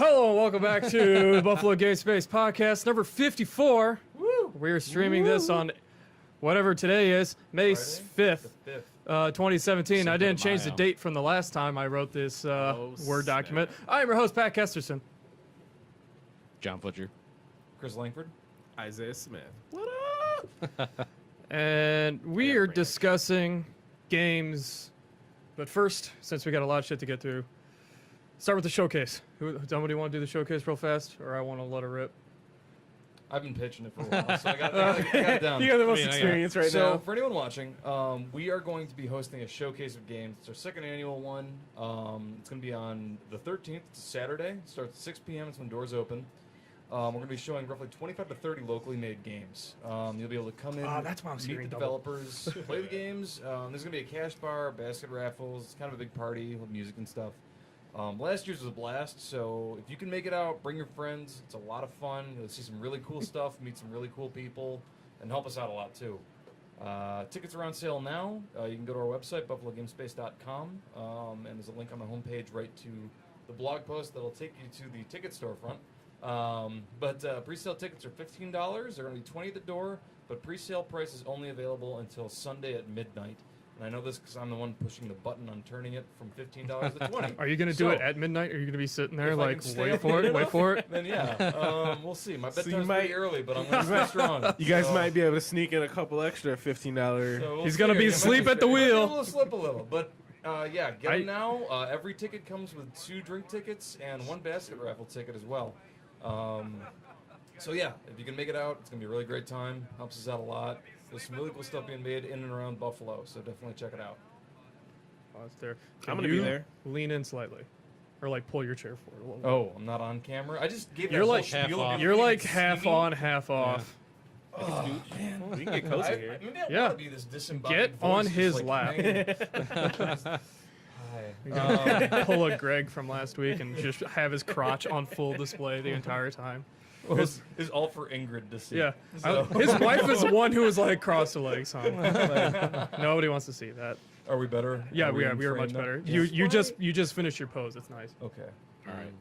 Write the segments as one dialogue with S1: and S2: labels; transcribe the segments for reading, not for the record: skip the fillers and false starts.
S1: Hello and welcome back to Buffalo Game Space Podcast number 54. Woo! We're streaming this on whatever today is, May 5th, 2017. I didn't change the date from the last time I wrote this Word document. I am your host, Pat Kesterson.
S2: John Futcher.
S3: Chris Langford.
S4: Isaiah Smith.
S1: What up? And we are discussing games. But first, since we got a lot of shit to get through, start with the showcase. Somebody want to do the showcase real fast, or I want to let it rip?
S3: I've been pitching it for a while, so I got it down.
S4: You got the most experience right now.
S3: So, for anyone watching, we are going to be hosting a showcase of games. It's our second annual one. It's going to be on the 13th. It's a Saturday. It starts at 6 p.m. It's when doors open. We're going to be showing roughly 25 to 30 locally made games. You'll be able to come in, meet the developers, play the games. There's going to be a cash bar, basket raffles. It's kind of a big party with music and stuff. Last year's was a blast, so if you can make it out, bring your friends. It's a lot of fun. You'll see some really cool stuff, meet some really cool people, and help us out a lot too. Tickets are on sale now. You can go to our website, buffalogamespace.com, and there's a link on the homepage right to the blog post that'll take you to the ticket storefront. But pre-sale tickets are $15. They're going to be $20 at the door, but pre-sale price is only available until Sunday at midnight. And I know this because I'm the one pushing the button on turning it from $15 to $20.
S1: Are you going to do it at midnight, or are you going to be sitting there like, wait for it?
S3: Then yeah, we'll see. My bedtime's pretty early, but I'm going to stay strong.
S4: You guys might be able to sneak in a couple extra $15.
S3: So
S1: He's going to be asleep at the wheel.
S3: We'll slip a little, but yeah, get them now. Every ticket comes with 2 drink tickets and 1 basket raffle ticket as well. So yeah, if you can make it out, it's going to be a really great time. Helps us out a lot. There's some really cool stuff being made in and around Buffalo, so definitely check it out.
S1: Oh, it's there.
S4: I'm going to be there.
S1: Lean in slightly. Or like pull your chair forward.
S3: Oh, I'm not on camera? I just gave
S1: You're
S3: that
S1: like
S3: whole spiel.
S1: You're like half on, half off.
S4: Yeah. Oh, man. We can get cozy here.
S3: Maybe I want to be this disembodied
S1: Get
S3: voice
S1: on
S3: just,
S1: his
S3: like,
S1: lap.
S3: Hi.
S1: Pull a Greg from last week and just have his crotch on full display the entire time.
S3: It's all for Ingrid to see.
S1: Yeah.
S3: So.
S1: His wife is the one who was like, cross the legs, huh? Like, nobody wants to see that.
S3: Are we better?
S1: Yeah, we are much better. You just finished your pose. It's nice.
S3: Okay.
S2: All right.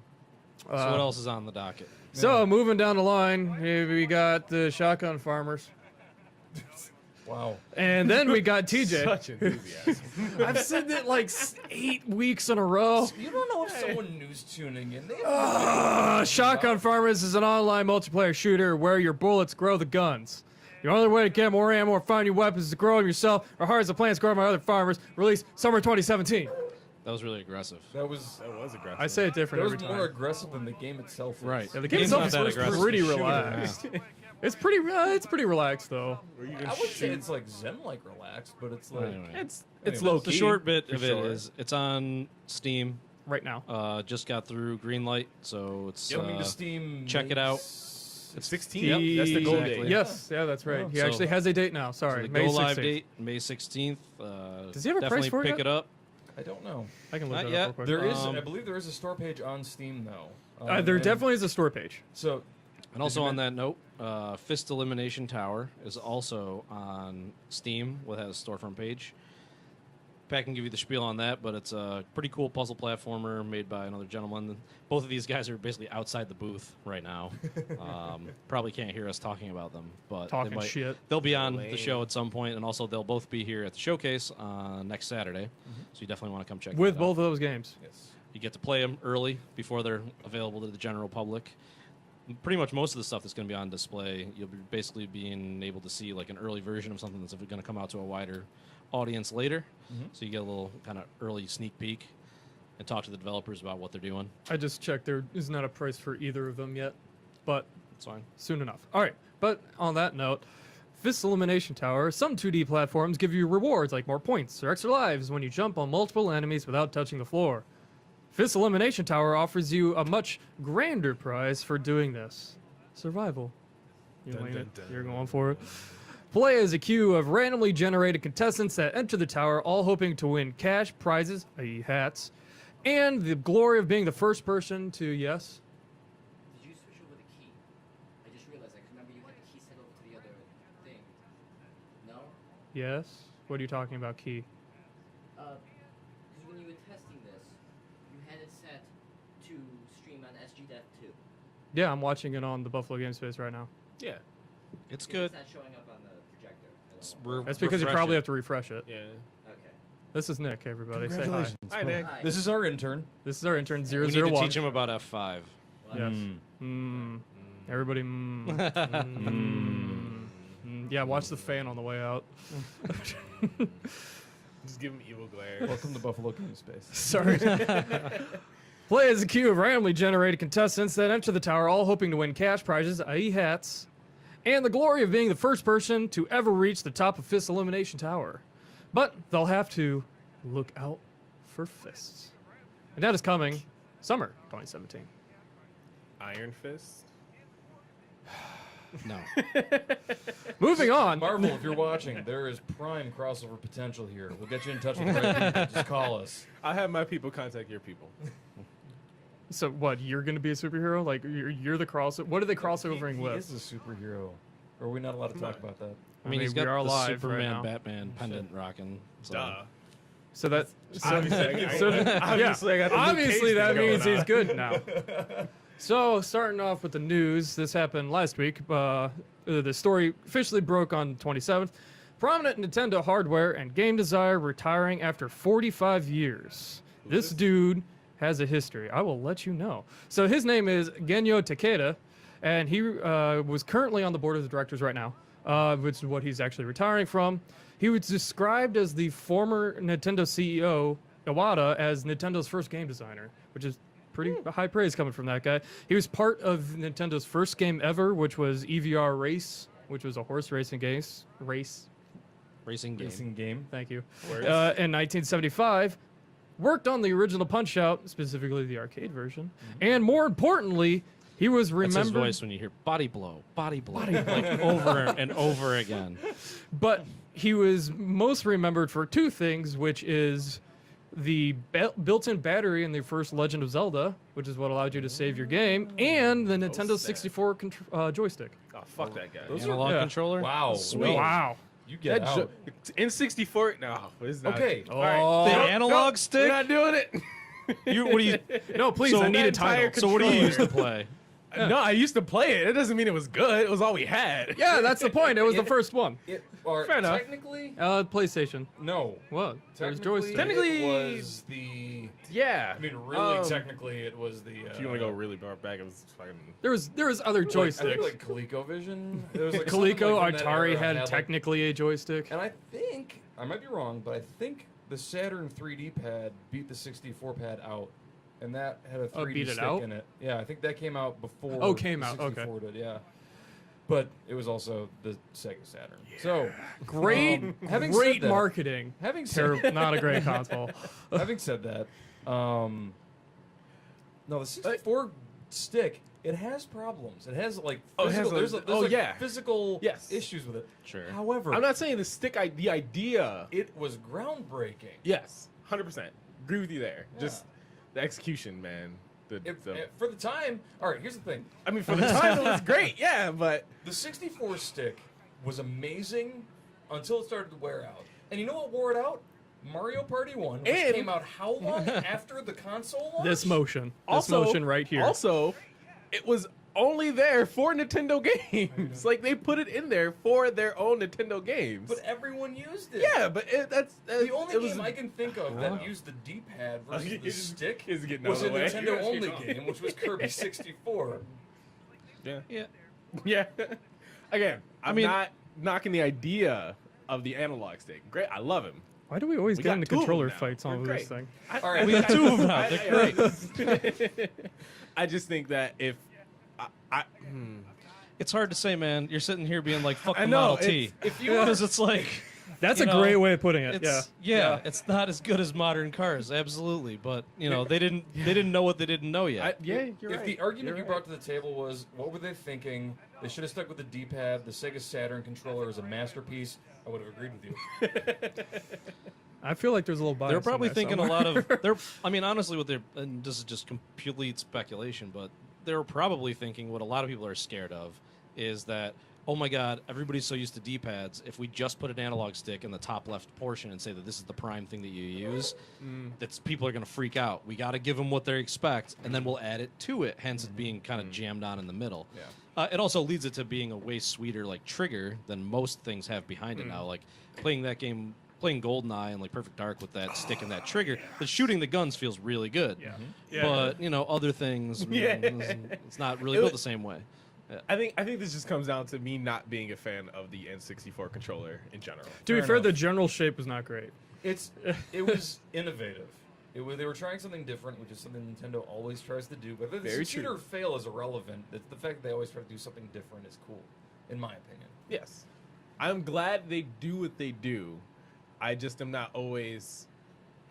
S2: So what else is on the docket?
S1: So moving down the line, we got the shotgun farmers.
S3: Wow.
S1: And then we got TJ.
S4: Such enthusiasm.
S1: I've said that like 8 weeks in a row.
S3: You don't know if someone new's tuning in. They have
S1: Shotgun Farmers is an online multiplayer shooter where your bullets grow the guns. The only way to get more ammo or find new weapons is to grow them yourself or hire the plants grown by other farmers. Released summer 2017.
S2: That was really aggressive.
S3: that was
S4: aggressive.
S1: I say it different
S3: that
S1: every
S3: was more
S1: time.
S3: aggressive than the game itself is.
S2: Right.
S1: Yeah, the game
S2: Game's
S1: itself
S2: not
S1: is
S2: that aggressive.
S1: pretty
S3: Shooter.
S1: relaxed. It's pretty relaxed though.
S3: I wouldn't say it's like Zen-like relaxed, but it's like
S2: Anyway.
S1: It's
S3: Anyway,
S4: low
S2: The
S4: key.
S2: short bit
S4: for
S2: of it
S4: sure.
S2: is it's on Steam.
S1: right now.
S2: Just got through green light, so it's
S3: coming to Steam.
S2: check it out.
S4: It's 16.
S2: Yep,
S4: That's the goal
S2: exactly.
S4: date.
S1: Yes, yeah, that's right. He
S2: So-
S1: actually has a date now.
S2: so
S1: Sorry,
S2: the
S1: May
S2: go live
S1: 16th.
S2: date May 16th.
S1: Does he have a price
S2: definitely
S1: for it
S2: pick
S1: yet?
S2: it up.
S3: I don't know.
S1: I can look
S2: Not
S1: that
S2: yet.
S1: up real quick.
S3: There is,
S2: Um,
S3: I believe, there is a store page on Steam though.
S1: There
S3: and
S1: definitely is a store page.
S3: So,
S2: And also on that note, Fist Elimination Tower is also on Steam with has a storefront page. Pat can give you the spiel on that, but it's a pretty cool puzzle platformer made by another gentleman. Both of these guys are basically outside the booth right now. Probably can't hear us talking about them, but
S1: Talking shit.
S2: They'll be on
S4: Lame.
S2: the show at some point, and also they'll both be here at the showcase next Saturday. So you definitely want to come check
S1: With
S2: that
S1: both
S2: out.
S1: of those games.
S3: yes.
S2: You get to play them early before they're available to the general public. Pretty much most of the stuff that's going to be on display, you'll be basically being able to see like an early version of something that's going to come out to a wider audience later. So you get a little kind of early sneak peek and talk to the developers about what they're doing.
S1: I just checked. There is not a price for either of them yet, but
S2: It's fine.
S1: soon enough. All right, but on that note, Fist Elimination Tower, some 2D platforms give you rewards like more points or extra lives when you jump on multiple enemies without touching the floor. Fist Elimination Tower offers you a much grander prize for doing this. Survival. You
S4: Dun,
S1: Wayne,
S4: dun, dun.
S1: You're going for it. Play as a queue of randomly generated contestants that enter the tower, all hoping to win cash, prizes, i.e. hats, and the glory of being the first person to, yes?
S5: Did you switch over the key? I just realized I remember you had the key set over to the other thing. No?
S1: Yes? What are you talking about, key?
S5: Because when you were testing this, you had it set to stream on SGDev too.
S1: Yeah, I'm watching it on the Buffalo Game Space right now.
S4: Yeah.
S2: It's
S5: It's
S2: good.
S5: not showing up on the projector. I
S2: It's
S5: don't know.
S1: That's because you
S2: refresh
S1: probably
S2: it.
S1: have to refresh it.
S4: Yeah.
S5: Okay.
S1: This is Nick, everybody. Say hi.
S3: Congratulations.
S4: Hi, Nick.
S5: Hi.
S3: This is our intern.
S1: This is our intern
S2: We need to
S1: 001.
S2: teach him about F5.
S5: What?
S1: Yes. Everybody. Yeah, watch the fan on the way out.
S4: Just give him evil glare.
S3: Welcome to Buffalo Game Space.
S1: Sorry. Play as a queue of randomly generated contestants that enter the tower, all hoping to win cash prizes, i.e. hats, and the glory of being the first person to ever reach the top of Fist Elimination Tower. But they'll have to look out for fists. And that is coming summer 2017.
S4: Iron Fist.
S2: No.
S1: Moving on.
S3: Marvel, if you're watching, there is prime crossover potential here. We'll get you in touch with the right people. Just call us.
S4: I'll have my people contact your people.
S1: So what? You're going to be a superhero? Like you're the crossover? What are they crossovering
S3: He
S1: with?
S3: is a superhero. Or are we not allowed to talk about that?
S2: I mean, he's
S1: we
S2: got
S1: are
S2: the
S1: live right
S2: Superman
S1: now.
S2: Batman pendant rocking. So.
S4: Duh.
S1: So that. So,
S4: Obviously,
S1: so,
S4: I got the Luke
S1: obviously
S4: Cage
S1: that
S4: thing
S1: means
S4: going
S1: he's
S4: on.
S1: good now. So starting off with the news, this happened last week. The story officially broke on 27th. Prominent Nintendo hardware and game designer retiring after 45 years. This dude has a history. I will let you know. So his name is Genyo Takeda, and he was currently on the board of the directors right now, which is what he's actually retiring from. He was described as the former Nintendo CEO, Iwata, as Nintendo's first game designer, which is pretty high praise coming from that guy. He was part of Nintendo's first game ever, which was EVR Race, which was a horse racing
S2: Racing game.
S3: Racing game.
S1: Thank you.
S4: Whereas-
S1: In 1975, worked on the original Punch-Out, specifically the arcade version, and more importantly, he was
S2: That's his
S1: remembered.
S2: voice when you hear body blow, like over and over again.
S1: But he was most remembered for two things, which is the built-in battery in the first Legend of Zelda, which is what allowed you to save your game, and the Nintendo
S4: snap.
S1: 64 joystick.
S4: Oh, fuck that guy.
S3: Those
S2: Analog
S1: yeah.
S2: controller.
S3: Wow.
S2: Sweet.
S1: Wow.
S3: You get
S4: That
S3: out.
S4: N64. No, it's not.
S3: Okay.
S4: All right.
S2: The
S4: Nope,
S2: analog
S4: nope,
S2: stick?
S4: We're not doing it.
S2: What do you?
S1: No, please,
S2: So
S1: I need a
S4: that entire
S1: title.
S2: So what do you
S4: Controller.
S2: use to play?
S4: No, I used to play it. It doesn't mean it was good. It was all we had.
S1: Yeah, that's the point. It was the first one.
S4: Fair enough.
S3: Technically,
S1: PlayStation.
S3: no.
S1: What? There's
S3: Technically,
S1: joystick.
S4: Technically-
S3: it was the.
S4: Yeah.
S3: I mean, really, technically, it was the.
S4: If you want to go really far back, it was fucking.
S1: There was other
S3: I
S1: joysticks.
S3: think like ColecoVision. There was like something
S1: Coleco,
S3: like from that
S1: Atari
S3: era
S1: had
S3: like-
S1: technically a joystick.
S3: And I think I might be wrong, but I think the Saturn 3D pad beat the 64 pad out, and that had a 3D
S1: beat it
S3: stick
S1: out?
S3: in it. Yeah, I think that came out before.
S1: Oh, came
S3: the
S1: out, okay.
S3: 64 did, yeah. But it was also the Sega Saturn. So
S1: Great,
S3: having
S1: great
S3: said that-
S1: marketing.
S3: having
S1: Terrible,
S3: said
S1: not a great console.
S3: having said that, no, the 64 stick. It has problems. It has like
S4: Oh, it has
S3: physical,
S4: a-
S3: there's
S4: oh,
S3: like
S4: yeah.
S3: physical
S4: Yes.
S3: issues with it.
S2: Sure.
S3: However,
S4: I'm not saying the stick. The idea.
S3: it was groundbreaking.
S4: Yes, 100%. Agree with you there.
S3: Yeah.
S4: Just the execution, man.
S3: For the time, all right. Here's the thing:
S4: I mean, for the time, it was great. Yeah, but
S3: the 64 stick was amazing until it started to wear out. And you know what wore it out? Mario Party 1, which
S4: And-
S3: came out how long after the console launch?
S1: This motion.
S4: also,
S1: This motion right here.
S4: Also, it was only there for Nintendo games. Like they put it in there for their own Nintendo games.
S3: But everyone used it.
S4: yeah, but that's
S3: The only
S4: it was
S3: game I can think of that used the D-pad versus
S4: Okay,
S3: the
S4: it's-
S3: stick
S4: it's getting
S3: was
S4: out
S3: a
S4: of the way.
S3: Nintendo only game, which was Kirby 64.
S4: yeah.
S2: Yeah.
S4: Yeah. Again, I mean,
S2: mean-
S4: not knocking the idea of the analog stick. Great, I love him.
S1: Why do we always
S4: We
S1: get
S4: got
S1: into
S4: two of 'em
S1: controller
S4: now.
S1: fights on
S4: We're
S1: this
S4: great.
S1: thing?
S3: All right,
S2: We got two of them now. They're great.
S4: I just think that if
S2: It's hard to say, man. You're sitting here being like, "Fuck
S4: I
S2: the
S4: know,
S2: Model
S4: it's-
S2: T,"
S3: if you were
S2: because it's like
S1: That's
S2: you
S1: a
S2: know,
S1: great way of putting it.
S2: it's
S1: Yeah.
S2: it's not as good as modern cars, absolutely. But you know, they didn't know what they didn't know yet.
S4: you're
S3: if
S4: right.
S3: the argument
S4: You're
S3: you brought to the table was, what were they thinking? They should have stuck with the D-pad. The Sega Saturn controller is a masterpiece. I would have agreed with you.
S1: I feel like there's a little bias.
S2: They're probably
S1: in there
S2: thinking
S1: somewhere.
S2: a lot of. They're. I mean, honestly, what they're. And this is just complete speculation, but they're probably thinking what a lot of people are scared of is that. oh my God, everybody's so used to D-pads. If we just put an analog stick in the top left portion and say that this is the prime thing that you use, that's people are going to freak out. We got to give them what they expect, and then we'll add it to it. Hence, it being kind of jammed on in the middle.
S3: Yeah.
S2: It also leads it to being a way sweeter like trigger than most things have behind it now. Like playing that game, playing GoldenEye and like Perfect Dark with that stick and that trigger, the shooting the guns feels really good.
S1: Yeah.
S2: But you know, other things, it's not really built the same way.
S4: I think this just comes down to me not being a fan of the N64 controller in general.
S1: To be
S3: Fair
S1: fair,
S3: enough.
S1: the general shape was not great.
S3: It was innovative. They were trying something different, which is something Nintendo always tries to do. Whether they
S4: Very
S3: succeed
S4: true.
S3: or fail is irrelevant. It's the fact that they always try to do something different is cool, in my opinion.
S4: Yes. I'm glad they do what they do. I just am not always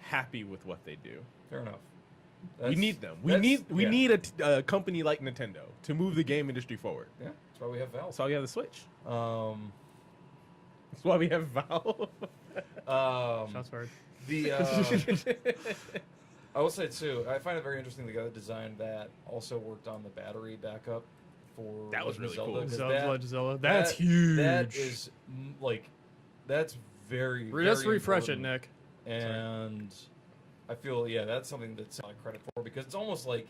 S4: happy with what they do.
S3: Fair enough.
S4: We need them. We
S3: yeah.
S4: need a company like Nintendo to move the game industry forward.
S3: Yeah, that's why we have Valve.
S4: That's why we have the Switch.
S3: Um,
S4: That's why we have Valve.
S1: Shots fired.
S3: the I will say too, I find it very interesting. The guy that designed that also worked on the battery backup for
S4: That was
S3: Legend of
S4: really
S3: Zelda,
S4: cool.
S3: 'cause
S1: Zelda, Legend of Zelda.
S3: that-
S1: That's huge.
S3: That is that's very.
S1: Let's
S3: very
S1: refresh
S3: important.
S1: it, Nick.
S3: And I feel that's something that's not credit for because it's almost like,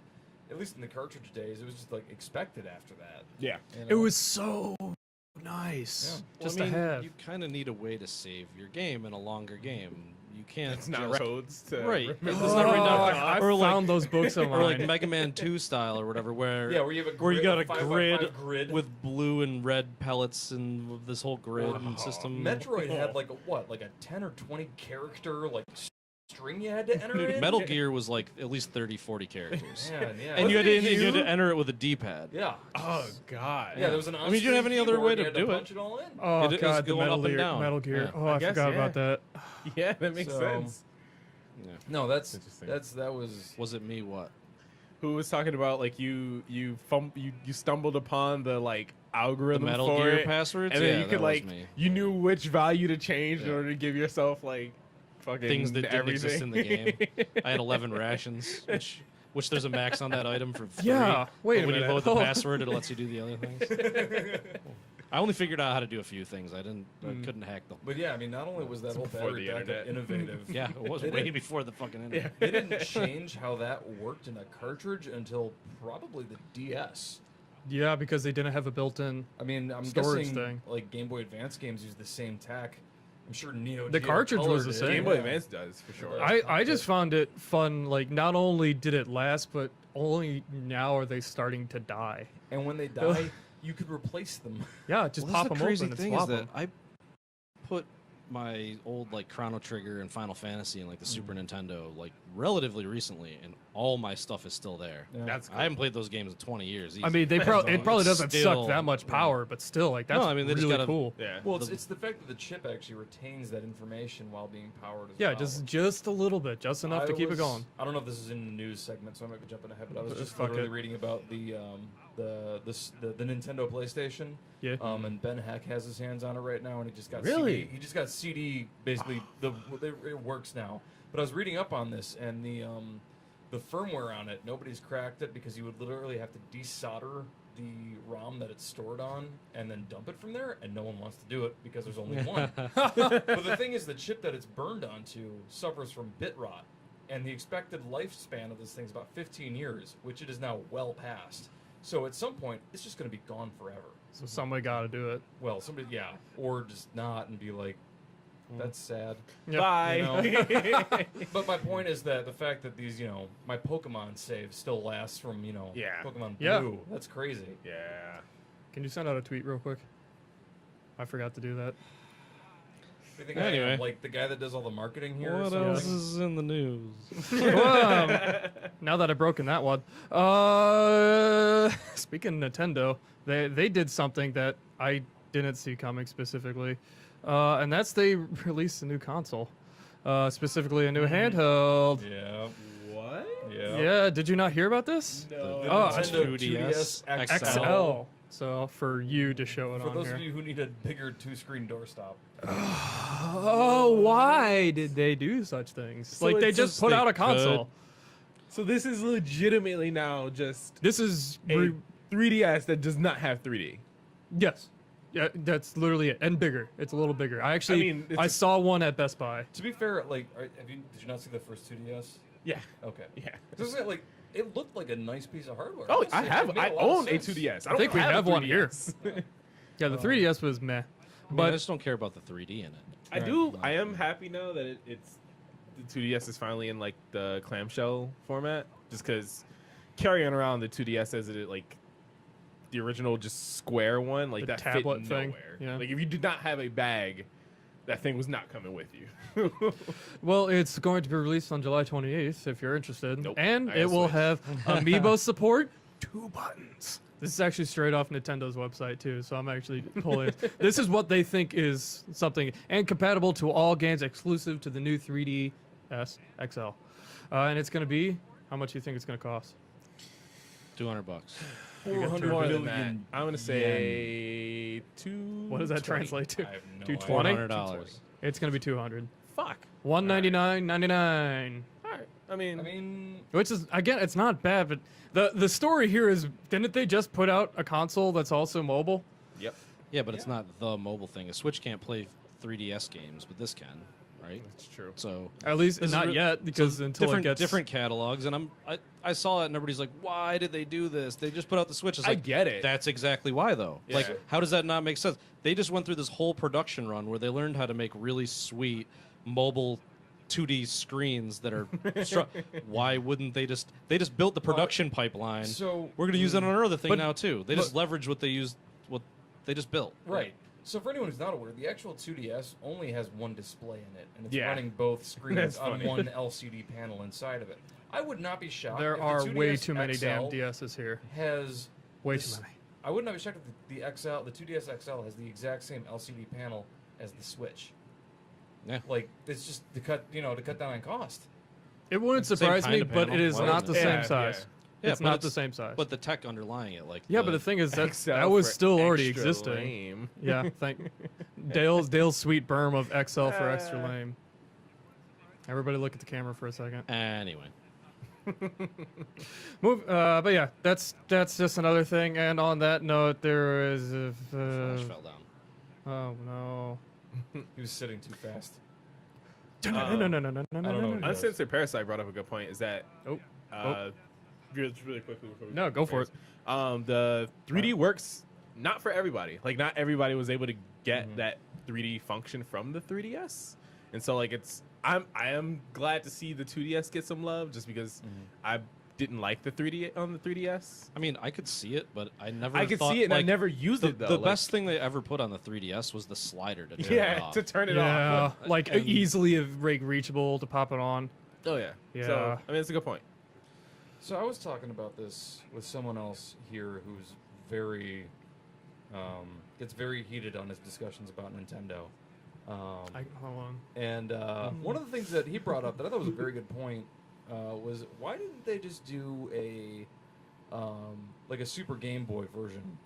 S3: at least in the cartridge days, it was just like expected after that.
S4: Yeah.
S3: you
S1: It
S3: know?
S1: was so nice.
S3: Yeah.
S1: Just
S2: I mean,
S1: to have.
S2: you kind of need a way to save your game in a longer game. You can't.
S4: It's not
S2: just-
S4: codes to
S2: Right.
S4: remember.
S2: It's not written down.
S1: I
S2: Or like-
S1: found those books
S2: or
S1: online.
S2: like Mega Man 2 style or whatever, where
S3: Yeah, where you have a
S2: where you
S3: grid,
S2: got a
S3: 5x5
S2: grid with blue and red pellets and this whole grid and system.
S3: Metroid had like a 10 or 20 character string you had to enter
S2: Dude,
S3: in.
S2: Metal Gear was like at least 30, 40 characters.
S3: Man, yeah.
S2: And you had, to,
S3: Wasn't it
S2: you had to
S3: you?
S2: enter it with a D-pad.
S3: Yeah.
S4: Oh God.
S3: Yeah, there was an
S2: I mean, you didn't have any other
S3: keyboard,
S2: way
S3: you
S2: to
S3: had
S2: do it.
S3: punch it all in.
S1: Oh
S2: It is
S1: god, the
S2: going
S1: Metal
S2: up and
S1: Gear.
S2: down.
S1: Metal Gear.
S2: Yeah.
S1: Oh, I
S4: guess,
S1: forgot
S4: yeah.
S1: about that.
S4: Yeah, that makes
S3: So-
S4: sense.
S2: Yeah.
S3: No, that's
S4: Interesting.
S3: that was.
S2: Was it me? What?
S4: Who was talking about like you stumbled upon the like algorithm
S2: The Metal
S4: for
S2: Gear
S4: it,
S2: passwords?
S4: and then
S2: Yeah,
S4: you could
S2: that was
S4: like
S2: me.
S4: you knew which value to change in
S2: Yeah.
S4: order to give yourself like fucking
S2: Things that didn't
S4: everything.
S2: exist in the game. I had 11 rations, which there's a max on that item for 3.
S1: Yeah, wait
S2: But
S1: a
S2: when
S1: minute.
S2: you load the
S1: Oh.
S2: password, it lets you do the other things. I only figured out how to do a few things. I couldn't hack them.
S3: But yeah, I mean, not only was that whole
S4: before
S3: battery
S4: the
S3: backup
S4: internet.
S3: innovative.
S2: Yeah, it was
S3: They
S2: way
S3: didn't-
S2: before the fucking internet.
S3: They didn't change how that worked in a cartridge until probably the DS.
S1: Yeah, because they didn't have a built-in.
S3: I mean, I'm
S1: Storage
S3: guessing
S1: thing.
S3: like Game Boy Advance games use the same tech. I'm sure Neo
S1: The
S3: Geo
S1: cartridge was
S3: Color
S1: the
S3: did.
S1: same.
S4: Game Boy
S3: Yeah.
S4: Advance does for sure.
S1: I just found it fun. Like, not only did it last, but only now are they starting to die.
S3: And when they die, you could replace them.
S1: Yeah, just
S2: Well,
S1: pop
S2: that's
S1: them
S2: the crazy
S1: open and
S2: thing
S1: swap
S2: is
S1: them.
S2: that I put my old like Chrono Trigger and Final Fantasy and like the Super Nintendo like relatively recently, and all my stuff is still there.
S3: Yeah.
S4: That's cool.
S2: I haven't played those games in 20 years.
S1: I mean, it probably doesn't
S2: Still-
S1: suck that much power, but still, like that's
S2: No, I mean, they just
S1: really
S2: gotta-
S1: cool.
S4: yeah.
S3: Well, it's the fact that the chip actually retains that information while being powered as
S1: Yeah,
S3: well.
S1: just a little bit, just enough to keep it going.
S3: I don't know if this is in the news segment, so I might be jumping ahead, but I was just
S1: Fuck
S3: literally
S1: it.
S3: reading about the Nintendo PlayStation.
S1: Yeah.
S3: And Ben Heck has his hands on it right now, and he just got
S4: Really?
S3: CD. He just got CD. Basically, it works now. But I was reading up on this, and the firmware on it, nobody's cracked it because you would literally have to desolder the ROM that it's stored on and then dump it from there, and no one wants to do it because there's only one. But the thing is, the chip that it's burned onto suffers from bit rot, and the expected lifespan of this thing is about 15 years, which it is now well past. So at some point, it's just going to be gone forever.
S1: So somebody got to do it.
S3: Well, somebody, yeah, or just not and be like, that's sad.
S1: Yeah.
S4: Bye.
S3: You know? But my point is that the fact that these, my Pokemon save still lasts from,
S4: Yeah.
S3: Pokemon Blue.
S1: Yeah.
S3: That's crazy.
S4: Yeah.
S1: Can you send out a tweet real quick? I forgot to do that.
S3: I think I
S2: Anyway.
S3: am, like the guy that does all the marketing here. or
S2: What
S3: something.
S2: else is in the news?
S1: Now that I've broken that one, speaking of Nintendo, they did something that I didn't see coming specifically, and that's they released a new console, specifically a new handheld.
S3: Yeah.
S4: What?
S3: Yeah.
S1: Yeah, did you not hear about this?
S3: The
S4: No.
S1: Oh,
S3: Nintendo
S2: 2DS
S3: 2DS XL.
S1: XL. So for you to show it
S3: For
S1: on
S3: those
S1: here.
S3: of you who need a bigger 2-screen doorstop.
S1: Oh, why did they do such things?
S4: So
S1: like they
S4: it's
S1: just
S4: just
S1: put
S2: they
S1: out a console.
S4: So this is legitimately now just
S1: This is
S4: a 3DS that does not have 3D.
S1: yes. Yeah, that's literally it, and bigger. It's a little bigger. I actually,
S4: mean, it's
S1: I
S4: a-
S1: saw one at Best Buy.
S3: To be fair, like, did you not see the first 2DS?
S4: Yeah.
S3: Okay.
S4: Yeah.
S3: Just like it looked like a nice piece of hardware.
S4: Oh,
S3: honestly.
S4: I have.
S3: It made
S4: I
S3: a lot of
S4: own a
S3: sense.
S4: 2DS.
S1: I think we
S4: don't
S1: have
S4: a
S1: one here.
S4: 3DS.
S1: Yeah, the 3DS was meh,
S2: I
S1: but
S2: just don't care about the 3D in it.
S4: I do. I am happy now that it's the 2DS is finally in like the clamshell format, just because carrying around the 2DS as it like the original just square one, like
S1: The
S4: that
S1: tablet
S4: fit
S1: thing,
S4: nowhere.
S1: yeah.
S4: Like if you did not have a bag, that thing was not coming with you.
S1: well, it's going to be released on July 28th if you're interested,
S4: Nope,
S1: and
S4: I
S1: it
S4: gotta
S1: will
S4: switch.
S1: have amiibo support, 2 buttons. This is actually straight off Nintendo's website too, so I'm actually pulling. This is what they think is something, and compatible to all games exclusive to the new 3DS XL, and it's going to be how much do you think it's going to cost?
S2: $200.
S3: 400
S4: More than
S3: million
S4: that. I'm gonna say two.
S1: What does that translate to?
S3: I have no
S1: 220?
S3: idea.
S2: $400.
S1: It's going to be 200.
S4: Fuck.
S1: $199.99.
S4: All right. I mean,
S1: Which is, again, it's not bad, but the story here is, didn't they just put out a console that's also mobile?
S4: yep.
S2: Yeah, but it's not the mobile thing. A Switch can't play 3DS games, but this can, right?
S4: That's true.
S2: So
S1: At least
S2: This is
S1: not
S2: re-
S1: yet, because until
S2: different
S1: it gets
S2: different catalogs, and I saw it, and everybody's like, "Why did they do this? They just put out the Switch." It's
S4: I
S2: like,
S4: get it.
S2: That's exactly why, though.
S4: Yeah.
S2: Like, how does that not make sense? They just went through this whole production run where they learned how to make really sweet mobile 2D screens that are. Why wouldn't they just? They just built the production pipeline.
S3: So
S2: We're gonna use that on our other thing
S1: But-
S2: now too. They just leverage what they used, what they just built.
S3: right. So for anyone who's not aware, the actual 2DS only has one display in it, and it's
S4: Yeah.
S3: running both screens
S4: That's
S3: on
S4: funny.
S3: one LCD panel inside of it. I would not be shocked.
S1: there
S3: if
S1: are
S3: the
S1: way
S3: 2DS
S1: too many damn
S3: XL
S1: DSs here.
S3: Has
S1: Way
S3: this-
S1: too many.
S3: I would not be shocked if the 2DS XL has the exact same LCD panel as the Switch.
S2: Yeah.
S3: Like it's just to cut down on cost.
S1: It wouldn't
S2: It's the same
S1: surprise
S2: kind
S1: me,
S2: of
S1: but
S2: panel.
S1: it is
S2: Why
S1: not the
S2: isn't
S1: same
S4: it?
S1: size.
S2: Yeah,
S1: It's
S2: but
S1: not the same size.
S2: But the tech underlying it, like
S1: yeah, but the thing is that
S4: XL
S1: that was
S4: for
S1: still already
S4: extra
S1: existing.
S4: lame.
S1: Yeah, thank Dale's sweet berm of XL for extra lame. Everybody look at the camera for a second.
S2: anyway.
S1: But yeah, that's just another thing. And on that note, there is
S2: Flash fell down.
S1: oh no.
S3: He was sitting too fast.
S1: No.
S3: I don't know.
S4: Uncensored Parasite brought up a good point. Is that
S1: Oh.
S4: really quickly? Before we
S1: No, go for it.
S4: The 3D works not for everybody. Like not everybody was able to get that 3D function from the 3DS, and so like I am glad to see the 2DS get some love just because I didn't like the 3D on the 3DS.
S2: I mean, I could see it, but I never.
S4: I could
S2: thought,
S4: see it, and I
S2: like,
S4: never used
S2: the,
S4: it though.
S2: The
S4: Like,
S2: best thing they ever put on the 3DS was the slider to turn it
S4: yeah,
S2: off.
S4: to turn it
S1: Yeah,
S4: off.
S1: like
S2: And-
S1: easily reachable to pop it on.
S4: Oh yeah.
S1: Yeah.
S4: So I mean, it's a good point.
S3: So I was talking about this with someone else here who's very gets very heated on his discussions about Nintendo.
S1: Hold on.
S3: And one of the things that he brought up that I thought was a very good point was why didn't they just do a like a Super Game Boy version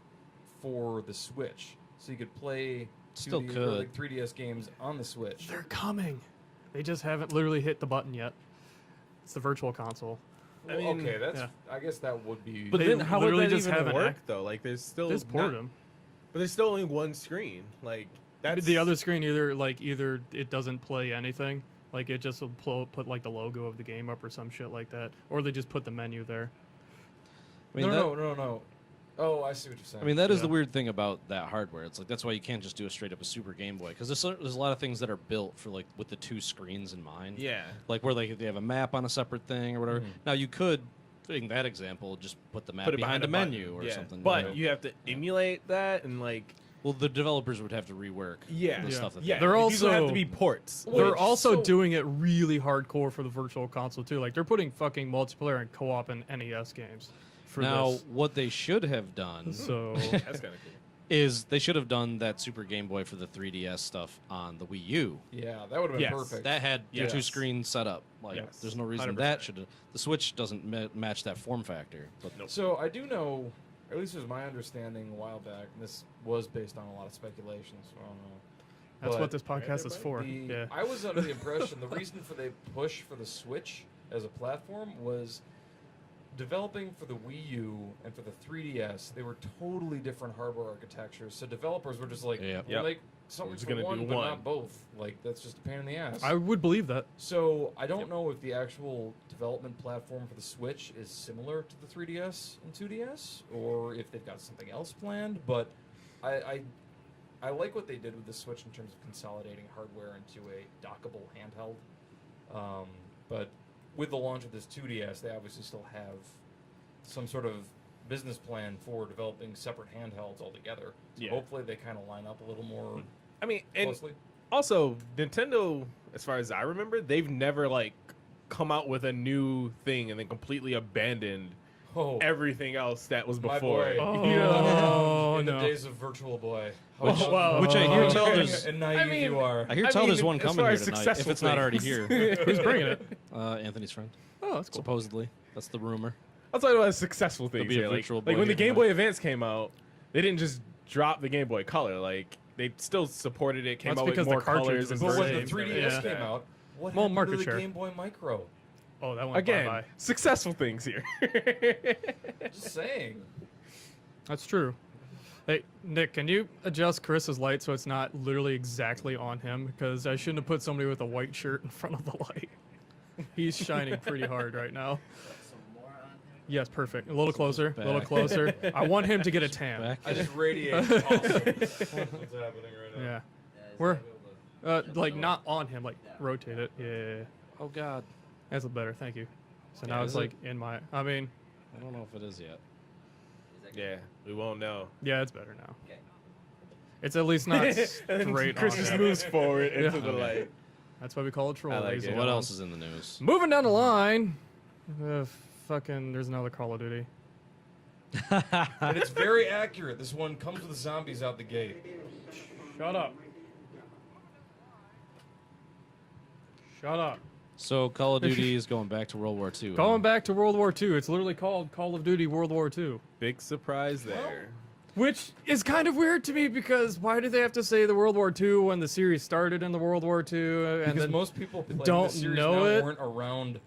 S3: for the Switch so you could play
S2: Still
S3: 2D or
S2: could.
S3: like 3DS games on the Switch?
S1: They're coming. They just haven't literally hit the button yet. It's the virtual console.
S3: Well,
S4: I mean,
S3: okay, that's
S1: yeah.
S3: I guess that would be.
S4: But
S1: They
S4: then how would
S1: literally
S4: that
S1: just
S4: even
S1: haven't
S4: work though? Like there's still
S1: Just port
S4: not-
S1: them.
S4: But there's still only one screen. Like that's
S1: The other screen either it doesn't play anything, like it just will put like the logo of the game up or some shit like that, or they just put the menu there.
S2: I mean,
S3: no. Oh, I see what you're saying.
S2: I mean, that is
S1: Yeah.
S2: the weird thing about that hardware. It's like that's why you can't just do a straight up a Super Game Boy because there's a lot of things that are built for like with the two screens in mind.
S4: yeah.
S2: Like where they have a map on a separate thing or whatever. Now you could, in that example, just put the map
S4: Put it
S2: behind a
S4: button.
S2: menu or
S4: Yeah.
S2: something.
S4: But
S2: you know?
S4: you have to emulate that and like
S2: Well, the developers would have to rework.
S4: yeah,
S2: the
S1: Yeah.
S2: stuff that
S4: yeah.
S1: They're
S4: these would have
S1: also-
S4: to be ports.
S3: Wait,
S1: They're also
S3: so-
S1: doing it really hardcore for the virtual console too. Like they're putting fucking multiplayer and co-op in NES games. For
S2: Now,
S1: this.
S2: what they should have done
S1: So
S4: That's kind of cool.
S2: is they should have done that Super Game Boy for the 3DS stuff on the Wii U.
S3: yeah, that would have been
S4: Yes.
S3: perfect.
S2: That had the
S4: Yes.
S2: two screen setup. Like,
S4: Yes.
S2: there's no reason
S4: 100%.
S2: that should. The Switch doesn't match that form factor. But
S4: Nope.
S3: So I do know, or at least it was my understanding a while back, and this was based on a lot of speculation, so I don't know.
S1: that's
S3: But
S1: what this podcast is for.
S3: the-
S1: Yeah.
S3: I was under the impression the reason for the push for the Switch as a platform was developing for the Wii U and for the 3DS, they were totally different hardware architectures. So developers were just like,
S2: Yep.
S3: we'll
S4: Yep.
S3: make something
S4: just
S3: for
S4: gonna
S3: one,
S4: do
S3: but
S4: one.
S3: not both. Like, that's just a pain in the ass.
S1: I would believe that.
S3: So I don't know if the actual development platform for the Switch is similar to the 3DS and 2DS, or if they've got something else planned. But I like what they did with the Switch in terms of consolidating hardware into a dockable handheld. But with the launch of this 2DS, they obviously still have some sort of business plan for developing separate handhelds altogether. So
S4: Yeah.
S3: hopefully they kind of line up a little more
S4: I mean, and
S3: closely.
S4: also Nintendo, as far as I remember, they've never like come out with a new thing and then completely abandoned
S3: Oh,
S4: everything else that was
S3: my
S4: before.
S3: boy.
S1: Oh,
S4: You know?
S3: in the
S1: no.
S3: days of Virtual Boy.
S2: Which-
S3: How
S4: wow.
S2: which I hear tell
S3: young
S2: there's-
S3: and naive
S4: I mean,
S3: you are.
S2: I hear
S4: I
S2: tell
S4: mean,
S2: there's one
S4: as
S2: coming
S4: far
S2: here
S4: as
S2: tonight, if
S4: successful
S2: it's not already
S4: things.
S2: here.
S1: Who's bringing it?
S2: Anthony's friend,
S1: Oh, that's cool.
S2: supposedly. That's the rumor.
S4: I'll talk about successful things.
S2: be a
S4: here. Like,
S2: Virtual
S4: like
S2: Boy
S4: when the
S2: here
S4: Game
S2: tonight.
S4: Boy Advance came out, they didn't just drop the Game Boy Color. Like they still supported it, came
S1: That's
S4: out with
S1: because the
S4: more
S1: cartridge
S4: colors
S1: was
S4: and
S3: But
S1: the
S3: when the
S1: same.
S3: 3DS
S1: Yeah.
S3: came out, what
S1: Well,
S3: happened
S1: market
S3: to the
S1: share.
S3: Game Boy Micro?
S1: Oh, that went
S4: Again,
S1: bye-bye.
S4: successful things here.
S3: Just saying.
S1: That's true. Hey, Nick, can you adjust Chris's light so it's not literally exactly on him? Because I shouldn't have put somebody with a white shirt in front of the light. He's shining pretty hard right now.
S5: Some more on him.
S1: Yes, perfect. A little closer. A little
S2: Back.
S1: closer. I want him to get a tan.
S2: Back.
S3: I just radiate. Awesome. What's happening right now?
S1: Yeah.
S5: Is
S1: Where?
S5: that able to-
S1: Like not on him. Like rotate it. Yeah.
S2: Oh God,
S1: That's better. Thank you. So
S2: Yeah,
S1: now
S2: is
S1: it's
S2: it?
S1: like in my. I mean,
S2: I don't know if it is yet.
S5: is that good?
S4: Yeah, we won't know.
S1: yeah, it's better now.
S5: Okay.
S1: It's at least not
S4: And then
S1: straight
S4: Chris
S1: on
S4: just
S1: him.
S4: moves forward into
S1: Yeah.
S4: the
S2: Okay.
S4: light.
S1: That's why we call it troll.
S4: I like
S1: ladies
S4: it.
S1: and
S2: What
S1: gentlemen.
S2: else is in the news?
S1: Moving down the line. Fucking, there's another Call of Duty.
S3: And it's very accurate. This one comes with the zombies out the gate.
S1: Shut up. Shut up.
S2: So Call of Duty is going back to World War II.
S1: Going back to World War II. It's literally called Call of Duty World War II.
S4: Big surprise there.
S1: Which is kind of weird to me because why do they have to say the World War II when the series started in the World War II? And
S3: Because
S1: then
S3: most people playing
S1: don't
S3: the series
S1: know
S3: now
S1: it.
S3: weren't around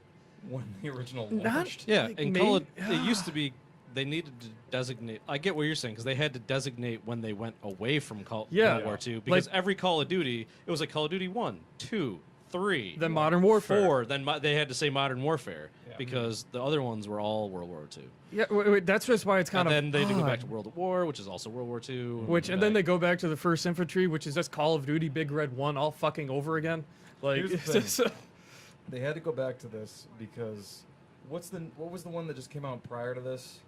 S3: when the original
S1: Not-
S3: launched.
S2: Yeah,
S1: Like,
S2: and Call of,
S1: maybe-
S2: it used to be they needed to designate. I get what you're saying because they had to designate when they went away from
S1: Yeah.
S2: World War II because
S1: Like-
S2: every Call of Duty it was like Call of Duty 1, 2, 3,
S1: then Modern Warfare.
S2: 4. Then they had to say Modern Warfare
S3: Yeah.
S2: because the other ones were all World War II.
S1: Yeah, wait, that's just why it's kind
S2: And
S1: of
S2: then they go back
S1: odd.
S2: to World at War, which is also World War II.
S1: Which and then they go back to the First Infantry, which is just Call of Duty Big Red 1 all fucking over again. Like
S3: Here's the
S1: it's
S3: thing.
S1: just,
S3: They had to go back to this because what was the one that just came out prior to this?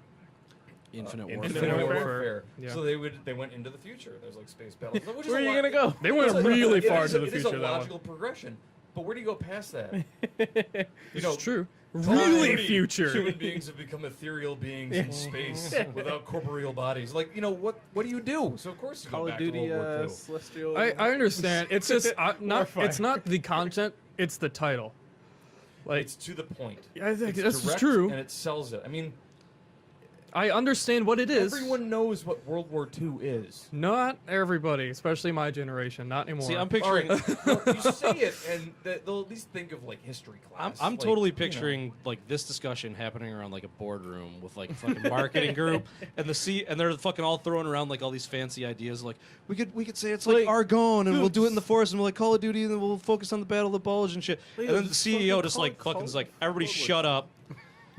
S2: Infinite
S4: Infinite
S2: Warfare.
S1: Warfare.
S3: Warfare.
S1: Yeah.
S3: So they went into the future. There's like space battles. Which is
S4: Where are
S3: a
S4: you
S3: lot-
S4: gonna go?
S1: they went
S3: it's a-
S1: really
S3: it
S1: far
S3: is
S1: to
S3: a-
S1: the
S3: It is
S1: future.
S3: a
S1: That one.
S3: logical progression. But where do you go past that?
S1: It's
S3: know,
S1: true.
S3: Call of
S1: Really
S3: Duty,
S1: future.
S3: Human beings have become ethereal beings in space without corporeal bodies. Like, what do you do? So of course you
S4: Call
S3: go
S4: of
S3: back
S4: Duty
S3: to World War II.
S4: Celestial.
S1: I understand. It's just not.
S4: Warfare.
S1: It's not the content. It's the title. Like
S3: It's to the point.
S1: I think
S3: It's
S1: that's
S3: direct
S1: true.
S3: and it sells it. I mean,
S1: I understand what it is.
S3: everyone knows what World War II is.
S1: Not everybody, especially my generation. Not anymore.
S2: See, I'm
S3: All
S2: picturing.
S3: right, well, you say it, and they'll at least think of like history class.
S2: I'm
S3: Like,
S2: totally
S3: you know.
S2: picturing like this discussion happening around like a boardroom with like a fucking marketing group and and they're fucking all throwing around like all these fancy ideas like we could say it's like,
S4: Like,
S2: Argonne and we'll do it in the forest and we'll like Call of Duty and then we'll focus on the Battle of the Bulge and shit.
S4: Leo,
S2: And then the
S4: just
S2: CEO
S4: fucking
S2: just
S4: call
S2: like
S4: it
S2: fucking is
S4: Call-
S2: like everybody
S4: Call it.
S2: shut up.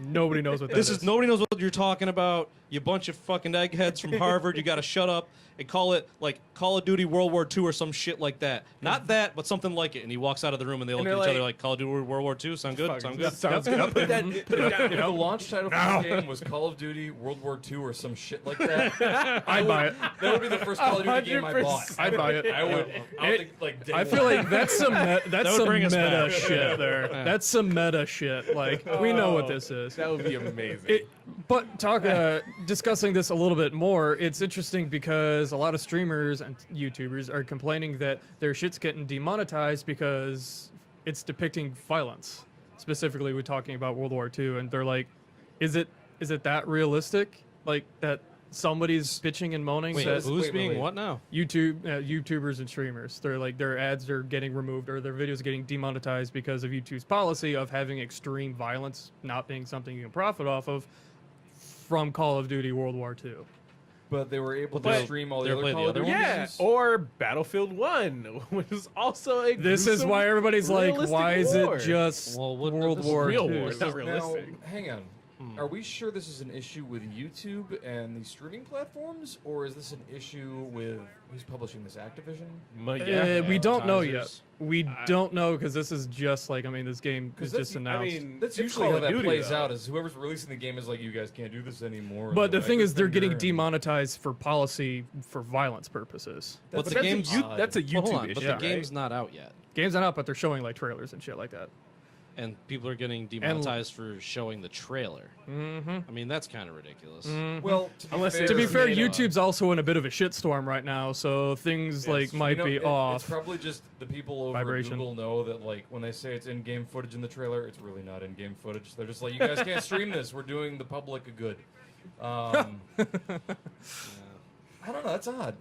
S1: Nobody knows what that
S2: This is nobody knows what you're talking about. You bunch of fucking eggheads from Harvard. You got to shut up and call it like Call of Duty World War II or some shit like that. Not that, but something like it. And he walks out of the room and they look at
S4: they're
S2: each other
S4: like-
S2: like Call of Duty World War II. Sound good? Sound good?
S1: Sounds good.
S3: Put that, if the launch title for this game was Call of Duty World War II or some shit like that,
S1: I'd buy it.
S3: that would be the first Call of Duty game I bought.
S1: 100%. I'd buy it.
S3: I would. I would think like. Day
S1: I feel
S3: one.
S1: like that's some that's
S2: would
S1: some
S2: bring us
S1: meta
S2: back.
S1: shit there.
S2: Yeah.
S1: That's some meta shit. Like we know what this is.
S4: That would be amazing.
S1: But discussing this a little bit more, it's interesting because a lot of streamers and YouTubers are complaining that their shit's getting demonetized because it's depicting violence. Specifically, we're talking about World War II, and they're like, "Is it that realistic? Like that somebody's bitching and moaning
S2: Wait,
S1: that
S2: who's
S3: wait,
S2: being
S3: wait.
S2: what now?
S1: YouTubers and streamers, they're like their ads are getting removed or their videos are getting demonetized because of YouTube's policy of having extreme violence not being something you can profit off of from Call of Duty World War II.
S3: But they were able to
S4: But
S3: stream all the
S2: they'll
S3: other
S2: play the
S3: Call of
S2: other
S3: Duty
S2: ones?
S4: Yeah,
S3: games?
S4: or Battlefield 1, which is also a
S1: This is
S4: gruesome,
S1: why everybody's like,
S4: realistic
S1: why is
S4: war.
S1: it just
S2: Well, what-
S1: World
S2: this is
S1: War
S4: real
S1: II?
S4: war, it's not
S3: Now,
S4: realistic.
S3: hang on. Are we sure this is an issue with YouTube and the streaming platforms, or is this an issue with who's publishing this? Activision?
S1: We don't know yet.
S2: advertisers.
S1: We don't know because this is just like, I mean, this game is
S3: that's-
S1: just
S3: I
S1: announced.
S3: That's
S4: it's
S3: usually
S4: Call
S3: how
S4: of
S3: that
S4: Duty,
S3: plays
S4: though.
S3: out. Is whoever's releasing the game is like, you guys can't do this anymore.
S1: but the thing is, they're getting
S3: demonetized.
S1: demonetized for policy for violence purposes.
S2: But
S3: That's
S2: the
S3: a
S2: game's
S3: odd.
S4: that's a
S2: Well, hold
S4: YouTube
S2: on,
S4: issue.
S2: but
S1: Yeah.
S2: the game's not out yet,
S1: Game's not out, but they're showing like trailers and shit like that.
S2: and people are getting demonetized for showing the trailer.
S1: Mm-hmm.
S2: I mean, that's kind of ridiculous.
S3: Well,
S4: Unless
S1: To be fair,
S4: Made up.
S1: YouTube's also in a bit of a shitstorm right now, so things like might be
S3: It's
S1: off.
S3: probably just the people over
S1: Vibration.
S3: at Google know that, like, when they say it's in-game footage in the trailer, it's really not in-game footage. They're just like, you guys can't stream this. We're doing the public a good. I don't know. That's odd.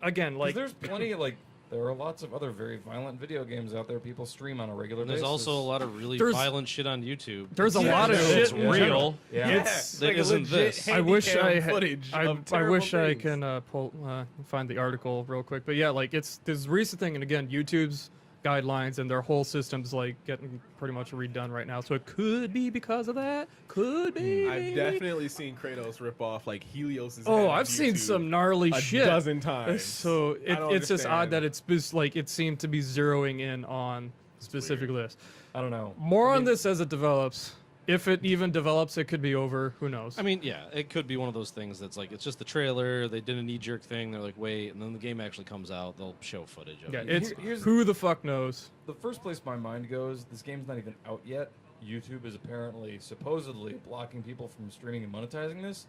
S1: Again,
S3: 'Cause
S1: like
S3: there's plenty, like, there are lots of other very violent video games out there people stream on a regular
S2: And there's
S3: basis.
S2: also a lot of really
S1: There's-
S2: violent shit on YouTube.
S1: there's a
S3: Yeah,
S1: lot of
S3: yeah,
S1: shit
S3: yeah.
S1: real.
S3: Yeah.
S1: It's
S2: That
S4: like a
S2: isn't
S4: legit
S2: this.
S1: I wish
S4: handy-cam
S1: I had.
S4: footage
S1: I
S4: of
S1: wish
S4: terrible
S1: I
S4: things.
S1: can find the article real quick. But yeah, like it's this recent thing, and again, YouTube's guidelines and their whole system's like getting pretty much redone right now. So it could be because of that. Could be.
S4: I've definitely seen Kratos rip off like Helios's.
S1: Oh,
S4: head on
S1: I've seen
S4: YouTube
S1: some gnarly
S4: a
S1: shit.
S4: dozen times.
S1: So
S4: I don't
S1: it's just odd
S4: understand.
S1: that it's just like it seemed to be zeroing in on specific lists.
S3: I don't know.
S1: More
S3: I
S1: on
S3: mean,
S1: this as it develops. If it even develops, it could be over. Who knows?
S2: I mean, yeah, it could be one of those things that's like it's just the trailer. They did a knee-jerk thing. They're like, wait, and then the game actually comes out. They'll show footage of
S1: yeah,
S2: it.
S1: it's
S3: Here's-
S1: who the fuck knows.
S3: The first place my mind goes, this game's not even out yet. YouTube is apparently, supposedly, blocking people from streaming and monetizing this.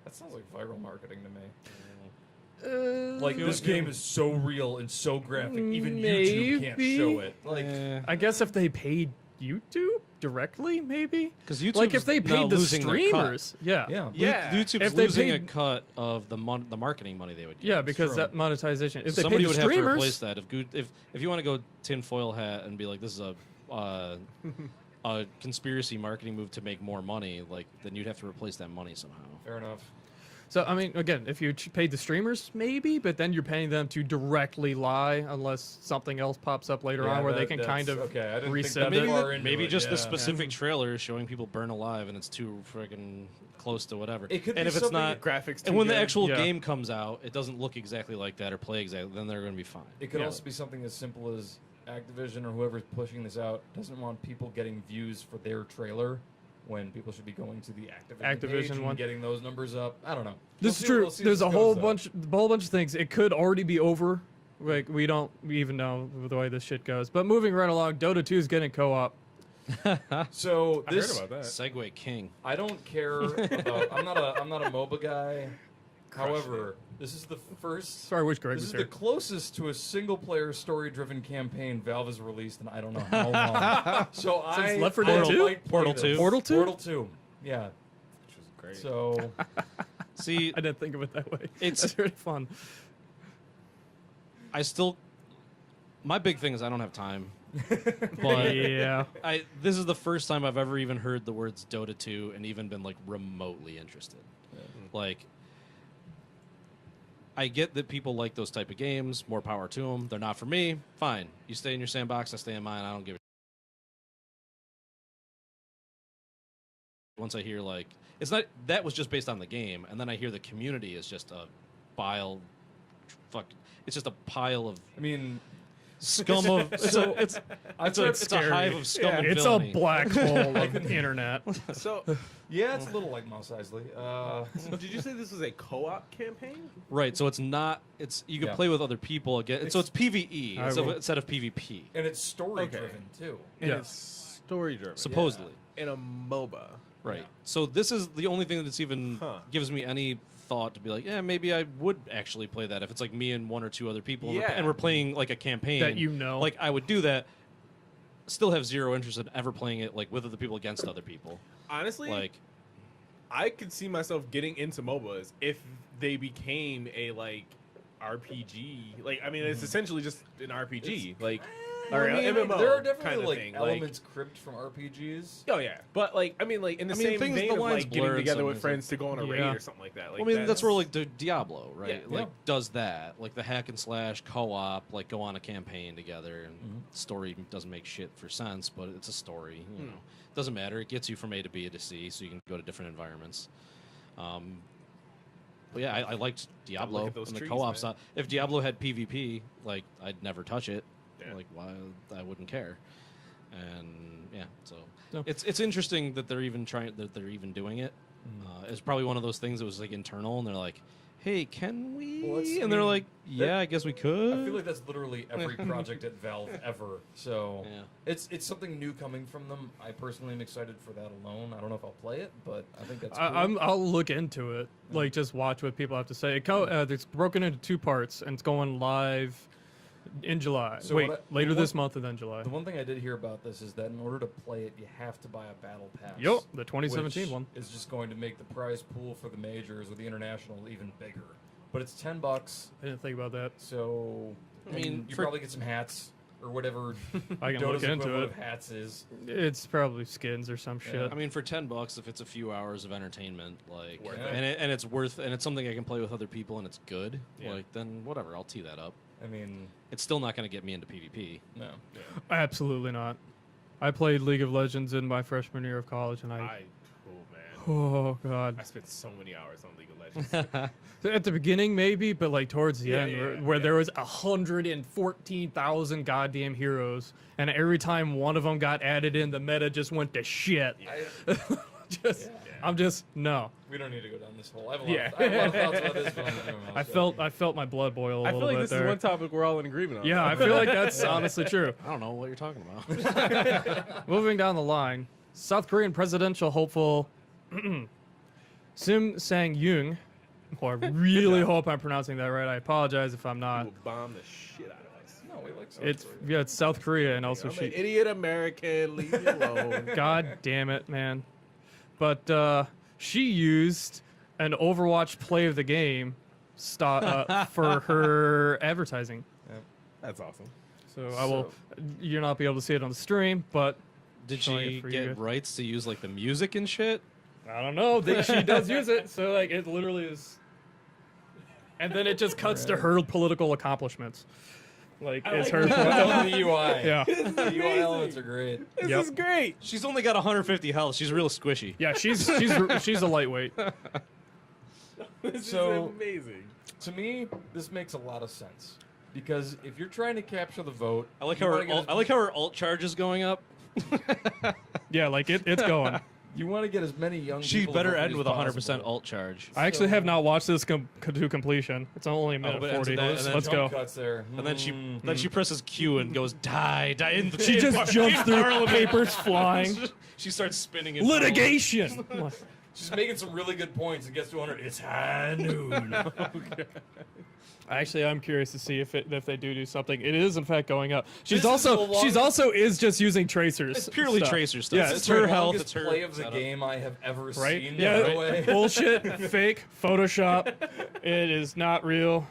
S3: That sounds like viral marketing to me. Like, this game is so real and so graphic, even YouTube can't
S1: Maybe.
S3: show it. Like,
S1: I guess if they paid YouTube directly, maybe.
S2: Because YouTube,
S1: Like if they paid the streamers, yeah.
S3: yeah.
S4: Yeah.
S2: YouTube's
S1: If they
S2: losing a
S1: paid-
S2: cut of the marketing money they would get.
S1: Yeah, because
S3: true.
S1: that monetization. If they
S2: Somebody
S1: paid
S2: would
S1: the
S2: have to
S1: streamers,
S2: replace that. If you want to go tinfoil hat and be like, this is a conspiracy marketing move to make more money, like then you'd have to replace that money somehow.
S3: Fair enough.
S1: so I mean, again, if you paid the streamers, maybe, but then you're paying them to directly lie, unless something else pops up later
S3: Yeah,
S1: on where they
S3: that-
S1: can
S3: that's-
S1: kind of
S3: okay, I didn't think
S1: reset
S3: that
S2: Maybe,
S1: it.
S3: far into
S2: maybe
S3: it,
S2: just the
S3: yeah.
S2: specific trailer showing people burn alive and it's too freaking close to whatever.
S3: It could
S2: and
S3: be
S2: if it's
S3: something-
S2: not
S4: graphics.
S2: and when the
S4: too good.
S2: actual
S1: Yeah.
S2: game comes out, it doesn't look exactly like that or play exactly, then they're going to be fine.
S3: It could
S1: Yeah.
S3: also be something as simple as Activision or whoever's pushing this out doesn't want people getting views for their trailer when people should be going to the Activision page and
S1: one.
S3: getting those numbers up. I don't know.
S1: This is
S3: We'll see-
S1: true.
S3: we'll see as
S1: There's
S3: this
S1: a whole
S3: goes,
S1: bunch of things. It could already be over. Like we don't even know the way this shit goes. But moving right along, Dota 2 is getting co-op.
S3: though. So
S4: I
S3: this
S4: heard about that.
S2: Segway King.
S3: I don't care about. I'm not a MOBA guy. However, this is the first.
S1: Sorry, I wish Greg
S3: This
S1: was
S3: is
S1: here.
S3: the closest to a single-player story-driven campaign Valve has released in I don't know how long. So I
S1: Left 4
S3: I
S1: Dead 2?
S3: might play
S2: Portal
S3: this.
S2: 2?
S1: Portal 2?
S3: Portal 2. Yeah.
S4: Which was great.
S3: So
S2: See,
S1: I didn't think of it that way.
S2: It's-
S1: That's really fun.
S2: I still my big thing is I don't have time. But
S1: Yeah.
S2: this is the first time I've ever even heard the words Dota 2 and even been like remotely interested. Like I get that people like those type of games, more power to them. They're not for me. Fine. You stay in your sandbox, I stay in mine. I don't give a once I hear like it's not that was just based on the game and then I hear the community is just a it's just a pile of
S3: I mean,
S2: scum of it's a hive of scum and
S1: It's a
S2: villainy.
S1: black hole of the internet.
S4: So,
S3: yeah, it's a little like Mos Eisley.
S4: did you say this was a co-op campaign?
S2: Right, so it's not. It's you can
S3: Yeah.
S2: play with other people again. So it's PVE
S1: I
S2: instead
S1: will-
S2: of, instead of PvP,
S3: And it's story-driven too.
S4: And
S1: Yeah.
S4: it's story driven.
S2: supposedly.
S4: In a MOBA.
S2: Right. So this is the only thing that's even
S4: Huh.
S2: gives me any thought to be like, yeah, maybe I would actually play that if it's like me and one or two other people, and we're-
S4: Yeah.
S2: and we're playing like a campaign
S1: That you know.
S2: Like I would do that. Still have zero interest in ever playing it like with other people against other people.
S4: Honestly,
S2: Like
S4: I could see myself getting into MOBAs if they became a like RPG. Like I mean, it's essentially just an RPG. Or
S3: I mean,
S4: MMO
S3: there are
S4: kind
S3: definitely
S4: of
S3: like
S4: thing.
S3: elements cribbed from RPGs.
S4: Oh yeah, but like I mean, like in the
S2: I mean,
S4: same
S2: things-
S4: vein
S2: the
S4: of
S2: lines
S4: like
S2: blur
S4: getting
S2: in
S4: together
S2: some
S4: with
S2: ways.
S4: friends to go on a raid
S1: Yeah.
S4: or something like that. Like
S2: Well, I mean, that's where like Diablo, right?
S4: Yeah.
S2: Like does that, like the hack and slash co-op, like go on a campaign together, and story doesn't make shit for sense, but it's a story. You know, doesn't matter. It gets you from A to B to C, so you can go to different environments. But yeah, I liked Diablo
S4: at those
S2: and the
S4: trees,
S2: co-op
S4: man.
S2: stuff. If Diablo had PvP, like I'd never touch it.
S4: Yeah.
S2: Like why I wouldn't care. And yeah, so
S1: No.
S2: it's interesting that they're even doing it. It's probably one of those things that was like internal, and they're like, "Hey, can we?"
S3: Well, it's- I
S2: and they're
S3: mean,
S2: like, "Yeah, I guess we could."
S3: I feel like that's literally every project at Valve ever. So
S2: Yeah.
S3: it's something new coming from them. I personally am excited for that alone. I don't know if I'll play it, but I think that's cool.
S1: I'll look into it. Like, just watch what people have to say. It's broken into 2 parts, and it's going live in July.
S3: So
S1: Wait,
S3: what
S1: later
S3: what-
S1: this month and then July.
S3: The one thing I did hear about this is that in order to play it, you have to buy a battle pass.
S1: Yup, the 2017
S3: which
S1: one.
S3: is just going to make the prize pool for the majors or the international even bigger. But it's $10,
S1: I didn't think about that.
S3: so
S2: I mean,
S3: and you
S2: for-
S3: probably get some hats or whatever
S1: I can
S3: Dota's
S1: look into
S3: equivalent
S1: it.
S3: of hats is.
S1: It's probably skins or some shit.
S2: I mean, for $10, if it's a few hours of entertainment, like,
S4: Worth
S3: it.
S2: and it's worth, and it's something I can play with other people, and it's good,
S4: Yeah.
S2: like, then whatever, I'll tee that up.
S3: I mean,
S2: It's still not going to get me into PvP.
S3: no.
S1: Absolutely not. I played League of Legends in my freshman year of college, and
S4: oh man,
S1: oh god.
S4: I spent so many hours on League of Legends.
S1: At the beginning, maybe, but like towards the end,
S4: yeah,
S1: where
S4: yeah.
S1: there was 114,000 goddamn heroes, and every time one of them got added in, the meta just went to shit. I'm just no.
S3: We don't need to go down this hole. I have a
S4: Yeah.
S3: lot of thoughts about this, but I'm not gonna
S1: I felt my blood boil a
S4: I
S1: little
S4: feel like
S1: bit
S4: this
S1: there.
S4: is one topic we're all in agreement on.
S1: Yeah, I feel like that's honestly true.
S2: I don't know what you're talking about.
S1: Moving down the line, South Korean presidential hopeful Sim Sang-young, who I really hope I'm pronouncing that right. I apologize if I'm not.
S4: We'll bomb the shit out of us.
S3: No, we like South
S1: It's
S3: Korea.
S1: It's South Korea, and also
S4: I'm
S1: she.
S4: an idiot American. Leave me alone.
S1: God damn it, man. But she used an Overwatch play of the game for her advertising.
S4: That's awesome.
S1: So I will. You'll not be able to see it on the stream, but
S2: Did
S1: showing
S2: she
S1: it for you
S2: get
S1: guys.
S2: rights to use like the music and shit?
S1: I don't know. She does use it, so like it literally is. And then it just cuts to her political accomplishments. Like it's her.
S3: I love the UI.
S1: Yeah,
S3: The UI elements are great.
S4: This
S1: Yep.
S4: is great.
S2: She's only got 150 health. She's real squishy.
S1: yeah. She's a lightweight.
S4: This
S3: So-
S4: is amazing.
S3: To me, this makes a lot of sense because if you're trying to capture the vote,
S2: I like
S3: you
S2: how
S3: wanna
S2: her
S3: get
S2: alt, I like how her alt charge is going up.
S1: Yeah, like it's going.
S3: you want to get as many young.
S2: She
S3: people to
S2: better
S3: vote
S2: end
S3: as
S2: with 100%
S3: possible.
S2: alt charge.
S1: I actually have not watched this to completion. It's only a minute
S2: but ends
S1: 40.
S2: at that, and then
S1: Let's
S3: Jump
S1: go.
S3: Cuts there.
S2: And then she presses Q and goes die. In the,
S1: She
S2: in
S1: just
S2: par-
S1: jumps
S2: in
S1: through
S2: Parliament.
S1: papers flying.
S2: She starts spinning in
S1: Litigation.
S3: She's making some really good points. It gets to 100. It's high noon.
S1: Actually, I'm curious to see if they do something. It is in fact going up.
S3: This is the longest-
S1: She's also is just using tracers.
S2: It's purely
S1: stuff.
S2: tracer stuff.
S1: Yeah,
S2: It's
S3: the
S2: her health.
S3: longest
S2: It's her
S3: play of the
S2: setup.
S3: game I have ever
S1: right?
S3: seen.
S1: Yeah,
S3: by the way.
S1: bullshit, fake, Photoshop. It is not real.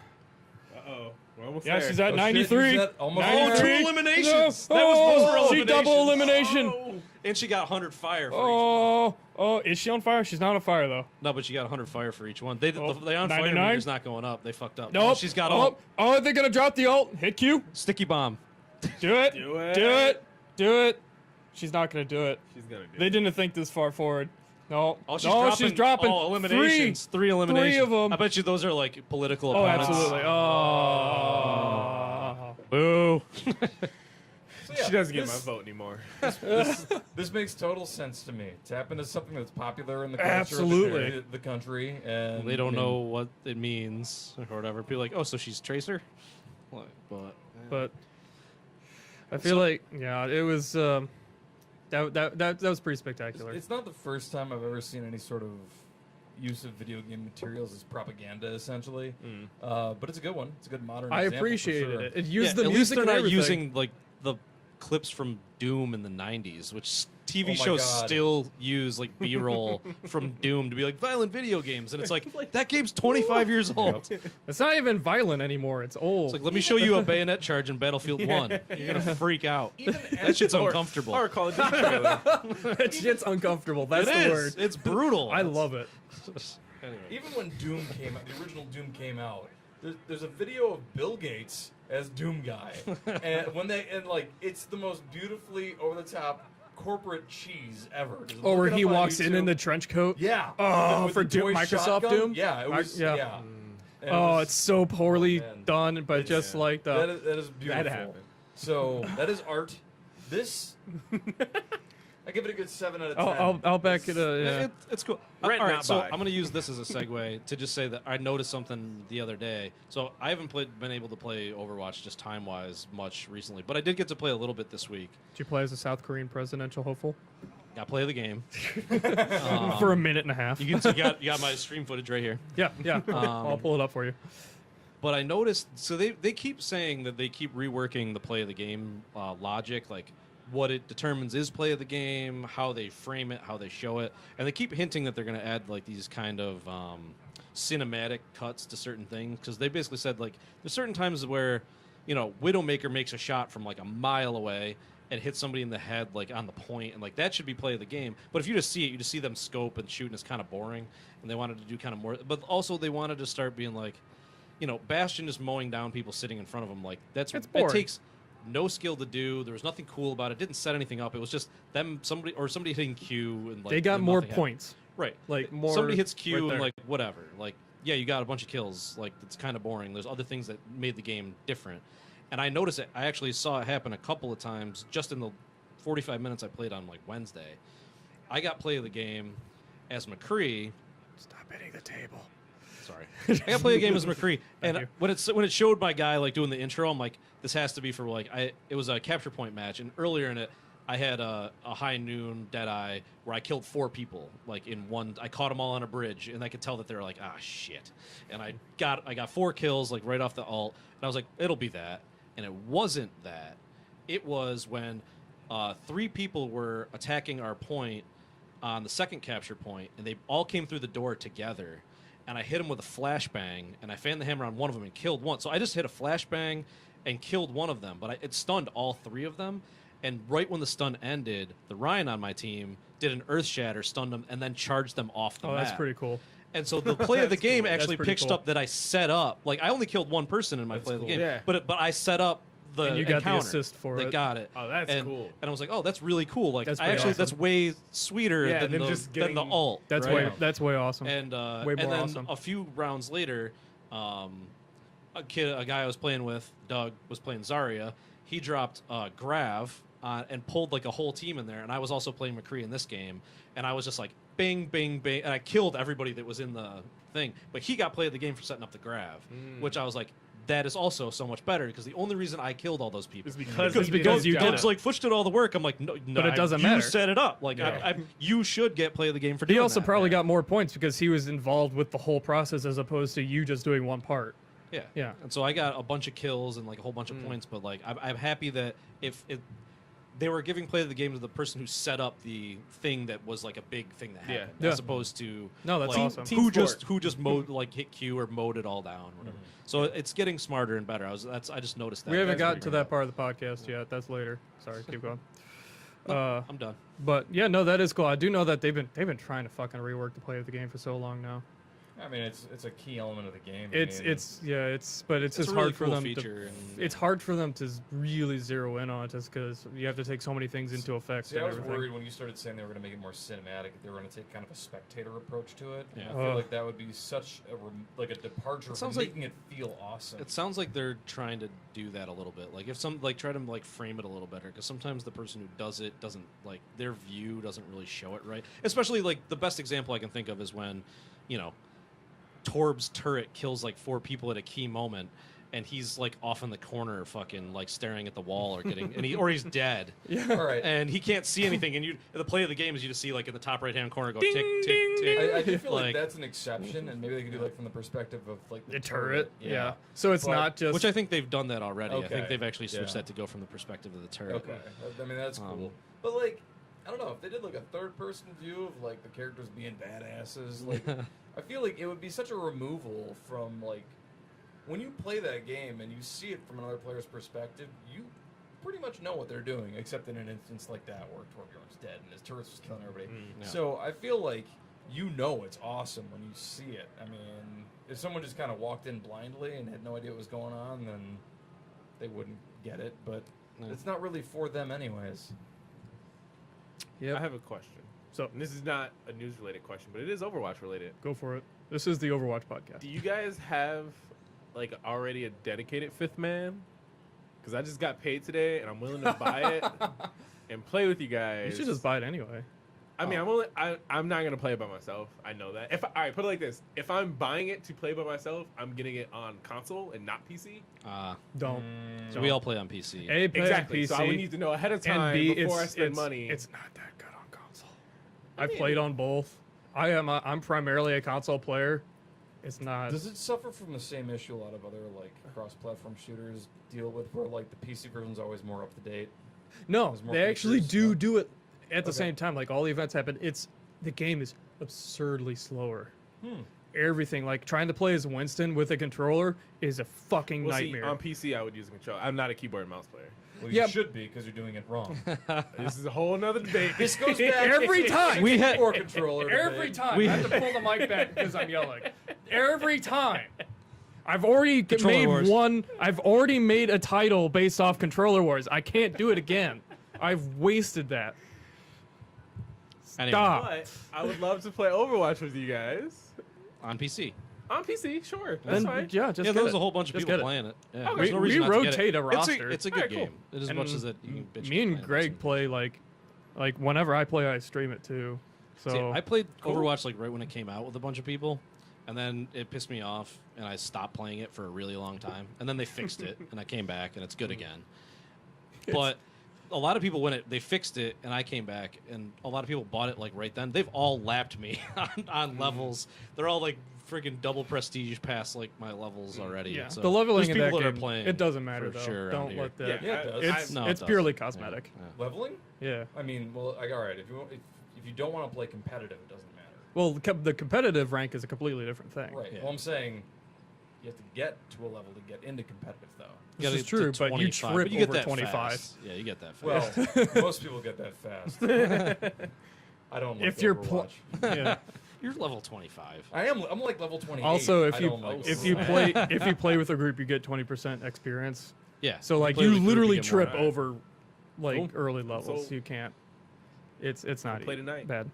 S4: Uh-oh. We're almost
S1: Yeah,
S4: there.
S1: she's at
S3: Oh, shit,
S1: 93.
S3: she's at almost
S1: 93.
S3: there.
S2: Two eliminations.
S1: No.
S2: That was those were
S1: Oh, she double
S2: eliminations.
S1: elimination.
S2: And she got 100 fire for each.
S1: Oh, is she on fire? She's not on fire though.
S2: No, but she got 100 fire for each one. They
S1: Oh,
S2: the on fire
S1: 99?
S2: meter's not going up. They fucked up.
S1: Nope.
S2: Oh, she's got ult.
S1: Oh, they're gonna drop the ult. Hit Q.
S2: Sticky bomb.
S1: Do it.
S4: Do it.
S1: Do it. Do it. She's not gonna do it.
S4: She's gonna do
S1: They
S4: it.
S1: didn't think this far forward. No.
S2: Oh,
S1: She's dropping.
S2: Oh, eliminations. Three eliminations.
S1: of 'em.
S2: I bet you those are like political
S1: Oh,
S2: opponents.
S1: absolutely. Oh.
S2: Boo.
S3: So, yeah,
S4: She doesn't get my
S3: this-
S4: vote anymore.
S3: This makes total sense to me. Tap into something that's popular in the culture
S1: Absolutely.
S3: of the country, and
S2: They don't
S3: I mean,
S2: know what it means or whatever. People are like, oh, so she's Tracer? Like,
S1: But I feel like it was that was pretty spectacular.
S3: It's not the first time I've ever seen any sort of use of video game materials as propaganda, essentially. But it's a good one. It's a good modern.
S1: I
S3: example for
S1: appreciated
S3: sure.
S1: it. It used
S2: yeah,
S1: the
S2: at least
S1: music
S2: they're
S1: and
S2: not
S1: everything.
S2: using like the clips from Doom in the 90s, which TV
S3: Oh my
S2: shows
S3: God.
S2: still use like B-roll from Doom to be like violent video games, and it's like that game's 25 years old.
S1: It's not even violent anymore. It's old.
S2: It's like, let me show you a bayonet charge in Battlefield 1. You're gonna freak out. That shit's uncomfortable.
S4: Or Call of Duty trailer.
S1: That shit's uncomfortable. That's
S2: It
S1: the
S2: is.
S1: word.
S2: It's brutal.
S1: I love it.
S2: Anyway.
S3: Even when Doom came out, the original Doom came out, there's a video of Bill Gates as Doom Guy, and it's the most beautifully over the top corporate cheese ever. Just
S1: Oh,
S3: look
S1: where
S3: it
S1: he
S3: up on
S1: walks in
S3: YouTube.
S1: the trench coat.
S3: Yeah.
S1: Oh,
S3: With
S1: for
S3: the
S1: Doom,
S3: toy
S1: Microsoft
S3: shotgun?
S1: Doom.
S3: Yeah, it was.
S1: Yeah.
S3: Yeah. And it
S1: Oh,
S3: was-
S1: it's so poorly
S3: man.
S1: done, but just like
S3: that
S1: the.
S3: is beautiful.
S4: That happened.
S3: So that is art. This, I give it a good 7 out of 10.
S1: I'll back it. Yeah.
S2: It's cool.
S4: Rent,
S2: all right,
S4: not
S2: so
S4: buy.
S2: I'm going to use this as a segue to just say that I noticed something the other day. So I haven't been able to play Overwatch just time-wise much recently, but I did get to play a little bit this week.
S1: Did you play as a South Korean presidential hopeful
S2: Got to play the game.
S1: for a minute and a half?
S2: You got my stream footage right here.
S1: Yeah. I'll pull it up for you.
S2: But I noticed, so they keep saying that they keep reworking the play of the game logic, like what it determines is play of the game, how they frame it, how they show it, and they keep hinting that they're going to add like these kind of cinematic cuts to certain things, because they basically said like there's certain times where, you know, Widowmaker makes a shot from like a mile away and hits somebody in the head like on the point, and like that should be play of the game. But if you just see it, you just see them scope and shoot, and it's kind of boring. And they wanted to do kind of more, but also they wanted to start being like, you know, Bastion just mowing down people sitting in front of him, like
S1: It's
S2: it
S1: boring.
S2: takes no skill to do. There was nothing cool about it. Didn't set anything up. It was just somebody hitting Q and like
S1: They got
S2: and
S1: more
S2: nothing happened.
S1: points.
S2: Right.
S1: Like more.
S2: Somebody hits Q
S1: right
S2: and
S1: there.
S2: like whatever. Like yeah, you got a bunch of kills. Like it's kind of boring. There's other things that made the game different. And I noticed it. I actually saw it happen a couple of times just in the 45 minutes I played on like Wednesday. I got play of the game as McCree.
S1: Stop hitting the table.
S2: Sorry. I got to play a game as McCree,
S1: Thank
S2: and
S1: you.
S2: when it showed my guy like doing the intro, I'm like, this has to be for like it was a capture point match, and earlier in it, I had a high noon Deadeye where I killed 4 people like in one. I caught them all on a bridge, and I could tell that they were like, ah shit, and I got 4 kills like right off the ult, and I was like, it'll be that, and it wasn't that. It was when 3 people were attacking our point on the second capture point, and they all came through the door together. And I hit him with a flashbang, and I fanned the hammer on one of them and killed one. So I just hit a flashbang and killed one of them, but it stunned all 3 of them. And right when the stun ended, the Ryan on my team did an Earth Shatter, stunned them, and then charged them off the
S1: Oh,
S2: map.
S1: that's pretty cool.
S2: And so the play of the game
S1: That's
S2: actually
S1: pretty
S2: pitched
S1: cool.
S2: up that I set up. Like I only killed one person in my play of the
S3: cool.
S2: game,
S4: Yeah.
S2: but I set up the
S1: And you got the
S2: encounter
S1: assist for
S2: that
S1: it.
S2: got it.
S4: Oh, that's
S2: and,
S4: cool.
S2: And I was like, oh, that's really cool. Like
S1: That's
S2: I
S1: pretty
S2: actually
S1: awesome.
S2: that's way sweeter
S4: Yeah,
S2: than
S4: than
S2: the
S4: just
S2: than the
S4: getting-
S2: ult.
S1: That's
S2: right?
S1: way awesome.
S2: And
S1: Way
S2: and
S1: more
S2: then
S1: awesome.
S2: a few rounds later, a guy I was playing with, Doug, was playing Zarya. He dropped Grav and pulled like a whole team in there, and I was also playing McCree in this game, and I was just like bing, bing, bing, and I killed everybody that was in the thing. But he got play of the game for setting up the Grav, which I was like, that is also so much better because the only reason I killed all those people
S4: It's because
S1: It's because you did
S2: Doug's
S1: it.
S2: like Futch did all the work. I'm like, no,
S1: But it doesn't
S2: you
S1: matter.
S2: set it up. Like,
S3: Yeah.
S2: you should get play of the game for
S1: He
S2: doing
S1: also
S2: that.
S1: probably got more points because he was involved with the whole process as opposed to you just doing one part.
S2: Yeah.
S1: Yeah.
S2: And so I got a bunch of kills and like a whole bunch of points, but like I'm happy that if they were giving play of the game to the person who set up the thing that was like a big thing that happened,
S1: Yeah.
S2: as opposed to
S1: No, that's
S2: like,
S1: awesome.
S4: Team
S2: who
S4: sport.
S2: just mowed like hit Q or mowed it all down, whatever. So it's getting smarter and better. I just noticed that.
S1: We haven't
S2: That's
S1: gotten
S2: pretty
S1: to
S2: great.
S1: that part of the podcast yet. That's later. Sorry, keep going.
S2: I'm done.
S1: But yeah, no, that is cool. I do know that they've been trying to fucking rework the play of the game for so long now.
S3: I mean, it's a key element of the game.
S1: It's
S3: I mean,
S1: but
S2: It's
S1: it's just
S2: a really
S1: hard for
S2: cool
S1: them
S2: feature,
S1: to.
S2: and-
S1: It's hard for them to really zero in on it just because you have to take so many things into effect.
S3: See,
S1: and
S3: I was
S1: everything.
S3: worried when you started saying they were going to make it more cinematic. They were going to take kind of a spectator approach to it.
S2: Yeah.
S3: I feel like that would be such a a departure
S2: It
S3: from
S2: sounds like-
S3: making it feel awesome.
S2: It sounds like they're trying to do that a little bit. Like if try to like frame it a little better, because sometimes the person who does it doesn't like their view doesn't really show it right. Especially like the best example I can think of is when, you know, Torb's turret kills like 4 people at a key moment, and he's like off in the corner, fucking like staring at the wall or getting, or he's dead.
S3: All right.
S2: And he can't see anything, and the play of the game is you just see like in the top right hand corner go
S1: Ding,
S2: tick tick
S1: ding,
S2: tick.
S3: I do feel like
S2: like-
S3: that's an exception, and maybe they could do like from the perspective of like
S1: The turret,
S3: Yeah.
S1: yeah. So it's
S3: But-
S1: not just
S2: Which I think they've done that already. I
S3: Okay.
S2: think they've actually switched
S3: Yeah.
S2: that to go from the perspective of the turret.
S3: Okay. I mean, that's cool.
S2: Um,
S3: But like, I don't know if they did like a third-person view of like the characters being badasses. Like, I feel like it would be such a removal from like when you play that game and you see it from another player's perspective. You pretty much know what they're doing, except in an instance like that where Torbjorn's dead and his turret's just killing everybody.
S2: Yeah.
S3: So I feel like you know it's awesome when you see it. I mean, if someone just kind of walked in blindly and had no idea what was going on, then they wouldn't get it. But it's not really for them anyways.
S1: Yeah.
S4: I have a question.
S1: So
S4: And this is not a news-related question, but it is Overwatch-related.
S1: go for it. This is the Overwatch podcast.
S4: Do you guys have like already a dedicated fifth man? Because I just got paid today, and I'm willing to buy it and play with you guys.
S1: You should just buy it anyway.
S4: I mean, I'm not gonna play it by myself. I know that. All right, put it like this: if I'm buying it to play by myself, I'm getting it on console and not PC.
S1: Don't.
S2: So we all play on PC.
S1: A, play
S4: Exactly.
S1: on PC,
S4: So I would need to know ahead of time
S1: and B,
S4: before I
S1: it's,
S4: spend
S1: it's,
S4: money.
S1: it's not that good on console. I've played on both. I'm primarily a console player. It's not.
S3: Does it suffer from the same issue a lot of other like cross-platform shooters deal with, where like the PC version's always more up to date?
S1: No,
S3: There's more
S1: they actually
S3: features,
S1: do it at the
S3: Okay.
S1: same time. Like all the events happen. The game is absurdly slower.
S3: Hmm.
S1: Everything, like trying to play as Winston with a controller, is a fucking
S4: Well, see,
S1: nightmare.
S4: on PC, I would use a controller. I'm not a keyboard and mouse player.
S3: Well,
S1: Yeah.
S3: you should be because you're doing it wrong.
S4: This is a whole nother debate.
S3: This goes back
S1: Every time.
S2: We had-
S3: or controller.
S1: Every
S3: debate.
S1: time I have to pull the mic back because I'm yelling. Every time. I've already
S2: Controller
S1: made
S2: wars.
S1: one. I've already made a title based off Controller Wars. I can't do it again. I've wasted that.
S2: Anyway,
S1: Stop.
S4: But I would love to play Overwatch with you guys
S2: on PC.
S4: on PC. Sure, that's
S1: Then
S4: fine.
S1: yeah, just
S2: Yeah,
S1: get
S2: there was
S1: it.
S2: a whole bunch of
S1: Just
S2: people
S1: get it.
S2: playing it. Yeah,
S4: Okay.
S2: there's no
S1: We
S2: reason not to get
S1: rotate
S2: it.
S1: a roster.
S2: It's a good
S4: Alright,
S2: game.
S4: cool.
S2: As
S1: And
S2: much as that you can bitch
S1: Me and
S2: about
S1: Greg
S2: it.
S1: play like whenever I play, I stream it too. So
S2: See, I played
S4: Cool.
S2: Overwatch like right when it came out with a bunch of people, and then it pissed me off, and I stopped playing it for a really long time. And then they fixed it, and I came back, and it's good again. But a lot of people, when they fixed it, and I came back, and a lot of people bought it like right then. They've all lapped me on levels. They're all like freaking double prestige past like my levels already.
S1: yeah,
S2: So
S1: the leveling
S2: there's
S1: in that
S2: people that are
S1: game,
S2: playing
S1: it doesn't matter
S2: for
S1: though.
S2: sure around
S1: Don't
S2: here.
S1: let that.
S3: Yeah, it does.
S1: It's
S2: No,
S1: it's
S2: it
S1: purely
S2: does.
S1: cosmetic.
S2: Yeah.
S3: Leveling?
S1: Yeah.
S3: I mean, well, like, all right. If you don't want to play competitive, it doesn't matter.
S1: Well, the competitive rank is a completely different thing.
S3: Right.
S2: Yeah.
S3: Well, I'm saying you have to get to a level to get into competitive, though.
S2: You gotta
S1: This is
S2: get to
S1: true, but you
S2: 25,
S1: trip
S2: you get
S1: over
S2: that
S1: 25.
S2: fast. Yeah, you get that fast.
S3: Well, most people get that fast. I don't like
S1: If you're
S3: Overwatch.
S1: Yeah.
S2: You're level 25.
S3: I'm like level 28.
S1: Also,
S3: I
S1: if you
S3: don't like
S1: if you
S3: Overwatch.
S1: play if you play with a group, you get 20% experience.
S2: Yeah.
S1: So like
S2: play
S1: you
S2: with a group,
S1: literally
S2: get more.
S1: trip over like
S4: Cool.
S1: early levels.
S4: So-
S1: You can't. It's not
S4: play tonight.
S1: bad.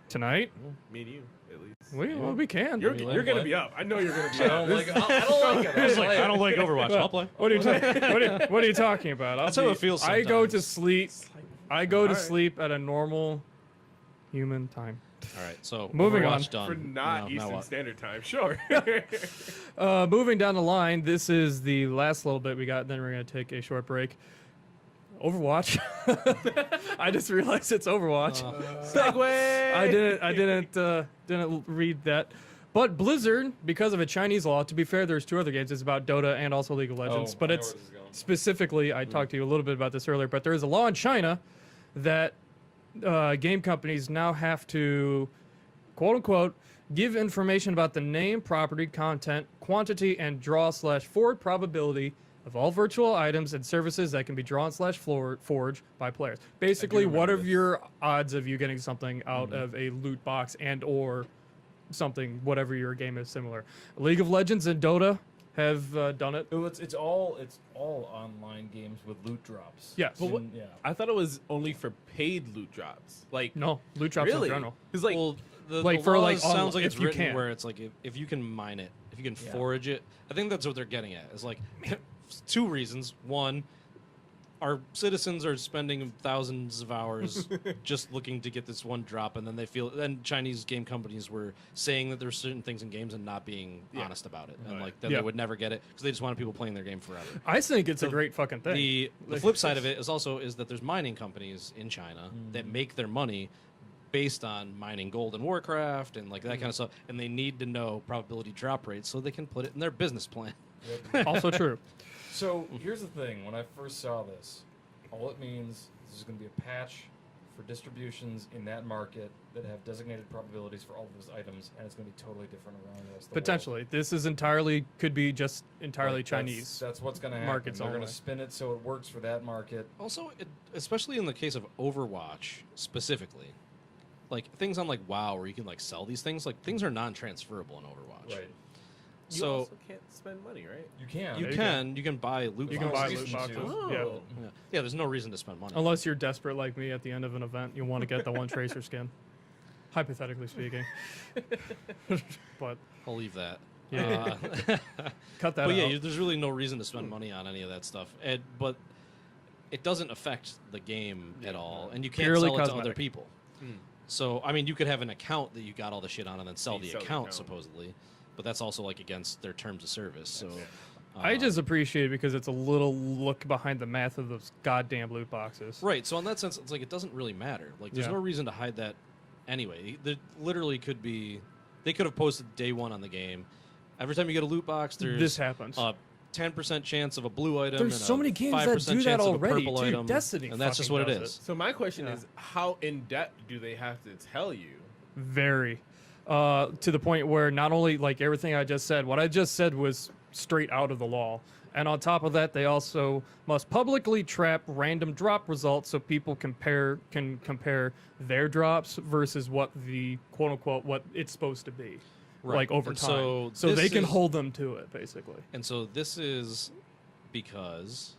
S1: Tonight
S4: Me and you, at least.
S1: we can.
S4: You're
S2: Maybe
S4: gonna
S2: play.
S4: be up. I know you're gonna be
S3: I
S4: up.
S3: don't like it. I don't like it.
S2: I was like,
S3: play it.
S2: I don't like Overwatch. I'll play.
S1: What are you what are you talking about?
S2: That's how it feels
S1: I go to
S2: sometimes.
S1: sleep. I go to
S4: Alright.
S1: sleep at a normal human time.
S2: All right, so
S1: Moving
S2: Overwatch
S1: on.
S2: done.
S4: For not
S2: Now
S4: Eastern
S2: what?
S4: Standard Time, sure.
S1: Moving down the line, this is the last little bit we got. Then we're gonna take a short break. Overwatch. I just realized it's Overwatch.
S4: Segway.
S1: I didn't read that. But Blizzard, because of a Chinese law, to be fair, there's two other games. It's about Dota and also League of Legends.
S3: Oh,
S1: but
S3: I know
S1: it's
S3: where this is going.
S1: specifically, I talked to you a little bit about this earlier, but there is a law in China that game companies now have to, quote unquote, give information about the name, property, content, quantity, and draw/forward probability of all virtual items and services that can be drawn/forged by players. Basically, what
S3: remember
S1: are
S3: this.
S1: your odds of you getting something out of a loot box and or something, whatever your game is similar. League of Legends and Dota have done it.
S3: Oh, it's all online games with loot drops.
S1: Yes.
S4: But what-
S3: Yeah.
S4: I thought it was only for paid loot drops. Like
S1: No, loot drops
S4: really?
S1: in general.
S4: Because like
S2: Well, the
S1: Like,
S2: the
S1: for,
S2: law
S1: like,
S2: sounds like
S1: if
S2: it's
S1: you
S2: written
S1: can.
S2: where it's like if you can mine it, if you can
S3: Yeah.
S2: forage it. I think that's what they're getting at. Is like two reasons. One, our citizens are spending thousands of hours just looking to get this one drop, and then they feel. Then Chinese game companies were saying that there's certain things in games and not being honest about it, and like then
S1: Yeah.
S2: they would never get it because they just wanted people playing their game forever.
S1: I think it's a great fucking thing.
S2: The
S1: Like-
S2: flip side of it is also is that there's mining companies in China that make their money based on mining gold in Warcraft and like that kind of stuff, and they need to know probability drop rates so they can put it in their business plan.
S1: Also true.
S3: So here's the thing: when I first saw this, all it means is there's going to be a patch for distributions in that market that have designated probabilities for all of those items, and it's going to be totally different around the rest of the world.
S1: Potentially, this is could be just entirely
S3: Like,
S1: Chinese.
S3: That's what's going to happen.
S1: markets
S3: They're going
S1: only.
S3: to spin it so it works for that market.
S2: Also, especially in the case of Overwatch specifically, like things on like WoW where you can like sell these things, like things are non-transferable in Overwatch.
S3: Right.
S4: You
S2: So
S4: also can't spend money, right?
S3: You can.
S2: you can buy loot
S1: You can
S2: boxes.
S1: buy loot boxes.
S3: Oh.
S1: Yeah.
S2: Yeah, there's no reason to spend money.
S1: Unless you're desperate like me at the end of an event, you want to get the one Tracer skin. Hypothetically speaking. But
S2: I'll leave that.
S1: Yeah. cut that
S2: But
S1: out.
S2: yeah, there's really no reason to spend money on any of that stuff. But it doesn't affect the game at all, and you can't
S1: Purely
S2: sell it to other
S1: cosmetic.
S2: people. So I mean, you could have an account that you got all the shit on, and then sell
S4: You
S2: the
S4: sell the
S2: account
S4: account.
S2: supposedly. But that's also like against their terms of service. So
S1: I just appreciate it because it's a little look behind the math of those goddamn loot boxes.
S2: right. So in that sense, it's like it doesn't really matter. Like there's
S1: Yeah.
S2: no reason to hide that anyway. There literally could be. They could have posted day one on the game. Every time you get a loot box, there's
S1: This happens.
S2: a 10% chance of a blue item.
S1: There's
S2: and
S1: so
S2: a
S1: many games that
S2: 5%
S1: do that
S2: chance of a
S1: already,
S2: purple
S1: too.
S2: item,
S1: Destiny
S2: and that's just
S1: fucking
S2: what it
S1: does
S2: is.
S4: So my question
S1: Yeah.
S4: is, how in depth do they have to tell you?
S1: Very. To the point where not only like everything I just said, what I just said was straight out of the law. And on top of that, they also must publicly trap random drop results so people can compare their drops versus what the quote unquote what it's supposed to be.
S2: Right.
S1: Like over
S2: And
S1: time. So
S2: this
S1: they can
S2: is-
S1: hold them to it, basically.
S2: And so this is because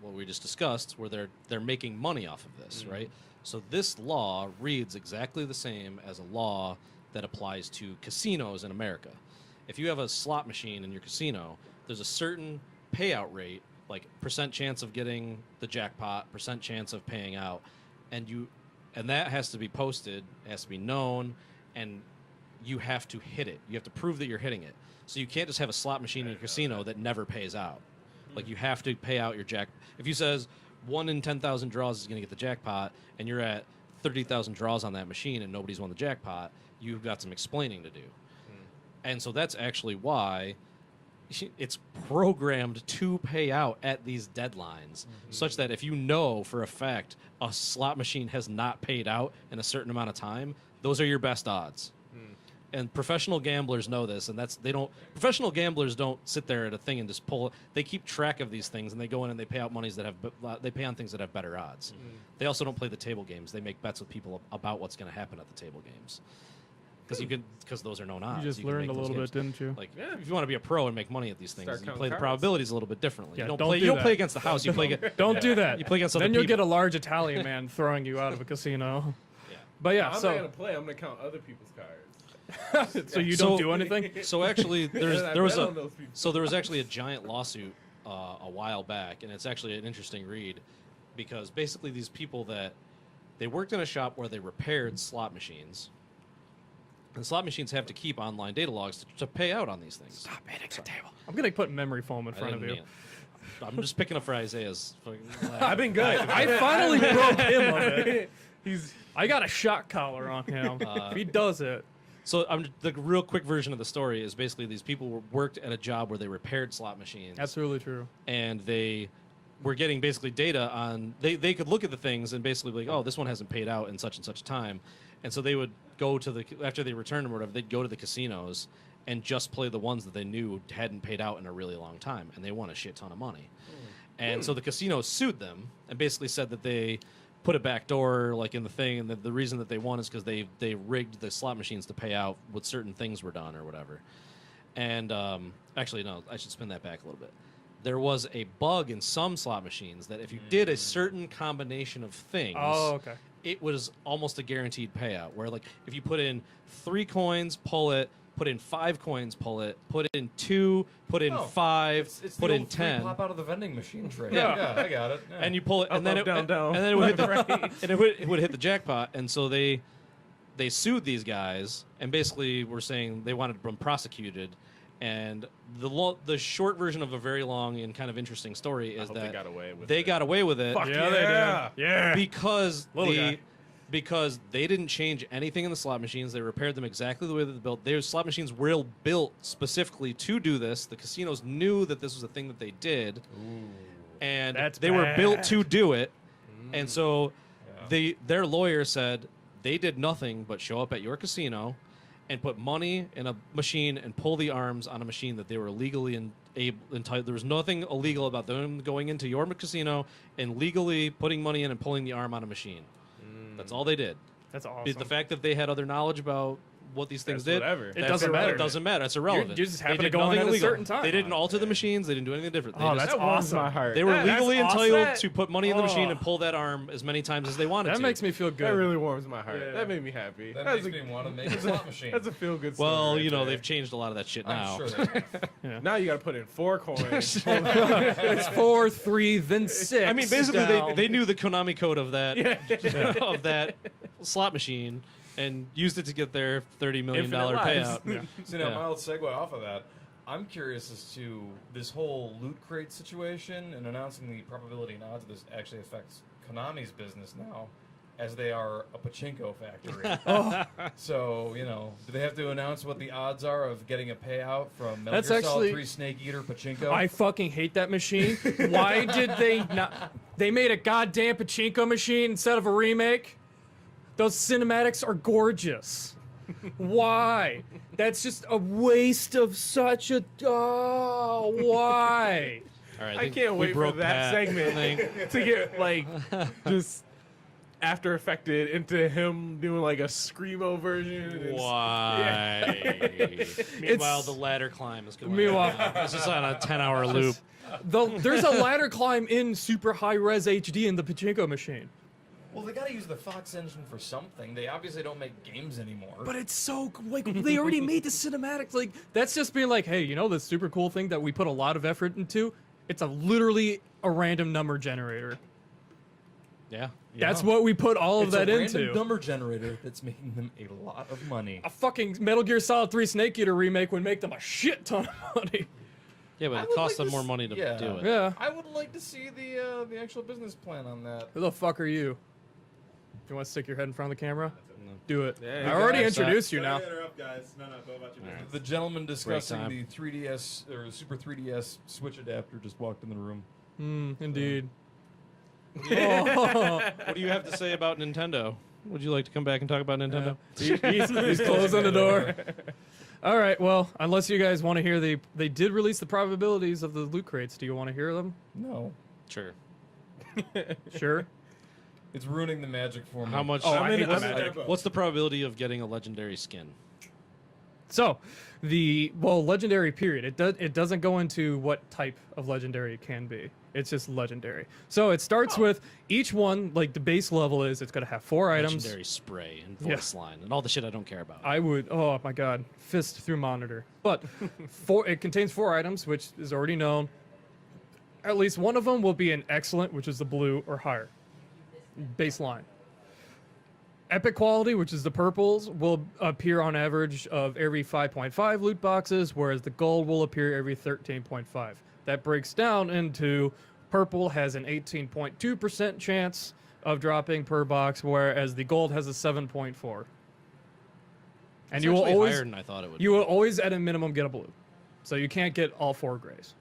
S2: what we just discussed, where they're making money off of this, right? So this law reads exactly the same as a law that applies to casinos in America. If you have a slot machine in your casino, there's a certain payout rate, like percent chance of getting the jackpot, percent chance of paying out, and that has to be posted, it has to be known, and you have to hit it. You have to prove that you're hitting it. So you can't just have a slot machine in your casino that never pays out. Like you have to pay out your jack. If you says 1 in 10,000 draws is going to get the jackpot, and you're at 30,000 draws on that machine and nobody's won the jackpot, you've got some explaining to do. And so that's actually why it's programmed to pay out at these deadlines, such that if you know for a fact a slot machine has not paid out in a certain amount of time, those are your best odds. And professional gamblers know this, and professional gamblers don't sit there at a thing and just pull. They keep track of these things, and they go in and they pay out monies they pay on things that have better odds. They also don't play the table games. They make bets with people about what's going to happen at the table games. Because those are known odds.
S1: You just
S2: can
S1: learned
S2: make
S1: a
S2: those
S1: little
S2: games.
S1: bit, didn't you?
S2: Like, if you want to be a pro and make money at these things,
S4: Start
S2: you
S4: counting
S2: play the
S4: cards.
S2: probabilities a little bit differently.
S1: Yeah,
S2: you don't
S1: don't
S2: play.
S1: do
S2: You don't
S1: that.
S2: play against the house. You play.
S1: Don't do that.
S2: You play against other
S1: Then you'll
S2: people.
S1: get a large Italian man throwing you out of a casino.
S2: Yeah.
S1: But yeah,
S4: I'm
S1: so
S4: not gonna play. I'm gonna count other people's cards.
S1: so you don't do anything.
S2: So actually,
S4: I
S2: there was
S4: bet on those people.
S2: actually a giant lawsuit a while back, and it's actually an interesting read because basically these people they worked in a shop where they repaired slot machines, and slot machines have to keep online data logs to pay out on these things.
S1: Stop hitting the table. I'm gonna put memory foam in
S2: I
S1: front of
S2: didn't
S1: you.
S2: mean it. I'm just picking up for Isaiah's. fucking
S1: I've been good. I finally broke him of it. I got a shock collar on him. If he does it.
S2: So the real quick version of the story is basically these people worked at a job where they repaired slot machines.
S1: Absolutely true.
S2: And they were getting basically data on they could look at the things and basically be like, oh, this one hasn't paid out in such and such time, and so they would go to after they returned them or whatever, they'd go to the casinos and just play the ones that they knew hadn't paid out in a really long time, and they won a shit ton of money. And so the casinos sued them and basically said that they put a back door like in the thing, and the reason that they won is because they rigged the slot machines to pay out what certain things were done or whatever. And actually, no, I should spin that back a little bit. There was a bug in some slot machines that if you did a certain combination of things, it was almost a guaranteed payout. Where like if you put in 3 coins, pull it. Put in 5 coins, pull it. Put in 2, put in 5,
S3: It's
S2: put
S3: the
S2: in
S3: old
S2: 10.
S3: Pop out of the vending machine tray.
S2: Yeah.
S3: Yeah, I got it. Yeah.
S2: And you pull it, and then
S4: up, down, down.
S2: and then it would hit the, and it would hit the jackpot. And so they sued these guys, and basically were saying they wanted them prosecuted. And the short version of a very long and kind of interesting story is
S4: hope
S2: that
S4: they got away with
S2: they
S4: it.
S2: got away with it
S1: Fuck yeah, they did. Yeah.
S2: because
S1: Little guy.
S2: because they didn't change anything in the slot machines. They repaired them exactly the way that they built. Their slot machines were built specifically to do this. The casinos knew that this was a thing that they did, and
S1: That's
S2: they were built
S1: bad.
S2: to do it. And so Their lawyer said they did nothing but show up at your casino and put money in a machine and pull the arms on a machine that they were legally entitled. There was nothing illegal about them going into your casino and legally putting money in and pulling the arm on a machine. That's all they did.
S1: That's awesome.
S2: The fact that they had other knowledge about what these things
S4: That's
S2: did,
S4: whatever.
S1: It doesn't matter.
S2: It doesn't matter. It's irrelevant.
S1: You just
S2: They
S1: happen to
S2: did
S1: go in
S2: nothing
S1: at a
S2: illegal.
S1: certain time.
S2: They didn't alter the machines. They didn't do anything different. They
S1: Oh,
S2: just,
S1: that's
S4: That warms
S1: awesome.
S4: my heart.
S2: they were
S4: That's
S2: legally
S4: awesome.
S2: entitled to put money in the machine and pull that arm as many times as they wanted
S1: That
S2: to.
S1: makes me feel good.
S4: That really warms my heart.
S1: Yeah.
S4: That made me happy.
S3: That
S4: That's
S3: makes me want to make a slot machine.
S4: That's a feel good story.
S2: Well,
S4: right
S2: you know,
S4: there.
S2: they've changed a lot of that shit now.
S3: I'm sure they have.
S4: Now you got to put in 4 coins.
S1: It's 4, 3, then 6.
S2: I mean, basically,
S1: down.
S2: they knew the Konami code of that of that slot machine and used it to get their $30 million
S4: Infinite lives.
S2: payout.
S1: Yeah.
S3: So now,
S2: Yeah.
S3: mild segue off of that. I'm curious as to this whole loot crate situation and announcing the probability and odds of this actually affects Konami's business now, as they are a pachinko factory. So, you know, do they have to announce what the odds are of getting a payout from Metal
S1: That's
S3: Gear
S1: actually-
S3: Solid 3 Snake Eater pachinko?
S1: I fucking hate that machine. Why did they not? They made a goddamn pachinko machine instead of a remake. Those cinematics are gorgeous. Why? That's just a waste of such a. Oh, why?
S2: All right,
S4: I
S2: think
S4: can't
S2: we
S4: wait for
S2: broke
S4: that
S2: Pat.
S4: segment to get like just after affected into him doing like a screamo version. and
S2: Why? Meanwhile, the ladder climb is going
S1: Meanwhile-
S2: on. This is on a 10-hour loop.
S1: There's a ladder climb in super high res HD in the pachinko machine.
S3: well, they got to use the Fox engine for something. They obviously don't make games anymore.
S1: But it's so like they already made the cinematics. Like that's just being like, hey, you know this super cool thing that we put a lot of effort into? It's literally a random number generator.
S2: Yeah.
S1: That's what we put all of
S3: it's
S1: that
S3: a random
S1: into.
S3: number generator that's making them a lot of money.
S1: A fucking Metal Gear Solid 3 Snake Eater remake would make them a shit ton of money.
S2: Yeah, but
S3: I
S2: it
S3: would
S2: costs
S3: like
S2: them
S3: to
S2: more
S3: s-
S2: money to
S3: yeah.
S2: do it.
S1: Yeah.
S3: I would like to see the actual business plan on that.
S1: Who the fuck are you? You want to stick your head in front of the camera? Do it.
S4: Yeah,
S1: I already
S2: guys,
S1: introduced you
S6: Sorry
S1: now.
S6: to interrupt, guys. No, go about your business.
S3: The gentleman discussing
S2: time.
S3: the 3DS or Super 3DS Switch adapter just walked in the room.
S1: Indeed.
S2: What do you have to say about Nintendo? Would you like to come back and talk about Nintendo?
S1: He's closing the door. All right. Well, unless you guys want to hear they did release the probabilities of the loot crates. Do you want to hear them?
S3: No,
S2: Sure.
S1: Sure.
S3: it's ruining the magic for me.
S2: How much?
S1: Oh, I hate the
S6: I'm
S1: magic.
S6: in-
S2: What's the probability of getting a legendary skin?
S1: So, legendary period. It doesn't go into what type of legendary it can be. It's just legendary. So it starts with each one, like the base level is it's gonna have 4 items.
S2: Legendary spray and voice line and all the shit I don't care about.
S1: I would. Oh my god, fist through monitor. But it contains 4 items, which is already known. At least one of them will be an excellent, which is the blue or higher baseline. Epic quality, which is the purples, will appear on average of every 5.5 loot boxes, whereas the gold will appear every 13.5. That breaks down into purple has an 18.2% chance of dropping per box, whereas the gold has a 7.4. And
S2: It's
S1: you will
S2: actually
S1: always
S2: higher than I thought it would.
S1: you will always at a minimum get a blue, so you can't get all 4 grays.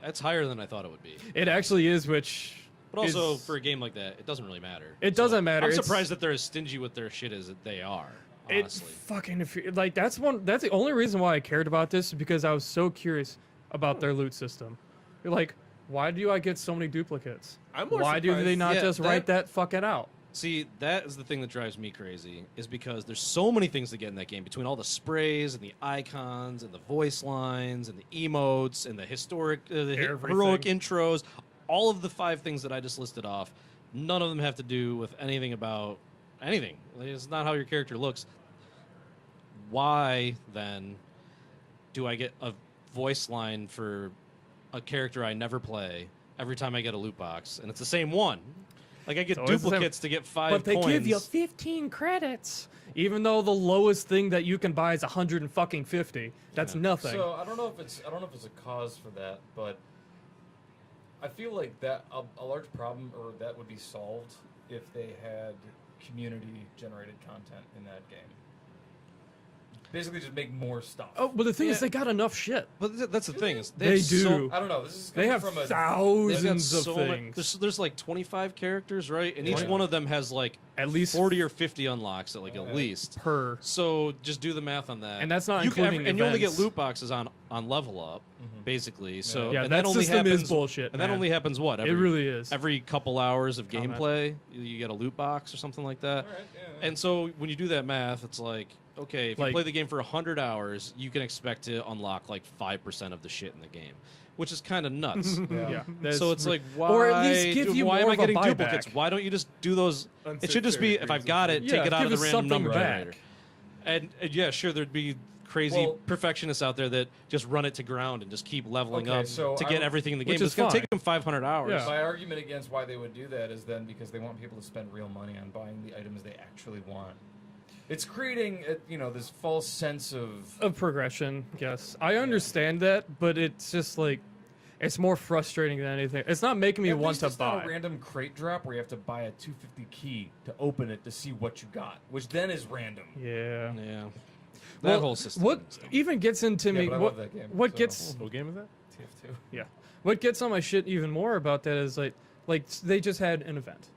S2: That's higher than I thought it would be.
S1: It actually is, which.
S2: But also
S1: is-
S2: for a game like that, it doesn't really matter.
S1: It doesn't matter.
S2: I'm
S1: It's-
S2: surprised that they're as stingy with their shit as they are.
S1: It
S2: Honestly,
S1: fucking like that's the only reason why I cared about this is because I was so curious about their loot system. You're like, why do I get so many duplicates?
S4: I'm more
S1: Why do they
S4: surprised-
S1: not
S2: Yeah,
S1: just write that fucking out?
S2: see, that is the thing that drives me crazy. Is because there's so many things to get in that game between all the sprays and the icons and the voice lines and the emotes and the historic, the heroic intros. All of the 5 things that I just listed off, none of them have to do with anything about anything. Like, it's not how your character looks. Why then do I get a voice line for a character I never play every time I get a loot box? And it's the same one. Like I get
S1: It's always the same-
S2: duplicates to get 5
S1: But they
S2: coins.
S1: give you 15 credits, even though the lowest thing that you can buy is 150. That's nothing.
S3: So I don't know if it's a cause for that, but I feel like that a large problem or that would be solved if they had community generated content in that game. basically just make more stuff.
S1: Oh, but the thing is,
S2: Yeah.
S1: they got enough shit.
S2: But that's the thing. Is
S1: They
S2: have so-
S1: do.
S3: I don't know. This is
S1: They
S3: coming
S1: have
S3: from a
S2: They've got
S1: thousands of
S2: so many.
S1: things.
S2: There's like 25 characters, right? And each
S3: Yeah.
S2: one of them has like
S1: At least
S2: 40 or 50 unlocks at
S3: Yeah.
S2: least.
S1: per.
S2: So just do the math on that.
S1: And that's not
S2: you can-
S1: including
S2: and you only get
S1: events.
S2: loot boxes on level up, basically. So
S1: Yeah,
S2: and
S1: that
S2: that only
S1: system
S2: happens,
S1: is bullshit,
S2: And that
S1: man.
S2: only happens what?
S1: It really is.
S2: Every couple hours of
S1: Comment.
S2: gameplay, you get a loot box or something like that.
S3: All right, yeah.
S2: And so when you do that math, it's like, okay, if you
S1: Like-
S2: play the game for 100 hours, you can expect to unlock like 5% of the shit in the game, which is kind of nuts.
S1: Yeah.
S2: So it's like, why?
S1: or at least give you
S2: why
S1: more
S2: am I
S1: of a
S2: getting
S1: buyback.
S2: duplicates? Why don't you just do those? It should just be if I've got it,
S1: Yeah,
S2: take it out of
S1: give
S2: the
S1: us
S2: random
S1: something
S2: number
S1: back.
S2: generator. And yeah, sure, there'd be crazy
S3: Well-
S2: perfectionists out there that just run it to ground and just keep leveling
S3: Okay,
S2: up
S3: so
S2: to
S3: I
S2: get
S3: would-
S2: everything in the game.
S1: Which
S2: But
S1: is
S2: it's going to
S1: fine.
S2: take them 500 hours.
S1: Yeah.
S3: My argument against why they would do that is then because they want people to spend real money on buying the items they actually want. It's creating, this false sense of.
S1: progression, yes. I understand that, but it's just like, it's more frustrating than anything. It's not making me
S3: At
S1: want
S3: least
S1: to
S3: it's not
S1: buy.
S3: a random crate drop where you have to buy a 250 key to open it to see what you got, which then is random.
S1: Yeah.
S2: Yeah. That
S1: Well,
S2: whole system.
S1: What even gets into
S3: Yeah,
S1: me?
S3: but I
S1: What,
S3: love that game,
S1: what
S3: so-
S1: gets
S4: What game is that?
S3: TF2.
S1: yeah? What gets on my shit even more about that is like they just had an event.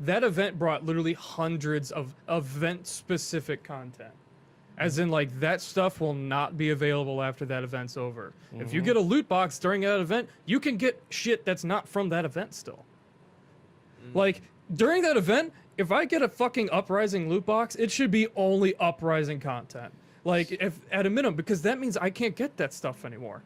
S1: That event brought literally hundreds of event-specific content. As in, like, that stuff will not be available after that event's over. If you get a loot box during that event, you can get shit that's not from that event still. Like, during that event, if I get a fucking Uprising loot box, it should be only Uprising content. Like, if at a minimum, because that means I can't get that stuff anymore.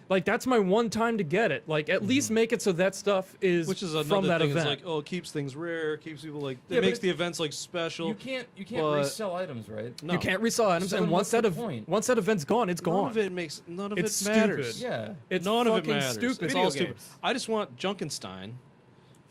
S1: Like, that's my one time to get it. Like, at least make it so that stuff is
S2: Which is
S1: from
S2: another
S1: that
S2: thing.
S1: event.
S2: It's like, oh, it keeps things rare, keeps people like,
S3: Yeah,
S2: it
S3: but
S2: makes the events like special.
S3: You can't
S2: but-
S3: resell items, right?
S2: No.
S1: You can't resell items,
S3: So
S1: and
S3: then
S1: once
S3: what's
S1: that
S3: the point?
S1: once that event's gone, it's
S2: None
S1: gone.
S2: of it makes none of
S1: It's
S2: it matters.
S1: stupid.
S3: Yeah.
S1: It's
S2: None of it
S1: fucking
S2: matters.
S1: stupid.
S2: It's
S4: Video
S2: all stupid.
S4: games.
S2: I just want Junkenstein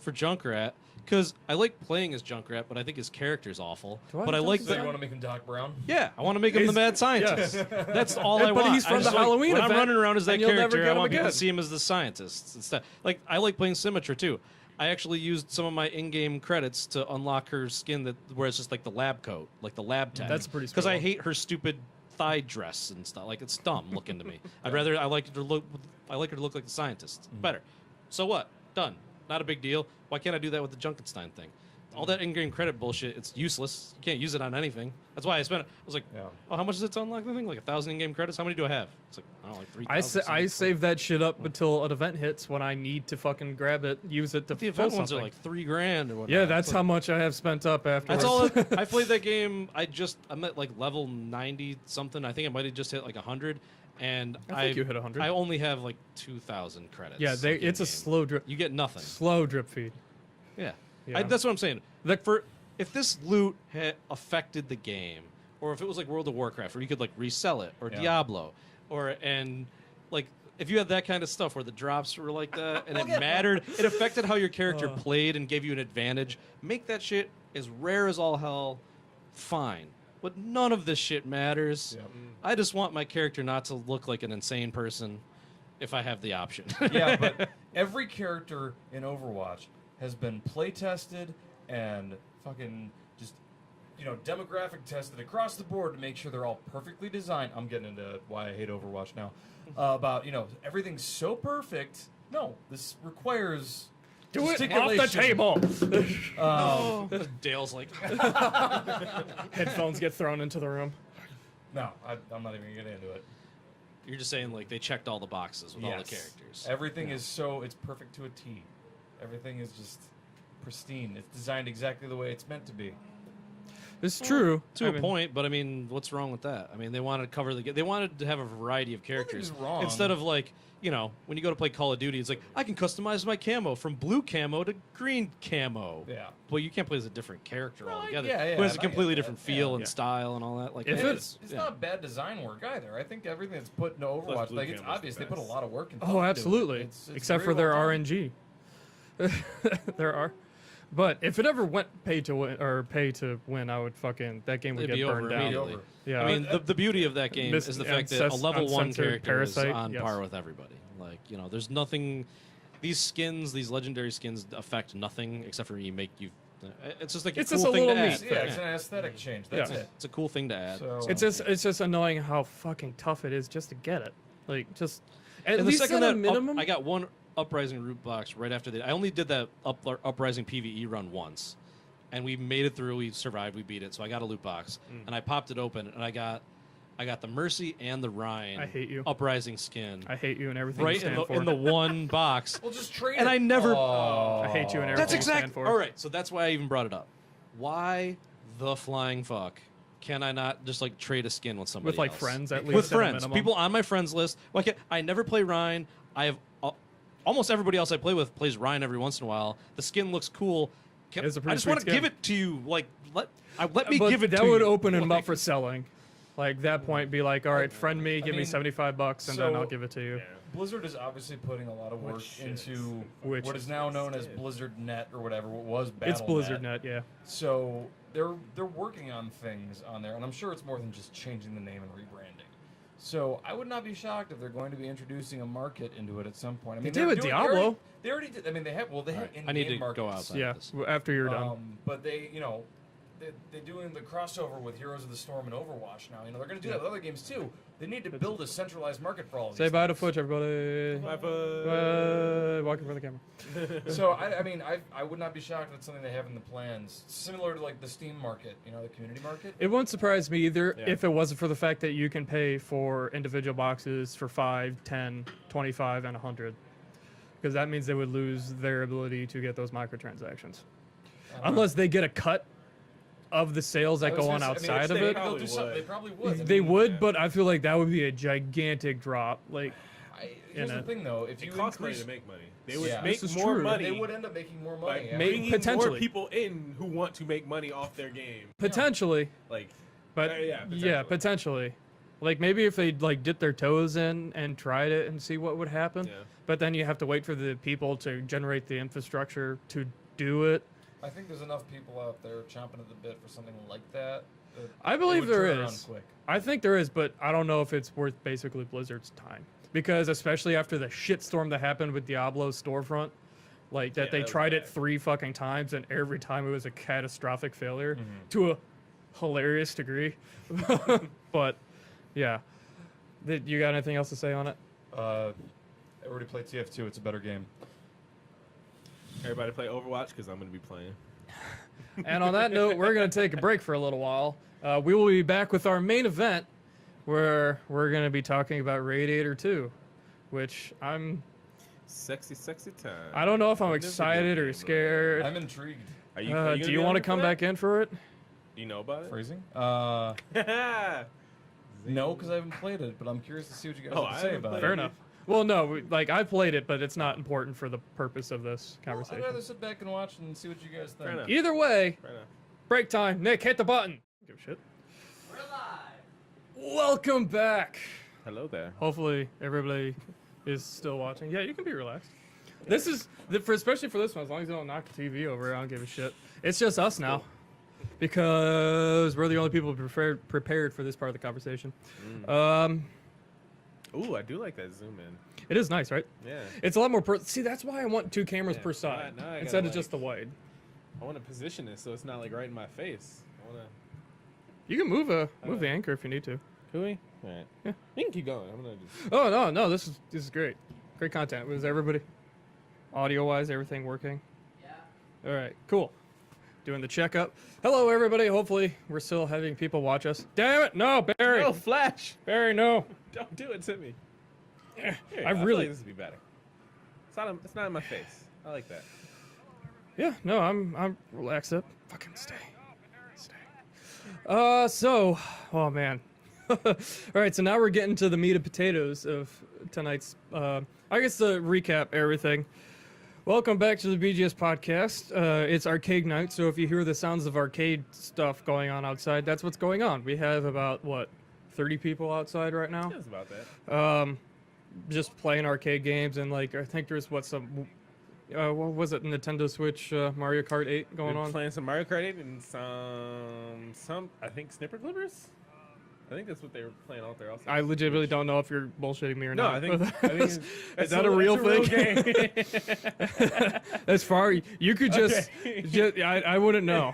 S2: for Junkrat because I like playing as Junkrat, but I think his character's awful.
S1: Do I
S2: But I
S1: like
S2: like
S3: So you
S2: the
S3: want to make him Doc Brown?
S2: yeah, I want to make him the
S1: He's-
S2: mad scientist. That's all I
S1: But
S2: want.
S1: he's
S2: I
S1: from
S2: just
S1: the
S2: like-
S1: Halloween
S2: when I'm
S1: event,
S2: running around as that
S1: and you'll never
S2: character,
S1: get
S2: I
S1: him
S2: want people
S1: again.
S2: to see him as the scientist instead. Like I like playing Symmetra too. I actually used some of my in-game credits to unlock her skin where it's just like the lab coat, like the lab tech.
S1: That's a pretty sweet
S2: Because I
S1: one.
S2: hate her stupid thigh dress and stuff. Like it's dumb looking to me. I like her to look like the scientist. Better. So what? Done. Not a big deal. Why can't I do that with the Junkenstein thing? All that in-game credit bullshit, it's useless. You can't use it on anything. That's why I was like,
S3: Yeah.
S2: oh, how much is it to unlock the thing? Like 1,000 in-game credits? How many do I have? It's like, I don't know, like 3,000.
S1: I save that shit up until an event hits when I need to fucking grab it, use it to
S2: The
S1: pull
S2: event ones are
S1: something.
S2: like $3,000 or whatnot.
S1: Yeah, that's
S2: It's
S1: how
S2: like,
S1: much I have spent up after.
S2: That's all. I played that game. I'm at like level 90 something. I think I might have just hit like 100. And
S1: I think you hit 100.
S2: I only have like 2,000 credits.
S1: Yeah,
S2: like,
S1: it's a
S2: in-game.
S1: slow drip.
S2: You get nothing.
S1: Slow drip feed.
S2: Yeah.
S1: Yeah.
S2: That's what I'm saying. Like if this loot had affected the game, or if it was like World of Warcraft, where you could like resell it, or
S3: Yeah.
S2: Diablo, like if you had that kind of stuff where the drops were like that and it mattered, it affected how your character played and gave you an advantage. Make that shit as rare as all hell. Fine. But none of this shit matters.
S3: Yep.
S2: I just want my character not to look like an insane person if I have the option.
S3: Yeah, but every character in Overwatch has been play tested and fucking just demographic tested across the board to make sure they're all perfectly designed. I'm getting into why I hate Overwatch now. About everything's so perfect. No, this requires
S1: Do it off the
S3: gesticulation.
S1: table.
S2: Dale's like,
S1: Headphones get thrown into the room.
S3: No, I'm not even gonna get into it.
S2: you're just saying like they checked all the boxes with all the
S3: Yes.
S2: characters.
S3: Everything is it's perfect to a T. Everything is just pristine. It's designed exactly the way it's meant to be.
S1: It's true.
S2: To a point, but I mean, what's wrong with that? I mean, they wanted to cover they wanted to have a variety of characters
S3: Nothing's wrong.
S2: instead of like when you go to play Call of Duty, it's like I can customize my camo from blue camo to green camo.
S3: Yeah.
S2: Well, you can't play as a different character altogether.
S3: yeah,
S2: who has
S3: I
S2: a
S3: get
S2: completely
S3: that.
S2: different feel
S3: Yeah.
S2: and style and all that. Like
S1: If
S2: yeah,
S1: it's-
S3: It's not bad design work either. I think everything that's put into Overwatch,
S4: blue
S3: like it's
S4: camera's
S3: obvious
S4: the
S3: they put a
S4: best.
S3: lot of work into.
S1: Oh,
S3: it.
S1: absolutely.
S3: It's
S1: Except
S3: very
S1: for their
S3: well done.
S1: RNG. There are. But if it ever went pay to win, I would fucking that game would
S2: it'd
S1: get
S2: be over
S1: burned down.
S2: immediately.
S3: Over.
S1: Yeah.
S2: I mean, the beauty of that game
S1: Mis-
S2: is the fact that a
S1: unces-
S2: level 1
S1: uncensored
S2: character
S1: Parasite,
S2: is on
S1: yes.
S2: par with everybody. Like, there's nothing. These skins, these legendary skins, affect nothing except for you It's just like
S1: It's
S2: a cool
S1: just a
S2: thing to
S1: little
S2: add.
S1: neat.
S3: Yeah, it's an aesthetic change. That's
S1: Yeah.
S3: it.
S2: It's a cool thing to add.
S3: So
S1: It's just annoying how fucking tough it is just to get it. Like just at
S2: And
S1: least
S2: the second
S1: at a
S2: that
S1: minimum.
S2: I got one Uprising root box right after that. I only did that Uprising PVE run once, and we made it through. We survived. We beat it. So I got a loot box, and I popped it open, and I got the Mercy and the Rhine.
S1: I hate you.
S2: Uprising skin.
S1: I hate you and everything you
S2: Right
S1: stand for.
S2: in the one box.
S3: we'll just trade
S2: And
S3: it.
S2: I never-
S1: I hate you and everything
S2: That's
S1: you stand
S2: exactly
S1: for.
S2: all right. So that's why I even brought it up. Why the flying fuck can I not just like trade a skin with somebody
S1: With like
S2: else?
S1: friends at least.
S2: With
S1: at a
S2: friends,
S1: minimum.
S2: people on my friends list. Like I never play Rhine. I have almost everybody else I play with plays Rhine every once in a while. The skin looks cool.
S1: It's a
S2: I
S1: pretty
S2: just
S1: sweet
S2: want to
S1: skin.
S2: give it to you. Like let me
S1: But
S2: give it
S1: that
S2: to you.
S1: would open him
S2: Like,
S1: up for selling. Like that point, be like, all right, friend me, give me
S3: mean,
S1: $75, and then
S3: so-
S1: I'll give it to you.
S3: Blizzard is obviously putting a lot of work into
S1: Which
S3: what is now known as Blizzard Net or whatever. What was Battle
S1: It's Blizzard Net, yeah.
S3: So they're working on things on there, and I'm sure it's more than just changing the name and rebranding. So I would not be shocked if they're going to be introducing a market into it at some point. I mean,
S1: They did with Diablo.
S3: They already did. I mean, they have. Well, they have.
S2: I need to
S3: in-game
S2: go
S3: markets.
S2: outside.
S1: Yeah,
S2: this.
S1: after you're done.
S3: But they're doing the crossover with Heroes of the Storm and Overwatch now. They're going to do that with other games too. They need to build a centralized market for all of these
S1: Say bye to
S3: things.
S1: Futch, everybody.
S4: Bye, bye.
S1: Walking for the camera.
S3: So I mean, I would not be shocked if it's something they have in the plans, similar to like the Steam market, the community market.
S1: It wouldn't surprise me either
S4: Yeah.
S1: if it wasn't for the fact that you can pay for individual boxes for 5, 10, 25, and 100. Because that means they would lose their ability to get those microtransactions. Unless they get a cut of the sales that go on outside of it.
S3: They'll do something. They probably would.
S1: They would, but I feel like that would be a gigantic drop. Like,
S3: Here's
S1: in
S3: the
S1: it.
S3: thing, though. If you
S4: It costs money
S3: increase,
S4: to make money. They would
S3: Yeah.
S4: make
S1: This is
S4: more
S1: true.
S4: money.
S3: they would end up making more money.
S4: by
S3: yeah.
S4: bringing
S1: potentially.
S4: more people in who want to make money off their game.
S1: potentially,
S4: Like,
S1: but
S4: yeah,
S1: yeah, potentially. Like maybe if they like dipped their toes in and tried it and see what would happen.
S4: Yeah.
S1: But then you have to wait for the people to generate the infrastructure to do it.
S3: I think there's enough people out there chomping at the bit for something like that.
S1: I believe
S3: it would
S1: there
S3: turn around
S1: is.
S3: Quick.
S1: I think there is, but I don't know if it's worth basically Blizzard's time. Because especially after the shitstorm that happened with Diablo's storefront, like that
S4: Yeah,
S1: they
S4: that was
S1: tried it
S4: bad.
S1: 3 fucking times and every time it was a catastrophic failure to a hilarious degree. But yeah. You got anything else to say on it?
S3: I already played TF2. It's a better game.
S4: everybody play Overwatch because I'm going to be playing.
S1: And on that note, we're going to take a break for a little while. We will be back with our main event where we're going to be talking about Radiator 2, which
S4: Sexy time.
S1: I don't know if I'm
S4: I've never
S1: excited
S4: been
S1: or
S4: game,
S1: scared.
S3: I'm intrigued.
S4: Are you gonna
S1: Do
S4: be
S1: you
S4: on
S1: want to
S4: it for
S1: come
S4: that?
S1: back in for it?
S4: Do you know about it?
S3: Phrasing?
S4: Yeah.
S3: No, because I haven't played it, but I'm curious to see what you guys
S4: Oh,
S3: have to
S4: I
S3: say
S4: haven't
S3: about
S4: played
S3: it.
S1: Fair enough. Well, no, I played it, but it's not important for the purpose of this
S3: Well,
S1: conversation.
S3: I'd rather sit back and watch and see what you guys think.
S4: Fair enough.
S1: Either way,
S4: Fair enough.
S1: break time. Nick, hit the button. Give a shit.
S5: We're live.
S1: Welcome back.
S4: Hello there.
S1: Hopefully everybody is still watching. Yeah, you can be relaxed. This is especially for this one. As long as you don't knock the TV over, I don't give a shit. It's just us now, because we're the only people prepared for this part of the conversation.
S4: Ooh, I do like that zoom in.
S1: It is nice, right?
S4: Yeah.
S1: It's a lot more. See, that's why I want 2 cameras
S4: Yeah,
S1: per side
S4: now I
S1: instead
S4: gotta,
S1: of just the wide.
S4: I want to position it so it's not like right in my face. I want to.
S1: You can move the anchor if you need to.
S4: Can we? All right.
S1: Yeah.
S4: We can keep going. I'm gonna just.
S1: Oh no, this is great. Great content. Was everybody audio wise everything working?
S5: Yeah.
S1: All right, cool. Doing the checkup. Hello, everybody. Hopefully, we're still having people watch us. Damn it! No, Barry.
S4: No, Flash!
S1: Barry, no.
S4: Don't do it to me. Here,
S1: I
S4: feel
S1: really-
S4: like this would be better. It's not in my face. I like that.
S1: Yeah, no, I'm relaxed up. Fucking stay. So, oh man. All right, so now we're getting to the meat and potatoes of tonight's. I guess to recap everything. Welcome back to the BGS podcast. It's arcade night, so if you hear the sounds of arcade stuff going on outside, that's what's going on. We have about 30 people outside right now,
S4: It's about that.
S1: just playing arcade games, and I think there's what was it, Nintendo Switch Mario Kart 8 going
S4: We're
S1: on.
S4: playing some Mario Kart 8 and some I think snipper clippers. I think that's what they were playing out there. Also,
S1: I legitimately don't know if you're bullshitting me or
S4: No,
S1: not.
S4: I think it's,
S1: Is that a real thing?
S4: game.
S1: As far you could just, I wouldn't know.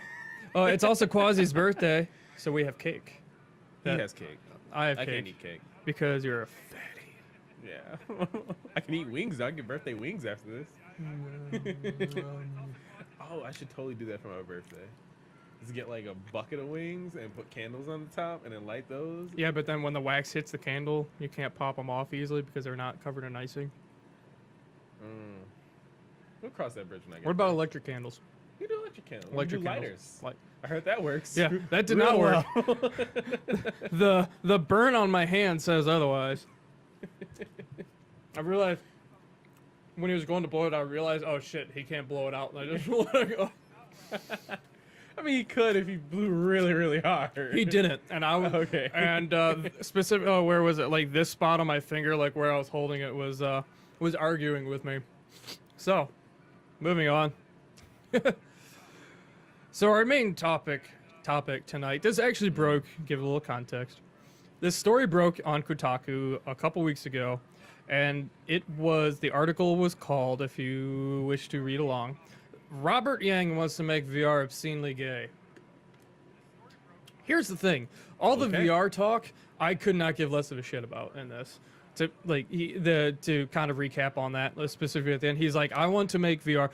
S1: It's also Quasi's birthday, so we have cake.
S4: He has cake.
S1: I have
S4: I
S1: cake
S4: can't eat cake.
S1: because you're a fatty.
S4: Yeah. I can eat wings. Though. I can get birthday wings after this. Oh, I should totally do that for my birthday. Just get like a bucket of wings and put candles on the top and then light those.
S1: Yeah, but then when the wax hits the candle, you can't pop them off easily because they're not covered in icing.
S4: We'll cross that bridge when I get
S1: What about
S4: there.
S1: electric candles?
S4: You do electric candles.
S1: Electric
S4: You do
S1: candles.
S4: lighters. I heard that works.
S1: Yeah, that did
S4: real
S1: not work.
S4: well.
S1: The burn on my hand says otherwise. I realized when he was going to blow it out, I realized, oh shit, he can't blow it out. And I just let it go.
S4: I mean, he could if he blew really, really hard.
S1: He didn't, and I was
S4: Okay.
S1: And specific, where was it? Like this spot on my finger, like where I was holding it, was arguing with me. So, moving on. So our main topic tonight. This actually broke. Give a little context. This story broke on Kotaku a couple weeks ago, and the article was called, if you wish to read along, Robert Yang wants to make VR obscenely gay. Here's the thing. All the
S4: Okay.
S1: VR talk, I could not give less of a shit about in this. To kind of recap on that specifically at the end, he's like, I want to make VR.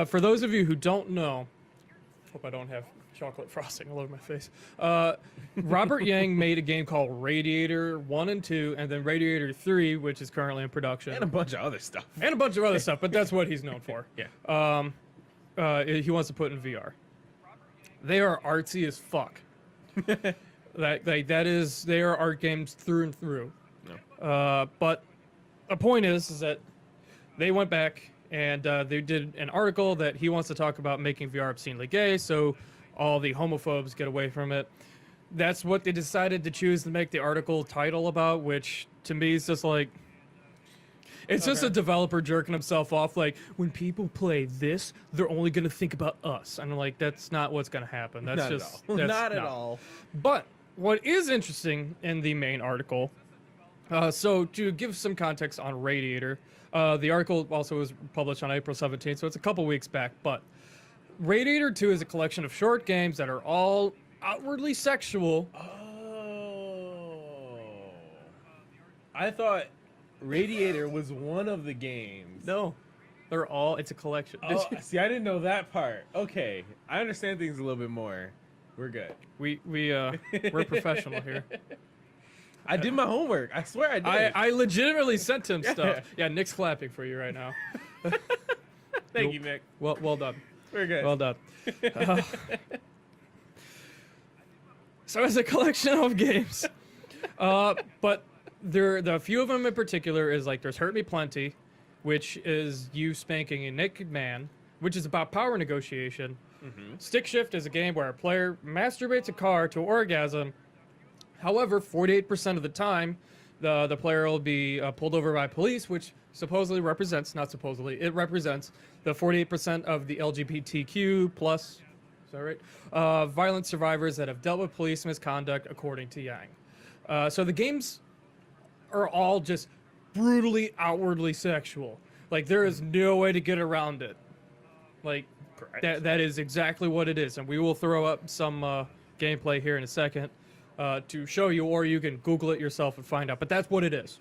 S1: For those of you who don't know, hope I don't have chocolate frosting all over my face. Robert Yang made a game called Radiator 1 and 2, and then Radiator 3, which is currently in production.
S4: And a bunch of other stuff.
S1: And a bunch of other stuff, but that's what he's known for.
S4: Yeah.
S1: He wants to put in VR. They are artsy as fuck. They are art games through and through.
S4: No.
S1: But the point is that they went back and they did an article that he wants to talk about making VR obscenely gay, so all the homophobes get away from it. That's what they decided to choose to make the article title about, which to me is just like, it's just a developer jerking himself off. Like, when people play this, they're only going to think about us. And I'm like, that's not what's going to happen. That's
S4: Not
S1: just
S4: at all.
S1: that's
S4: Not at all.
S1: But what is interesting in the main article, so to give some context on Radiator, the article also was published on April 17th, so it's a couple weeks back. But Radiator 2 is a collection of short games that are all outwardly sexual.
S4: Oh. I thought Radiator was one of the games.
S1: No, it's a collection.
S4: Oh, see, I didn't know that part. Okay, I understand things a little bit more. We're good.
S1: We're professional here.
S4: I did my homework. I swear I did.
S1: I legitimately sent him stuff. Yeah, Nick's clapping for you right now.
S4: Thank you, Nick.
S1: Well done.
S4: We're good.
S1: Well done. So it's a collection of games, but the few of them in particular is like there's Hurt Me Plenty, which is you spanking a naked man, which is about power negotiation. Stick Shift is a game where a player masturbates a car to orgasm. However, 48% of the time, the player will be pulled over by police, which supposedly represents, not supposedly, it represents the 48% of the LGBTQ plus, is that right? Violent survivors that have dealt with police misconduct, according to Yang. So the games are all just brutally outwardly sexual. Like, there is no way to get around it. Like, that is exactly what it is. And we will throw up some gameplay here in a second to show you, or you can Google it yourself and find out. But that's what it is.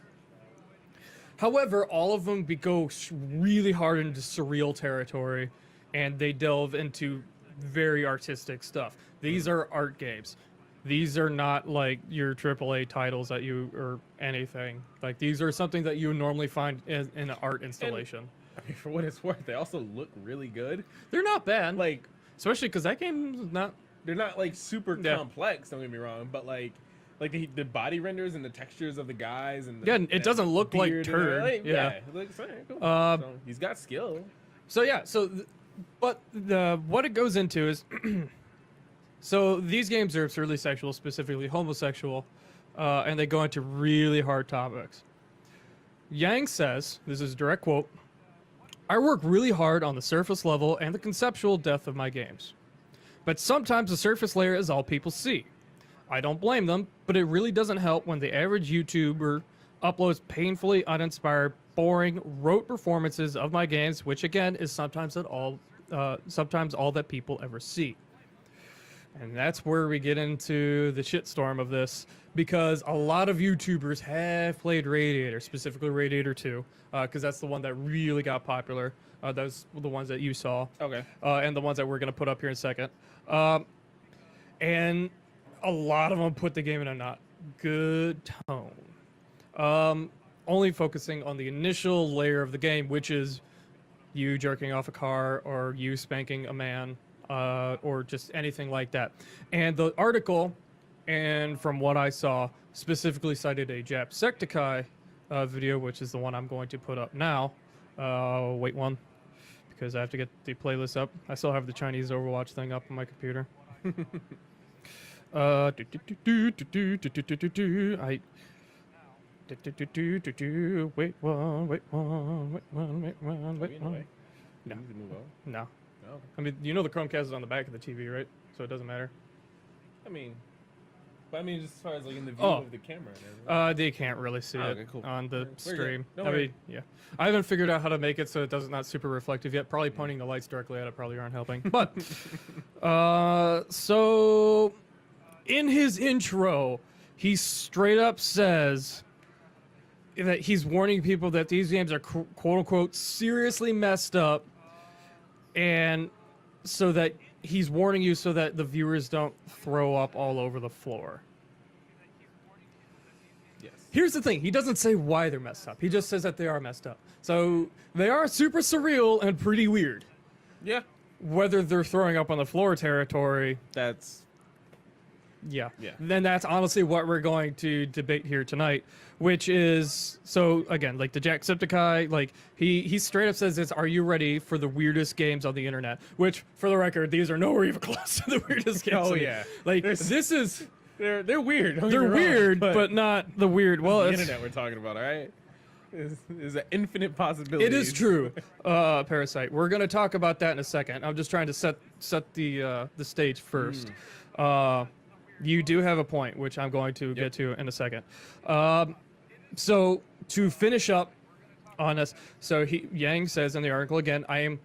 S1: However, all of them go really hard into surreal territory, and they delve into very artistic stuff. These are art games. These are not like your AAA titles that you or anything. Like, these are something that you normally find in an art installation.
S4: I mean, for what it's worth, they also look really good.
S1: They're not bad.
S4: Like,
S1: especially because that game is not.
S4: they're not like super
S1: Yeah.
S4: complex. Don't get me wrong, but like the body renders and the textures of the guys and the,
S1: Yeah, it doesn't look like
S4: beard and
S1: turd.
S4: like,
S1: Yeah.
S4: it looks alright, cool.
S1: Uh,
S4: So he's got skill.
S1: So yeah, but what it goes into is, so these games are absurdly sexual, specifically homosexual, and they go into really hard topics. Yang says, this is a direct quote, "I work really hard on the surface level and the conceptual depth of my games. But sometimes the surface layer is all people see. I don't blame them, but it really doesn't help when the average YouTuber uploads painfully uninspired, boring, rote performances of my games, which again is sometimes all that people ever see. And that's where we get into the shitstorm of this, because a lot of YouTubers have played Radiator, specifically Radiator 2, because that's the one that really got popular. Those were the ones that you saw.
S4: Okay.
S1: And the ones that we're going to put up here in a second. And a lot of them put the game in a not good tone. Only focusing on the initial layer of the game, which is you jerking off a car or you spanking a man. Or just anything like that. And the article, and from what I saw, specifically cited a Jacksepticeye video, which is the one I'm going to put up now. Wait one, because I have to get the playlist up. I still have the Chinese Overwatch thing up on my computer. Wait one. No. No.
S4: Oh, okay.
S1: I mean, you know the Chromecast is on the back of the TV, right? So it doesn't matter.
S4: I mean, just as far as like in the view
S1: Oh.
S4: of the camera and everything.
S1: They can't really see
S4: Oh,
S1: it
S4: okay, cool.
S1: on the
S4: We're good.
S1: stream.
S4: Don't
S1: I
S4: worry.
S1: mean, yeah. I haven't figured out how to make it so it does not super reflective yet. Probably pointing the lights directly at it probably aren't helping. But so in his intro, he straight up says that he's warning people that these games are quote unquote seriously messed up, and so that he's warning you so that the viewers don't throw up all over the floor.
S4: Yes.
S1: Here's the thing, he doesn't say why they're messed up. He just says that they are messed up. So they are super surreal and pretty weird.
S4: Yeah.
S1: Whether they're throwing up on the floor territory,
S4: That's
S1: yeah.
S4: Yeah.
S1: Then that's honestly what we're going to debate here tonight, which is, so again, like the Jacksepticeye, like he straight up says this, are you ready for the weirdest games on the internet? Which, for the record, these are nowhere even close to the weirdest games.
S4: Oh,
S1: on the-
S4: yeah.
S1: Like,
S4: There's-
S1: this is,
S4: they're weird. Don't get
S1: they're
S4: me wrong,
S1: weird, but not the weird. Well,
S4: the
S1: it's,
S4: internet we're talking about, all right? Is an infinite possibility.
S1: it is true, Parasite. We're going to talk about that in a second. I'm just trying to set the stage first. You do have a point, which I'm going to get to in a second. So to finish up on this, so Yang says in the article again, I am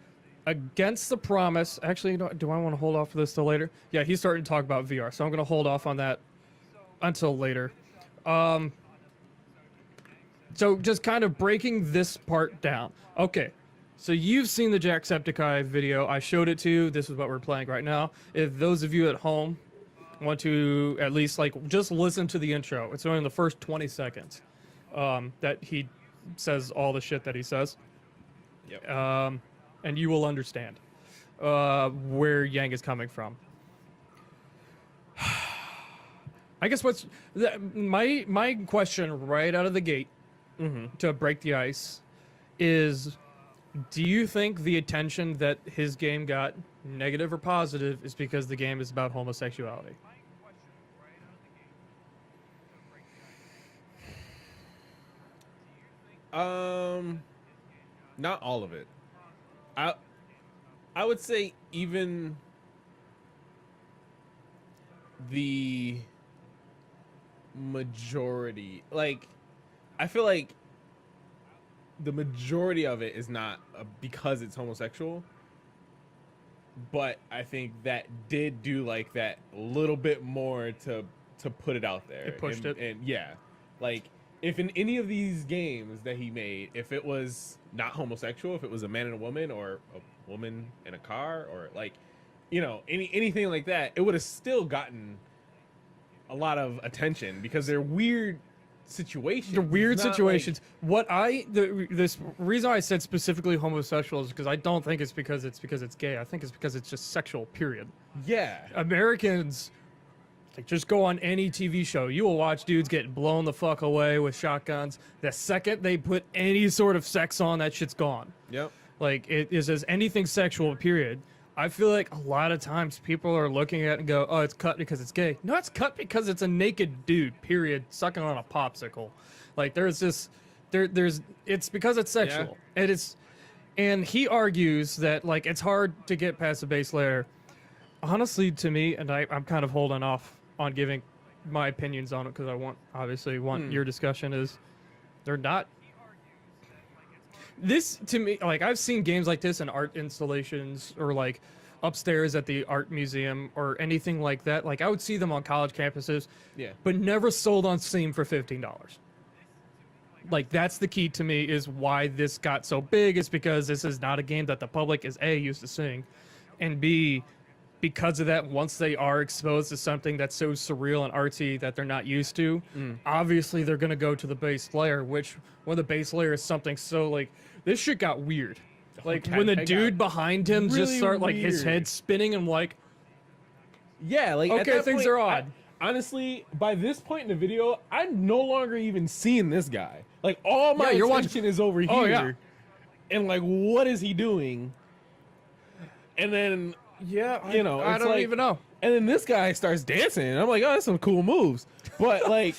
S1: against the promise. Actually, do I want to hold off for this till later? Yeah, he's starting to talk about VR, so I'm going to hold off on that until later. So just kind of breaking this part down. Okay, so you've seen the Jacksepticeye video. I showed it to you. This is what we're playing right now. If those of you at home want to at least like just listen to the intro, it's only in the first 20 seconds that he says all the shit that he says.
S4: Yep.
S1: And you will understand where Yang is coming from. I guess my question right out of the gate to break the ice is, do you think the attention that his game got, negative or positive, is because the game is about homosexuality?
S4: Not all of it. I would say even the majority, like, I feel like the majority of it is not because it's homosexual, but I think that did do like that little bit more to put it out there.
S1: It pushed
S4: and,
S1: it.
S4: and yeah, like if in any of these games that he made, if it was not homosexual, if it was a man and a woman or a woman and a car, or like, you know, anything like that, it would have still gotten a lot of attention because they're weird situations.
S1: The weird
S4: It's not
S1: situations. This reason I said specifically homosexual is because I don't think it's because it's gay. I think it's because it's just sexual. Period.
S4: Like, yeah,
S1: Americans, like, just go on any TV show. You will watch dudes get blown the fuck away with shotguns. The second they put any sort of sex on, that shit's gone.
S4: yep.
S1: Like, it is as anything sexual, period. I feel like a lot of times people are looking at it and go, oh, it's cut because it's gay. No, it's cut because it's a naked dude, period, sucking on a popsicle. Like, there's it's because it's sexual.
S4: Yeah.
S1: And he argues that, like, it's hard to get past the base layer. Honestly, to me, and I'm kind of holding off on giving my opinions on it because I obviously want your discussion is they're not. This to me, like I've seen games like this in art installations or like upstairs at the art museum or anything like that. Like I would see them on college campuses, but never sold on Steam for $15. Like that's the key to me is why this got so big is because this is not a game that the public is A, used to seeing, and B, because of that, once they are exposed to something that's so surreal and artsy that they're not used to, obviously they're going to go to the base layer, which when the base layer is something so like, this shit got weird. Like when the dude behind him just
S4: really
S1: start like his
S4: weird.
S1: head spinning and like,
S4: Yeah, like at
S1: okay,
S4: that
S1: things
S4: point,
S1: are odd.
S4: Honestly, by this point in the video, I'm no longer even seeing this guy. Like all my
S1: you're
S4: attention is over here.
S1: Oh, yeah.
S4: And like, what is he doing? And then you know,
S1: I
S4: it's
S1: don't
S4: like-
S1: even know.
S4: And then this guy starts dancing, and I'm like, oh, that's some cool moves. But like,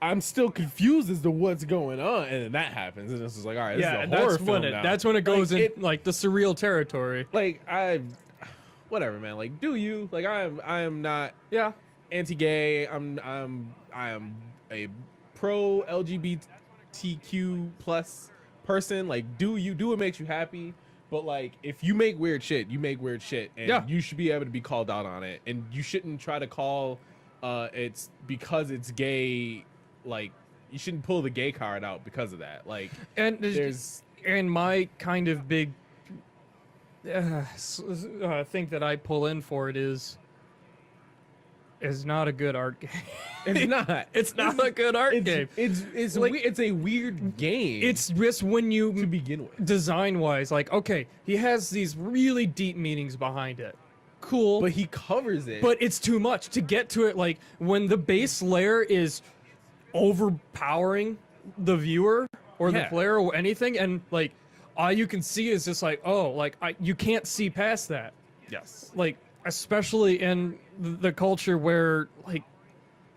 S4: I'm still confused as to what's going on, and then that happens, and it's just like, all right, this is a horror
S1: that's when
S4: film now.
S1: that's when it goes
S4: Like,
S1: in like the surreal territory.
S4: like whatever, man. Like, do you like? I am not
S1: Yeah.
S4: anti-gay. I am a pro LGBTQ plus person. Like, do what makes you happy. But like, if you make weird shit, you make weird shit, and you should be able to be called out on it. And you shouldn't try to call it's because it's gay. Like, you shouldn't pull the gay card out because of that. Like,
S1: And
S4: there's
S1: and my kind of big thing that I pull in for it is not a good art game.
S4: it's not.
S1: It's not a good art game.
S4: It's
S1: Like-
S4: it's a weird game.
S1: It's just when
S4: to
S1: you
S4: begin with.
S1: design wise, like okay, he has these really deep meanings behind it. Cool.
S4: But he covers it.
S1: But it's too much to get to it. Like when the base layer is overpowering the viewer or the
S4: Yeah.
S1: player or anything, and like all you can see is just like, oh, like you can't see past that.
S4: yes.
S1: Like especially in the culture where like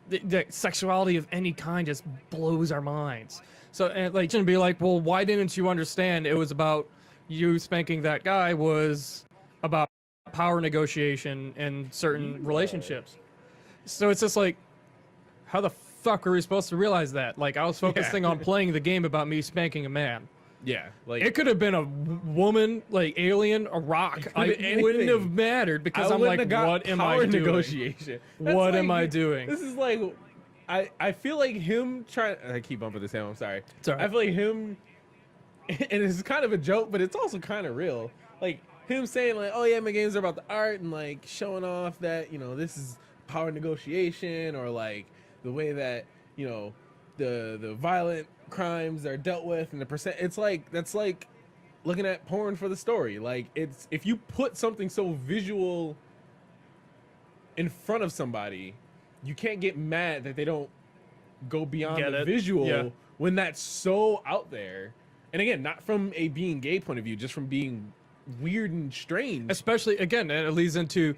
S1: the sexuality of any kind just blows our minds. So and like to be like, well, why didn't you understand? It was about you spanking that guy was about power negotiation in certain relationships. So it's just like, how the fuck are we supposed to realize that? Like I was focusing on playing the game about me spanking a man.
S4: Yeah. Like,
S1: It could have been a woman, like alien, a rock.
S4: could've
S1: I
S4: been
S1: wouldn't
S4: anything.
S1: have mattered because
S4: I
S1: I'm
S4: wouldn't
S1: like,
S4: have got
S1: what am I
S4: power
S1: doing?
S4: negotiation. That's
S1: What am
S4: like-
S1: I doing?
S4: This is like, I feel like him trying. I keep bumping this. I'm sorry.
S1: It's all right.
S4: I feel like him, and it's kind of a joke, but it's also kind of real. Like him saying like, oh yeah, my games are about the art and like showing off that, you know, this is power negotiation, or like the way that, you know, the violent crimes are dealt with and the percent. It's like, that's like looking at porn for the story. Like, it's, if you put something so visual in front of somebody, you can't get mad that they don't go beyond
S1: Get
S4: the
S1: it?
S4: visual
S1: Yeah.
S4: when that's so out there. And again, not from a being gay point of view, just from being weird and strange.
S1: Especially again, and it leads into,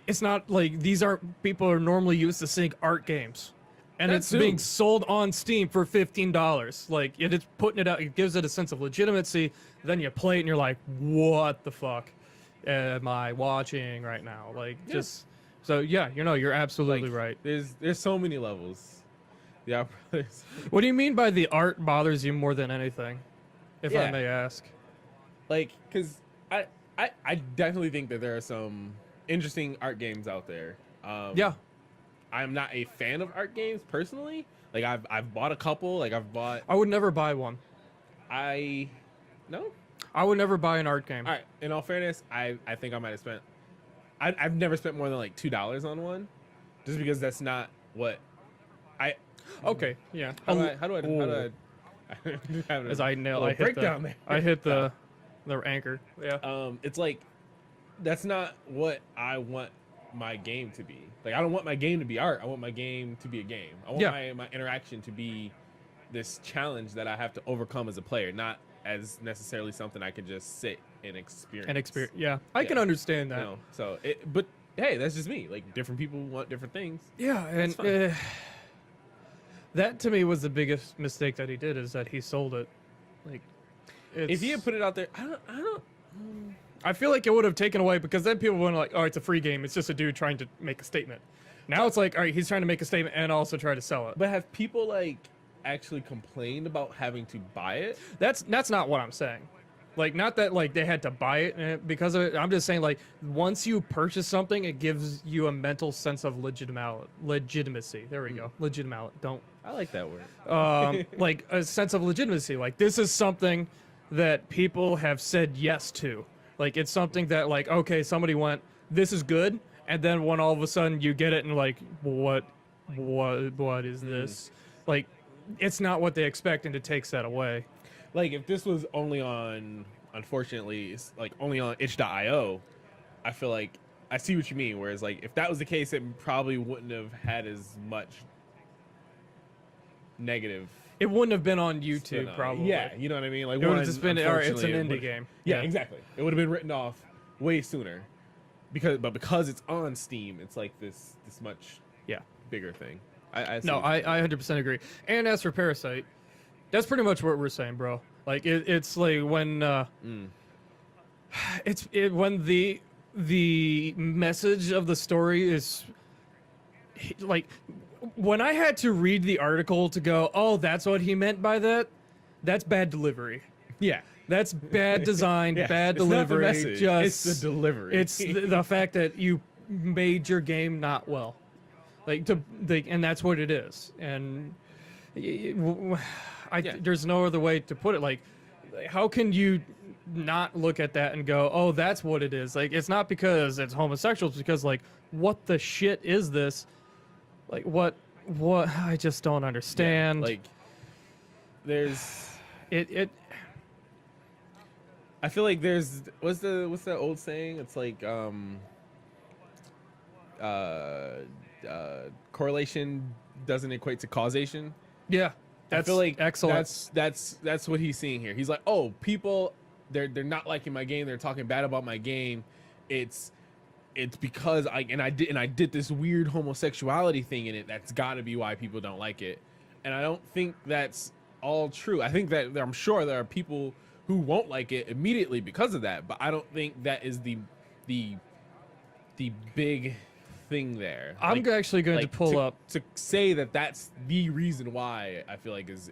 S1: it's not like these aren't people are normally used to seeing art games, and
S4: That
S1: it's
S4: too.
S1: being sold on Steam for $15. Like it is putting it out, it gives it a sense of legitimacy. Then you play it and you're like, what the fuck am I watching right now? Like just so yeah, you know, you're absolutely right.
S4: There's so many levels. Yeah, brothers.
S1: What do you mean by the art bothers you more than anything, if I
S4: Yeah.
S1: may ask?
S4: Like, because I definitely think that there are some interesting art games out there.
S1: Yeah.
S4: I'm not a fan of art games personally. Like, I've bought a couple. Like, I've bought.
S1: I would never buy one.
S4: No.
S1: I would never buy an art game.
S4: All right. In all fairness, I think I might have spent. I've never spent more than like $2 on one, just because that's not what I.
S1: Okay, yeah.
S4: How do I
S1: As I nail, I hit
S4: breakdown
S1: the,
S4: there.
S1: I hit the anchor. Yeah.
S4: It's like, that's not what I want my game to be. Like, I don't want my game to be art. I want my game to be a game. I want
S1: Yeah.
S4: my interaction to be this challenge that I have to overcome as a player, not as necessarily something I can just sit and experience.
S1: An experience. Yeah, I can
S4: Yeah.
S1: understand that.
S4: You know, so but hey, that's just me. Like, different people want different things.
S1: Yeah, and
S4: fine.
S1: that to me was the biggest mistake that he did is that he sold it. Like,
S4: If he had put it out there, I don't.
S1: I feel like it would have taken away because then people would like, oh, it's a free game. It's just a dude trying to make a statement. Now it's like, all right, he's trying to make a statement and also try to sell it.
S4: But have people like actually complained about having to buy it?
S1: That's not what I'm saying. Like, not that like they had to buy it because of it. I'm just saying like once you purchase something, it gives you a mental sense of legitimacy. There we go. Legitimate. Don't
S4: I like that word.
S1: like a sense of legitimacy. Like this is something that people have said yes to. Like it's something that like okay, somebody went, this is good, and then when all of a sudden you get it and like what is this? Like it's not what they expect, and it takes that away.
S4: Like if this was only on, unfortunately, it's like only on itch.io, I feel like I see what you mean. Whereas like if that was the case, it probably wouldn't have had as much negative.
S1: It wouldn't have been on YouTube,
S4: spin on it.
S1: probably.
S4: Yeah, you know what I mean. Like
S1: It would
S4: one,
S1: have just been, all right, it's an
S4: unfortunately, it
S1: indie
S4: would've-
S1: game.
S4: Yeah, exactly. It would have been written off way sooner, because it's on Steam, it's like this much
S1: Yeah.
S4: bigger thing. I see
S1: No,
S4: what
S1: I
S4: you
S1: 100% agree. And as for Parasite, that's pretty much what we're saying, bro. Like it's like when when the message of the story is like when I had to read the article to go, oh, that's what he meant by that. That's bad delivery.
S4: yeah.
S1: That's bad design,
S4: Yeah,
S1: bad
S4: it's not the
S1: delivery.
S4: message, it's the delivery.
S1: It's the fact that you made your game not well, and that's what it is. And there's no other way to put it. Like, how can you not look at that and go, oh, that's what it is? Like, it's not because it's homosexual. It's because like, what the shit is this? Like, what? I just don't understand.
S4: Like there's
S1: it.
S4: I feel like there's what's that old saying? It's like correlation doesn't equate to causation.
S1: Yeah,
S4: I feel like
S1: excellent.
S4: that's what he's seeing here. He's like, oh, people they're not liking my game. They're talking bad about my game. It's because I did this weird homosexuality thing in it. That's got to be why people don't like it. And I don't think that's all true. I think that I'm sure there are people who won't like it immediately because of that, but I don't think that is the big thing there.
S1: I'm actually going to pull up
S4: to say that that's the reason why. I feel like is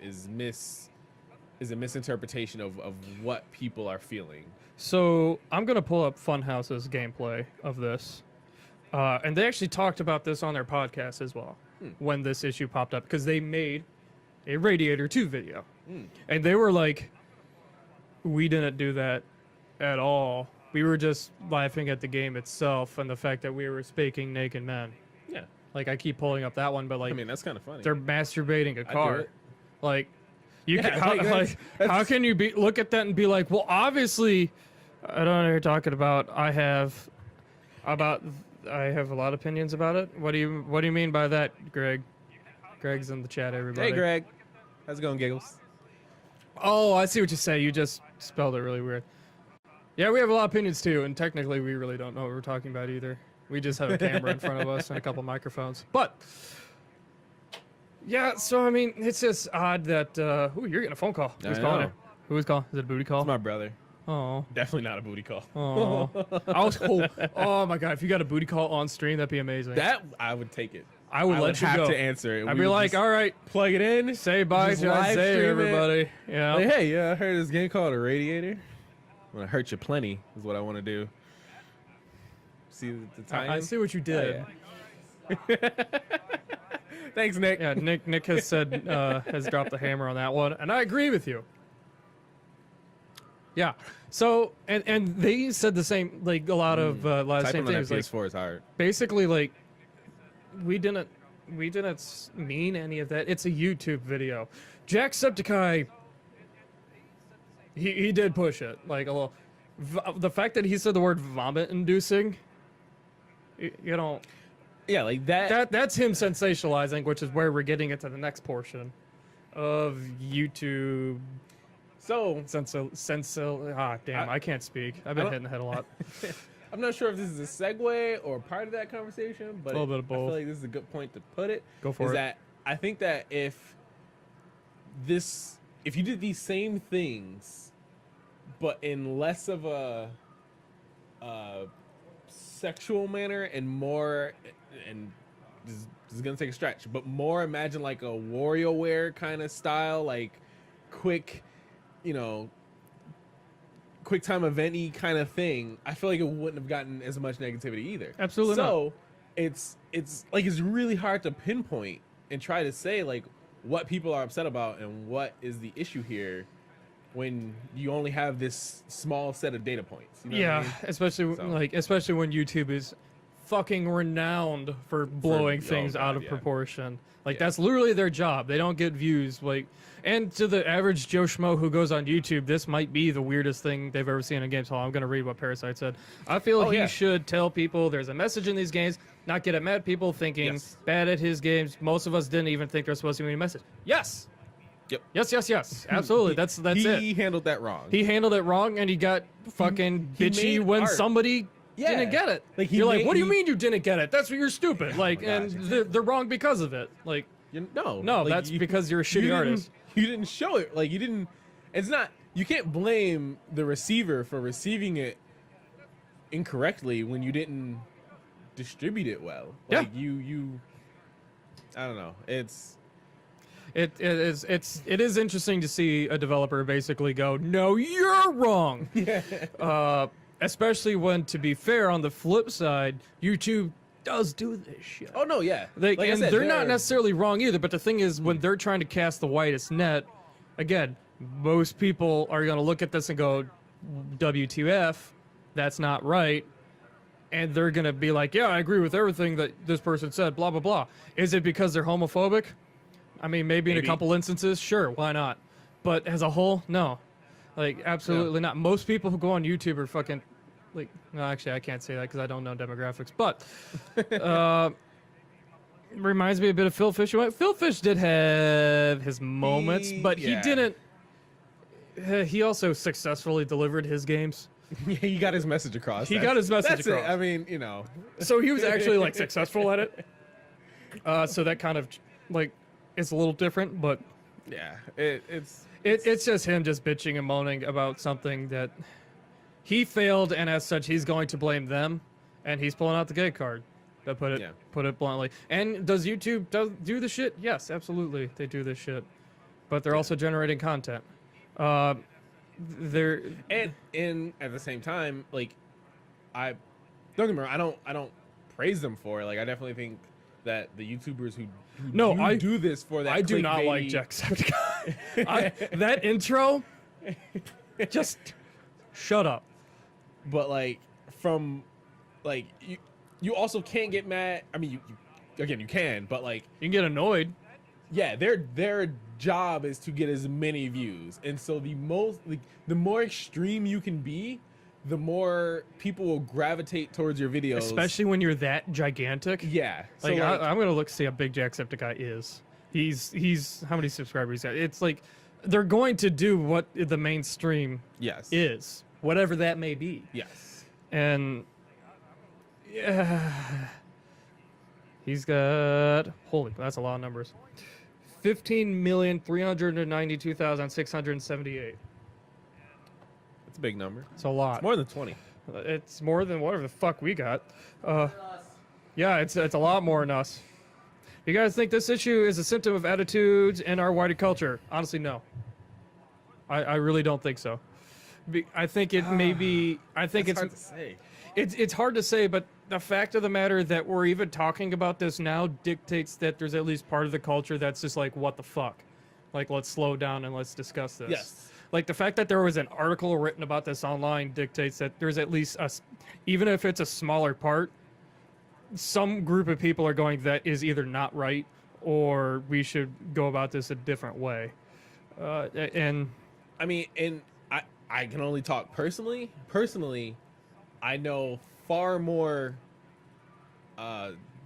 S4: a misinterpretation of what people are feeling.
S1: So I'm going to pull up Funhouse's gameplay of this. And they actually talked about this on their podcast as well when this issue popped up because they made a Radiator 2 video. And they were like, we didn't do that at all. We were just laughing at the game itself and the fact that we were speaking naked men.
S4: Yeah.
S1: Like, I keep pulling up that one, but like,
S4: I mean, that's kind of funny.
S1: they're masturbating a
S4: do
S1: car.
S4: it.
S1: Like, you
S4: Yeah,
S1: can, how,
S4: like,
S1: how can you look at that and be like, well, obviously, I don't know what you're talking about. I have a lot of opinions about it. What do you mean by that, Greg? Greg's in the chat, everybody.
S4: Hey, Greg. How's it going, Giggles?
S1: Oh, I see what you say. You just spelled it really weird. Yeah, we have a lot of opinions too, and technically we really don't know what we're talking about either. We just have a camera in front of us and a couple microphones. But yeah, so I mean, it's just odd that ooh, you're getting a phone call. Who's
S4: I
S1: calling
S4: know.
S1: you? Who is calling? Is it a booty call?
S4: It's my brother.
S1: Oh,
S4: Definitely not a booty call.
S1: oh. Oh my god, if you got a booty call on stream, that'd be amazing.
S4: That I would take it.
S1: I would let you
S4: have
S1: go.
S4: to answer it.
S1: I'd
S4: We
S1: be
S4: would
S1: like,
S4: just
S1: all right,
S4: plug it in.
S1: say bye,
S4: just
S1: John.
S4: live
S1: Say
S4: stream it.
S1: everybody. Yeah.
S4: Like, hey, yeah, I heard this game called a Radiator. I'm gonna hurt you plenty. Is what I want to do. See the time?
S1: I see what you did.
S4: Thanks, Nick.
S1: Yeah, Nick has said has dropped the hammer on that one, and I agree with you. Yeah. So and they said the same, like a lot of
S4: Typing
S1: same
S4: on that
S1: things. Like
S4: PS4 is hard.
S1: basically, like we didn't mean any of that. It's a YouTube video. Jacksepticeye. He did push it like a little. The fact that he said the word vomit inducing. You know.
S4: Yeah, like that.
S1: That's him sensationalizing, which is where we're getting into the next portion of YouTube.
S4: So
S1: Damn, I can't speak. I've been
S4: don't-
S1: hitting the head a lot.
S4: I'm not sure if this is a segue or part of that conversation, but
S1: A little bit of
S4: I feel
S1: both.
S4: like this is a good point to put it.
S1: Go for
S4: is
S1: it.
S4: that I think that if you did these same things, but in less of a sexual manner and more, and this is gonna take a stretch, but more imagine like a WarioWare kind of style, like quick, you know, quick time event-y kind of thing, I feel like it wouldn't have gotten as much negativity either.
S1: Absolutely
S4: So it's like it's really hard to pinpoint and try to say like what people are upset about and what is the issue here when you only have this small set of data points. You know what I
S1: Yeah,
S4: mean?
S1: especially when YouTube is fucking renowned for blowing things
S4: God,
S1: out of
S4: yeah.
S1: proportion. Like
S4: Yeah.
S1: that's literally their job. They don't get views. Like, and to the average Joe Schmo who goes on YouTube, this might be the weirdest thing they've ever seen in games. Hall. I'm gonna read what Parasite said. I feel
S4: Oh,
S1: he
S4: yeah.
S1: should tell people there's a message in these games, not get at mad people thinking
S4: Yes.
S1: bad at his games. Most of us didn't even think there's supposed to be a message. Yes.
S4: Yep.
S1: Yes. Absolutely. That's it.
S4: He handled that wrong.
S1: He handled it wrong, and he got fucking
S4: he
S1: bitchy
S4: made
S1: when
S4: art.
S1: somebody
S4: Yeah.
S1: didn't get it.
S4: Like, he
S1: you're like,
S4: made-
S1: what do you
S4: he-
S1: mean you didn't get it? That's what you're stupid. Like,
S4: my
S1: and
S4: gosh.
S1: they're wrong because of it. Like,
S4: No,
S1: No, that's because you're a shitty
S4: didn't-
S1: artist.
S4: You didn't show it. Like you didn't. It's not. You can't blame the receiver for receiving it incorrectly when you didn't distribute it well.
S1: Yeah.
S4: Like you. I don't know. It's.
S1: it is interesting to see a developer basically go, no, you're wrong.
S4: Yeah.
S1: Especially when, to be fair, on the flip side, YouTube does do this shit.
S4: Oh no. Yeah.
S1: Like,
S4: I
S1: and
S4: said,
S1: they're not necessarily wrong either, but the thing is, when they're trying to cast the widest net, again, most people are going to look at this and go, WTF, that's not right. And they're going to be like, yeah, I agree with everything that this person said, blah, blah, blah. Is it because they're homophobic? I mean, maybe in a
S4: Maybe.
S1: couple instances, sure, why not? But as a whole, no. Like, absolutely not. Most people who go on YouTube are fucking, like, no, actually, I can't say that because I don't know demographics. But, reminds me a bit of Phil Fish. Phil Fish did have his moments, but he
S4: yeah.
S1: didn't. He also successfully delivered his games.
S4: He got his message across.
S1: He got his message
S4: that's
S1: across.
S4: It. I mean, you know.
S1: So he was actually like successful at it. So that kind of like it's a little different, but
S4: Yeah. It's.
S1: it's just him just bitching and moaning about something that he failed, and as such, he's going to blame them, and he's pulling out the gay card. To put it bluntly. And does YouTube do the shit? Yes, absolutely, they do this shit, but they're also generating content. They're
S4: And at the same time, like, I don't get me wrong, I don't praise them for it. Like, I definitely think that the YouTubers who do this for that
S1: I do not like
S4: clickbaity-
S1: Jacksepticeye. That intro, just shut up.
S4: but like from like you also can't get mad. I mean, you again you can, but like
S1: You can get annoyed.
S4: yeah, their job is to get as many views, and so the more extreme you can be, the more people will gravitate towards your videos.
S1: Especially when you're that gigantic.
S4: yeah, so
S1: Like,
S4: like,
S1: I'm gonna see how big Jacksepticeye is. He's how many subscribers he's got? It's like they're going to do what the mainstream
S4: yes,
S1: is, whatever that may be.
S4: yes,
S1: And yeah, he's got that's a lot of numbers. 15,392,678.
S4: it's a big number.
S1: It's a lot.
S4: It's more than 20.
S1: It's more than whatever the fuck we got. Yeah, it's a lot more than us. You guys think this issue is a symptom of attitudes in our wider culture? Honestly, no. I really don't think so. I think it may be. I think
S4: It's
S1: it's
S4: hard to say.
S1: it's hard to say, but the fact of the matter that we're even talking about this now dictates that there's at least part of the culture that's just like, what the fuck? Like, let's slow down and let's discuss this.
S4: Yes.
S1: Like, the fact that there was an article written about this online dictates that there's at least even if it's a smaller part, some group of people are going, that is either not right or we should go about this a different way. And
S4: I mean, and I can only talk personally. Personally, I know far more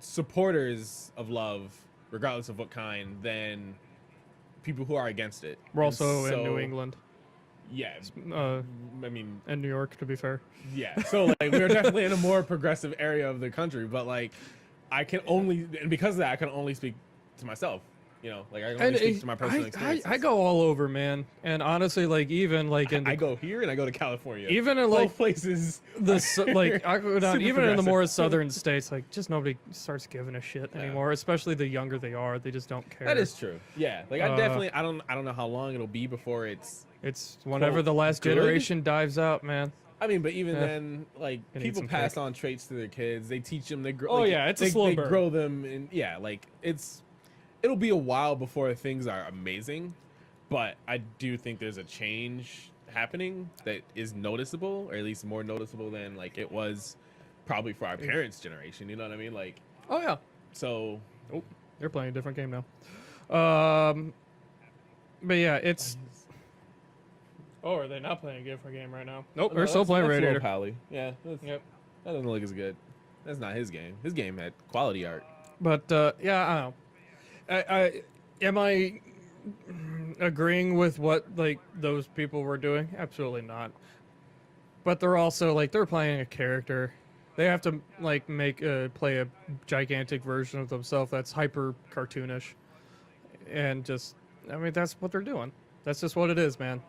S4: supporters of love, regardless of what kind, than people who are against it.
S1: we're
S4: And
S1: also in
S4: so-
S1: New England
S4: Yeah,
S1: uh,
S4: I mean,
S1: and New York, to be fair.
S4: yeah. So like, we're definitely in a more progressive area of the country, but like, I can only, and because of that, I can only speak to myself. You know, like I can only speak to my personal experience.
S1: I go all over, man. And honestly, like even like in the,
S4: I go here and I go to California.
S1: even in
S4: both
S1: like
S4: places.
S1: like I go down
S4: super
S1: even in the more
S4: progressive.
S1: southern states, like just nobody starts giving a shit anymore. Especially the younger they are, they just don't care.
S4: That is true. Yeah, like I
S1: Uh,
S4: definitely I don't know how long it'll be before it's.
S1: It's whenever
S4: quote,
S1: the last
S4: good?
S1: generation dives out, man.
S4: I mean, but even
S1: Yeah.
S4: then, like
S1: It needs
S4: people
S1: some
S4: pass
S1: kick.
S4: on traits to their kids. They teach them. They grow.
S1: Oh,
S4: like,
S1: yeah, it's a
S4: they,
S1: slow
S4: they
S1: burn.
S4: grow them, and yeah, like it'll be a while before things are amazing, but I do think there's a change happening that is noticeable, or at least more noticeable than like it was probably for our parents' generation. You know what I mean? Like,
S1: Oh yeah.
S4: so
S1: Oh, they're playing a different game now. But yeah, it's. Oh, are they not playing a different game right now? Nope, they're still playing
S4: that's
S1: Radiator.
S4: Pally. Yeah,
S1: Yep.
S4: that doesn't look as good. That's not his game. His game had quality art.
S1: But yeah, I don't know. I am I agreeing with what like those people were doing? Absolutely not. But they're also like they're playing a character. They have to like play a gigantic version of themselves that's hyper cartoonish, and just I mean that's what they're doing. That's just what it is, man.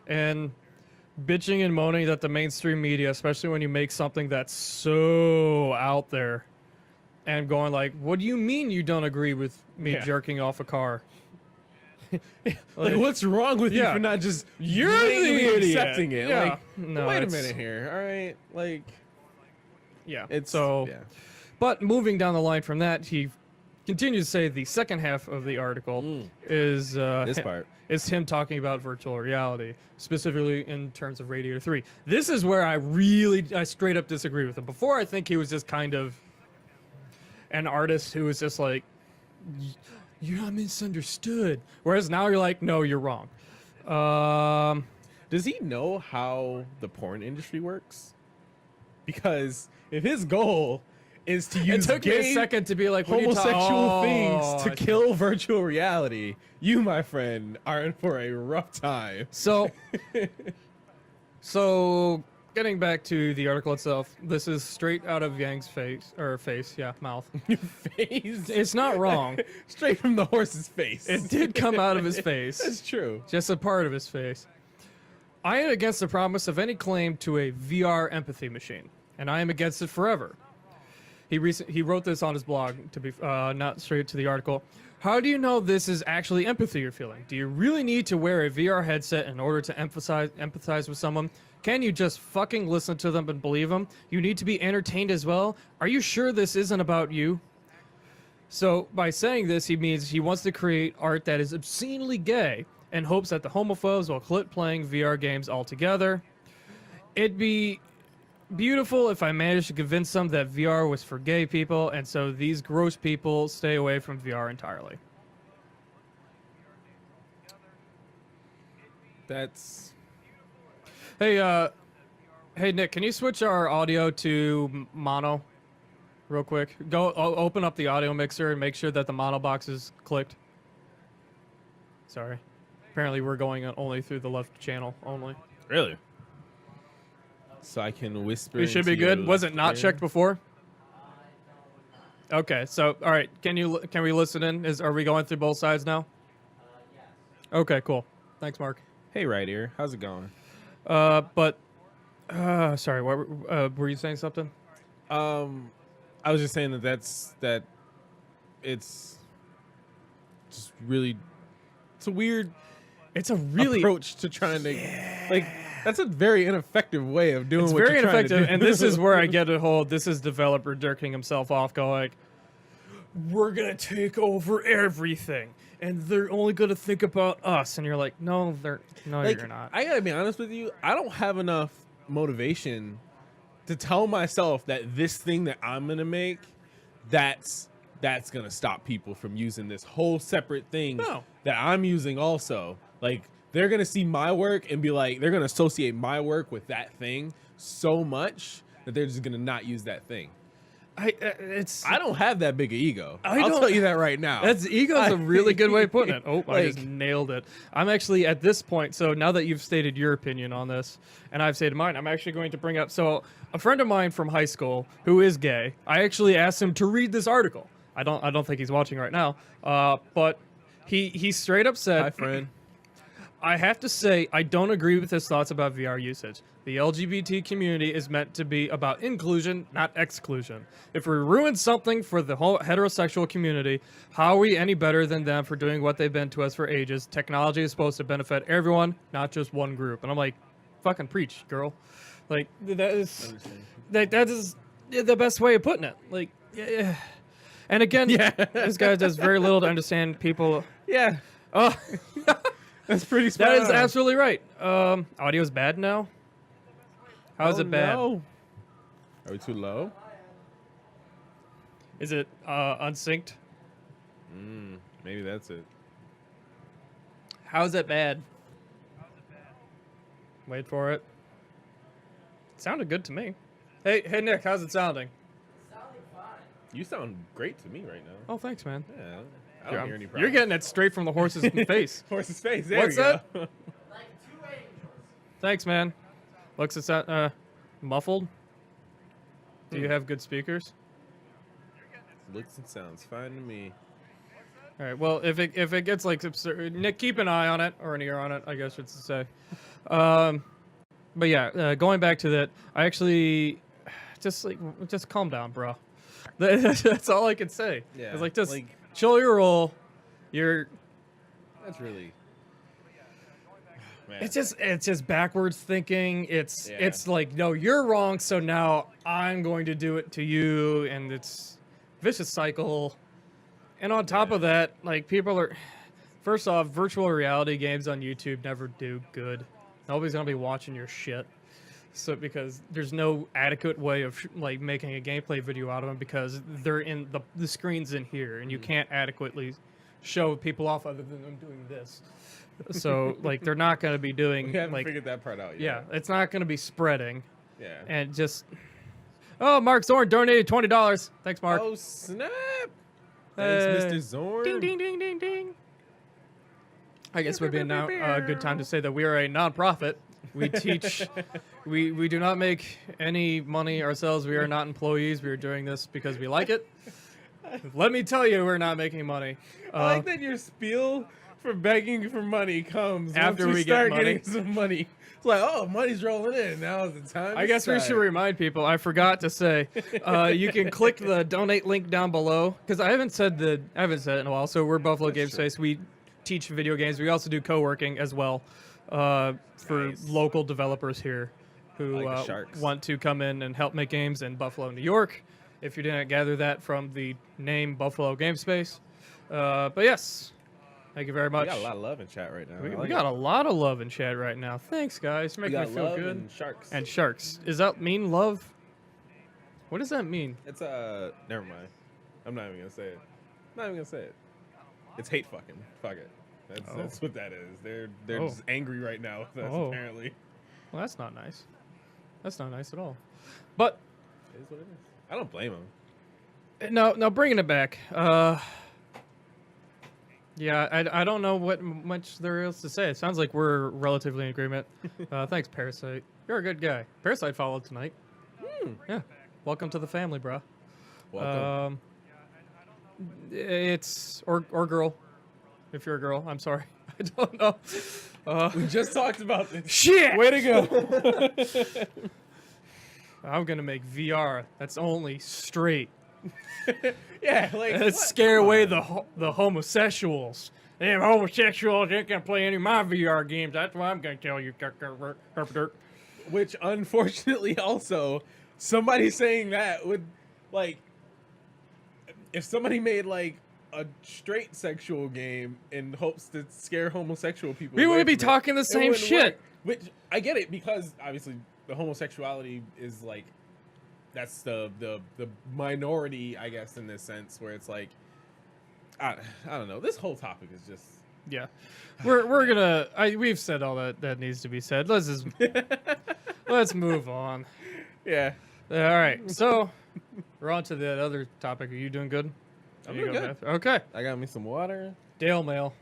S1: And bitching and moaning that the mainstream media, especially when you make something that's so out there, and going like, "What do you mean you don't agree with me
S4: Yeah.
S1: jerking off a car?"
S4: Like, what's wrong with you
S1: yeah.
S4: for not just
S1: You're the
S4: blatantly
S1: idiot.
S4: accepting it?
S1: Yeah.
S4: Like,
S1: No,
S4: wait a
S1: it's-
S4: minute here. All right, like
S1: Yeah.
S4: it's
S1: so.
S4: yeah.
S1: But moving down the line from that, he continues to say the second half of the article is
S4: This part.
S1: is him talking about virtual reality, specifically in terms of Radiator 3. This is where I straight up disagree with him. Before, I think he was just kind of an artist who was just like, you're not misunderstood. Whereas now you're like, no, you're wrong.
S4: Does he know how the porn industry works? Because if his goal is to
S1: It
S4: use
S1: took me
S4: gay,
S1: a second to be like, what are you
S4: homosexual things
S1: Oh,
S4: to
S1: I see.
S4: kill virtual reality, you, my friend, are in for a rough time.
S1: So, so getting back to the article itself, this is straight out of Yang's mouth.
S4: Face.
S1: It's not wrong.
S4: Straight from the horse's face.
S1: It did come out of his face,
S4: That's true.
S1: just a part of his face. I am against the promise of any claim to a VR empathy machine, and I am against it forever. He wrote this on his blog, to be not straight to the article. How do you know this is actually empathy you're feeling? Do you really need to wear a VR headset in order to empathize with someone? Can you just fucking listen to them and believe them? You need to be entertained as well? Are you sure this isn't about you? So by saying this, he means he wants to create art that is obscenely gay and hopes that the homophobes will quit playing VR games altogether. It'd be beautiful if I managed to convince them that VR was for gay people, and so these gross people stay away from VR entirely.
S4: That's
S1: Hey, Nick, can you switch our audio to mono real quick? Open up the audio mixer and make sure that the mono box is clicked. Sorry. Apparently we're going only through the left channel only.
S4: really. So I can whisper.
S1: It should be
S4: into your
S1: good. Was it
S4: left
S1: not
S4: ear.
S1: checked before? Okay, so all right, can we listen in? Are we going through both sides now? Okay, cool. Thanks, Mark.
S4: Hey, right ear. How's it going?
S1: Sorry, what were you saying something?
S4: I was just saying that it's just really it's a weird
S1: It's a really
S4: approach to trying to like that's a very ineffective way of doing
S1: it's
S4: what
S1: very
S4: you're trying to
S1: ineffective,
S4: do.
S1: and this is where I get a hold. This is developer jerking himself off, going, "We're gonna take over everything, and they're only gonna think about us." And you're like, "No,
S4: like,
S1: you're not."
S4: I gotta be honest with you. I don't have enough motivation to tell myself that this thing that I'm gonna make, that's gonna stop people from using this whole separate thing
S1: No.
S4: that I'm using also. Like they're gonna see my work and be like, they're gonna associate my work with that thing so much that they're just gonna not use that thing.
S1: I
S4: don't have that big an ego.
S1: I
S4: I'll
S1: don't-
S4: tell you that right now.
S1: ego's a really good way of putting it. Oh, I just
S4: Like-
S1: nailed it. I'm actually at this point. So now that you've stated your opinion on this, and I've stated mine, I'm actually going to bring up. So a friend of mine from high school who is gay, I actually asked him to read this article. I don't think he's watching right now. But He straight up said,
S4: Hi, friend.
S1: I have to say, I don't agree with his thoughts about VR usage. The LGBT community is meant to be about inclusion, not exclusion. If we ruin something for the whole heterosexual community, how are we any better than them for doing what they've been to us for ages? Technology is supposed to benefit everyone, not just one group. And I'm like, fucking preach, girl. Like, that is the best way of putting it. Like, yeah. And again, this guy does very little to understand people.
S4: Yeah,
S1: Oh,
S4: that's pretty spot
S1: that is
S4: on.
S1: absolutely right. Audio's bad now. How's it bad?
S4: No. Are we too low?
S1: Is it unsynced?
S4: Maybe that's it.
S1: How's it bad? Wait for it. Sounded good to me. Hey Nick, how's it sounding?
S4: You sound great to me right now.
S1: Oh, thanks, man.
S4: Yeah, I don't hear any problems.
S1: You're getting it straight from the horse's face.
S4: Horse's face. There
S1: What's
S4: we go.
S1: that? Thanks, man. Looks it's muffled. Do you have good speakers?
S4: Looks and sounds fine to me.
S1: All right. Well, if it gets like absurd, Nick, keep an eye on it or an ear on it, I guess it's to say. But yeah, going back to that, I actually just calm down, bro. That's all I can say.
S4: Yeah,
S1: It's like just
S4: like-
S1: chill your roll.
S4: That's really. Man.
S1: It's just backwards thinking. It's
S4: Yeah.
S1: like, no, you're wrong, so now I'm going to do it to you, and it's vicious cycle. And on top of that, like, people are, first off, virtual reality games on YouTube never do good. Nobody's gonna be watching your shit. So because there's no adequate way of like making a gameplay video out of them because they're in the screen's in here and you can't adequately show people off other than them doing this. So like they're not going to be doing
S4: We haven't
S1: like
S4: figured that part out
S1: yeah,
S4: yet.
S1: it's not going to be spreading
S4: Yeah.
S1: and just Mark Zorn donated $20. Thanks, Mark.
S4: Oh snap!
S1: Hey.
S4: Thanks, Mr. Zorn.
S1: Ding ding ding ding ding. I guess it would be now a good time to say that we are a nonprofit. We teach. we do not make any money ourselves. We are not employees. We are doing this because we like it. Let me tell you, we're not making money.
S4: I like that your spiel for begging for money comes
S1: After
S4: once
S1: we
S4: we
S1: get
S4: start
S1: money.
S4: getting some money. It's like, oh, money's rolling in. Now is the time.
S1: I
S4: to
S1: guess we should
S4: start.
S1: remind people. I forgot to say, you can click the donate link down below because I haven't said it in a while. So we're Buffalo Game Space. We teach video games. We also do co-working as well for
S4: Nice.
S1: local developers here who
S4: Like the Sharks.
S1: want to come in and help make games in Buffalo, New York. If you didn't gather that from the name Buffalo Game Space, but yes, thank you very
S4: We
S1: much.
S4: got a lot of love in chat right now.
S1: We
S4: I like
S1: got
S4: it.
S1: a lot of love in chat right now. Thanks, guys.
S4: We
S1: Making me
S4: got
S1: feel
S4: love
S1: good.
S4: and sharks.
S1: And sharks. Does that mean love? What does that mean?
S4: It's never mind. I'm not even gonna say it. Not even gonna say it. It's hate fucking. Fuck it. That's what that is. They're
S1: Oh.
S4: just angry right now with us,
S1: Oh.
S4: apparently.
S1: Well, that's not nice. That's not nice at all. But
S4: It is what it is. I don't blame them.
S1: no, bringing it back. Yeah, I don't know what much there is to say. It sounds like we're relatively in agreement. Thanks, Parasite. You're a good guy. Parasite followed tonight. Yeah. Welcome to the family, bro.
S4: Welcome.
S1: It's or girl. If you're a girl, I'm sorry. I don't know.
S4: We just talked about this.
S1: Shit.
S4: Way to go.
S1: I'm gonna make VR. That's only straight.
S4: Yeah, like
S1: Let's
S4: what?
S1: scare away the homosexuals. Them homosexuals ain't gonna play any of my VR games. That's what I'm gonna tell you.
S4: Which unfortunately also somebody saying that would like if somebody made like a straight sexual game in hopes to scare homosexual people.
S1: We
S4: away
S1: would be
S4: from it,
S1: talking the
S4: it
S1: same
S4: wouldn't
S1: shit.
S4: work. Which I get it because obviously the homosexuality is like that's the minority, I guess, in this sense where it's like I don't know. This whole topic is just
S1: Yeah, we're gonna. We've said all that needs to be said. Let's move on.
S4: yeah.
S1: All right, so we're on to the other topic. Are you doing good?
S4: I'm
S1: There you
S4: doing
S1: go,
S4: good.
S1: Beth. Okay,
S4: I got me some water.
S1: Dale Mail.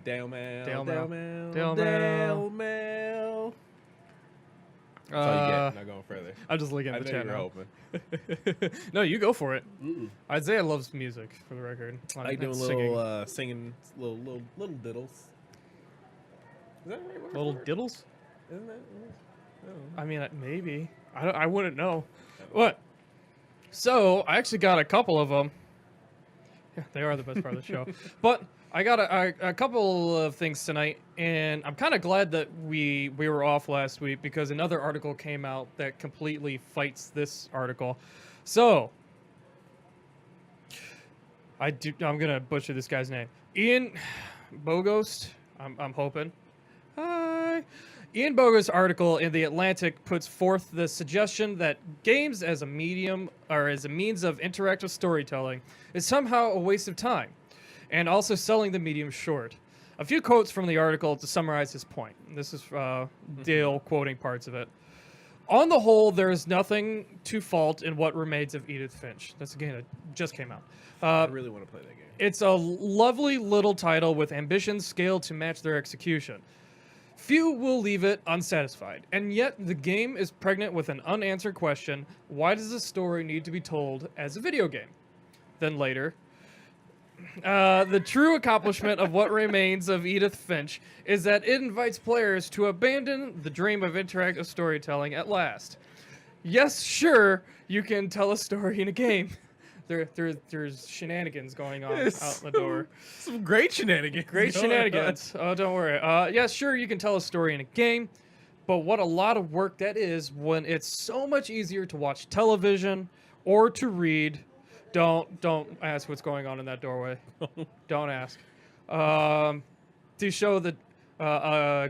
S4: Dale Mail.
S1: Dale
S4: Dale
S1: Mail.
S4: Mail.
S1: Dale
S4: Dale
S1: Mail.
S4: Mail. That's all you get. Not going further.
S1: I'm just looking
S4: I
S1: at the
S4: know
S1: chat
S4: you were
S1: now.
S4: hoping.
S1: No, you go for it. Isaiah loves music, for the record.
S4: I like doing
S1: Singing.
S4: little singing, little diddles. Is that the right word?
S1: Little
S4: for it?
S1: diddles?
S4: Isn't that?
S1: I mean, maybe. I wouldn't know. What? So, I actually got a couple of them. Yeah, they are the best part of the show. But I got a couple of things tonight, and I'm kind of glad that we were off last week because another article came out that completely fights this article. So, I'm gonna butcher this guy's name. Ian Bogost. I'm hoping. Hi. Ian Bogo's article in The Atlantic puts forth the suggestion that games as a medium or as a means of interactive storytelling is somehow a waste of time, and also selling the medium short. A few quotes from the article to summarize his point. This is Dale quoting parts of it. On the whole, there is nothing to fault in what remains of Edith Finch. That's a game that just came out.
S4: I really want to play that game.
S1: It's a lovely little title with ambitions scaled to match their execution. Few will leave it unsatisfied, and yet the game is pregnant with an unanswered question: why does the story need to be told as a video game? Then later, the true accomplishment of what remains of Edith Finch is that it invites players to abandon the dream of interactive storytelling at last. Yes, sure, you can tell a story in a game. There's shenanigans going on out the door.
S4: Some great shenanigans.
S1: Great shenanigans. Oh, don't worry. Yeah, sure, you can tell a story in a game, but what a lot of work that is when it's so much easier to watch television or to read. Don't ask what's going on in that doorway. Don't ask. To show the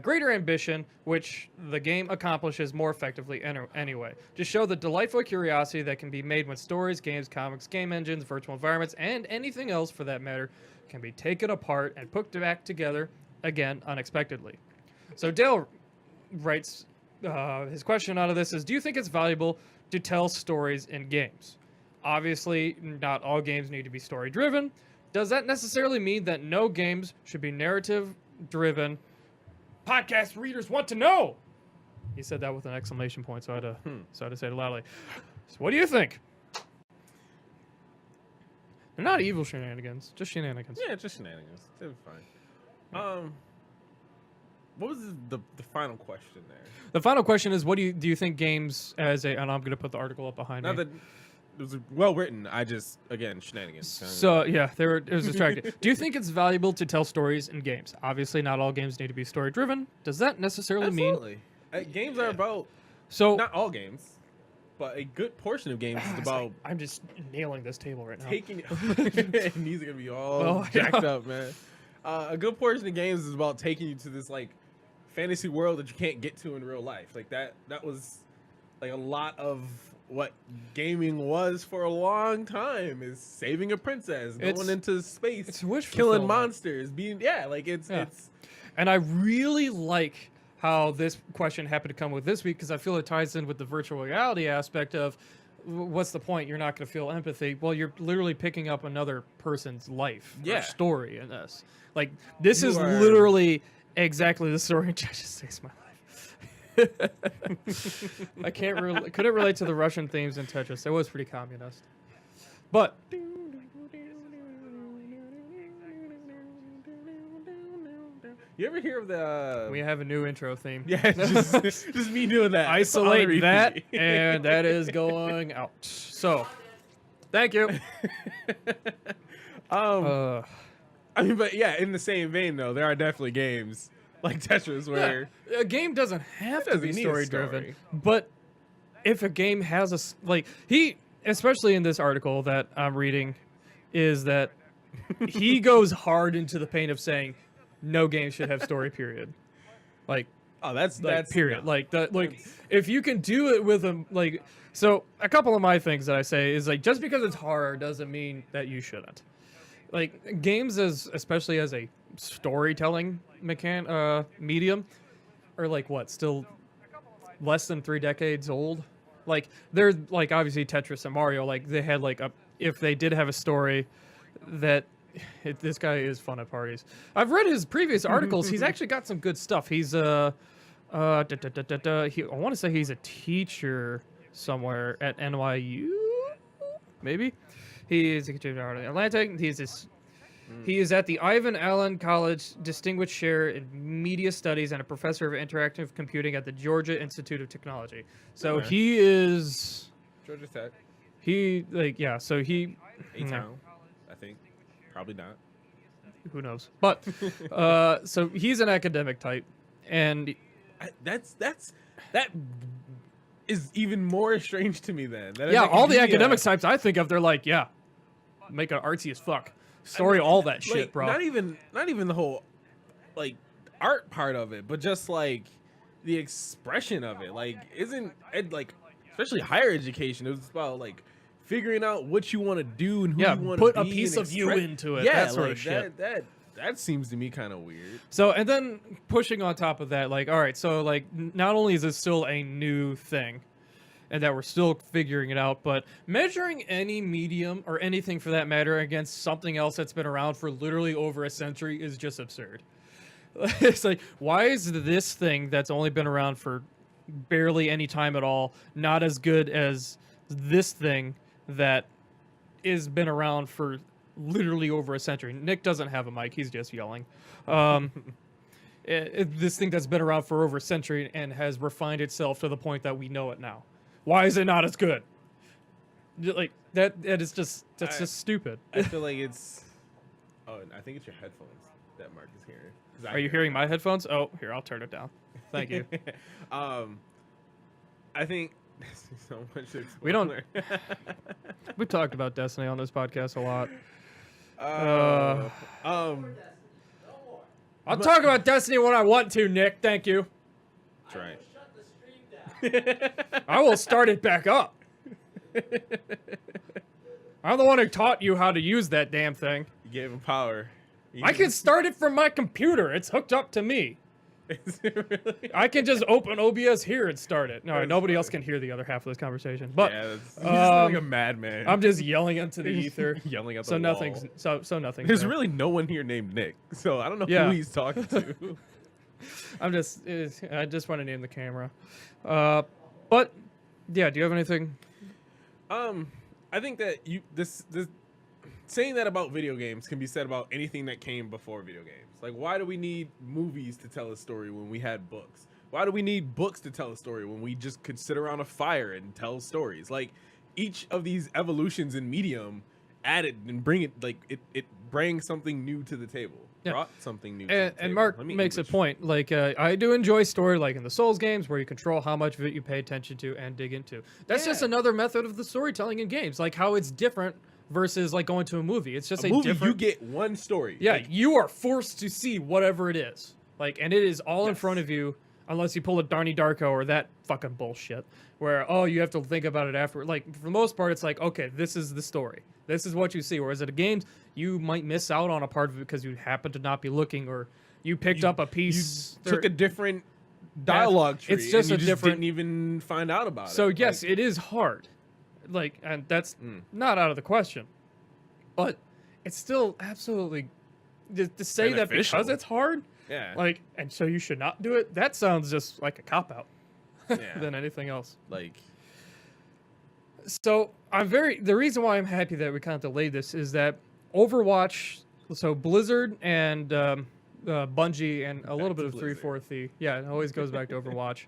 S1: greater ambition, which the game accomplishes more effectively anyway. To show the delightful curiosity that can be made when stories, games, comics, game engines, virtual environments, and anything else for that matter can be taken apart and put back together again unexpectedly. So Dale writes his question out of this is, do you think it's valuable to tell stories in games? Obviously, not all games need to be story-driven. Does that necessarily mean that no games should be narrative-driven? Podcast readers want to know. He said that with an exclamation point, so I had to say it loudly. So what do you think? They're not evil shenanigans, just shenanigans.
S4: Yeah, just shenanigans. They're fine. What was the final question there?
S1: The final question is, what do you think games as a, and I'm going to put the article up behind me.
S4: Not that it was well written. I just, again, shenanigans.
S1: So yeah, it was distracting. Do you think it's valuable to tell stories in games? Obviously, not all games need to be story driven. Does that necessarily mean
S4: games are about not all games, but a good portion of games is about
S1: I'm just nailing this table right now.
S4: taking. These are gonna be all jacked up, man. A good portion of games is about taking you to this like fantasy world that you can't get to in real life. Like that was like a lot of what gaming was for a long time, is saving a princess, going into space,
S1: it's wish
S4: killing
S1: fulfillment.
S4: monsters, it's
S1: And I really like how this question happened to come with this week, because I feel it ties in with the virtual reality aspect of what's the point? You're not going to feel empathy. Well, you're literally picking up another person's life or story in this. Like, this is literally exactly the story in Tetris Saves My Life. I couldn't relate to the Russian themes in Tetris. It was pretty communist. But
S4: you ever hear of the
S1: we have a new intro theme.
S4: yeah, just me doing that.
S1: Isolate that, and that is going out. So, thank you.
S4: I mean, but yeah, in the same vein though, there are definitely games like Tetris where
S1: a game doesn't have to be
S4: need a
S1: story driven,
S4: story.
S1: but if a game has especially in this article that I'm reading, is that he goes hard into the pain of saying no game should have story. Period. Like,
S4: that's
S1: period.
S4: no.
S1: If you can do it with them, so a couple of my things that I say is like, just because it's hard doesn't mean that you shouldn't. Like, games especially as a storytelling medium are still less than 3 decades old. Like, they're like, obviously Tetris and Mario, like they had if they did have a story that this guy is fun at parties. I've read his previous articles. He's actually got some good stuff. He's I want to say he's a teacher somewhere at NYU, maybe. He is a contributor out of the Atlantic. He is at the Ivan Allen College Distinguished Chair in Media Studies and a professor of interactive computing at the Georgia Institute of Technology. So
S4: Okay.
S1: he is
S4: Georgia Tech,
S1: So he
S4: A-Town, I think. Probably not.
S1: who knows, but so he's an academic type, and
S4: That is even more strange to me then. That is
S1: yeah, all the
S4: academia.
S1: academic types I think of, they're like, yeah, make it artsy as fuck. Story, all that shit,
S4: Like,
S1: bro.
S4: Not even the whole like art part of it, but just like the expression of it. Like, isn't it like, especially higher education, it was about like figuring out what you want to do and who
S1: Yeah,
S4: you want to
S1: put
S4: be
S1: a piece
S4: and
S1: of you
S4: express-
S1: into it,
S4: Yeah,
S1: that sort of
S4: like,
S1: shit.
S4: That seems to me kind of weird.
S1: So, and then pushing on top of that, like, all right, so like, not only is this still a new thing, and that we're still figuring it out, but measuring any medium or anything for that matter against something else that's been around for literally over a century is just absurd. It's like, why is this thing that's only been around for barely any time at all not as good as this thing that has been around for literally over a century? Nick doesn't have a mic, he's just yelling. This thing that's been around for over a century and has refined itself to the point that we know it now. Why is it not as good? Like that is just just stupid.
S4: I feel like it's. Oh, I think it's your headphones that Mark is hearing. 'Cause I
S1: Are you
S4: hear
S1: hearing my headphones? Oh, here, I'll turn it down. Thank you.
S4: I think so much. To
S1: We don't-
S4: explore.
S1: We've talked about Destiny on this podcast a lot. I'll talk about Destiny when I want to, Nick. Thank you.
S4: That's right.
S1: I will start it back up. I'm the one who taught you how to use that damn thing.
S4: You gave him power.
S1: I can start it from my computer. It's hooked up to me.
S4: Is it really?
S1: I can just open OBS here and start it. No,
S4: That's
S1: nobody else
S4: funny.
S1: can hear the other half of this conversation. But
S4: Yeah, he's just like a madman.
S1: I'm just yelling into the
S4: He's
S1: ether.
S4: yelling at the
S1: So
S4: wall.
S1: nothing's so nothing.
S4: There's really no one here named Nick, so I don't know
S1: Yeah.
S4: who he's talking to.
S1: I just want to name the camera. But yeah, do you have anything?
S4: I think that this saying that about video games can be said about anything that came before video games. Like, why do we need movies to tell a story when we had books? Why do we need books to tell a story when we just could sit around a fire and tell stories? Like, each of these evolutions in medium added and bring it, like, it brings something new to the table.
S1: Yeah.
S4: Brought something new to the table.
S1: And Mark
S4: Let me
S1: makes a
S4: English.
S1: point. Like, I do enjoy story, like in the Souls games, where you control how much of it you pay attention to and dig into. That's just
S4: Yeah.
S1: another method of the storytelling in games, like how it's different versus like going to a movie. It's just
S4: A movie,
S1: different.
S4: you get one story.
S1: Yeah,
S4: Like,
S1: you are forced to see whatever it is. Like, and it is all in
S4: Yes.
S1: front of you, unless you pull a Darnie Darko or that fucking bullshit, where, oh, you have to think about it after. Like, for the most part, it's like, okay, this is the story. This is what you see. Whereas at a games, you might miss out on a part of it because you happen to not be looking, or you picked up a
S4: you
S1: piece.
S4: took a different dialogue tree.
S1: It's just
S4: and
S1: a
S4: you
S1: different-
S4: didn't even find out about
S1: So
S4: it.
S1: yes,
S4: Like,
S1: it is hard. Like, and that's
S4: Mm.
S1: not out of the question. But it's still absolutely to say that because
S4: Beneficial.
S1: it's hard.
S4: yeah,
S1: Like, and so you should not do it. That sounds just like a cop out
S4: yeah,
S1: than anything else.
S4: like
S1: So the reason why I'm happy that we kind of delayed this is that Overwatch, so Blizzard and Bungie and a little bit
S4: to
S1: of
S4: Blizzard.
S1: 343, yeah, it always goes back to Overwatch,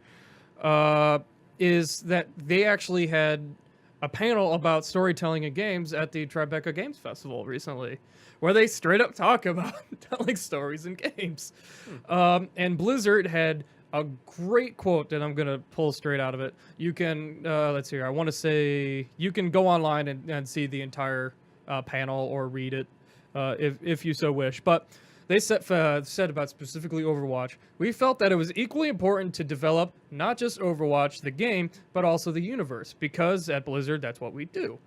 S1: is that they actually had a panel about storytelling in games at the Tribeca Games Festival recently, where they straight up talk about telling stories in games. And Blizzard had a great quote that I'm going to pull straight out of it. You can, let's see here, I want to say, you can go online and see the entire panel or read it if you so wish. But they said about specifically Overwatch, we felt that it was equally important to develop not just Overwatch, the game, but also the universe, because at Blizzard, that's what we do.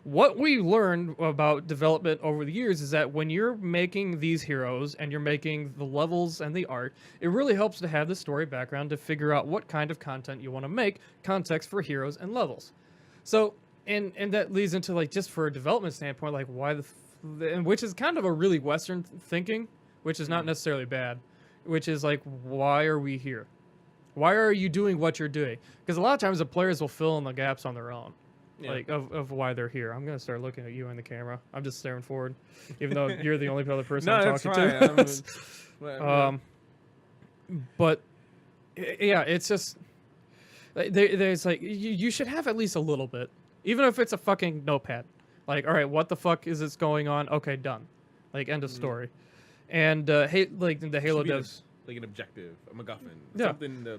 S1: What we learned about development over the years is that when you're making these heroes and you're making the levels and the art, it really helps to have the story background to figure out what kind of content you want to make, context for heroes and levels. So, and that leads into, like, just for a development standpoint, like, why and which is kind of a really Western thinking, which is not necessarily bad, which is like, why are we here? Why are you doing what you're doing? Because a lot of times the players will fill in the gaps on their own.
S4: Yeah.
S1: Like of why they're here. I'm gonna start looking at you in the camera. I'm just staring forward, even though you're the only other person
S4: No,
S1: I'm
S4: that's
S1: talking
S4: fine.
S1: to.
S4: Whatever.
S1: But yeah, it's just there's like you should have at least a little bit, even if it's a fucking notepad. Like, all right, what the fuck is this going on? Okay, done. Like, end of story. And like the Halo
S4: Should be
S1: devs.
S4: like an objective, a MacGuffin,
S1: Yeah.
S4: something to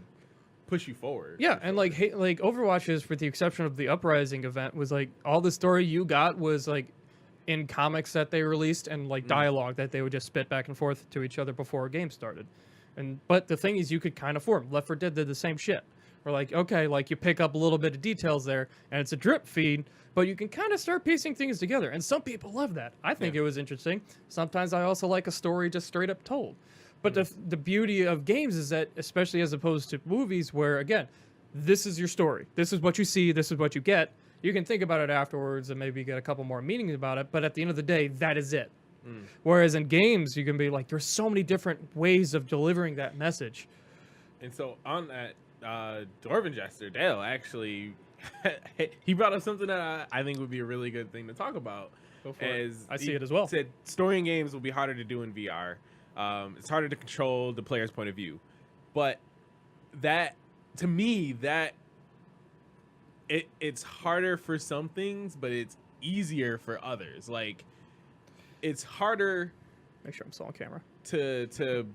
S4: push you forward.
S1: Yeah,
S4: for
S1: and
S4: sure.
S1: like Overwatch is, with the exception of the Uprising event, was like all the story you got was like in comics that they released and like dialogue that they would just spit back and forth to each other before a game started. But the thing is, you could kind of form. Left 4 Dead did the same shit. We're like, okay, like you pick up a little bit of details there, and it's a drip feed, but you can kind of start piecing things together. And some people love that. I think it was interesting. Sometimes I also like a story just straight up told. But the beauty of games is that, especially as opposed to movies, where again, this is your story. This is what you see. This is what you get. You can think about it afterwards and maybe get a couple more meanings about it. But at the end of the day, that is it. Whereas in games, you can be like, there's so many different ways of delivering that message.
S4: And so on that, Dwarven Jester Dale actually he brought up something that I think would be a really good thing to talk about.
S1: Go for it.
S4: As
S1: I see
S4: he
S1: it as well.
S4: Said story in games will be harder to do in VR. It's harder to control the player's point of view, but that to me it's harder for some things, but it's easier for others. Like it's harder
S1: Make sure I'm still on camera.
S4: to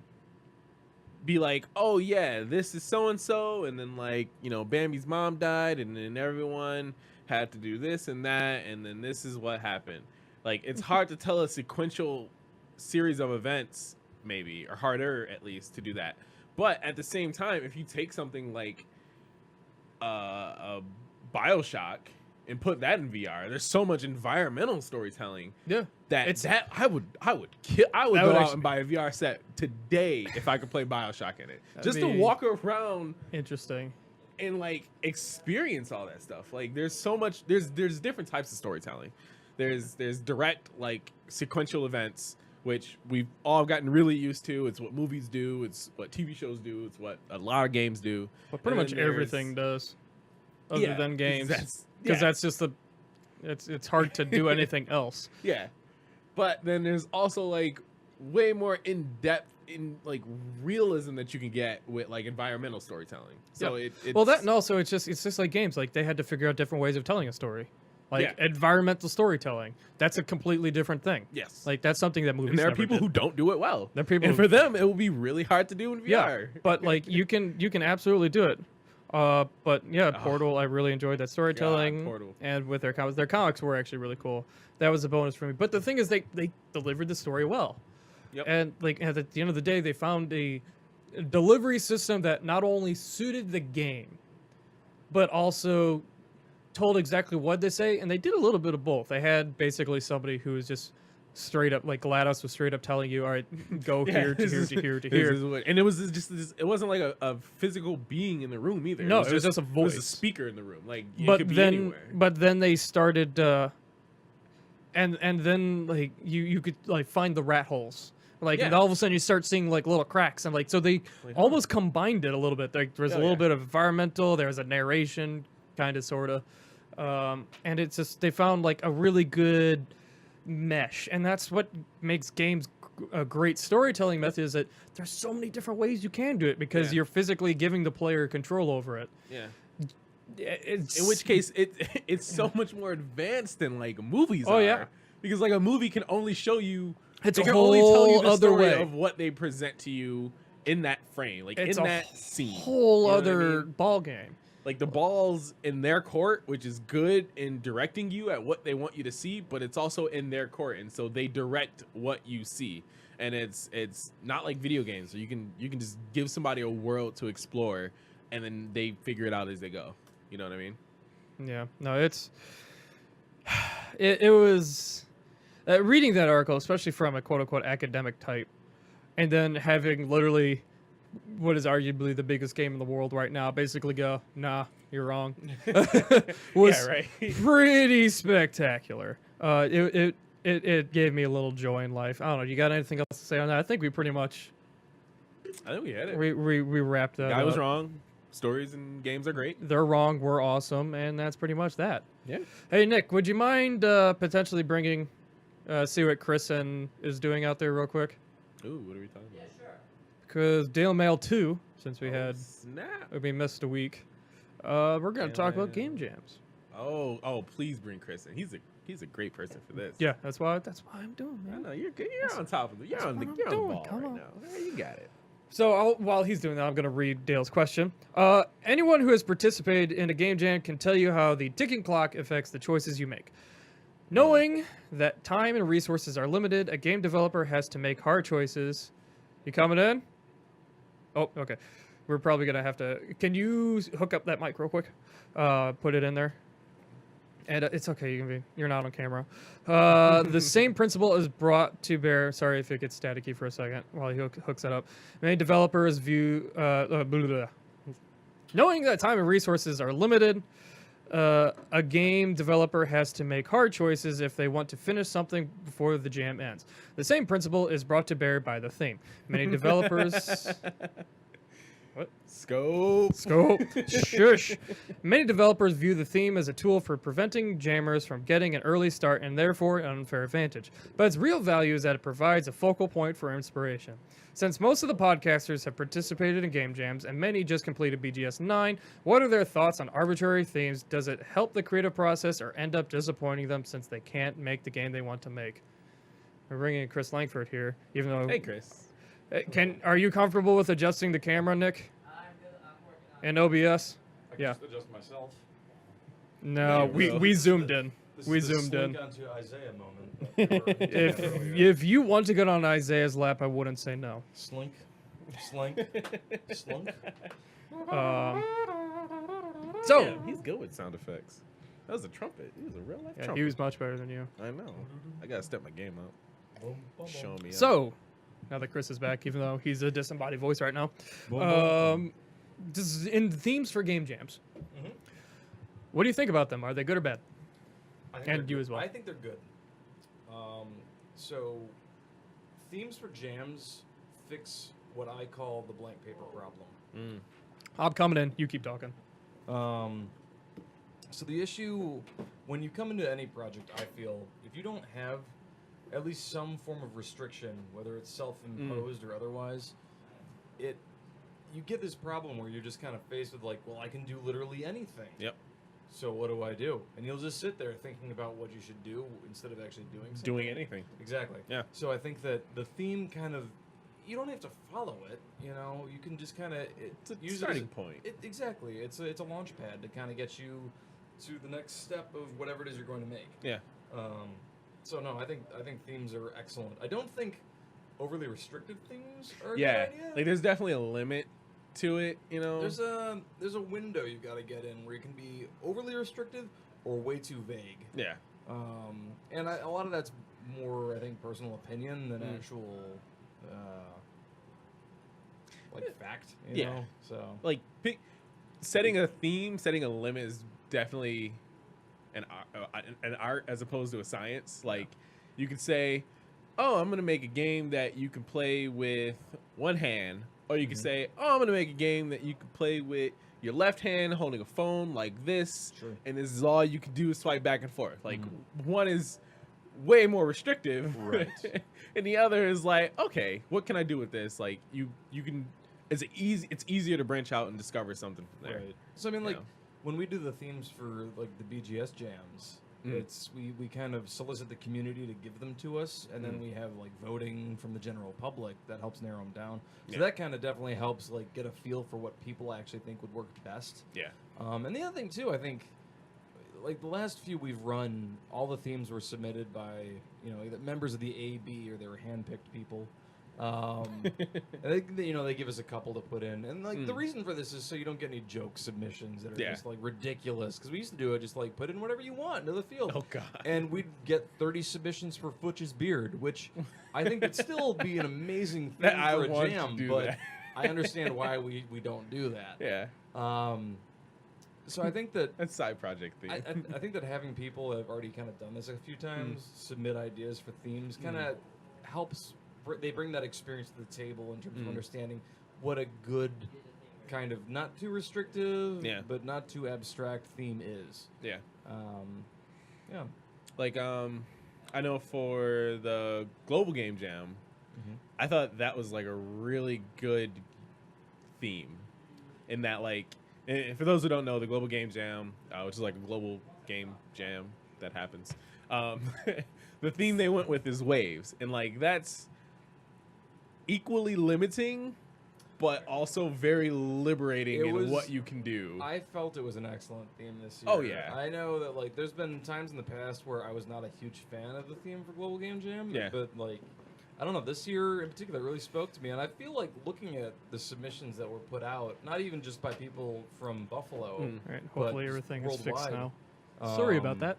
S4: be like, oh yeah, this is so and so, and then like, you know, Bambi's mom died, and then everyone had to do this and that, and then this is what happened. Like it's hard to tell a sequential series of events, maybe, or harder at least to do that. But at the same time, if you take something like a BioShock and put that in VR, there's so much environmental storytelling
S1: Yeah.
S4: that I would go
S1: would
S4: out
S1: actually-
S4: and buy a VR set today if I could play BioShock in it. Just to
S1: be-
S4: walk around
S1: Interesting.
S4: and like experience all that stuff. Like there's so much there's different types of storytelling. There's direct like sequential events, which we've all gotten really used to. It's what movies do, it's what TV shows do, it's what a lot of games do.
S1: Well, pretty
S4: And
S1: much
S4: then there's-
S1: everything does, other than games.
S4: Because
S1: That's just the. It's hard to do anything else.
S4: Yeah. But then there's also like way more in depth in like realism that you can get with like environmental storytelling. So
S1: Yeah.
S4: it's
S1: Well, that and also it's just like games. Like they had to figure out different ways of telling a story. Like
S4: Yeah.
S1: environmental storytelling. That's a completely different thing.
S4: yes.
S1: Like that's something that movies.
S4: and there are
S1: never
S4: people
S1: did.
S4: who don't do it well.
S1: There are people
S4: and
S1: who-
S4: for them it will be really hard to do in VR.
S1: Yeah, but like you can absolutely do it. But yeah, Portal, I really enjoyed that storytelling.
S4: Portal.
S1: And with their comics were actually really cool. That was a bonus for me. But the thing is, they delivered the story well.
S4: Yep.
S1: And like at the end of the day, they found a delivery system that not only suited the game, but also told exactly what they say. And they did a little bit of both. They had basically somebody who was just straight up, like GLaDOS was straight up telling you, all right, go here to here to here to here.
S4: And it was just it wasn't like a physical being in the room either.
S1: No, it was just a
S4: It was a
S1: voice.
S4: speaker in the room. Like you
S1: But
S4: could be
S1: then,
S4: anywhere.
S1: they started, and then like you could like find the rat holes, like and
S4: Yeah.
S1: all of a sudden you start seeing like little cracks, and like so they
S4: Like,
S1: almost combined it a little bit. Like there's a
S4: Oh,
S1: little
S4: yeah.
S1: bit of environmental, there's a narration, kind of sorta, and it's just they found like a really good mesh, and that's what makes games a great storytelling method. Is that there's so many different ways you can do it because
S4: Yeah.
S1: you're physically giving the player control over it.
S4: Yeah.
S1: It's,
S4: In which case, it's so much more advanced than like movies
S1: Oh,
S4: are.
S1: yeah.
S4: Because like a movie can only show you.
S1: It's
S4: they
S1: a
S4: can only tell you
S1: whole
S4: the
S1: other
S4: story
S1: way.
S4: of what they present to you in that frame, like
S1: It's
S4: in
S1: a
S4: that scene.
S1: whole
S4: You know what I
S1: other
S4: mean?
S1: ball game.
S4: Like the ball's in their court, which is good in directing you at what they want you to see, but it's also in their court, and so they direct what you see. And it's not like video games, so you can just give somebody a world to explore, and then they figure it out as they go. You know what I mean?
S1: Yeah, no, it was reading that article, especially from a quote unquote academic type, and then having literally what is arguably the biggest game in the world right now basically go, nah, you're wrong, was
S4: Yeah, right.
S1: pretty spectacular. It gave me a little joy in life. I don't know. You got anything else to say on that? I think we pretty much
S4: I think we had it.
S1: we wrapped that
S4: Guy was
S1: up.
S4: wrong. Stories and games are great.
S1: They're wrong, we're awesome, and that's pretty much that.
S4: Yeah.
S1: Hey, Nick, would you mind potentially bringing, see what Kristen is doing out there real quick?
S4: Ooh, what are we talking about?
S1: Because Daily Mail 2, since we
S4: Snap.
S1: we missed a week, we're going to
S4: Daily
S1: talk about
S4: Mail.
S1: game jams.
S4: Oh, please bring Chris in. He's a great person for this.
S1: Yeah, that's why I'm doing,
S4: I
S1: man.
S4: know you're good. You're on top of it. You're on the
S1: what I'm
S4: you're on the
S1: doing.
S4: ball
S1: Come
S4: right
S1: on.
S4: now. Yeah, you got it.
S1: So while he's doing that, I'm going to read Dale's question. Anyone who has participated in a game jam can tell you how the ticking clock affects the choices you make. Knowing that time and resources are limited, a game developer has to make hard choices. You coming in? Oh, okay. We're probably going to have to... Can you hook up that mic real quick? Put it in there. And it's okay. You're not on camera. The same principle is brought to bear. Sorry if it gets staticky for a second while he hooks that up. Many developers view blah, blah, blah. Knowing that time and resources are limited, a game developer has to make hard choices if they want to finish something before the jam ends. The same principle is brought to bear by the theme. Many developers.
S4: Scope.
S1: Shush. Many developers view the theme as a tool for preventing jammers from getting an early start and therefore an unfair advantage. But its real value is that it provides a focal point for inspiration. Since most of the podcasters have participated in game jams and many just completed BGS 9, what are their thoughts on arbitrary themes? Does it help the creative process or end up disappointing them since they can't make the game they want to make? We're bringing in Chris Langford here, even though...
S4: Hey, Chris.
S1: Are you comfortable with adjusting the camera, Nick? And OBS?
S3: I can
S1: Yeah.
S3: just adjust myself.
S1: No, we zoomed in. We
S3: This is the
S1: zoomed in.
S3: slink onto Isaiah moment. that we were
S1: If
S3: talking about earlier.
S1: if you want to get on Isaiah's lap, I wouldn't say no.
S3: Slink, slink, slunk.
S1: So
S4: Yeah, he's good with sound effects. That was a trumpet. He was a real life
S1: yeah,
S4: trumpet.
S1: he was much better than you.
S4: I know. I gotta step my game up.
S3: Boom, boom,
S4: Show me. up.
S1: So now that Chris is back, even though he's a disembodied voice right now,
S3: boom, boom.
S1: this is in themes for game jams.
S3: Mhm.
S1: What do you think about them? Are they good or bad?
S3: I think
S1: And
S3: they're
S1: you
S3: good.
S1: as well.
S3: I think they're good. So, themes for jams fix what I call the blank paper problem.
S1: I'm coming in. You keep talking.
S3: So the issue when you come into any project, I feel, if you don't have at least some form of restriction, whether it's self-imposed or otherwise, you get this problem where you're just kind of faced with like, well, I can do literally anything.
S4: Yep.
S3: So what do I do? And you'll just sit there thinking about what you should do instead of actually doing something.
S4: Doing anything.
S3: Exactly.
S4: Yeah.
S3: So I think that the theme kind of, you don't have to follow it. You know, you can just kind of
S4: It's a
S3: use
S4: starting
S3: it as
S4: point.
S3: exactly. It's a launch pad to kind of get you to the next step of whatever it is you're going to make.
S4: Yeah.
S3: So no, I think themes are excellent. I don't think overly restrictive themes are a
S4: Yeah.
S3: good idea.
S4: Like there's definitely a limit to it, you know.
S3: There's a window you've got to get in where you can be overly restrictive or way too vague.
S4: Yeah.
S3: And a lot of that's more, I think, personal opinion than actual, like fact. You
S4: Yeah.
S3: know? So
S4: Like setting a theme, setting a limit is definitely an art as opposed to a science. Like you could say, "Oh, I'm gonna make a game that you can play with one hand," or you could say, "Oh, I'm gonna make a game that you can play with your left hand holding a phone like this,
S3: Sure.
S4: and this is all you can do is swipe back and forth." Like one is way more restrictive,
S3: Right.
S4: and the other is like, okay, what can I do with this? Like you can. It's easier to branch out and discover something from there.
S3: Right. So I mean, like
S4: Yeah.
S3: when we do the themes for like the BGS jams, it's we kind of solicit the community to give them to us, and then we have like voting from the general public that helps narrow them down. So
S4: Yeah.
S3: that kind of definitely helps like get a feel for what people actually think would work best.
S4: Yeah.
S3: And the other thing too, I think, like the last few we've run, all the themes were submitted by either members of the AB or they were handpicked people. And they give us a couple to put in, and like the reason for this is so you don't get any joke submissions that are
S4: Yeah.
S3: just like ridiculous. Because we used to do it just like put in whatever you want into the field.
S4: Oh god.
S3: And we'd get 30 submissions for Futch's beard, which I think would still be an amazing thing
S4: That I
S3: for a
S4: want to
S3: jam.
S4: do
S3: But
S4: that.
S3: I understand why we don't do that.
S4: Yeah.
S3: So I think that
S4: That's side project thing.
S3: I think that having people that have already kind of done this a few times submit ideas for themes kind of helps. They bring that experience to the table in terms of understanding what a good kind of not too restrictive,
S4: Yeah.
S3: but not too abstract theme is.
S4: Yeah.
S3: Yeah.
S4: Like I know for the Global Game Jam, I thought that was like a really good theme. In that, like, and for those who don't know, the Global Game Jam, which is like a global game jam that happens, the theme they went with is waves, and like that's equally limiting, but also very liberating in what you can do.
S3: I felt it was an excellent theme this year.
S4: Oh, yeah.
S3: I know that like there's been times in the past where I was not a huge fan of the theme for Global Game Jam.
S4: Yeah.
S3: But like I don't know, this year in particular really spoke to me, and I feel like looking at the submissions that were put out, not even just by people from Buffalo,
S1: All right,
S3: but
S1: hopefully
S3: just
S1: everything is fixed
S3: worldwide.
S1: now. Sorry about
S3: Um,
S1: that.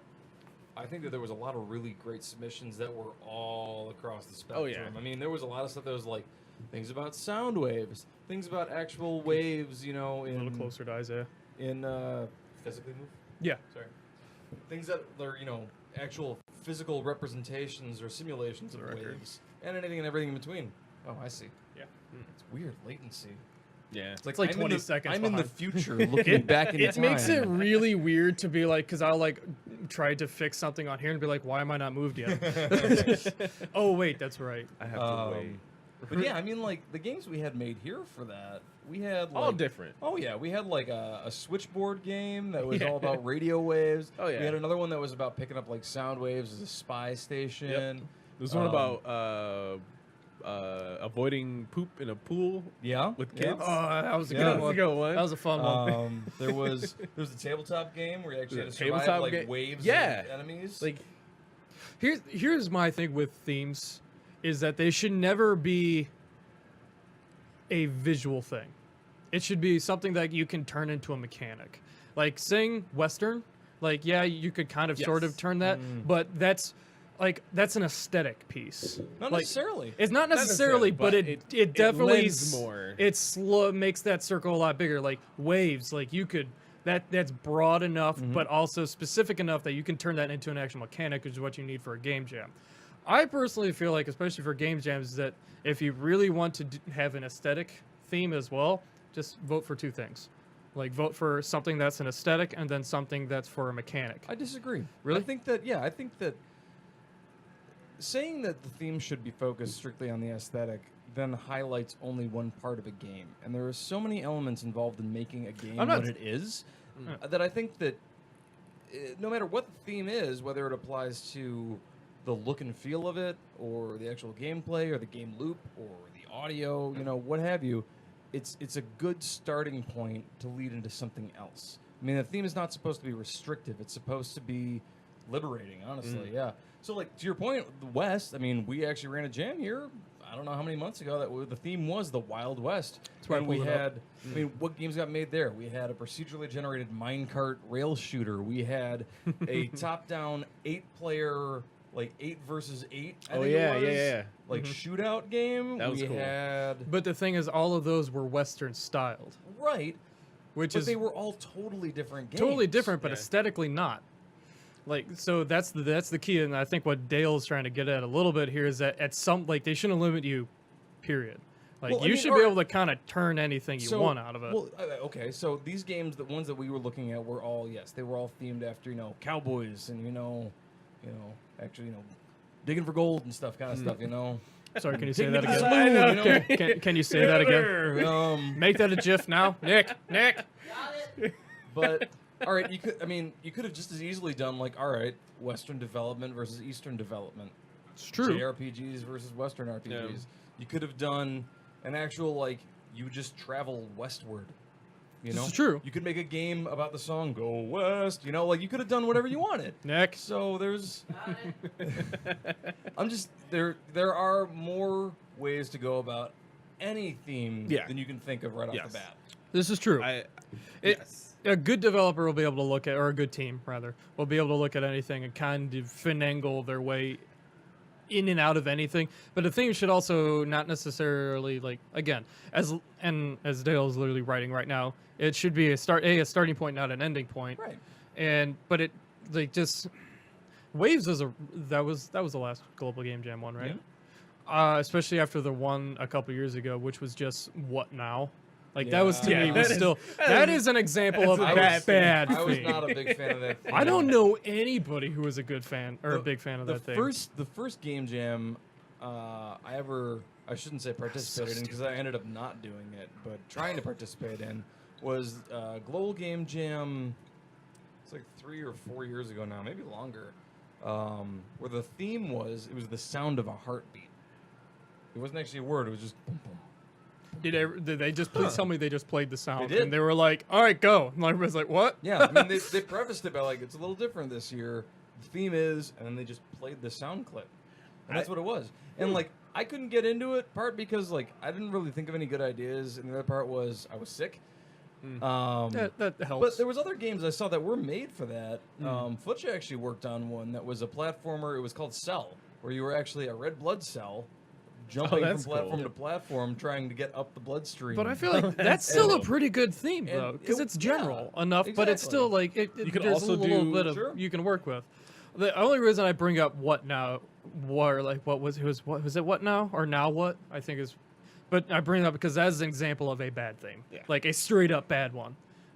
S3: I think that there was a lot of really great submissions that were all across the spectrum.
S4: Oh, yeah.
S3: I mean, there was a lot of stuff that was like things about sound waves, things about actual waves, you know,
S1: A little closer to Isaiah.
S3: in physically move.
S1: Yeah.
S3: Sorry. Things that are, you know, actual physical representations or simulations of
S1: record.
S3: waves, and anything and everything in between. Oh, I see.
S1: Yeah.
S3: It's weird latency.
S4: Yeah.
S3: It's like,
S1: like
S3: I'm
S1: 20
S3: in the,
S1: seconds
S3: I'm in the
S1: behind.
S3: future looking back in
S1: It
S3: time.
S1: makes it really weird to be like, because I'll like try to fix something on here and be like, why am I not moved yet? Oh, wait, that's right.
S4: I have to wait.
S3: But yeah, I mean, like the games we had made here for that, we had like,
S4: All different.
S3: Oh yeah, we had like a switchboard game that was
S4: Yeah.
S3: all about radio waves.
S4: Oh, yeah.
S3: We had another one that was about picking up like sound waves as a spy station.
S4: There's one about avoiding poop in a pool
S3: Yeah,
S4: with
S3: yeah.
S4: kids.
S1: Oh, that was a
S3: Yeah.
S1: good
S4: That's a
S1: one.
S4: good one.
S1: That was a fun one.
S3: There was a tabletop game where you actually had to survive
S4: Tabletop
S3: like
S4: ga-
S3: waves
S4: Yeah.
S3: of enemies.
S4: Like,
S1: Here's my thing with themes, is that they should never be a visual thing. It should be something that you can turn into a mechanic. Like saying Western, like yeah, you could kind of sort of
S4: Yes.
S1: turn that, but that's an aesthetic piece.
S3: not
S1: like,
S3: necessarily.
S1: It's not necessarily,
S4: necessarily,
S1: but
S4: but
S1: it definitely
S4: lends more.
S1: It makes that circle a lot bigger. Like waves, like you could that's broad enough, but also specific enough that you can turn that into an actual mechanic, which is what you need for a game jam. I personally feel like, especially for game jams, that if you really want to have an aesthetic theme as well, just vote for two things. Like vote for something that's an aesthetic, and then something that's for a mechanic.
S3: I disagree.
S1: Really?
S3: I think that saying that the theme should be focused strictly on the aesthetic then highlights only one part of a game. And there are so many elements involved in making a game
S1: I'm not-
S3: what it is that I think that no matter what the theme is, whether it applies to the look and feel of it or the actual gameplay or the game loop or the audio, you know, what have you, it's a good starting point to lead into something else. I mean, the theme is not supposed to be restrictive. It's supposed to be liberating, honestly. Yeah. So, like, to your point, the West, I mean, we actually ran a jam here, I don't know how many months ago, that the theme was the Wild West.
S1: why I
S3: And we
S1: pulled it up.
S3: had, I mean, what games got made there? We had a procedurally generated minecart rail shooter. We had a top-down 8-player, like 8 versus 8. I
S4: Oh,
S3: think
S4: yeah,
S3: it was,
S4: yeah.
S3: like shootout game.
S4: That was
S3: we
S4: cool.
S3: had
S1: But the thing is, all of those were Western styled,
S3: right,
S1: which
S3: but
S1: is
S3: they were all totally different games.
S1: totally different, but
S4: Yeah.
S1: aesthetically not. Like, so that's the key, and I think what Dale's trying to get at a little bit here is that at some, like, they shouldn't limit you, period. Like,
S3: Well, I
S1: you
S3: mean,
S1: should be
S3: or-
S1: able to kind of turn anything you want out of it.
S3: Well, okay, so these games, the ones that we were looking at, were all they were all themed after cowboys and actually digging for gold and stuff, kind of stuff,
S1: Sorry, can you say
S3: Take me
S1: that
S3: to the
S1: again?
S3: saloon, you know?
S1: Can you say that again? Make that a GIF now, Nick.
S3: But all right, you could have just as easily done like, all right, Western development versus Eastern development.
S1: It's true.
S3: JRPGs versus Western RPGs.
S4: Yeah.
S3: You could have done an actual like you just travel westward.
S1: This is true.
S3: You could make a game about the song "Go West." Like you could have done whatever you wanted.
S1: Nick.
S3: So there's, I'm just there. There are more ways to go about any theme
S4: Yeah.
S3: than you can think of right off
S4: Yes.
S3: the bat.
S1: This is true.
S4: Yes.
S1: A good developer will be able to look at, or a good team rather, will be able to look at anything and kind of finagle their way in and out of anything. But the theme should also not necessarily, like, again, as Dale is literally writing right now, it should be a starting point, not an ending point.
S3: Right.
S1: But it like just Waves that was the last Global Game Jam one, right? Especially after the one a couple years ago, which was just what now. Like that was to
S3: Yeah.
S1: me was that is an example of a
S4: that's a
S1: bad
S3: I was
S1: thing.
S3: not a big fan of that.
S1: I don't know anybody who was a good fan or a big fan of that thing.
S3: The first game jam I shouldn't say participated in because I ended up not doing it, but trying to participate in was Global Game Jam. It's like 3 or 4 years ago now, maybe longer, where the theme was the sound of a heartbeat. It wasn't actually a word; it was just boom boom.
S1: Did they just please tell me they just played the sound
S3: They did.
S1: and they were like, "All right, go." And everybody's like, "What?"
S3: Yeah, I mean they prefaced it by like it's a little different this year. The theme is, and then they just played the sound clip, and that's what it was. And like I couldn't get into it, part because like I didn't really think of any good ideas, and the other part was I was sick.
S1: That helps.
S3: But there was other games I saw that were made for that. Futch actually worked on one that was a platformer. It was called Cell, where you were actually a red blood cell jumping from
S4: that's
S3: platform
S4: cool.
S3: to platform, trying to get up the bloodstream.
S1: But I feel like that's still a
S3: cool.
S1: pretty good theme,
S3: And
S1: though, because
S3: it-
S1: it's general
S3: yeah,
S1: enough, but it's still
S3: exactly.
S1: like
S4: You can
S1: there's
S4: also
S1: a little
S4: do-
S1: bit of
S3: Sure.
S1: you can work with. The only reason I bring up what now, what was it what now or now what I think is, but I bring it up because that's an example of a bad theme,
S4: Yeah.
S1: like a straight up bad one,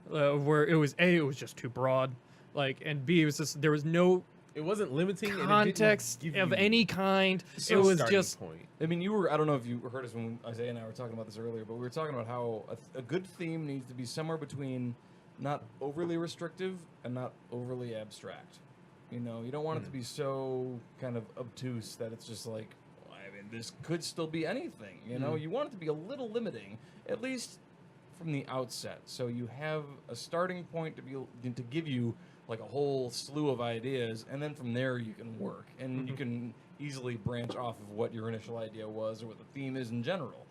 S1: where it was just too broad, like, and B, it was just there was no
S4: It wasn't limiting and it didn't
S1: context
S4: give
S1: of
S4: you
S1: any kind.
S4: a
S1: It was
S4: starting
S1: just
S4: point.
S3: I mean, I don't know if you heard us when Isaiah and I were talking about this earlier, but we were talking about how a good theme needs to be somewhere between not overly restrictive and not overly abstract. You know, you don't want it to be so kind of obtuse that it's just like, well, I mean, this could still be anything. You know, you want it to be a little limiting, at least from the outset, so you have a starting point to give you like a whole slew of ideas, and then from there you can work, and you can easily branch off of what your initial idea was or what the theme is in general.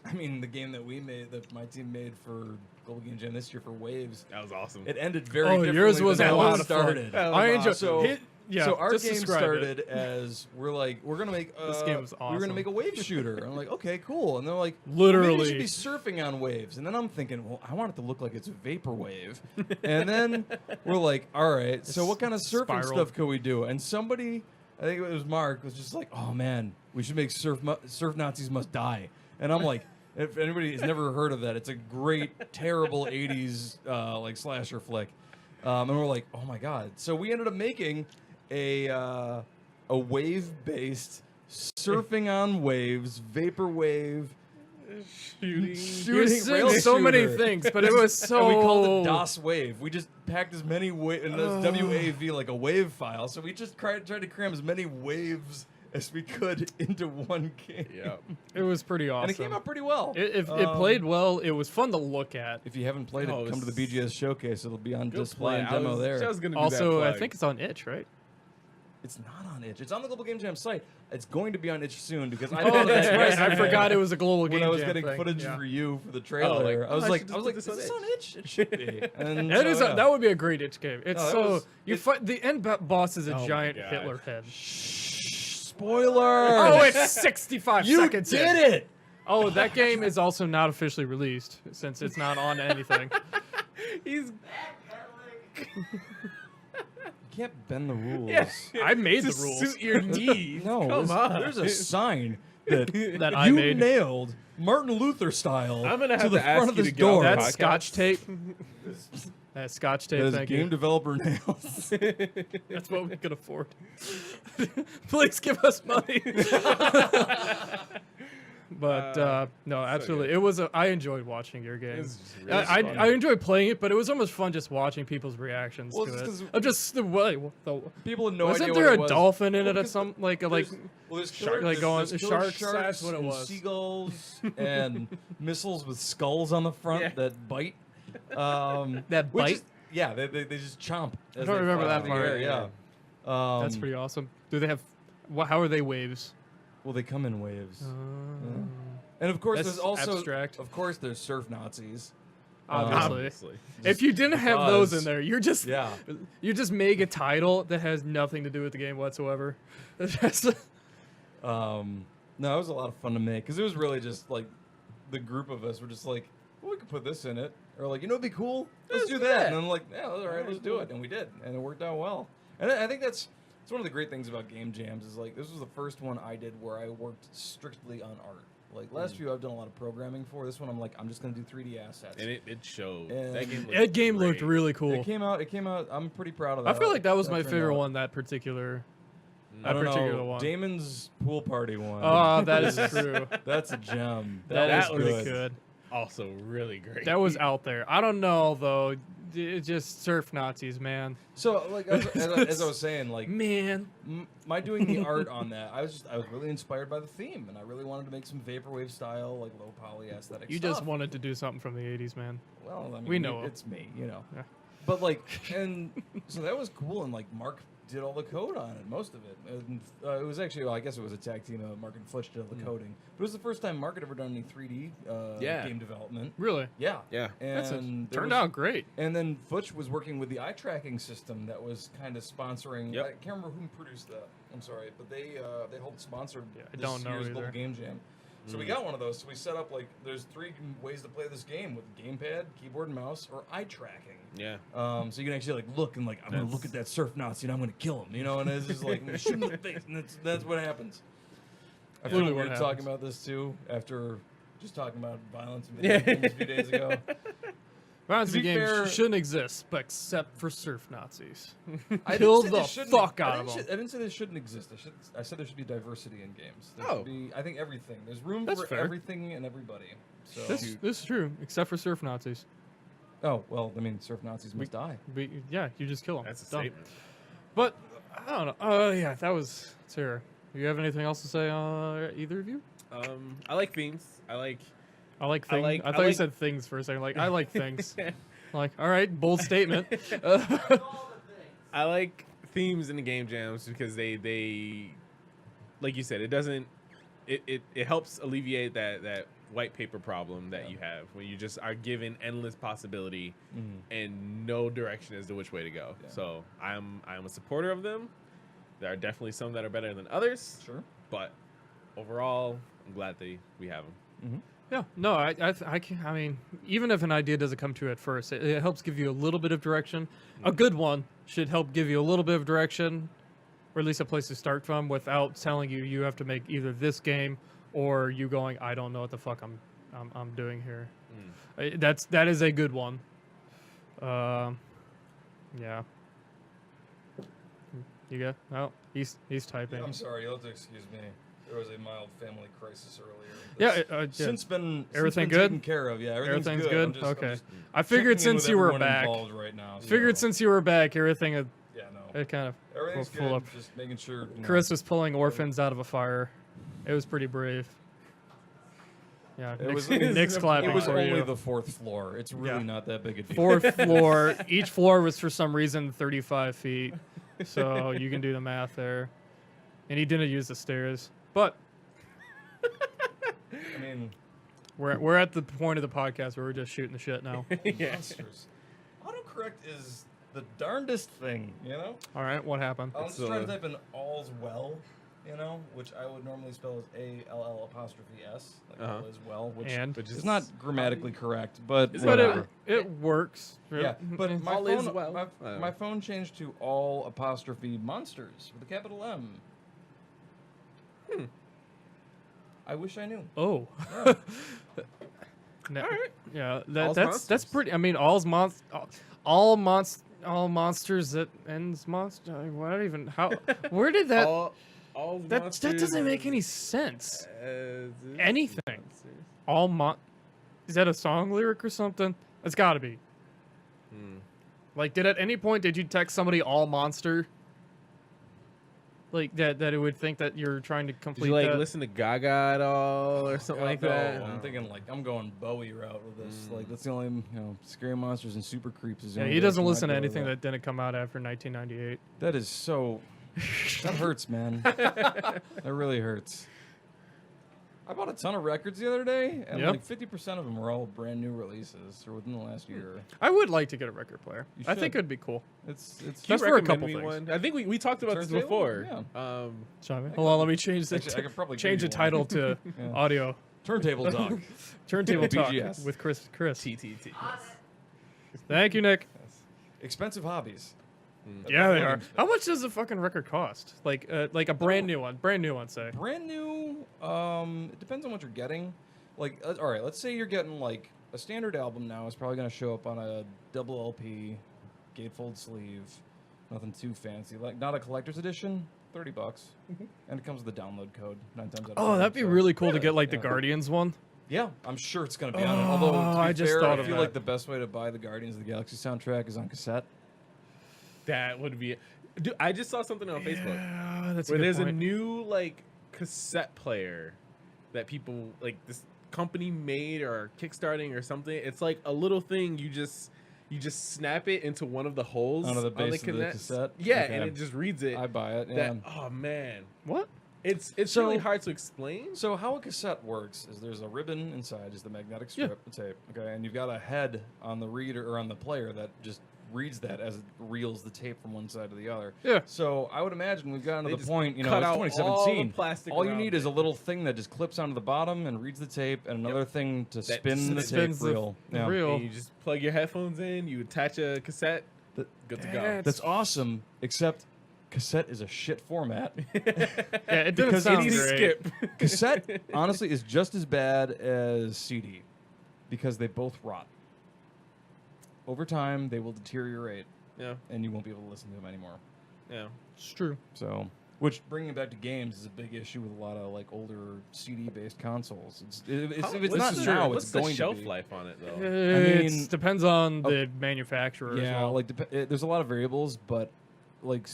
S3: I mean, the game that my team made for Global Game Jam this year for Waves,
S4: That was awesome.
S3: it ended very
S1: Oh,
S3: differently
S1: yours was
S3: than
S1: a
S3: how
S1: lot
S3: it
S1: of fun.
S3: started.
S4: That was
S1: I enjoyed
S3: So,
S1: so
S3: our
S1: just
S3: game
S1: describe
S3: started
S1: it.
S3: as we're gonna make
S1: This game was
S3: we're gonna
S1: awesome.
S3: make a wave shooter. And I'm like, okay, cool. And they're like,
S1: Literally.
S3: maybe we should be surfing on waves. And then I'm thinking, well, I want it to look like it's a vaporwave. And then we're like, all right, so what kind of surfing
S1: Spiral.
S3: stuff could we do? And somebody, I think it was Mark, was just like, oh man, we should make surf Nazis must die. And I'm like. If anybody has never heard of that, it's a great, terrible 80s like slasher flick. And we're like, oh my god. So we ended up making a wave-based surfing on waves, vaporwave,
S1: You're
S3: shooting
S1: saying
S3: rail
S1: so many
S3: shooter.
S1: things, but it was so.
S3: And we called it DOS Wave. We just packed as many and that's WAV like a wave file. So we just tried to cram as many waves as we could into one game.
S4: Yeah.
S1: It was pretty awesome.
S3: And it came out pretty well.
S1: It played well. It was fun to look at.
S3: If you haven't played
S4: Oh,
S3: it, come to the
S4: it's-
S3: BGS showcase. It'll be on
S4: Go
S3: display
S4: play.
S3: and demo there.
S4: Just gonna do
S1: Also,
S4: that
S1: I
S4: plug.
S1: think it's on itch, right?
S3: It's not on itch. It's on the Global Game Jam site. It's going to be on itch soon because I
S1: Oh,
S3: thought of
S1: that's
S3: that
S1: right. I
S3: yesterday
S1: forgot it was a global game
S3: when I was
S1: jam
S3: getting
S1: thing.
S3: footage
S1: Yeah.
S3: for you for the trailer.
S4: like,
S3: I was
S4: I
S3: like,
S4: should
S3: is
S4: just put this on
S3: this
S4: itch?
S3: on itch? It should be. And
S1: That is
S3: so, yeah.
S1: that would be a great itch game. It's
S3: No, that
S1: so
S3: was-
S1: you fight the end boss is a
S4: Oh my
S1: giant
S4: God.
S1: Hitler head.
S3: Spoiler!
S1: Oh, it's 65
S3: you
S1: seconds.
S3: did
S1: in.
S3: it!
S1: Oh, that game is also not officially released since it's not on anything.
S4: He's
S3: You can't bend the rules.
S1: I made the
S4: to
S1: rules.
S4: suit your needs.
S3: No,
S4: Come on.
S3: there's a sign that,
S1: That I
S3: you
S1: made.
S3: nailed Martin Luther style
S4: I'm gonna
S3: to
S4: have
S3: the
S4: to ask
S3: front of
S4: you
S3: this
S4: to get off
S3: door.
S4: that
S1: That's
S4: podcast.
S1: Scotch tape. That's Scotch tape.
S3: That is
S1: Thank
S3: game
S1: you.
S3: developer nails.
S1: That's what we could afford. Please give us money. But no, absolutely, it was. I enjoyed watching your game.
S4: It's just really
S1: I
S4: fun.
S1: enjoyed playing it, but it was almost fun just watching people's reactions
S3: Well,
S1: to
S3: it's
S1: it.
S3: 'cause
S1: I'm just what the.
S3: People had no
S1: Wasn't
S3: idea
S1: there
S3: what
S1: a
S3: it was.
S1: dolphin in it
S3: Well,
S1: at
S3: because
S1: some like
S3: there's
S1: Shark- like going-
S3: there's
S1: sharks,
S3: sharks
S1: that's what it
S3: and
S1: was.
S3: seagulls and missiles with skulls on the front
S4: Yeah.
S3: that bite.
S1: That
S3: which
S1: bite?
S3: is- yeah, they just chomp.
S1: I
S3: as
S1: don't
S3: they
S1: remember
S3: fly
S1: that
S3: through the
S1: part.
S3: air, Yeah,
S1: That's pretty awesome. Do they have? How are they waves?
S3: Well, they come in waves. And of course,
S1: That's
S3: there's also
S1: abstract.
S3: Of course, there's surf Nazis.
S1: Obviously. If you didn't have those in
S3: because-
S1: there, you're just
S3: Yeah.
S1: you just make a title that has nothing to do with the game whatsoever. That's-
S3: No, it was a lot of fun to make because it was really just like the group of us were just like, well, we could put this in it, or like, it'd be cool. Let's do that. And I'm like, yeah, all right, let's do it, and we did, and it worked out well. And I think it's one of the great things about game jams is like this was the first one I did where I worked strictly on art. Like last few, I've done a lot of programming for. This one, I'm like, I'm just gonna do 3D assets.
S4: And it showed.
S3: And
S1: That game looked
S4: great.
S1: really cool.
S3: It came out. I'm pretty proud of that.
S1: I feel like that was my
S3: turned
S1: favorite
S3: out.
S1: one. That particular.
S3: I
S1: That
S3: don't
S1: particular
S3: know.
S1: one.
S3: Damon's pool party one.
S1: Oh, that is true.
S3: That's a gem.
S1: that
S3: was
S1: was good.
S4: Also really great.
S1: That was out there. I don't know though. It just surf Nazis, man.
S3: So like as I was saying, like
S1: Man.
S3: my doing the art on that, I was really inspired by the theme, and I really wanted to make some vaporwave style, like low poly aesthetic.
S1: You
S3: stuff.
S1: just wanted to do something from the 80s, man.
S3: Well, I mean,
S1: We know.
S3: it's me, you know.
S1: Yeah.
S3: But like, and so that was cool, and like Mark did all the code on it, most of it. And, it was actually, well, I guess it was a tag team. Mark and Futch did all the coding, but it was the first time Mark had ever done any 3D game development.
S1: Really?
S3: Yeah,
S4: Yeah.
S3: and there
S1: Turned
S3: was-
S1: out great.
S3: And then Futch was working with the eye tracking system that was kind of sponsoring.
S4: Yep.
S3: I can't remember who produced that. I'm sorry, but they helped sponsor
S1: Yeah, I
S3: this
S1: don't know
S3: year's
S1: either.
S3: Global Game Jam. So we got one of those. So we set up like there's 3 ways to play this game with gamepad, keyboard, and mouse, or eye tracking.
S4: Yeah.
S3: So you can actually like look and like I'm gonna look at that surf Nazi and I'm gonna kill him, you know. And it's just like shoot him in the face, and that's what happens. I feel
S1: Literally what
S3: weird talking
S1: happens.
S3: about this too after just talking about violence in video games a few days ago.
S1: Violence
S3: To
S1: in
S3: be
S1: games
S3: fair-
S1: shouldn't exist, but except for surf Nazis.
S3: I
S1: Kill
S3: didn't say
S1: the
S3: they shouldn't-
S1: fuck
S3: I
S1: out
S3: didn't
S1: of them.
S3: I didn't say they shouldn't exist. I said there should be diversity in games. There
S4: Oh.
S3: should be, I think everything. There's room
S1: That's
S3: for
S1: fair.
S3: everything and everybody. So.
S1: This is true, except for surf Nazis.
S3: Oh well, I mean, surf Nazis must die.
S1: Yeah, you just kill them.
S4: That's a
S1: Done.
S4: statement.
S1: But I don't know. Oh yeah, that was Sarah. You have anything else to say, either of you?
S4: I like themes. I like
S1: Things.
S4: like-
S1: I
S4: I
S1: thought you
S4: like-
S1: said things for a second. Like I like things. Like all right, bold statement.
S4: I like themes in the game jams because they like you said, it doesn't it helps alleviate that white paper problem that you have when you just are given endless possibility and no direction as to which way to go.
S3: Yeah.
S4: So I'm a supporter of them. There are definitely some that are better than others,
S3: Sure.
S4: but overall, I'm glad we have them.
S1: Yeah, no, I mean, even if an idea doesn't come to you at first, it helps give you a little bit of direction. A good one should help give you a little bit of direction, or at least a place to start from, without telling you you have to make either this game or you going, I don't know what the fuck I'm doing here. That is a good one. Yeah. You got? Oh, he's typing.
S3: I'm sorry. You'll have to excuse me. There was a mild family crisis earlier.
S1: Yeah,
S3: That's
S1: yeah.
S3: since been
S1: Everything
S3: good?
S1: good?
S3: Taken care of. Yeah,
S1: Everything's
S3: I'm
S1: good?
S3: just- I'm
S1: Okay.
S3: just
S1: I figured
S3: checking in
S1: since
S3: with
S1: you were
S3: everyone
S1: back.
S3: involved right now.
S1: Figured
S3: so-
S1: since you were back, everything had
S3: Yeah, no.
S1: it kind of
S3: Everything's
S1: full
S3: good.
S1: up.
S3: Just making sure. you know.
S1: Chris was pulling orphans out of a fire. It was pretty brave. Yeah,
S3: It was-
S1: Nick's clapping
S3: It was
S1: for
S3: only
S1: you.
S3: the 4th floor. It's really
S1: Yeah.
S3: not that big a deal.
S1: 4th floor. Each floor was for some reason 35 feet. So you can do the math there. And he didn't use the stairs. But
S3: I mean,
S1: we're at the point of the podcast where we're just shooting the shit now.
S3: monsters. Autocorrect is the darndest thing, you know?
S1: All right, what happened?
S3: I'm
S4: It's,
S3: just trying to type in all's well, you know, which I would normally spell as ALL''S, like all is well, which
S1: And
S4: Which
S3: is not grammatically correct, but
S4: Is it
S1: but
S3: whatever.
S1: it works.
S3: Yeah, but my
S4: All
S3: phone,
S4: is well.
S3: my phone changed to all apostrophe monsters with a capital M. I wish I knew.
S1: Oh.
S3: Yeah.
S1: No,
S4: All right.
S1: yeah,
S4: All's
S1: that's
S4: monsters.
S1: pretty. I mean, all monsters that ends monster. What even? How? Where did that?
S4: all
S1: that
S4: monsters
S1: doesn't make any sense.
S4: as
S1: Anything.
S4: monsters.
S1: All mon. Is that a song lyric or something? It's got to be. Like, did at any point did you text somebody all monster? Like that it would think that you're trying to
S4: Did
S1: complete
S4: you like
S1: that.
S4: listen to Gaga at all or something like
S3: No,
S4: that?
S3: I'm thinking like I'm going Bowie route with this. Like that's the only scary monsters and super creeps is. the
S1: Yeah,
S3: only
S1: he doesn't
S3: direction I'd
S1: listen to
S3: go with
S1: anything that didn't come out after 1998.
S3: That is so. That hurts, man. That really hurts. I bought a ton of records the other day, and
S1: Yep.
S3: like 50% of them were all brand new releases or within the last year.
S1: I would like to get a record player.
S3: You
S1: I think
S3: should.
S1: it'd be cool.
S3: It's
S4: Can you
S1: Just for a
S4: recommend
S1: couple
S4: me
S1: things.
S4: one? I think we talked about this
S3: Turntable?
S4: before.
S3: Yeah.
S1: Hold on, let me change the
S3: Actually, I could probably
S1: change the
S3: give you one.
S1: title to
S3: Yeah.
S1: audio.
S3: Turntable Talk.
S1: Turntable Talk
S3: BGS.
S1: with Chris.
S4: TTT.
S1: Thank you, Nick.
S3: Expensive hobbies.
S1: Yeah, they are.
S3: Expensive.
S1: How much does a fucking record cost? Like a brand new one. Brand new one, say.
S3: Brand new. It depends on what you're getting. Like, all right, let's say you're getting like a standard album now is probably going to show up on a double LP, gatefold sleeve, nothing too fancy. Like, not a collector's edition, $30, and it comes with a download code 9 times out of 10.
S1: Oh, that'd be
S3: so-
S1: really cool to get like the
S3: Yeah.
S1: Guardians one.
S3: Yeah, I'm sure it's going to be on it. Although, to be
S1: I just
S3: fair,
S1: thought
S3: I
S1: of
S3: feel
S1: that.
S3: like the best way to buy the Guardians of the Galaxy soundtrack is on cassette.
S4: That would be. Dude, I just saw something on Facebook
S1: Yeah, that's
S4: where
S1: a good
S4: there's a
S1: point.
S4: new like cassette player that people like this company made or kickstarting or something. It's like a little thing you just snap it into one of the holes
S3: Onto the
S4: on
S3: base of the
S4: connect-
S3: cassette?
S4: Yeah,
S3: Okay.
S4: and it just reads it.
S3: I buy it. Yeah.
S4: That oh man,
S1: What?
S4: it's
S3: So-
S4: really hard to explain.
S3: So how a cassette works is there's a ribbon inside, is the magnetic strip, the tape, okay, and you've got a head on the reader or on the player that just reads that as it reels the tape from one side to the other.
S1: Yeah.
S3: So I would imagine we've gotten
S4: They
S3: to the
S4: just
S3: point,
S4: cut
S3: it's
S4: out
S3: 2017.
S4: all the plastic
S3: All you
S4: around
S3: need is
S4: it.
S3: a little thing that just clips onto the bottom and reads the tape, and another thing to spin the tape
S1: spins the
S3: reel. Yeah.
S1: reel.
S4: And you just plug your headphones in, you attach a cassette, good to go.
S1: That's-
S3: That's awesome, except cassette is a shit format.
S1: Yeah, it didn't
S3: Because
S1: sound
S3: it's-
S1: great.
S4: Skip.
S3: Cassette, honestly, is just as bad as CD because they both rot. Over time, they will deteriorate,
S4: Yeah,
S3: and you won't be able to listen to them anymore.
S4: yeah.
S1: It's true.
S3: So, which bringing it back to games is a big issue with a lot of like older CD-based consoles. If it's not now,
S4: what's
S3: it's
S4: the
S3: going
S4: shelf
S3: to be.
S4: life on it though?
S1: It
S3: mean-
S1: depends on the manufacturer. as
S3: Yeah,
S1: well.
S3: like there's a lot of variables, but like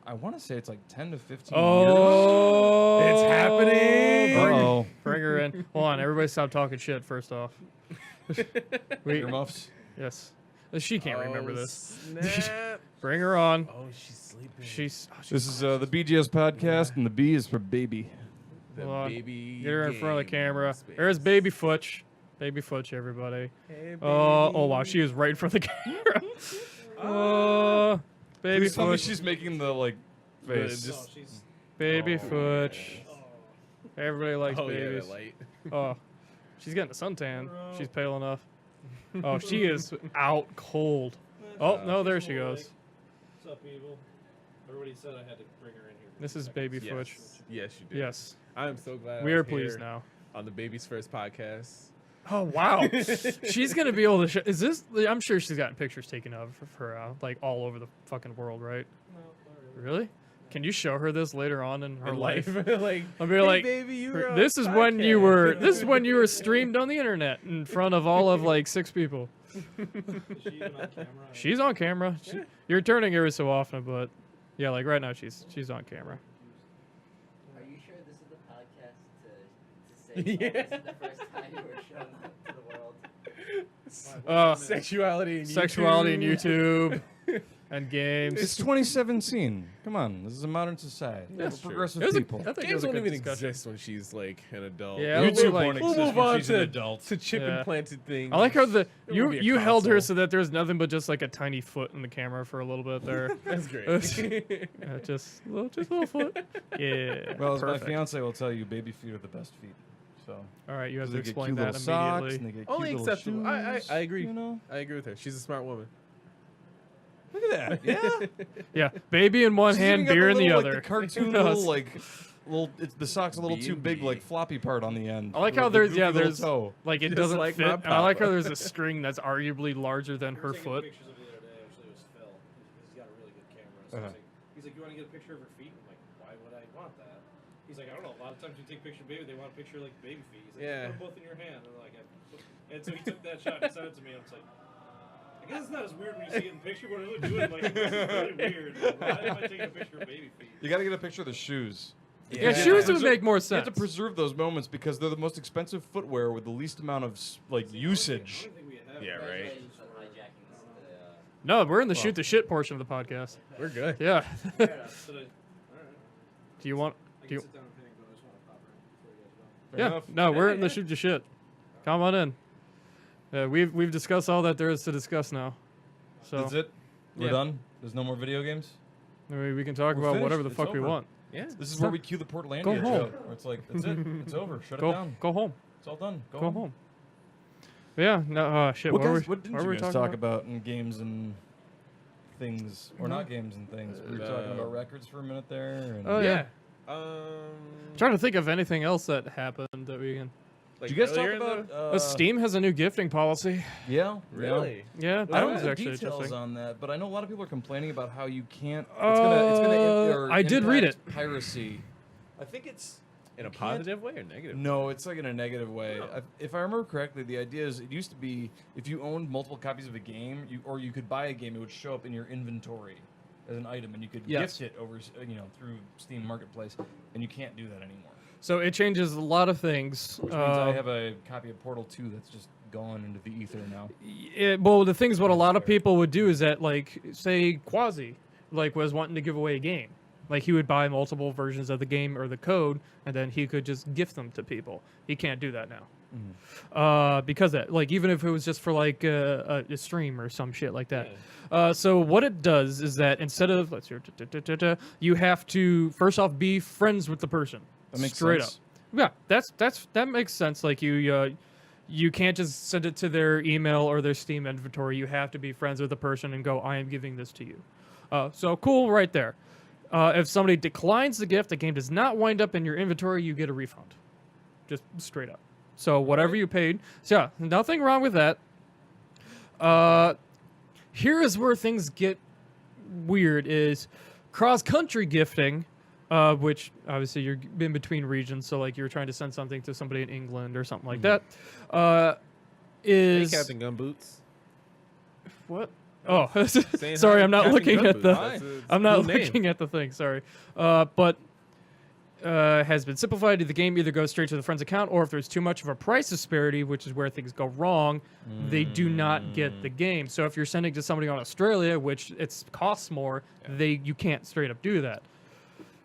S3: I want to say it's like 10 to 15
S1: Oh,
S4: It's happening!
S3: years. Uh-oh.
S1: Bring her in. Hold on, everybody, stop talking shit. First off, we,
S3: Earmuffs.
S1: yes, she can't remember this.
S4: Snap.
S1: Bring her on.
S4: Oh, she's sleeping.
S1: She's
S3: This is the BGS podcast, and the B is for baby.
S4: the
S1: hold on.
S4: baby.
S1: Get her in front of the
S4: game
S1: camera.
S4: space.
S1: There's Baby Futch. Baby Futch, everybody.
S4: Hey,
S1: Oh wow,
S4: baby.
S1: she is right in front of the camera. Oh, Baby
S3: Please tell me
S1: Futch.
S3: she's making the like face.
S4: just-
S1: Baby
S4: Oh,
S1: Futch. Everybody likes
S4: Oh yeah,
S1: babies.
S4: that light.
S1: Oh, she's getting a suntan. She's pale enough. Oh, she is out cold. Oh, no, there she goes.
S2: What's up, people? Everybody said I had to bring her in here.
S1: This is Baby Futch.
S4: Yes. Yes, you did.
S1: Yes.
S4: I'm so glad.
S1: We
S4: I
S1: are
S4: was here
S1: pleased now.
S4: on the Baby's First podcast.
S1: Oh, wow. She's going to be able to show. Is this. I'm sure she's gotten pictures taken of her, like, all over the fucking world, right?
S2: No, not really.
S1: Really? Can you show her this later on in her
S4: In
S1: life?
S4: like,
S1: I'll be
S4: hey,
S1: like,
S4: baby, you were on
S1: this is when you
S4: podcast."
S1: were. This is when you were streamed on the internet in front of all of like 6 people.
S2: Is she even on camera?
S1: She's on camera. You're turning every so often, but yeah, like right now she's on camera.
S5: Are you sure this is the podcast to say
S4: Yeah.
S5: this is the first time you were shown up to the world?
S4: Sexuality and
S1: Sexuality in
S4: YouTube.
S1: YouTube and games.
S3: It's 2017. Come on, this is a modern society.
S4: That's
S3: We're
S4: true.
S3: progressive
S1: It was a-
S3: people.
S1: I think it
S4: Games
S1: was a
S4: don't
S1: good
S4: even
S1: discussion.
S4: exist when she's like an adult.
S1: Yeah,
S4: we'll
S1: it'll be
S4: move,
S1: like-
S4: we'll move on
S6: she's an
S4: to,
S6: adult.
S4: to chip
S1: Yeah.
S4: implanted things.
S1: I like how the
S4: It
S1: you
S4: won't be a
S1: you held her
S4: console.
S1: so that there's nothing but just like a tiny foot in the camera for a little bit there.
S4: That's great.
S1: Just a little foot. Yeah.
S3: Well, as my
S1: perfect.
S3: fiance will tell you, baby feet are the best feet. So
S1: All right, you have to
S3: they get
S1: explain
S3: cute
S1: that
S3: little socks,
S1: immediately.
S3: and they get
S4: Only
S3: cute little
S4: acceptable. I
S3: shoes,
S4: agree.
S3: You know,
S4: I agree with her. She's a smart woman.
S3: look at that. Yeah.
S1: Yeah, baby in one
S3: She's
S1: hand,
S3: even got
S1: beer in the
S3: little,
S1: other.
S3: Like, the cartoon
S1: Yes.
S3: little like little. The sock's a little too big,
S4: B&B.
S3: like floppy part on the end.
S1: I like
S3: The-
S1: how
S3: the
S1: there's
S3: goofy
S1: yeah
S3: little
S1: there's
S3: toe.
S1: like it
S4: Just
S1: doesn't
S4: like
S1: fit.
S4: my
S1: And I like how
S4: papa.
S1: there's a string that's arguably larger than her
S2: We were taking
S1: foot.
S2: Pictures of the other day. Actually, it was Phil. He's got a really good camera. So
S3: Uh-huh.
S2: he's like, you want to get a picture of her feet? I'm like, why would I want that? He's like, I don't know. A lot of times you take a picture of baby, they want a picture like baby feet. He's like,
S4: Yeah.
S2: put them both in your hand. And like, and so he took that shot and sent it to me. And I was like, I guess it's not as weird when you see it in the picture, but when I do it, I'm like, this is really weird. Why am I taking a picture of baby feet?
S3: You got to get a picture of the shoes.
S1: Yeah,
S3: You
S1: shoes
S3: have
S1: would
S3: to
S1: make more
S3: You
S1: sense.
S3: have to preserve those moments because they're the most expensive footwear with the least amount of like
S2: I
S3: usage.
S2: don't think we have
S4: Yeah, right.
S5: Congratulations on hijacking this.
S1: No, we're in the shoot the shit portion of the podcast.
S4: We're good.
S1: Yeah.
S2: Fair enough. So all right.
S1: Do you want?
S2: I
S1: Do
S2: can
S1: you,
S2: sit down and hang, but I just want to pop around before you guys go.
S3: Fair
S1: yeah.
S3: enough.
S1: No, we're in the shoot the shit. Come on in. We've discussed all that there is to discuss now. So
S3: That's it. We're
S1: Yeah.
S3: done. There's no more video games.
S1: we can talk
S3: We're
S1: about
S3: finished.
S1: whatever the
S3: It's
S1: fuck we
S3: over.
S1: want.
S4: Yeah.
S3: This is
S1: Stop.
S3: where we cue the Portlandia
S1: Go home.
S3: joke, where it's like, that's it. It's over. Shut it
S1: Go
S3: down.
S1: go home.
S3: It's all done. Go,
S1: Go home. Yeah. No. Shit.
S3: What,
S1: What, were
S3: guys,
S1: we,
S3: what didn't
S1: were
S3: you
S1: we
S3: guys
S1: talking
S3: talk about in games and things, or not games and things? We were talking about records for a minute there. And
S1: Oh, yeah. Trying to think of anything else that happened that we can.
S4: Like
S3: Did you guys talk
S4: earlier in the-
S3: about
S1: Steam has a new gifting policy.
S3: Yeah,
S4: Really?
S1: Yeah,
S3: I
S1: that
S3: don't
S1: was
S3: know the
S1: actually
S3: details
S1: interesting.
S3: on that, but I know a lot of people are complaining about how you can't. It's gonna
S1: I did read
S3: impact piracy. I think it's
S4: In a
S3: you can't-
S4: positive way or negative?
S3: No, it's like in a negative way. If I remember correctly, the idea is it used to be if you owned multiple copies of a game, you could buy a game, it would show up in your inventory as an item, and you could
S1: Yes.
S3: gift it over, through Steam Marketplace, and you can't do that anymore.
S1: So it changes a lot of things.
S3: Which means I have a copy of Portal 2 that's just gone into the ether now.
S1: Well, the thing is, what a lot of
S3: fair.
S1: people would do is that, like, say Quasi, like, was wanting to give away a game. Like, he would buy multiple versions of the game or the code, and then he could just gift them to people. He can't do that now. Because that, like, even if it was just for, like, a stream or some shit like that. So what it does is that instead of, let's hear, you have to, first off, be friends with the person.
S3: That makes
S1: straight
S3: sense.
S1: up. Yeah, that makes sense. Like, you can't just send it to their email or their Steam inventory. You have to be friends with the person and go, I am giving this to you. So cool right there. If somebody declines the gift, the game does not wind up in your inventory, you get a refund. Just straight up. So whatever you paid. So yeah, nothing wrong with that. Here is where things get weird is cross-country gifting, which obviously you're in between regions, so like you're trying to send something to somebody in England or something like that.
S4: Hey,
S1: Is
S4: Captain Gumboots.
S1: what? Oh,
S4: Saying
S1: sorry,
S4: hi,
S1: I'm not
S4: Captain
S1: looking at
S4: Gumboots.
S1: the.
S4: That's its
S1: I'm not
S4: cool name.
S1: looking at the thing. Sorry, but has been simplified. The game either goes straight to the friend's account, or if there's too much of a price disparity, which is where things go wrong, they do not get the game. So if you're sending to somebody on Australia, which it costs more, you can't straight up do that.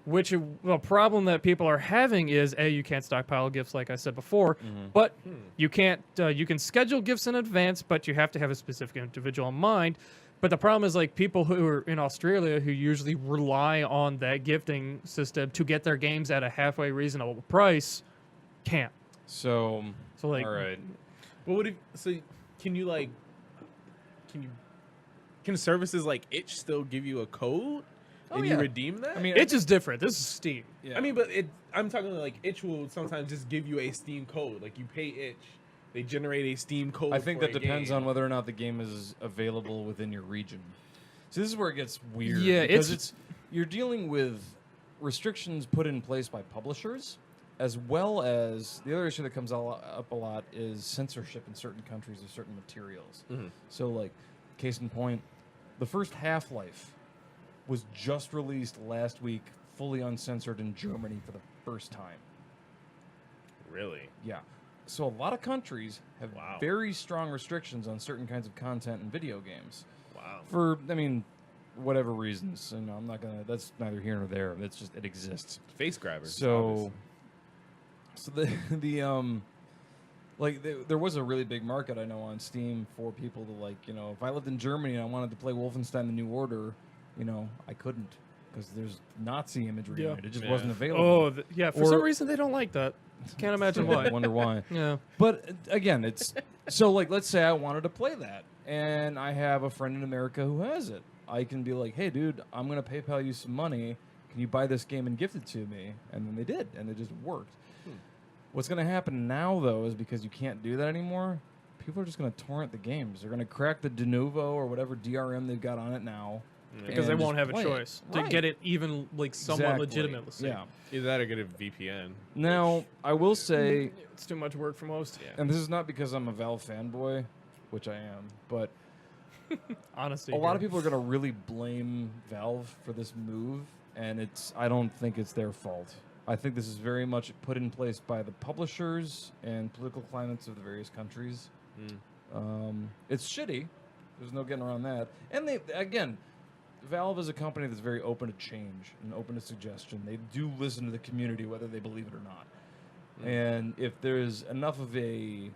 S1: Which the problem that people are having is you can't stockpile gifts, like I said before, but you can't. You can schedule gifts in advance, but you have to have a specific individual in mind. But the problem is, like, people who are in Australia who usually rely on that gifting system to get their games at a halfway reasonable price can't.
S3: So
S1: like,
S3: all right.
S4: But what if, so can you like, can services like Itch still give you a code and
S3: yeah.
S4: you redeem that?
S3: I mean,
S1: It's just different. This is Steam.
S3: yeah.
S4: I mean, but I'm talking like Itch will sometimes just give you a Steam code. Like you pay Itch, they generate a Steam code.
S3: I think
S4: for
S3: that
S4: a
S3: depends
S4: game.
S3: on whether or not the game is available within your region. So this is where it gets weird.
S1: Yeah,
S3: because
S1: it's-
S3: you're dealing with restrictions put in place by publishers, as well as the other issue that comes up a lot is censorship in certain countries of certain materials. So, like, case in point, the first Half-Life was just released last week, fully uncensored in Germany for the first time.
S4: Really?
S3: Yeah. So a lot of countries have
S4: Wow.
S3: very strong restrictions on certain kinds of content in video games.
S4: Wow.
S3: For, I mean, whatever reasons. And I'm not gonna. That's neither here nor there. That's just it exists.
S4: Face grabbers.
S3: So there was a really big market I know on Steam for people to, like, if I lived in Germany and I wanted to play Wolfenstein: The New Order, I couldn't because there's Nazi imagery in it. It just wasn't available.
S1: Oh, for some
S3: Or-
S1: reason they don't like that. Can't imagine why.
S3: I wonder why.
S1: Yeah.
S3: But again, it's so, like, let's say I wanted to play that and I have a friend in America who has it. I can be like, hey, dude, I'm going to PayPal you some money. Can you buy this game and gift it to me? And then they did, and it just worked. What's going to happen now, though, is because you can't do that anymore, people are just going to torrent the games. They're going to crack the de novo or whatever DRM they've got on it now.
S1: Because they
S3: and
S1: won't
S3: just
S1: have a
S3: play it.
S1: choice to
S3: Right.
S1: get it even, like, somewhat
S3: Exactly.
S1: legitimately.
S3: Yeah.
S4: Either that or get a VPN.
S3: Now, I will say,
S1: It's too much work for most.
S4: Yeah.
S3: and this is not because I'm a Valve fanboy, which I am, but
S1: Honestly.
S3: a lot of people are going to really blame Valve for this move, and I don't think it's their fault. I think this is very much put in place by the publishers and political climates of the various countries. It's shitty. There's no getting around that. And Valve is a company that's very open to change and open to suggestion. They do listen to the community, whether they believe it or not. And if there's enough of a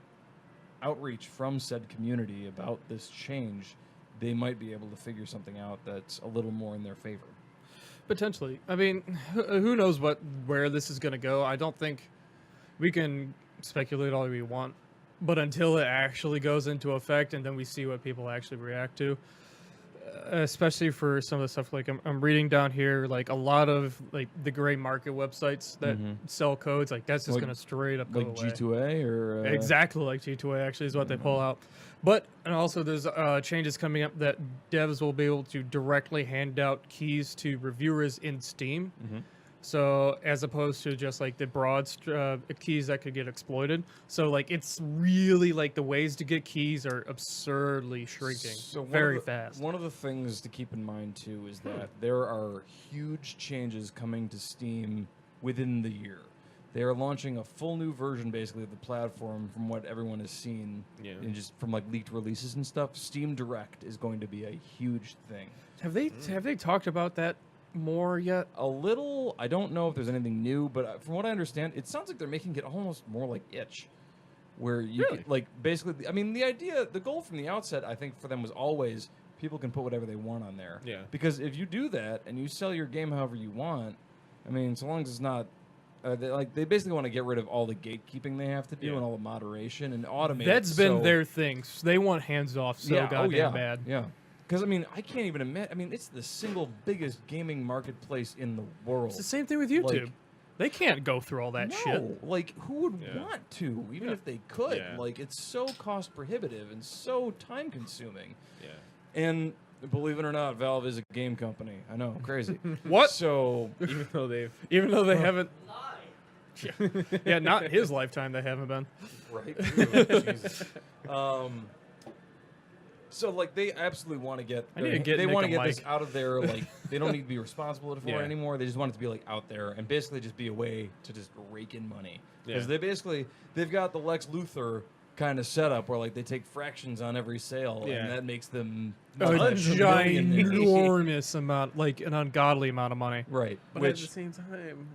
S3: outreach from said community about this change, they might be able to figure something out that's a little more in their favor.
S1: Potentially. I mean, who knows where this is going to go. I don't think we can speculate all we want, but until it actually goes into effect and then we see what people actually react to, especially for some of the stuff like I'm reading down here, like a lot of like the gray market websites that sell codes, like that's just
S3: Like-
S1: gonna straight up go
S3: Like
S1: away.
S3: G2A or
S1: Exactly like G2A actually is what they pull out. But and also there's changes coming up that devs will be able to directly hand out keys to reviewers in Steam. So as opposed to just like the broad keys that could get exploited. So like it's really like the ways to get keys are absurdly shrinking
S3: So
S1: very fast.
S3: One of the things to keep in mind too is that there are huge changes coming to Steam within the year. They are launching a full new version, basically, of the platform from what everyone has seen, and just from like leaked releases and stuff. Steam Direct is going to be a huge thing.
S1: Have they talked about that more yet?
S3: A little. I don't know if there's anything new, but from what I understand, it sounds like they're making it almost more like Itch, where you
S1: Really?
S3: can, like basically. I mean, the goal from the outset, I think, for them was always people can put whatever they want on there.
S4: Yeah.
S3: Because if you do that and you sell your game however you want, I mean, so long as it's not. They basically want to get rid of all the gatekeeping they have to do and all the moderation and automate.
S1: That's
S3: it,
S1: been
S3: so-
S1: their thing. They want hands off so goddamn bad.
S3: Yeah. Because, I mean, I can't even imagine. I mean, it's the single biggest gaming marketplace in the world.
S1: It's the same thing with YouTube.
S3: Like-
S1: they can't go through all that
S3: no,
S1: shit.
S3: like, who would
S4: Yeah.
S3: want to, even if they could?
S4: Yeah.
S3: Like, it's so cost prohibitive and so time consuming.
S4: Yeah.
S3: And believe it or not, Valve is a game company. I know, crazy.
S1: What?
S3: So,
S4: Even though they've
S1: Even though they haven't. Yeah, not his lifetime. They haven't been.
S3: right? Ooh, Jesus. So like they absolutely want to get
S1: I need to get
S3: they
S1: Nick
S3: want to
S1: a
S3: get this
S1: mic.
S3: out of their like they don't need to be responsible for
S4: Yeah.
S3: it anymore. They just want it to be like out there and basically just be a way to just rake in money because
S4: Yeah.
S3: they've got the Lex Luthor kind of setup where like they take fractions on every sale
S4: Yeah.
S3: and that makes them
S1: A
S3: multi-millionaires.
S1: ginormous amount, like an ungodly amount of money.
S3: Right,
S4: but
S3: which
S4: at the same time,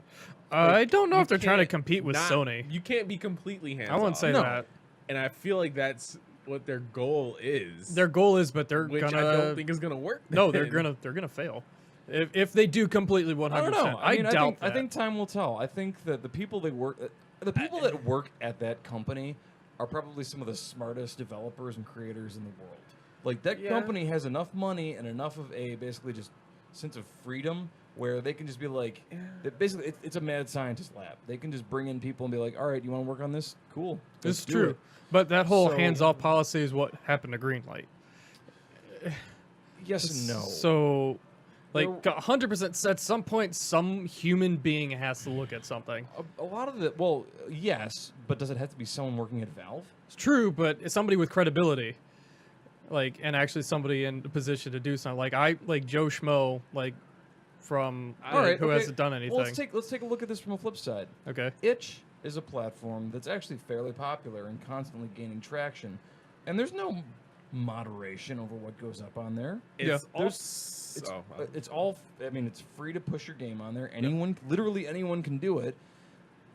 S1: I don't know
S4: you
S1: if they're trying to
S4: can't
S1: compete with
S4: not-
S1: Sony.
S4: You can't be completely hands
S1: I wouldn't say
S3: No.
S1: that.
S4: And I feel like that's what their goal is.
S1: Their goal is, but they're
S4: which
S1: gonna.
S4: I don't think is gonna work.
S1: no,
S4: then.
S1: they're gonna fail. If they do completely 100%,
S3: I don't know. I mean,
S1: doubt
S3: I
S1: that.
S3: think time will tell. I think that the people that work at that company are probably some of the smartest developers and creators in the world. Like that
S4: Yeah.
S3: company has enough money and enough of a basically just sense of freedom where they can just be like, that basically it's a mad scientist lab. They can just bring in people and be like, all right, you want to work on this? Cool.
S1: This
S3: let's
S1: is
S3: do
S1: true.
S3: it."
S1: But that whole
S3: So-
S1: hands-off policy is what happened to Greenlight.
S3: Yes and no.
S1: So, like,
S3: There-
S1: 100%. At some point, some human being has to look at something.
S3: a lot of the yes, but does it have to be someone working at Valve?
S1: It's true, but it's somebody with credibility, like, and actually somebody in a position to do something. Like Joe Schmo, like, from
S3: All right,
S1: who
S3: okay.
S1: hasn't done anything.
S3: Well, let's take a look at this from a flip side.
S1: Okay.
S3: Itch is a platform that's actually fairly popular and constantly gaining traction, and there's no moderation over what goes up on there.
S4: It's
S1: Yeah.
S4: also
S3: It's all. I mean, it's free to push your game on there. Anyone, literally anyone, can do it.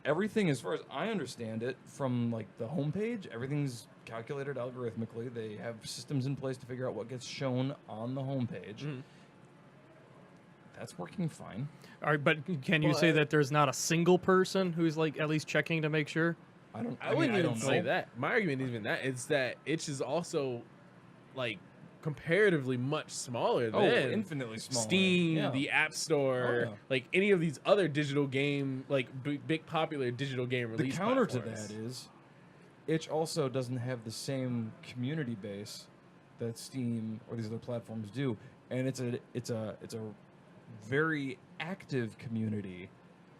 S3: Everything, as far as I understand it, from like the homepage, everything's calculated algorithmically. They have systems in place to figure out what gets shown on the homepage. That's working fine.
S1: All right, but can you say that there's not a single person who's like at least checking to make sure?
S3: I don't.
S4: I wouldn't even
S3: don't
S4: say
S3: know.
S4: that. My argument isn't even that. It's that Itch is also like comparatively much smaller
S3: Oh,
S4: than
S3: infinitely smaller.
S4: Steam,
S3: Yeah.
S4: the App Store,
S3: Oh, yeah.
S4: like any of these other digital game, like big popular digital game
S3: The
S4: release.
S3: counter to
S4: platforms.
S3: that is, Itch also doesn't have the same community base that Steam or these other platforms do, and it's a very active community,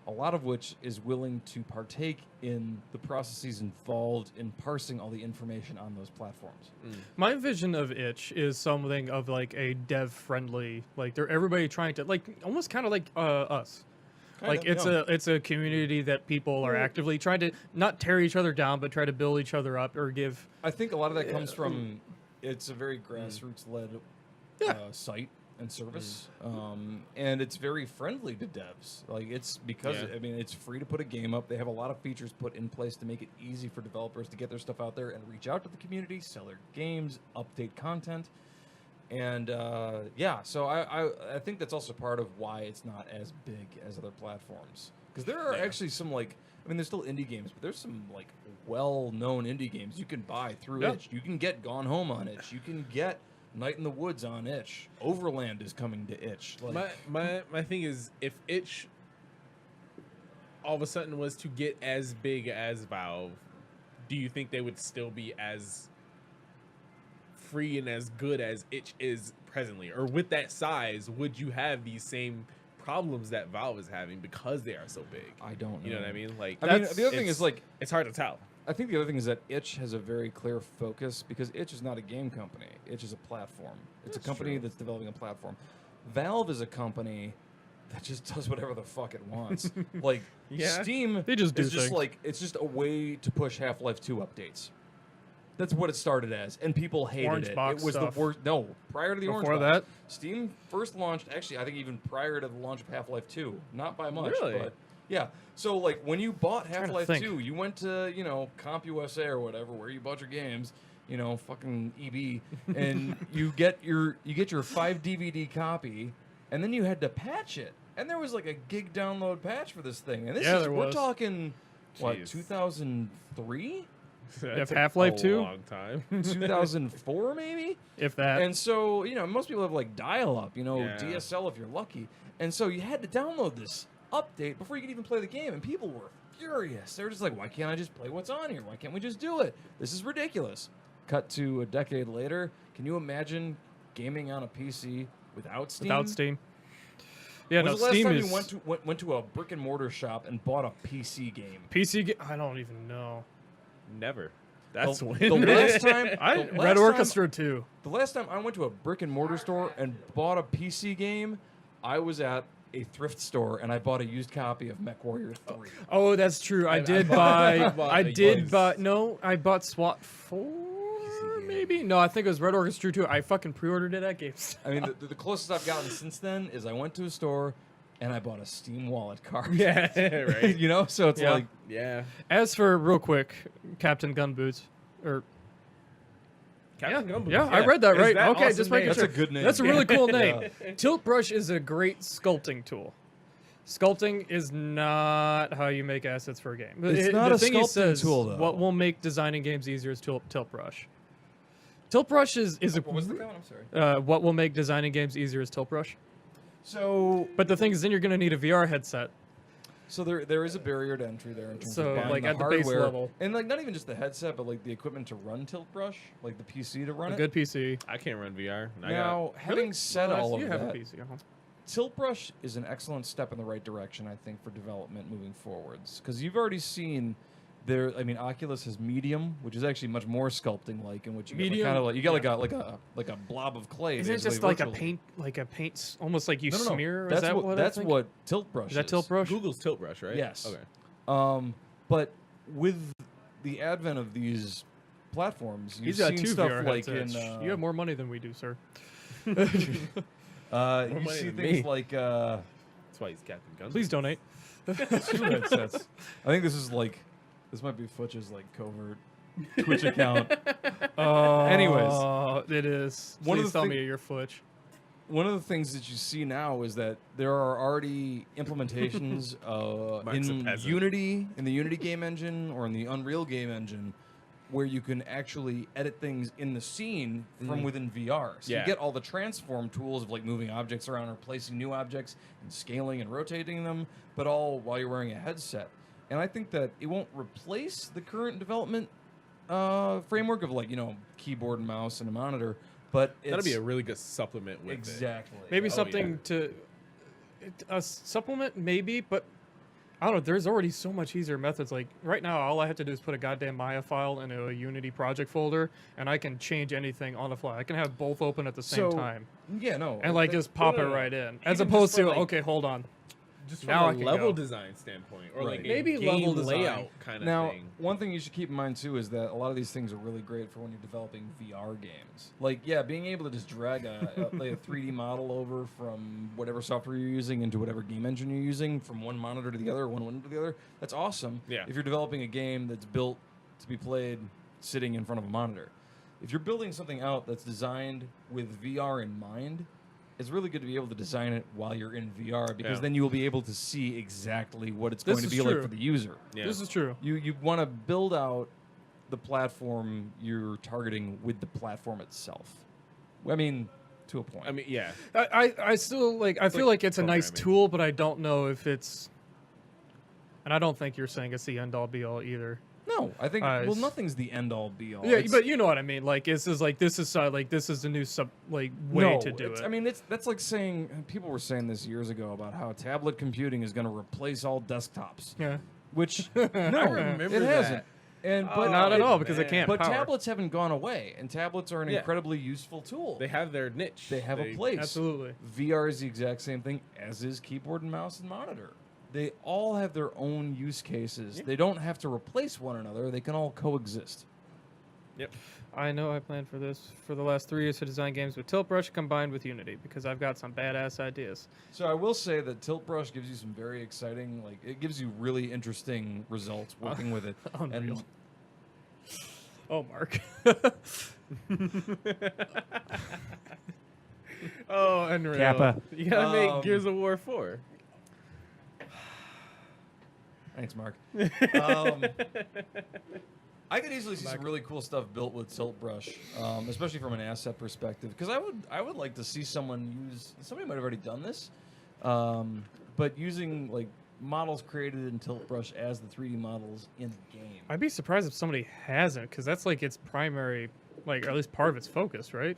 S3: a lot of which is willing to partake in the processes involved in parsing all the information on those platforms.
S1: My vision of Itch is something of like a dev-friendly, like they're everybody trying to like almost kind of like us. Like it's a community that people are actively trying to not tear each other down, but try to build each other up or give.
S3: I think a lot of that comes from it's a very grassroots-led site and service, and it's very friendly to devs. Like it's because
S4: Yeah.
S3: I mean it's free to put a game up. They have a lot of features put in place to make it easy for developers to get their stuff out there and reach out to the community, sell their games, update content, and so I think that's also part of why it's not as big as other platforms because there are actually some like. I mean, there's still indie games, but there's some like well-known indie games you can buy through
S1: Yeah.
S3: Itch. You can get Gone Home on Itch. You can get Night in the Woods on itch. Overland is coming to itch. Like,
S4: My thing is, if itch all of a sudden was to get as big as Valve, do you think they would still be as free and as good as itch is presently? Or with that size, would you have these same problems that Valve is having because they are so big?
S3: I don't know.
S4: You know what I mean? Like,
S3: I mean, the other thing is, like,
S4: it's hard to tell.
S3: I think the other thing is that itch has a very clear focus because itch is not a game company. Itch is a platform. It's a company that's developing a platform. Valve is a company that just does whatever the fuck it wants. Like,
S4: Yeah.
S3: Steam
S1: They just do
S3: is just
S1: things.
S3: like, it's just a way to push Half-Life 2 updates. That's what it started as, and people hated
S1: Orange
S3: it.
S1: box
S3: It was
S1: stuff.
S3: the worst. No, prior to the
S1: Before
S3: orange box.
S1: that?
S3: Steam first launched, actually, I think even prior to the launch of Half-Life 2. Not by much,
S4: Really?
S3: but yeah. So, like, when you bought
S1: trying to
S3: Half-Life
S1: think.
S3: 2, you went to, CompUSA or whatever, where you bought your games, fucking EB, and you get your 5 DVD copy, and then you had to patch it. And there was like a gig download patch for this thing. And this
S1: Yeah,
S3: is,
S1: there
S3: we're
S1: was.
S3: talking, what,
S4: Jeez.
S3: 2003?
S4: That's
S1: Half-Life
S4: a
S1: 2?
S4: long time.
S3: 2004 maybe?
S1: If that.
S3: And so, most people have like dial-up,
S4: Yeah.
S3: DSL if you're lucky. And so you had to download this update before you could even play the game. And people were furious. They were just like, why can't I just play what's on here? Why can't we just do it? This is ridiculous. Cut to a decade later. Can you imagine gaming on a PC without Steam?
S1: Without Steam. Yeah,
S3: When's
S1: no,
S3: the last
S1: Steam
S3: time
S1: is
S3: you went to a brick and mortar shop and bought a PC game?
S1: I don't even know.
S4: Never. That's
S3: the,
S4: when.
S3: the last time
S1: I
S3: the last
S1: Red
S3: time-
S1: Orchestra too.
S3: The last time I went to a brick and mortar store and bought a PC game, I was at a thrift store and I bought a used copy of MechWarrior 3.
S1: Oh, that's true. I
S4: I
S1: did
S4: bought-
S1: buy.
S4: I bought
S1: I
S4: a
S1: did
S4: used-
S1: buy. No, I bought SWAT 4. Maybe. No, I think it was Red Orchestra 2. I fucking pre-ordered it at GameStop.
S3: I mean, the closest I've gotten since then is I went to a store and I bought a Steam wallet card.
S4: Yeah, right.
S3: So it's
S1: Yeah.
S3: like,
S4: Yeah.
S1: As for real quick, Captain Gunboots, or
S4: Captain Gumboots,
S1: yeah, I read that
S4: Is
S1: right.
S4: that
S1: Okay,
S4: awesome
S1: just making
S4: name?
S1: sure.
S3: That's a good name.
S1: That's a really cool name.
S3: Yeah.
S1: Tilt Brush is a great sculpting tool. Sculpting is not how you make assets for a game.
S3: It's not
S1: the
S3: a
S1: thing he
S3: sculpting
S1: says,
S3: tool, though.
S1: What will make designing games easier is Tilt Brush. Tilt Brush is a
S3: what was the count? I'm sorry.
S1: what will make designing games easier is Tilt Brush.
S3: So
S1: But the thing is, then you're going to need a VR headset.
S3: So there is a barrier to entry there in terms
S1: So,
S3: of buying
S1: like,
S3: the
S1: at the base
S3: hardware,
S1: level.
S3: and like not even just the headset, but like the equipment to run Tilt Brush, like the PC to run
S1: A
S3: it.
S1: good PC.
S4: I can't run VR.
S3: Now, having said all of
S1: you have
S3: that,
S1: a PC. Uh-huh.
S3: Tilt Brush is an excellent step in the right direction, I think, for development moving forwards. Because you've already seen there. I mean, Oculus has Medium, which is actually much more sculpting-like, in which you
S1: Medium?
S3: kind of like you got like a blob of clay.
S1: Isn't it
S3: basically,
S1: just like a
S3: virtually.
S1: paint, almost like you
S3: No.
S1: smear?
S3: That's
S1: is that what I
S3: that's
S1: think?
S3: what Tilt Brush
S1: Is that Tilt Brush?
S4: Google's Tilt Brush, right?
S3: Yes.
S4: Okay.
S3: But with the advent of these platforms, you've
S1: He's got
S3: seen
S1: 2
S3: stuff
S1: VR
S3: like
S1: headsets.
S3: in.
S1: You have more money than we do, sir.
S3: You
S4: money
S3: see
S4: than
S3: things
S4: me.
S3: like
S4: That's why he's Captain Gumboots.
S1: Please donate.
S3: 2 headsets. I think this might be Futch's like covert Twitch account. Anyways,
S1: It is.
S3: One of
S1: Please
S3: the
S1: tell
S3: thing-
S1: me you're Futch.
S3: one of the things that you see now is that there are already implementations
S4: Mark's a
S3: in
S4: peasant.
S3: Unity, in the Unity game engine, or in the Unreal game engine, where you can actually edit things in the scene from within VR. So
S4: Yeah.
S3: you get all the transform tools of like moving objects around or placing new objects and scaling and rotating them, but all while you're wearing a headset. And I think that it won't replace the current development framework of keyboard and mouse and a monitor, but it's
S4: That'll be a really good supplement with it.
S3: exactly
S1: Maybe
S4: Oh,
S1: something to a supplement, maybe, but I don't know. There's already so much easier methods. Like right now, all I have to do is put a goddamn Maya file into a Unity project folder, and I can change anything on the fly. I can have both open at the same
S3: So,
S1: time,
S3: Yeah, no.
S1: and like
S3: that-
S1: just pop
S4: no,
S1: it
S4: no.
S1: right in,
S4: Even
S1: as
S4: just
S1: opposed
S4: for,
S1: to
S4: like-
S1: okay, hold on.
S4: Just
S1: Now
S4: from
S1: I
S4: a
S1: can
S4: level
S1: go.
S4: design standpoint, or
S3: Right.
S4: like
S1: Maybe
S4: a
S1: level
S4: game
S1: design.
S4: layout kind of
S3: Now,
S4: thing.
S3: one thing you should keep in mind too is that a lot of these things are really great for when you're developing VR games. Like, yeah, being able to just drag like a 3D model over from whatever software you're using into whatever game engine you're using, from one monitor to the other, one window to the other, that's awesome.
S4: Yeah.
S3: If you're developing a game that's built to be played sitting in front of a monitor. If you're building something out that's designed with VR in mind, it's really good to be able to design it while you're in VR, because
S4: Yeah.
S3: then you will be able to see exactly what it's
S1: This
S3: going to
S1: is
S3: be like
S1: true.
S3: for the user.
S4: Yeah.
S1: This is true.
S3: You want to build out the platform you're targeting with the platform itself.
S7: I mean, to a point.
S4: I mean, yeah.
S1: I still like. I feel like it's a nice
S4: programming.
S1: tool, but I don't know if it's. And I don't think you're saying it's the end all be all either.
S7: no, I think
S1: it's-
S7: nothing's the end all be all.
S1: Yeah,
S7: It's-
S1: but you know what I mean. Like this is the new way
S7: no,
S1: to do
S7: it's-
S1: it.
S7: I mean, that's like saying people were saying this years ago about how tablet computing is going to replace all desktops,
S1: yeah,
S7: which no,
S4: remember
S7: it hasn't.
S4: that.
S7: And
S4: Oh,
S7: but
S1: not at
S4: it-
S1: all because it
S4: man.
S1: can't.
S7: but
S1: power.
S7: tablets haven't gone away, and tablets are an
S4: Yeah.
S7: incredibly useful tool.
S4: They have their niche.
S7: They have a place.
S1: Absolutely.
S7: VR is the exact same thing as is keyboard and mouse and monitor. They all have their own use cases.
S4: Yeah.
S7: They don't have to replace one another. They can all coexist.
S4: Yep.
S1: I know I planned for this for the last 3 years to design games with Tilt Brush combined with Unity because I've got some badass ideas.
S7: So I will say that Tilt Brush gives you some very exciting, like it gives you really interesting results working with it.
S1: Unreal.
S7: And
S1: Oh, Mark.
S4: Oh, unreal.
S7: Kappa.
S4: You gotta
S7: Um,
S4: make Gears of War 4.
S7: thanks, Mark. I could easily see some really cool stuff built with Tilt Brush, especially from an asset perspective. Because I would like to see someone use. Somebody might have already done this, but using like models created in Tilt Brush as the 3D models in the game.
S1: I'd be surprised if somebody hasn't because that's like its primary, like or at least part of its focus, right?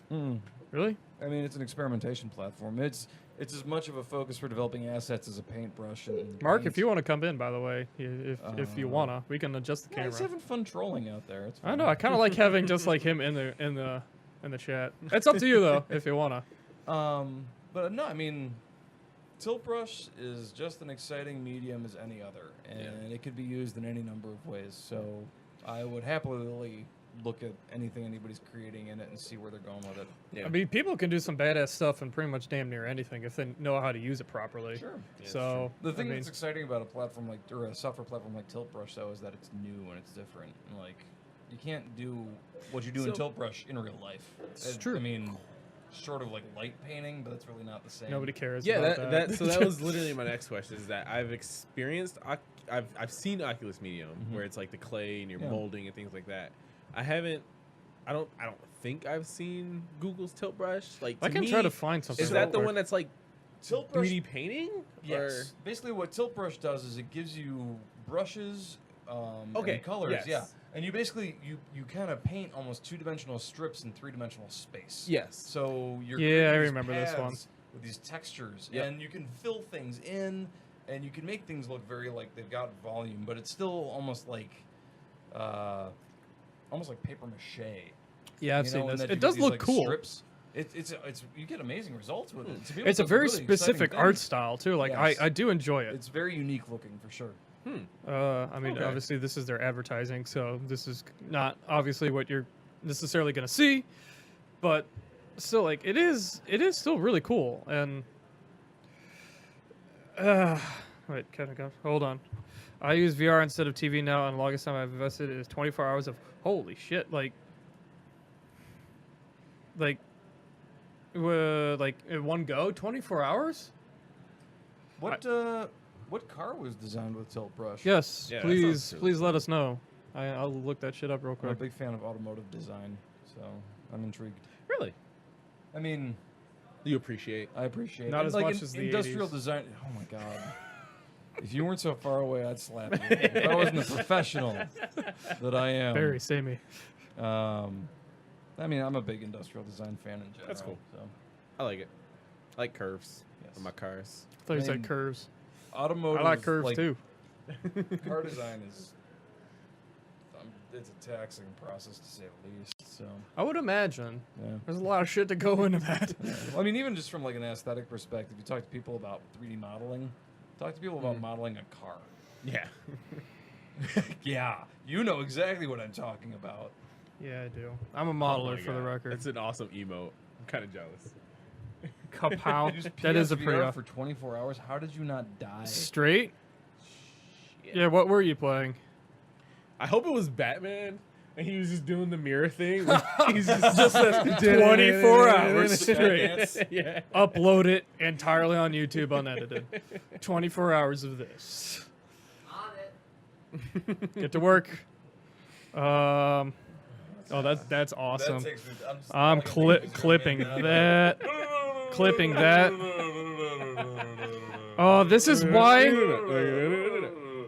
S1: Really?
S7: I mean, it's an experimentation platform. It's as much of a focus for developing assets as a paintbrush. And
S1: Mark,
S7: paint.
S1: if you want to come in, by the way, if you wanna, we can adjust the
S7: Yeah, he's
S1: camera.
S7: having fun trolling out there. It's
S1: I
S7: fun.
S1: know. I kind of like having just like him in the chat. It's up to you though, if you wanna.
S7: But no, I mean, Tilt Brush is just an exciting medium as any other, and it could be used in any number of ways. So I would happily look at anything anybody's creating in it and see where they're going with it.
S4: Yeah.
S1: I mean, people can do some badass stuff in pretty much damn near anything if they know how to use it properly.
S7: Sure.
S1: So
S7: The thing
S1: I mean,
S7: that's exciting about a platform like, or a software platform like Tilt Brush, though, is that it's new and it's different. And, like, you can't do what you do in
S4: So-
S7: Tilt Brush in real life.
S1: It's true.
S7: I mean, sort of like light painting, but that's really not the same.
S1: nobody cares.
S4: Yeah,
S1: about
S4: that so that was literally my next question. Is that I've experienced, I've seen Oculus Medium where it's like the clay and you're
S7: Yeah.
S4: molding and things like that. I don't think I've seen Google's Tilt Brush. Like
S1: I
S4: to
S1: can
S4: me,
S1: try to find something.
S4: is
S1: that'll
S4: that the
S1: work.
S4: one that's like
S7: Tilt Brush
S4: 3D painting?
S7: Yes. Basically, what Tilt Brush does is it gives you brushes
S4: Okay,
S7: and colors.
S4: yes.
S7: Yeah. And you basically you kind of paint almost two-dimensional strips in three-dimensional space.
S4: Yes.
S7: So you're
S1: Yeah,
S7: creating
S1: I
S7: these
S1: remember this one.
S7: paths with these textures,
S4: Yep.
S7: and you can fill things in, and you can make things look very like they've got volume, but it's still almost like paper mache.
S1: Yeah, I've
S7: you
S1: seen
S7: know, in
S1: this.
S7: that you
S1: It
S7: get
S1: does
S7: these,
S1: look
S7: like,
S1: cool.
S7: Strips. It's you get amazing results with it. To be
S1: It's a
S7: honest,
S1: very
S7: really exciting
S1: specific
S7: thing.
S1: art style too. Like
S7: Yes.
S1: I do enjoy it.
S7: It's very unique looking for sure.
S1: I mean,
S4: Okay.
S1: obviously this is their advertising, so this is not obviously what you're necessarily going to see, but still, like it is still really cool. And wait, can I go? Hold on. I use VR instead of TV now, and the longest time I've invested is 24 hours of holy shit, like in one go, 24 hours.
S7: What car was designed with Tilt Brush?
S1: Yes,
S4: Yeah, that
S1: please,
S4: sounds really
S1: let us know. I'll look that shit up real
S7: I'm a
S1: quick.
S7: big fan of automotive design, so I'm intrigued.
S4: Really?
S7: I mean,
S4: You appreciate?
S7: I appreciate
S1: Not
S7: it.
S1: as
S7: Like
S1: much as the
S7: industrial
S1: 80s.
S7: design. Oh my god! If you weren't so far away, I'd slap you. If I wasn't the professional that I am.
S1: Barry, say me.
S7: I mean, I'm a big industrial design fan in general.
S4: That's cool.
S7: So.
S4: I like it. I like curves
S7: Yes.
S4: on my cars.
S1: I thought you
S7: I mean,
S1: said curves.
S7: Automotive.
S1: I like curves too.
S7: Car design is. It's a taxing process to say the least. So.
S1: I would imagine
S7: Yeah.
S1: there's a lot of shit to go into that.
S7: Well, I mean, even just from like an aesthetic perspective, you talk to people about 3D modeling. Talk to people about modeling a car.
S4: Yeah.
S7: Yeah, you know exactly what I'm talking about.
S1: Yeah, I do. I'm a
S4: Oh
S1: modeler
S4: my
S1: for the
S4: God.
S1: record.
S4: That's an awesome emote. I'm kind of jealous.
S1: Kapow.
S7: Use
S1: That is a
S7: PSVR
S1: pretty
S7: for 24 hours. How did you not die?
S1: straight. Yeah, what were you playing?
S4: I hope it was Batman, and he was just doing the mirror thing. He's just
S1: 24 hours straight.
S7: Dance.
S4: Yeah.
S1: Upload it entirely on YouTube unedited. 24 hours of this.
S5: On it.
S1: Get to work. Oh, that's awesome.
S7: That takes me,
S1: I'm clipping that. Clipping that. Oh, this is why.
S4: Oh,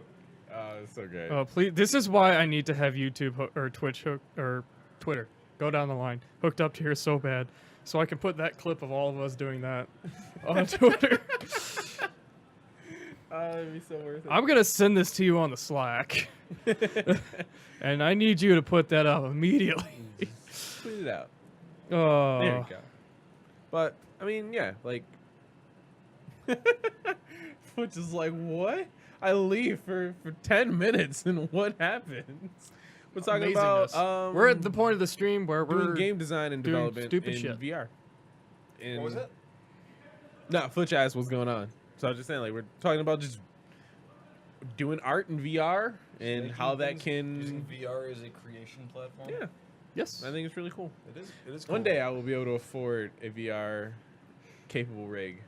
S4: it's so great.
S1: Oh, please. This is why I need to have YouTube or Twitch or Twitter. Go down the line. Hooked up to here so bad, so I can put that clip of all of us doing that on Twitter.
S4: That'd be so worth it.
S1: I'm gonna send this to you on the Slack, and I need you to put that up immediately.
S4: Tweet it out.
S1: Oh,
S4: There you go. But I mean, yeah, like, Futch is like, what? I leave for 10 minutes, and what happens? We're talking about
S1: we're at the point of the stream where
S4: doing
S1: we're
S4: game design and
S1: doing
S4: development
S1: stupid
S4: in
S1: shit.
S4: VR.
S3: What was it?
S4: No, Futch asked what's going on. So I was just saying, like, we're talking about just doing art in VR and
S7: Making
S4: how that
S7: things- using
S4: can.
S7: VR as a creation platform.
S4: Yeah,
S1: Yes.
S4: I think it's really cool.
S7: It is.
S4: One
S7: cool.
S4: day I will be able to afford a VR capable rig.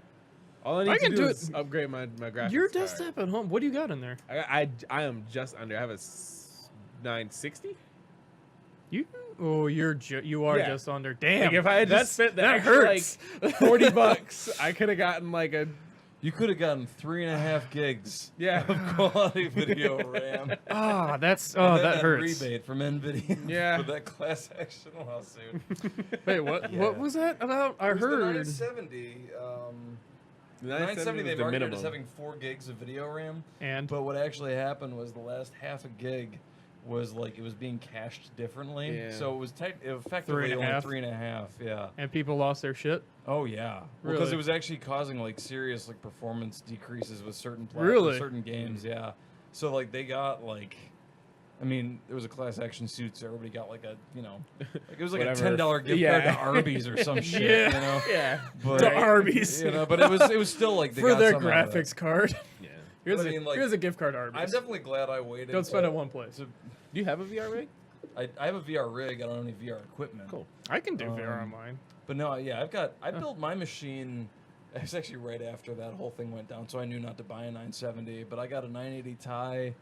S4: All I need
S1: I
S4: to
S1: can
S4: do
S1: do
S4: is
S1: it.
S4: upgrade my graphics
S1: Your
S4: card.
S1: desktop at home. What do you got in there?
S4: I am just under. I have a 960.
S1: You are
S4: Yeah.
S1: just under. Damn.
S4: Like if I had just spent
S1: that
S4: extra,
S1: hurts.
S4: like $40, I could have gotten like a
S7: You could have gotten 3.5 gigs
S4: yeah.
S7: of quality video RAM.
S1: Ah, that's
S7: And then
S1: that hurts.
S7: Rebate from NVIDIA
S4: Yeah.
S7: for that class action lawsuit.
S1: Wait, what?
S7: Yeah.
S1: What was that about? I
S7: It was the
S1: heard.
S7: 970.
S4: The
S7: 970
S4: was
S7: they've
S4: the
S7: argued
S4: minimum.
S7: as having 4 gigs of video RAM.
S1: And
S7: But what actually happened was the last half a gig was like it was being cached differently.
S4: Yeah.
S7: So it was effectively only
S1: 3.5?
S7: 3.5. Yeah.
S1: and people lost their shit.
S7: Oh yeah.
S1: Really?
S7: Because it was actually causing like serious like performance decreases with certain
S1: Really?
S7: certain games. Yeah. So like they got like, I mean, there was a class action suit, so everybody got like a like it was like
S4: Whatever.
S7: a $10 gift
S4: Yeah.
S7: card to Arby's or some shit.
S1: Yeah.
S7: You know.
S4: Yeah.
S7: But,
S1: To Arby's.
S7: You know, but it was still like they
S1: For
S7: got
S1: their
S7: some out of it.
S1: graphics card.
S4: Yeah.
S1: Here's,
S7: But I mean, like,
S1: here's a gift card, Arby's.
S7: I'm definitely glad I waited.
S1: Don't spend
S7: to-
S1: it one place.
S7: to-
S4: Do you have a VR rig?
S7: I have a VR rig. I don't have any VR equipment.
S4: Cool.
S1: I can do VR on
S7: Um,
S1: mine.
S7: But no, yeah, I built my machine. It was actually right after that whole thing went down, so I knew not to buy a 970. But I got a 980 Ti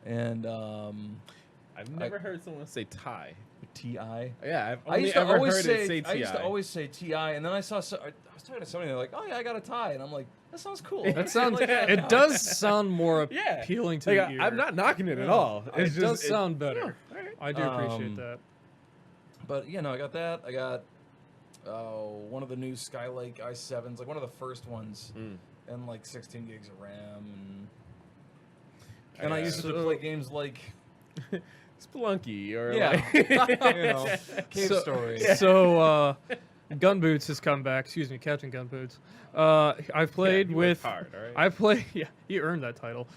S7: and
S4: I've never heard someone say tie.
S7: TI.
S4: Yeah, I've
S7: I
S4: only
S7: used to
S4: ever
S7: always
S4: heard
S7: say,
S4: it say TI.
S7: I used to always say TI, and then I was talking to somebody, they're like, "Oh yeah, I got a Ti," and I'm like, "That sounds cool."
S1: That sounds.
S7: Like that
S1: It
S7: now.
S1: does sound more
S4: Yeah.
S1: appealing to
S4: Like,
S1: the ear.
S4: I'm not knocking it at all.
S1: It
S4: It's
S1: does
S4: just
S1: sound better.
S4: yeah, alright.
S1: I do appreciate
S7: Um,
S1: that.
S7: But you know, I got that. I got one of the new Skylake i7s, like one of the first ones, and like 16 gigs of RAM, and I used to play games like
S4: Splunky or
S7: yeah,
S4: like
S7: you know, Cave
S1: So-
S7: Story.
S1: So, Gunboots has come back. Excuse me, Captain Gunboots. I've played
S4: you
S1: with.
S4: worked hard, all right?
S1: I play. Yeah, he earned that title.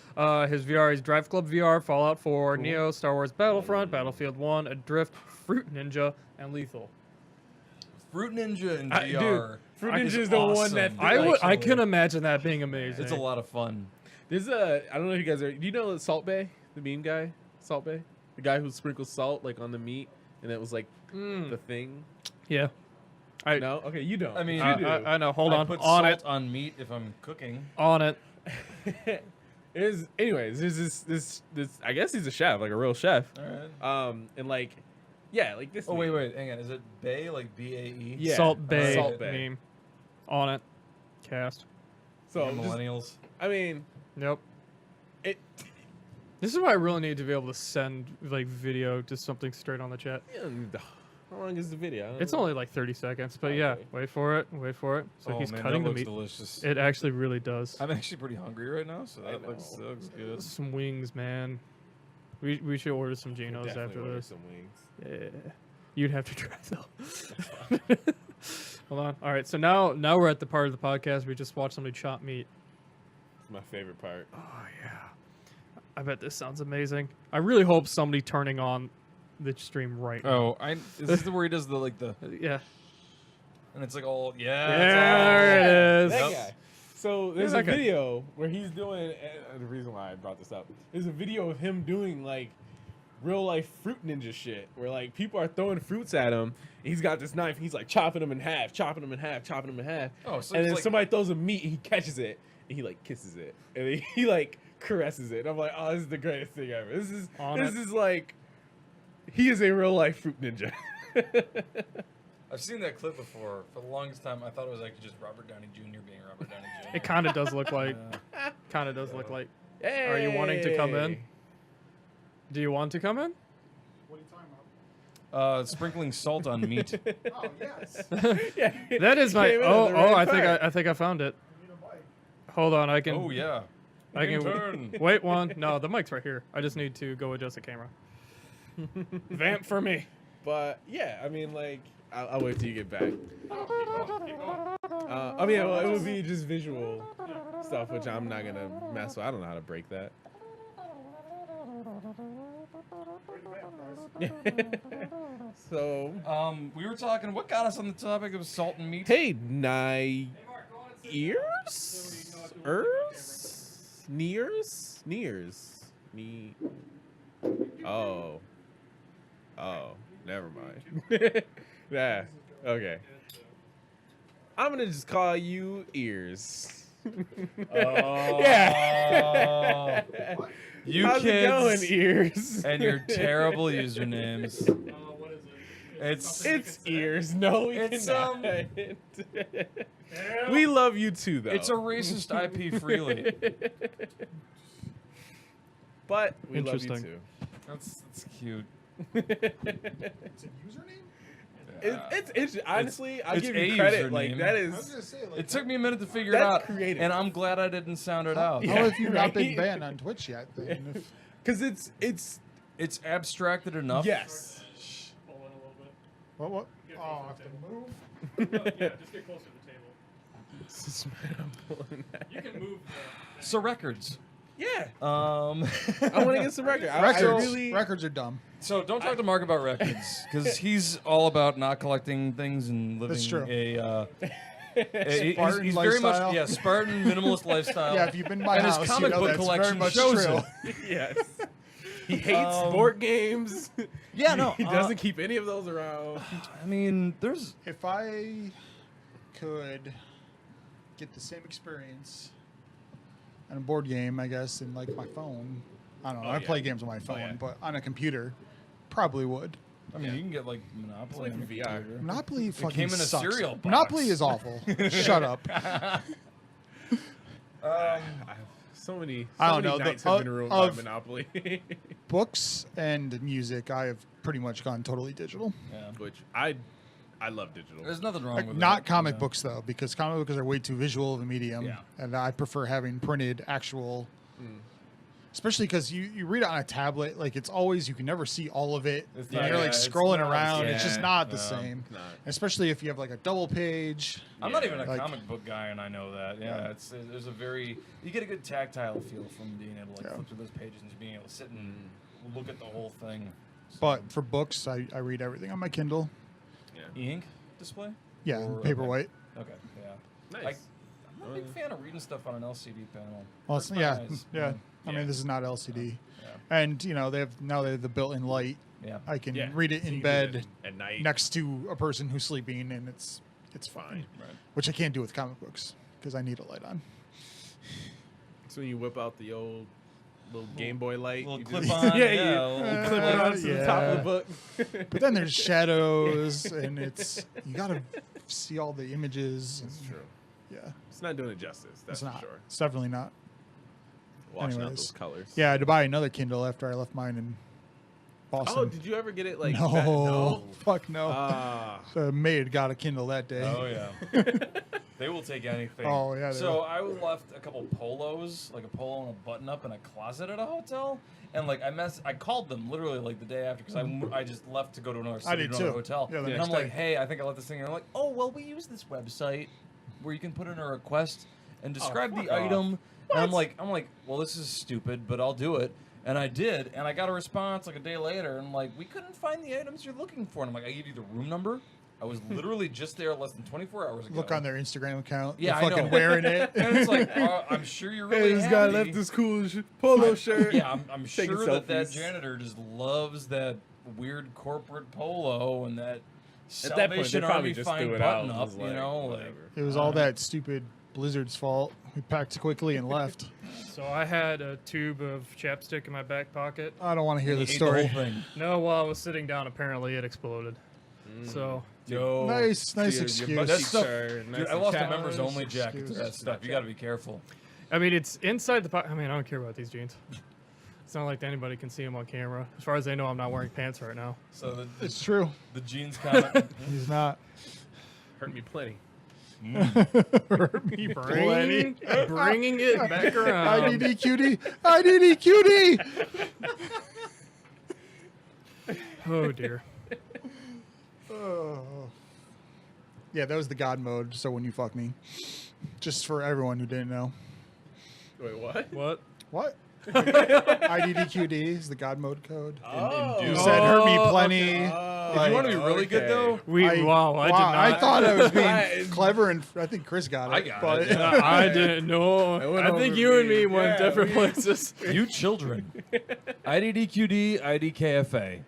S1: His VR is Drive Club VR, Fallout 4, Neo, Star Wars Battlefront, Battlefield 1, Adrift, Fruit Ninja, and Lethal.
S7: Fruit Ninja in
S1: I-
S7: VR.
S4: Fruit
S7: is
S4: Ninja is the one that
S7: awesome.
S1: I can imagine that being amazing.
S7: It's a lot of fun.
S4: There's a I don't know if you guys are. Do you know Salt Bay, the meme guy? Salt Bay, the guy who sprinkles salt like on the meat, and it was like the thing.
S1: Yeah. I
S4: No, okay, you don't.
S7: I mean,
S4: you do.
S1: I know. Hold
S7: I
S1: on.
S7: put
S1: On
S7: salt
S1: it.
S7: on meat if I'm cooking.
S1: On it.
S4: Anyways, there's this. I guess he's a chef, like a real chef.
S7: All right.
S4: And like, yeah, like this.
S7: Oh
S4: meme.
S7: wait, hang on. Is it Bay like BAE?
S4: Yeah.
S1: Salt Bay.
S4: Salt Bay.
S1: Meme. On it. Cast.
S4: So
S7: Yeah,
S4: just,
S7: millennials.
S4: I mean,
S1: Nope.
S4: it.
S1: This is why I really need to be able to send like video to something straight on the chat.
S4: How long is the video? I don't
S1: It's
S4: know.
S1: only like 30 seconds, but yeah,
S4: Okay.
S1: wait for it. Wait for it. So
S7: Oh,
S1: he's
S7: man,
S1: cutting
S7: that
S1: the
S7: looks
S1: meat.
S7: delicious.
S1: It actually really does.
S7: I'm actually pretty hungry right now, so
S4: I
S7: that looks
S4: know.
S7: good.
S1: Some wings, man. We should order some Genos
S4: Definitely
S1: after
S4: order
S1: this.
S4: some wings.
S1: Yeah. You'd have to try though. Hold on. All right. So now we're at the part of the podcast we just watched somebody chop meat.
S4: It's my favorite part.
S1: Oh yeah. I bet this sounds amazing. I really hope somebody turning on the stream right now.
S7: Oh, is this where he does the like the
S1: Yeah.
S7: and it's like all
S1: There it is.
S4: That
S7: Yep.
S4: guy. So there's
S1: Yeah,
S4: a
S1: that guy.
S4: video where he's doing. The reason why I brought this up is a video of him doing like real life fruit ninja shit, where like people are throwing fruits at him. And he's got this knife. And he's like chopping them in half, chopping them in half, chopping them in half.
S7: Oh, so
S4: and
S7: it's
S4: then
S7: like-
S4: somebody throws a meat. And he catches it and he like kisses it and he like caresses it. And I'm like, oh, this is the greatest thing ever. This
S1: On
S4: is
S1: it.
S4: like. He is a real life fruit ninja.
S7: I've seen that clip before. For the longest time, I thought it was actually just Robert Downey Jr. being Robert Downey Jr.
S1: It kind of does look like. Kind of does look like. Are you wanting to come in? Do you want to come in?
S6: What are you talking about?
S7: Sprinkling salt on meat.
S6: Oh, yes.
S4: Yeah.
S1: That is my.
S4: Came in at
S1: Oh,
S4: the right
S1: I think I found it. Hold on, I can.
S7: Oh yeah.
S1: I can
S7: turn.
S1: wait one. No, the mic's right here. I just need to go adjust the camera. Vamp for me.
S4: But yeah, I mean, like, I'll wait till you get back. I mean, well, it would be just visual stuff, which I'm not gonna mess with. I don't know how to break that. So,
S7: We were talking. What got us on the topic of salt and meat?
S4: hey, Nears? Oh, never mind. Yeah, okay. I'm gonna just call you Ears. Yeah.
S7: You
S4: How's it going,
S7: kids
S4: Ears?
S7: and your terrible usernames.
S1: What is it?
S4: It's Ears. No, we
S7: It's,
S4: cannot. We love you too, though.
S7: It's a racist IP freely.
S4: But we love you
S1: Interesting.
S4: too.
S7: That's cute.
S6: It's a username?
S4: It's honestly, I'll
S7: it's
S4: give
S7: a
S4: you credit.
S7: username.
S4: Like that
S6: I was
S4: is.
S6: going to say, like,
S7: It took me a minute to figure it
S4: That's
S7: out,
S4: creative.
S7: and I'm glad I didn't sound it out.
S6: how
S4: Yeah,
S6: have you not been
S4: right.
S6: banned on Twitch yet? Then? If,
S4: Because it's
S7: It's abstracted enough.
S4: yes.
S1: Hold on a little bit.
S6: what? Oh, I have to move?
S1: Yeah, just get closer to the table. You can move.
S7: So records.
S4: Yeah.
S7: Um.
S4: I want to get some record. I
S6: Records,
S4: really.
S6: records are dumb.
S7: So don't talk to Mark about records, because he's all about not collecting things and living
S6: That's true.
S7: he's
S6: Spartan
S7: very much
S6: lifestyle.
S7: Spartan minimalist lifestyle.
S6: Yeah, if you've been to my
S7: and
S6: house,
S7: his comic
S6: you know
S7: book
S6: that's
S7: collection
S6: very much
S7: shows
S6: true.
S7: it.
S4: Yes. He hates board games.
S7: Yeah, no,
S4: He doesn't keep any of those around.
S7: I mean, there's
S6: If I could get the same experience on a board game, I guess, in like my phone. I don't know.
S4: Oh,
S6: I
S4: yeah.
S6: play games on my phone,
S4: yeah.
S6: but on a computer, probably would.
S7: I mean, you can get like Monopoly
S4: It's like
S7: on a
S4: VR.
S7: computer.
S6: Monopoly fucking
S7: came in a
S6: sucks.
S7: cereal box.
S6: Monopoly is awful. Shut up.
S4: So many
S6: I don't know,
S4: nights
S6: the-
S4: have been ruined by
S6: of-
S4: Monopoly.
S6: Books and music, I have pretty much gone totally digital.
S7: Yeah.
S4: Which I love digital.
S7: There's nothing wrong
S6: Like,
S7: with
S6: not
S7: it.
S6: comic
S7: Yeah.
S6: books though, because comic books are way too visual of a medium,
S7: Yeah.
S6: and I prefer having printed actual. Especially because you read it on a tablet, like it's always you can never see all of it.
S7: It's
S6: And
S7: not-
S6: you're like
S7: yeah, it's
S6: scrolling
S7: not the
S6: around.
S7: same.
S6: It's just
S7: Yeah,
S6: not the
S7: no.
S6: same.
S4: Not.
S6: Especially if you have like a double page.
S7: I'm not even a
S6: Like-
S7: comic book guy, and I know that. Yeah, there's a very you get a good tactile feel from being able to like
S6: Yeah.
S7: flip through those pages and just being able to sit and look at the whole thing.
S6: But for books, I read everything on my Kindle.
S7: E-ink display.
S6: Yeah,
S7: Or-
S6: Paperwhite.
S7: Okay, yeah.
S4: Nice.
S7: I'm not a big fan of reading stuff on an LCD panel.
S6: Well, it's,
S7: Hurts my
S6: yeah,
S7: eyes.
S6: yeah. I
S4: Yeah.
S6: mean, this is not LCD,
S7: Yeah.
S6: and you know they have the built-in light.
S7: Yeah.
S6: I can
S4: Yeah.
S6: read it
S4: So
S6: in
S4: you can
S6: bed
S4: do it at night.
S6: next to a person who's sleeping, and it's fine.
S7: Right.
S6: Which I can't do with comic books because I need a light on.
S4: So when you whip out the old little Game Boy light,
S7: Little
S4: you
S7: clip
S4: just-
S7: on.
S4: yeah,
S7: yeah,
S4: you
S7: little
S4: clip it onto the top of the book.
S6: But then there's shadows, and you gotta see all the images.
S4: It's true.
S6: Yeah,
S4: It's not doing it justice. That's
S6: it's not.
S4: for sure.
S6: It's definitely not.
S4: Washing out
S6: Anyways.
S4: those colors.
S6: Yeah, I had to buy another Kindle after I left mine in Boston.
S4: Oh, did you ever get it like?
S6: no,
S4: back- no.
S6: fuck no.
S4: Ah.
S6: The maid got a Kindle that day.
S7: Oh yeah. They will take anything.
S6: Oh, yeah, they
S7: So
S6: will.
S7: I left a couple polos, like a polo and a button up, in a closet at a hotel, and like I called them literally like the day after because I just left to go to another city,
S6: I did
S7: to another
S6: too.
S7: hotel.
S6: Yeah, the
S7: and
S6: next
S7: I'm like,
S6: day.
S7: hey, I think I left this thing. And they're like, oh well, we use this website where you can put in a request and describe the
S4: fuck off.
S7: item. And I'm like, well, this is stupid, but I'll do it. And I did, and I got a response like a day later, and like, we couldn't find the items you're looking for. And I'm like, I gave you the room number. I was literally just there less than 24 hours ago.
S6: Look on their Instagram account.
S7: Yeah,
S6: They're
S7: I
S6: fucking
S7: know.
S6: wearing it.
S7: And it's like, I'm sure you're really
S4: Hey, this
S7: happy.
S4: guy left this cool polo shirt.
S7: Yeah, I'm
S4: Taking
S7: sure that
S4: selfies.
S7: janitor just loves that weird corporate polo and that
S4: At that point, they
S7: Salvation
S4: probably
S7: Army
S4: just
S7: fine
S4: threw it out.
S7: button
S4: and
S7: up,
S4: was
S7: you
S4: like,
S7: know? Like,
S4: whatever.
S6: It was all that stupid Blizzard's fault. We packed quickly and left.
S1: So I had a tube of chapstick in my back pocket.
S6: I don't want to hear
S7: He
S6: the
S7: ate
S6: story.
S7: The whole thing.
S1: No, while I was sitting down, apparently it exploded. So
S7: Yo.
S6: Nice
S4: Your
S6: excuse.
S4: butt
S7: That
S4: cheeks
S7: stuff-
S4: are nice
S7: Dude, I
S4: and
S7: lost a
S4: chapped.
S7: members only
S6: Nice
S7: jacket to
S6: excuse.
S7: that stuff. You got to be careful.
S1: I mean, it's inside the pocket. I mean, I don't care about these jeans. It's not like anybody can see them on camera. As far as they know, I'm not wearing pants right now.
S7: So
S6: It's true.
S7: the jeans comment.
S6: He's not.
S4: Hurt me plenty.
S1: Bringing it back around.
S6: IDDQD. IDDQD.
S1: Oh dear.
S6: Oh. Yeah, that was the God mode. So when you fuck me, just for everyone who didn't know.
S4: Wait, what?
S1: What?
S6: What? IDDQD is the God mode code.
S4: Oh.
S6: You said hurt me
S1: Oh,
S6: plenty.
S7: If you want to be really good though,
S1: Wow, I did not.
S6: I thought I was being
S4: I-
S6: clever, and I think Chris got it.
S7: I got
S6: but
S7: it.
S1: I didn't know.
S4: It went
S1: I think
S4: over
S1: you and
S4: me.
S1: me went
S4: Yeah,
S1: different
S4: we-
S1: places.
S7: you children. IDDQD, IDKFA.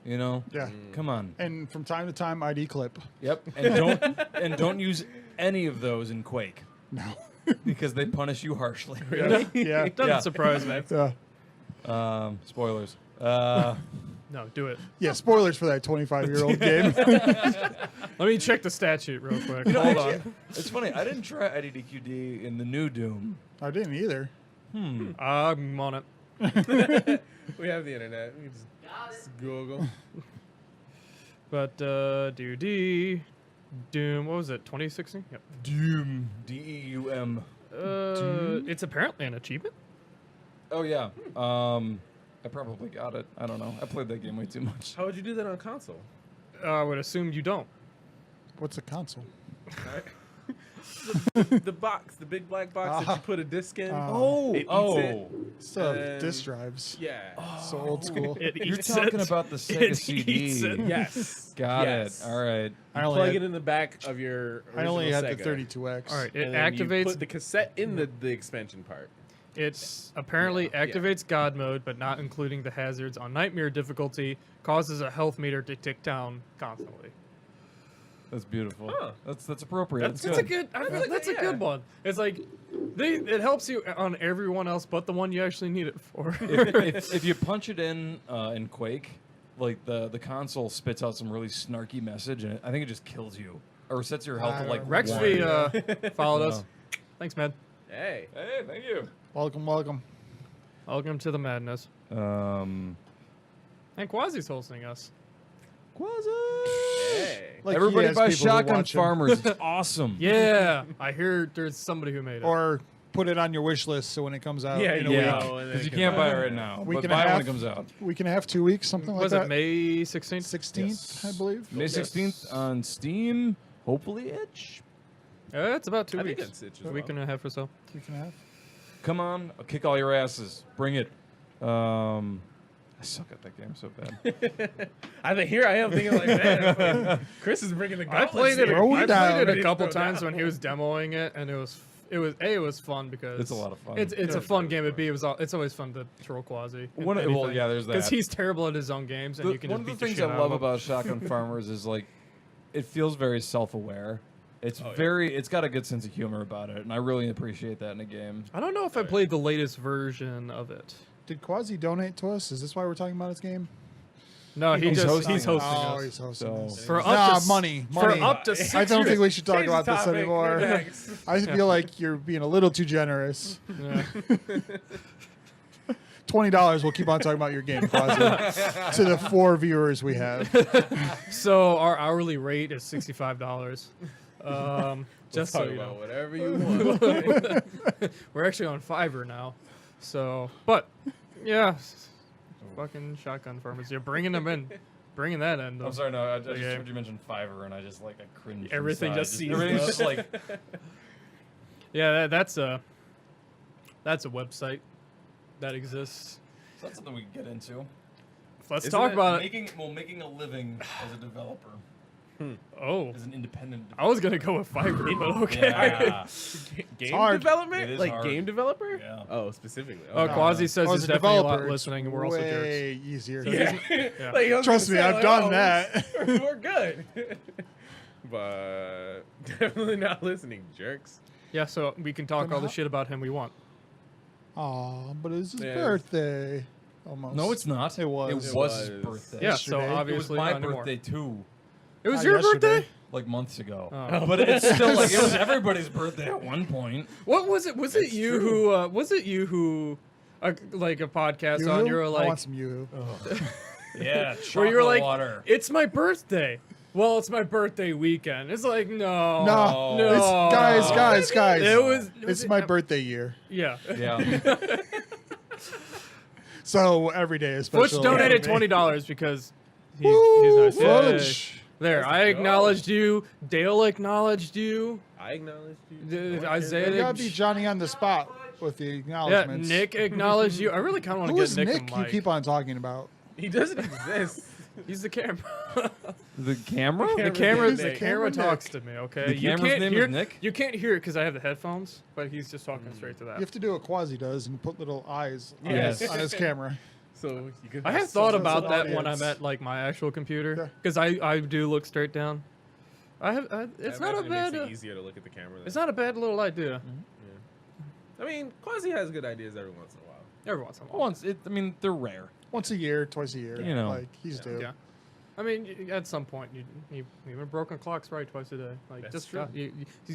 S7: You know?
S6: Yeah.
S7: Come on.
S6: And from time to time, ID clip.
S7: Yep. And don't use any of those in Quake
S6: No.
S7: because they punish you harshly.
S6: Yeah. Yeah.
S1: Doesn't
S7: Yeah.
S1: surprise me.
S7: Spoilers.
S1: No, do it.
S6: Yeah. Spoilers for that 25-year-old game.
S1: Let me check the stat sheet real quick.
S7: You know,
S1: Hold
S7: actually,
S1: on.
S7: It's funny. I didn't try IDDQD in the new Doom.
S6: I didn't either.
S1: I'm on it.
S4: We have the internet. We just Google.
S1: But Doom, what was it? 2016? Yep.
S7: Doom. DEUM.
S1: It's apparently an achievement.
S7: Oh yeah. I probably got it. I don't know. I played that game way too much.
S4: How would you do that on console?
S1: I would assume you don't.
S6: What's a console?
S4: The box, the big black box that you put a disc in.
S6: Oh.
S4: It eats
S7: Oh.
S4: it.
S6: So
S4: And-
S6: disc drives.
S4: Yeah.
S6: So old school.
S1: It
S7: You're
S1: eats
S7: talking
S1: it.
S7: about the Sega
S1: It
S7: CD.
S1: eats it.
S4: Yes.
S7: Got
S4: Yes.
S7: it. All right.
S6: I
S4: You
S6: only
S4: plug
S6: had,
S4: it in the back of your
S6: I only
S4: original
S6: had the
S4: Sega.
S6: 32X.
S1: All right, it
S4: And then you
S1: activates.
S4: put the cassette in the expansion part.
S1: It apparently
S4: Yeah.
S1: activates God mode, but not including the hazards on Nightmare difficulty. Causes a health meter to tick down constantly.
S7: That's beautiful.
S4: Huh.
S7: That's appropriate.
S1: That's
S7: That's
S1: a good. I feel like that's a good one. It's like it helps you on everyone else, but the one you actually need it for.
S7: if you punch it in Quake, like the console spits out some really snarky message, and I think it just kills you or sets your health to like
S1: Rex
S7: one.
S1: V followed us.
S7: Yeah.
S1: Thanks, man.
S4: Hey.
S7: Hey, thank you.
S6: Welcome, welcome.
S1: Welcome to the madness. And Quasi's hosting us.
S4: Hey.
S6: Like
S7: Everybody
S6: he has
S7: buy
S6: people who
S7: Shotgun
S6: watch him.
S7: Farmers. It's awesome.
S1: Yeah, I hear there's somebody who made it.
S6: Or put it on your wish list so when it comes out
S4: Yeah,
S6: in a
S7: Yeah,
S6: week.
S4: and then
S7: because you
S4: it
S7: can't
S4: comes
S7: buy it
S4: out.
S7: right now.
S6: Week
S7: But
S6: and a
S7: buy it when
S6: half.
S7: it comes out.
S6: Week and a half, 2 weeks, something like
S1: was
S6: that.
S1: it May 16th?
S6: 16th,
S7: Yes.
S6: I believe.
S7: May 16th on Steam. Hopefully, itch.
S1: It's about 2
S4: I think
S1: weeks.
S4: that's it as
S1: A week
S4: well.
S1: and a half or so.
S6: Week and a half.
S7: Come on, I'll kick all your asses. Bring it. I suck at that game so bad.
S4: I think here I am thinking like, man, Chris is bringing the
S1: I
S4: gauntlets
S1: played it.
S4: here.
S6: Throw
S1: I
S6: it down.
S1: played it
S4: Ready
S1: a
S4: to
S1: couple
S4: throw
S1: times
S4: down.
S1: when he was demoing it, and it was fun because
S7: It's a lot of fun.
S1: It's a fun game. It's always fun to troll Quasi.
S7: Well, yeah, there's that.
S1: Because he's terrible at his own games, and you can
S7: One
S1: just
S7: of the
S1: beat
S7: things
S1: the
S7: I
S1: shit
S7: love
S1: out of him.
S7: about Shotgun Farmers is like, it feels very self-aware. It's
S4: Oh, yeah.
S7: it's got a good sense of humor about it, and I really appreciate that in a game.
S1: I don't know if I played the latest version of it.
S6: Did Quasi donate to us? Is this why we're talking about his game?
S1: No,
S7: He's
S1: he's
S7: hosting
S1: hosting
S6: Oh,
S1: us.
S6: he's hosting
S7: So-
S6: us.
S1: For
S6: Nah,
S1: up to
S6: money.
S1: For
S6: Money.
S1: up to 6
S6: I don't think we should talk
S4: Change the
S6: about this
S4: topic.
S6: anymore.
S4: We're next.
S6: I feel like you're being a little too generous.
S1: Yeah.
S6: $20. We'll keep on talking about your game, Quasi, to the 4 viewers we have.
S1: So our hourly rate is $65. Just so
S4: Talk
S1: you
S4: about
S1: know,
S4: whatever you want.
S1: we're actually on Fiverr now. So, but yeah, fucking Shotgun Farmers. You're bringing them in, bringing that in. Though.
S7: I'm sorry, no, I just
S1: Okay.
S7: heard you mention Fiverr, and I just like I cringe.
S1: Everything
S7: inside.
S1: just seized
S7: everything's
S1: up.
S7: just like
S1: Yeah, that's a website that exists.
S7: so that's something we can get into.
S1: Let's
S4: Isn't
S1: talk
S4: it
S1: about it.
S7: Making a living as a developer,
S1: Oh,
S7: as an independent.
S1: I was gonna go with Fiverr, but okay.
S7: Yeah.
S4: Game
S6: hard.
S4: development?
S7: It is
S4: Like
S7: hard.
S4: game developer?
S7: Yeah.
S4: Oh, specifically.
S1: Oh,
S4: Okay.
S1: Quasi says
S6: Oh,
S1: he's
S6: as a
S1: definitely a lot
S6: developer, it's
S1: listening, and we're also jerks.
S6: way easier.
S4: Yeah.
S1: Yeah.
S4: Like, I was
S6: Trust
S4: gonna
S6: me,
S4: say,
S6: I've
S4: like,
S6: done
S4: oh,
S6: that.
S4: We're good. But definitely not listening, jerks.
S1: Yeah, so we can talk
S6: Then
S1: all the
S6: how-
S1: shit about him we want.
S6: Aw, but it's his
S4: Yeah.
S6: birthday. Almost.
S7: No, it's not.
S6: It was.
S7: It was his
S4: was.
S7: birthday.
S1: Yeah, so
S6: Yesterday. It was
S7: It was
S1: obviously
S7: my
S1: not anymore.
S7: birthday too,
S1: It was
S6: Not
S1: your
S6: yesterday.
S1: birthday?
S7: like months ago.
S1: Oh.
S7: But it's still like it was everybody's birthday at one point.
S1: What was it? Was it you who? Was it you who? Like a podcast
S6: Yoo-hoo?
S1: on, you were
S6: I
S1: like,
S6: want some yoo-hoo.
S7: Yeah,
S1: where you were like,
S7: water.
S1: it's my birthday. Well, it's my birthday weekend. It's like, no,
S6: No,
S1: no,
S6: It's, guys.
S1: It was
S6: It's my birthday year,
S1: Yeah.
S7: Yeah.
S6: so every day is special.
S1: Futch donated
S6: for me.
S1: $20 because he's
S6: Woo,
S1: nice. Yay.
S6: Futch.
S1: There, I acknowledged you. Dale acknowledged you.
S4: I acknowledged you.
S1: Isaiah.
S6: You gotta be Johnny on the spot with the
S1: Yeah,
S6: acknowledgments.
S1: Nick acknowledged you. I really kind of want
S6: Who
S1: to
S6: is
S1: get Nick
S6: Nick?
S1: a
S6: You
S1: mic.
S6: keep on talking about.
S4: He doesn't exist.
S1: He's the camera.
S7: The camera?
S1: The camera,
S6: He's
S1: the
S6: the
S1: camera
S6: camera
S1: talks
S6: Nick.
S1: to me. Okay.
S7: The
S1: you
S7: camera's
S1: can't
S7: name
S1: hear.
S7: is Nick?
S1: You can't hear it because I have the headphones, but he's just talking straight to that.
S6: You have to do what Quasi does and put little eyes on,
S7: Yes.
S6: his, on his camera.
S4: So you could.
S1: I have
S4: have
S1: thought
S6: sense
S1: about
S6: of
S1: that when
S6: audience.
S1: I'm at like my actual
S6: Yeah.
S1: computer because I do look straight down. It's not a bad.
S4: It makes it easier to look at the camera.
S1: It's not a bad little idea.
S4: I mean, Quasi has good ideas every once in a while.
S1: Every once in a while.
S7: Once, I mean, they're rare.
S6: Once a year, twice a year.
S7: You know.
S6: Like, he's due.
S1: Yeah. I mean, at some point, even broken clocks right twice a day. Like
S4: That's
S1: just
S4: true.
S1: you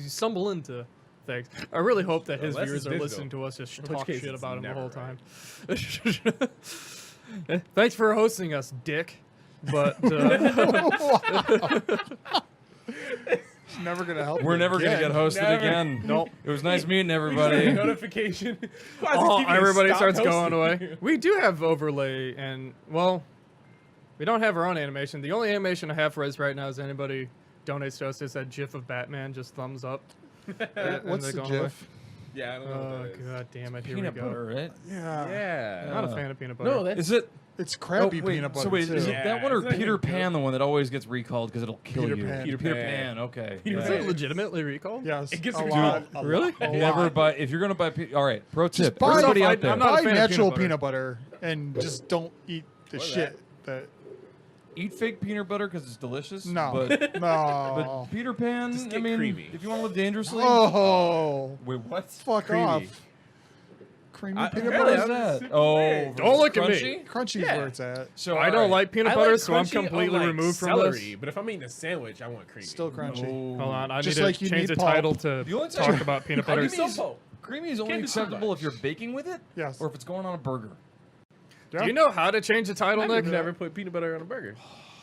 S1: stumble into things. I really hope that his
S4: Unless
S1: viewers
S4: it's
S1: are
S4: digital.
S1: listening to us just
S4: In which
S1: talk
S4: case
S1: shit
S4: it's
S1: about him the
S4: never
S1: whole
S4: right.
S1: time. Thanks for hosting us, Dick. But
S6: It's never going to help
S7: We're
S6: you
S7: never going to
S6: again.
S7: get hosted
S4: Never.
S7: again.
S1: Nope.
S7: It was nice meeting everybody.
S4: Notification.
S1: oh, everybody starts going away. We do have overlay, and well, we don't have our own animation. The only animation I have for us right now is anybody donates to us is that GIF of Batman, just thumbs up. and
S6: What's
S1: they're
S6: the
S1: going away.
S6: GIF?
S4: Yeah, I don't know.
S1: Oh
S4: what that is.
S1: god damn it! Here
S7: Peanut
S1: we go.
S7: butter, right?
S6: Yeah.
S4: Yeah.
S1: Not a fan of peanut butter.
S4: No, that's
S7: Is it?
S6: It's crappy
S7: oh, wait,
S6: peanut butter,
S7: So wait,
S6: too.
S7: is it
S4: Yeah,
S7: that one or
S4: it's not
S7: Peter
S4: even good.
S7: Pan, the one that always gets recalled because it'll kill
S6: Peter
S7: you?
S6: Pan.
S4: Peter
S7: Peter
S4: Pan.
S7: Pan. Okay.
S4: Peter
S1: Is
S7: yeah.
S1: it legitimately recalled?
S6: Yes.
S4: It gets
S6: a
S4: reduced.
S6: lot.
S4: Dude,
S6: a
S1: really?
S6: lot, a
S7: Never
S6: lot.
S7: buy if you're gonna buy. All right, pro
S6: Just
S7: tip.
S6: buy-
S7: Everybody
S1: First off,
S7: out there,
S1: I'm not a
S6: Buy
S1: fan of
S6: natural
S1: peanut butter.
S6: peanut butter and just don't eat the
S4: Or
S6: shit that.
S7: eat fake peanut butter because it's delicious.
S6: No.
S7: but
S6: No.
S7: Peter Pan.
S4: Just
S7: I
S4: get
S7: mean,
S4: creamy.
S7: if you want to live dangerously.
S6: Oh.
S7: Wait, what?
S6: Fuck
S4: Creamy.
S6: off. Creamy
S4: I-
S6: peanut
S4: apparently
S6: butter?
S7: What
S4: I'm
S7: is that?
S4: super
S7: Oh,
S4: weird.
S1: Don't look at
S7: crunchy?
S1: me.
S6: Crunchy's
S4: Yeah.
S6: where it's at.
S7: So
S1: I don't
S7: all right.
S1: like peanut
S4: I
S1: butter,
S4: like
S1: so I'm
S4: crunchy on,
S1: completely
S4: like,
S1: removed from
S4: celery,
S1: this.
S4: But if I'm eating a sandwich, I want creamy.
S6: Still crunchy.
S7: No.
S1: Hold on, I
S6: Just
S1: need
S6: like
S1: to
S6: you
S1: change
S6: need
S1: the
S6: pulp.
S1: title to
S7: The only
S1: talk
S7: time-
S1: about peanut
S7: I
S1: butter.
S7: mean,
S4: Some pulp.
S7: Creamy is only
S4: Can't do too
S7: acceptable
S4: much.
S7: if you're baking with it,
S6: Yes.
S7: or if it's going on a burger.
S6: Yeah.
S1: Do you know how to change the title,
S4: I've
S1: Nick?
S4: never put peanut butter on a burger.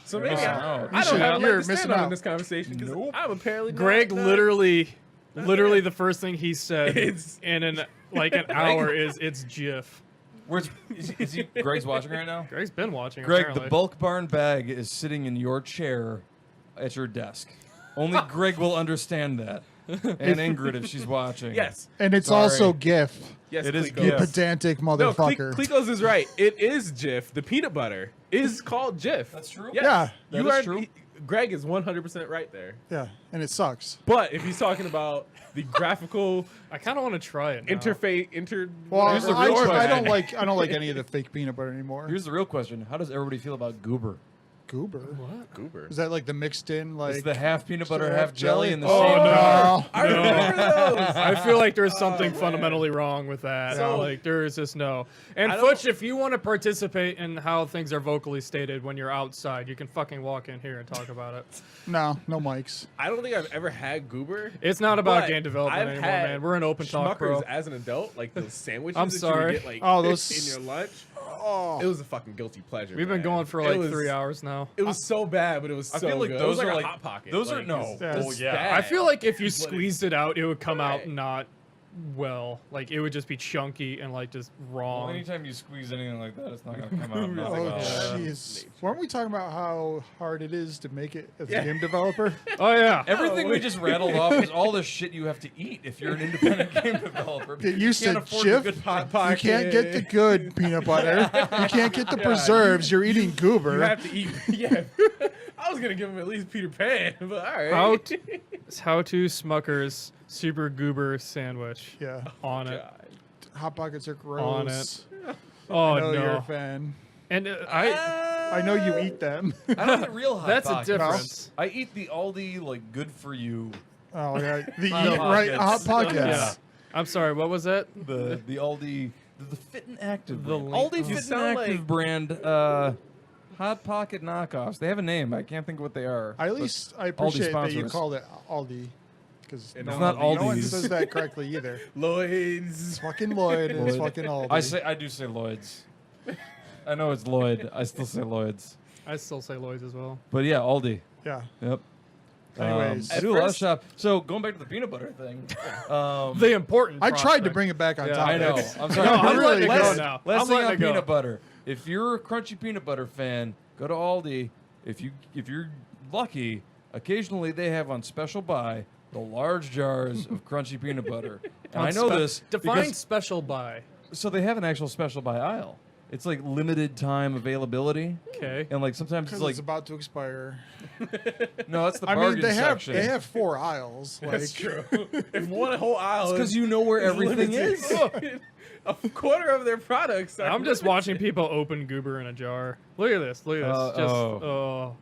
S4: So maybe
S7: missing
S4: I,
S7: out.
S4: I
S6: You
S4: don't
S6: should.
S4: have a leg
S6: You're
S4: to stand
S6: missing
S4: on
S6: out.
S4: in this conversation because I'm apparently not,
S1: Greg
S4: not-
S1: literally
S4: really.
S1: the first thing he said
S4: It's-
S1: in an hour is it's GIF.
S7: Where's is he? Greg's watching right now.
S1: Greg's been watching.
S7: Greg,
S1: apparently.
S7: the bulk barn bag is sitting in your chair at your desk. Only Greg will understand that. And Ingrid if she's watching.
S4: Yes.
S6: And it's
S7: Sorry.
S6: also GIF.
S4: Yes,
S7: It is
S4: Clicos.
S6: You
S7: Yes.
S6: pedantic
S4: No,
S6: motherfucker.
S4: Clicos is right. It is Jif. The peanut butter is called Jif.
S7: That's true?
S4: Yes.
S6: Yeah,
S7: that
S4: you
S7: is
S4: are.
S7: true.
S4: Greg is 100% right there.
S6: Yeah, and it sucks.
S4: But if he's talking about the graphical
S1: I kind of want to try it. Now.
S4: interface,
S6: Well,
S7: Here's the
S6: I,
S7: real
S6: I
S7: question.
S6: don't like any of the fake peanut butter anymore.
S7: Here's the real question: how does everybody feel about Goober?
S6: Goober.
S1: What?
S4: Goober.
S6: Is that like the mixed in like?
S7: It's the half peanut butter,
S6: half
S7: half jelly,
S6: jelly?
S7: in the
S1: Oh,
S7: same.
S1: no.
S6: No.
S4: I remember those.
S1: I feel like there's something fundamentally wrong with that.
S4: So-
S1: Like there is just no. And
S4: I don't-
S1: Futch, if you want to participate in how things are vocally stated when you're outside, you can fucking walk in here and talk about it.
S6: No mics.
S4: I don't think I've ever had Goober.
S1: It's not about
S4: But
S1: game development
S4: I've
S1: anymore,
S4: had
S1: man. We're an open talk,
S4: Schmuckers
S1: bro.
S4: as an adult, like those sandwiches
S1: I'm
S4: that
S1: sorry.
S4: you would get like
S6: Oh, those-
S4: in your lunch.
S6: Oh,
S4: It was a fucking guilty pleasure.
S1: We've been
S4: man.
S1: going for
S4: It
S1: like
S4: was-
S1: 3 hours now.
S4: It was so bad, but it was
S7: I
S4: so
S7: feel like
S4: good.
S7: those
S4: it was
S7: are
S4: like
S7: like
S4: a hot pocket.
S7: those
S4: like,
S7: are no.
S4: it's-
S6: Yeah.
S4: it's
S7: yeah.
S4: bad.
S1: I feel like if you
S4: But
S1: squeezed it out, it would come out
S4: Right.
S1: not well. Like it would just be chunky and like just
S7: Well,
S1: wrong.
S7: anytime you squeeze anything like that, it's not gonna come out.
S6: oh
S7: nothing well.
S6: jeez. Weren't we talking about how hard it is to make it as
S4: Yeah.
S6: a game developer?
S1: Oh yeah.
S7: Everything we just rattled off is all the shit you have to eat if you're an independent game developer.
S6: Get
S7: You
S6: used
S7: can't
S6: to
S7: afford the
S6: Jif.
S7: good
S4: Hot
S6: You
S4: pocket.
S6: can't get the good peanut butter. You can't get the preserves. You're eating goober.
S4: You have to eat. Yeah. I was gonna give him at least Peter Pan, but all right.
S1: How to Smucker's Super Goober sandwich
S6: yeah.
S1: on it.
S4: God.
S6: Hot pockets are gross.
S1: On it. Oh
S6: I know you're a
S1: no.
S6: fan.
S1: And
S6: I know you eat them.
S7: I don't get real hot
S1: that's a
S7: pockets.
S1: difference.
S7: I eat the Aldi like good for you
S6: Oh yeah, the
S3: Hot
S6: right
S3: Pockets.
S6: hot pockets.
S1: Yeah. I'm sorry. What was that?
S3: The Aldi, the Fit and Active
S1: The
S3: brand.
S1: link-
S3: Aldi
S1: You
S3: Fit and
S4: sound
S3: Active
S4: like-
S3: brand. Hot Pocket knockoffs. They have a name. I can't think of what they are.
S6: At
S3: but
S6: least I appreciate that
S3: sponsor
S6: you
S3: us.
S6: called it Aldi, because
S4: It's
S6: no,
S3: not
S6: no one
S3: Aldi's.
S6: says that correctly either.
S4: Lloyd's.
S6: It's fucking Lloyd and it's
S3: Lloyd.
S6: fucking Aldi.
S3: I do say Lloyd's. I know it's Lloyd. I still say Lloyd's.
S1: I still say Lloyd's as well.
S3: But yeah, Aldi.
S6: Yeah.
S3: Yep.
S6: Anyways,
S3: I
S4: At
S3: do a lot of
S4: first-
S3: shop. So going back to the peanut butter thing.
S1: The important.
S6: I tried to
S1: prospect.
S6: bring it back on
S1: Yeah,
S6: topic.
S3: I know. I'm sorry.
S1: No, I'm letting it go
S3: last,
S1: now.
S3: Last
S1: I'm
S3: thing
S1: letting
S3: on
S1: it go.
S3: peanut butter. If you're a crunchy peanut butter fan, go to Aldi. If you're lucky, occasionally they have on special buy the large jars of crunchy peanut butter. And I know this
S1: Define
S3: because
S1: special buy.
S3: so they have an actual special buy aisle. It's like limited time availability,
S1: Okay.
S3: and like sometimes
S6: Because
S3: it's like
S6: it's about to expire.
S3: no, that's the
S6: I
S3: bargain
S6: mean,
S3: section.
S6: they have 4 aisles. Like,
S4: That's true. If one whole aisle
S3: because
S4: is
S3: you know where everything
S4: limited.
S3: is.
S4: A quarter of their products are
S1: I'm just watching people open goober in a jar. Look at this. Look at this. Just
S3: oh.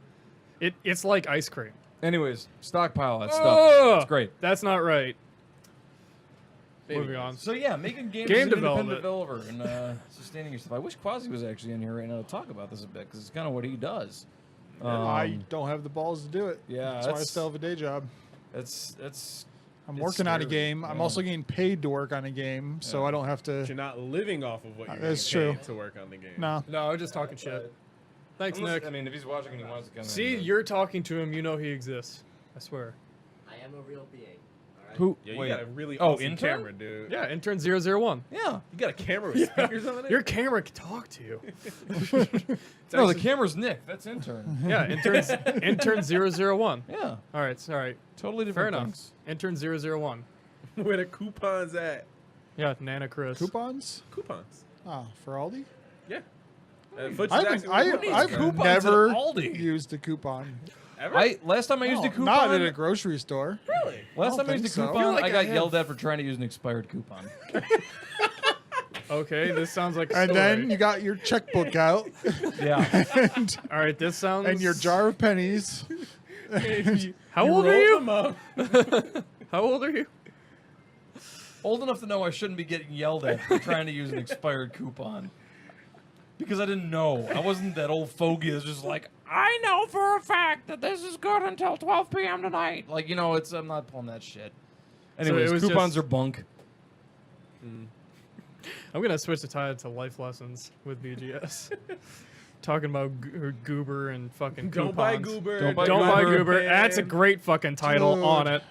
S1: it's like ice cream.
S3: Anyways, stockpile that stuff.
S1: Oh,
S3: It's great.
S1: That's not right.
S4: Anyways.
S1: Moving on.
S3: So yeah, making games
S1: Game
S3: as an
S1: development.
S3: independent developer and sustaining yourself. I wish Quasi was actually in here right now to talk about this a bit because it's kind of what he does.
S6: I don't have the balls to do it.
S3: yeah,
S6: That's why I
S3: that's-
S6: still have a day job.
S3: That's
S6: I'm
S3: It's
S6: working on a
S3: scary,
S6: game. I'm
S3: yeah.
S6: also getting paid to work on a game, so
S3: Yeah.
S6: I don't have to.
S4: You're not living off of what you're
S6: That's
S4: getting
S6: true.
S4: paid to work on the game.
S6: No.
S1: No, I'm just talking shit. Thanks, Nick.
S3: I mean, if he's watching and he wants to come
S1: See,
S3: in.
S1: you're talking to him. You know he exists. I swear.
S5: I am a real being. All right.
S3: Who?
S4: Yeah, you
S3: wait.
S4: got a really
S3: Oh,
S4: awesome
S3: intern?
S4: camera, dude.
S1: Yeah, intern 001.
S3: Yeah.
S4: You got a camera with speakers on it?
S1: Your camera can talk to you.
S3: No, the camera's Nick. That's intern.
S1: Yeah, intern 001.
S3: yeah.
S1: All right, sorry.
S3: Totally
S1: Fair
S3: different
S1: enough.
S3: things.
S1: Intern 001.
S4: Where the coupons at?
S1: Yeah, Nana Chris.
S6: Coupons?
S4: Coupons.
S6: Oh, for Aldi?
S4: Yeah. Futch is
S6: I've
S4: asking for
S6: I've
S4: coupons.
S6: never
S3: at Aldi?
S6: used a coupon.
S4: Ever?
S3: Last time I used a
S6: No,
S3: coupon.
S6: Not at a grocery store.
S4: Really?
S3: Last
S6: don't
S3: time I used a
S6: think so. I
S3: coupon,
S6: feel
S1: like
S3: I
S1: I
S3: got
S1: have-
S3: yelled at for trying to use an expired coupon.
S1: Okay, this sounds like a
S6: And
S1: story.
S6: then you got your checkbook out
S3: yeah.
S6: and,
S1: All right, this sounds.
S6: and your jar of pennies.
S1: How
S4: You
S1: old are
S4: roll
S1: you?
S4: them up.
S1: How old are you?
S3: Old enough to know I shouldn't be getting yelled at for trying to use an expired coupon. Because I didn't know. I wasn't that old fogey that's just like, I know for a fact that this is good until 12 p.m. tonight. Like, you know, I'm not pulling that shit. Anyways,
S1: it was
S3: coupons
S1: just-
S3: are bunk.
S1: I'm gonna switch the title to Life Lessons with BGS. Talking about goober and fucking
S4: Don't buy
S1: coupons.
S4: goober.
S3: Don't buy
S1: Don't buy
S3: Goober.
S1: goober. That's a great fucking title
S6: Dude.
S1: on it,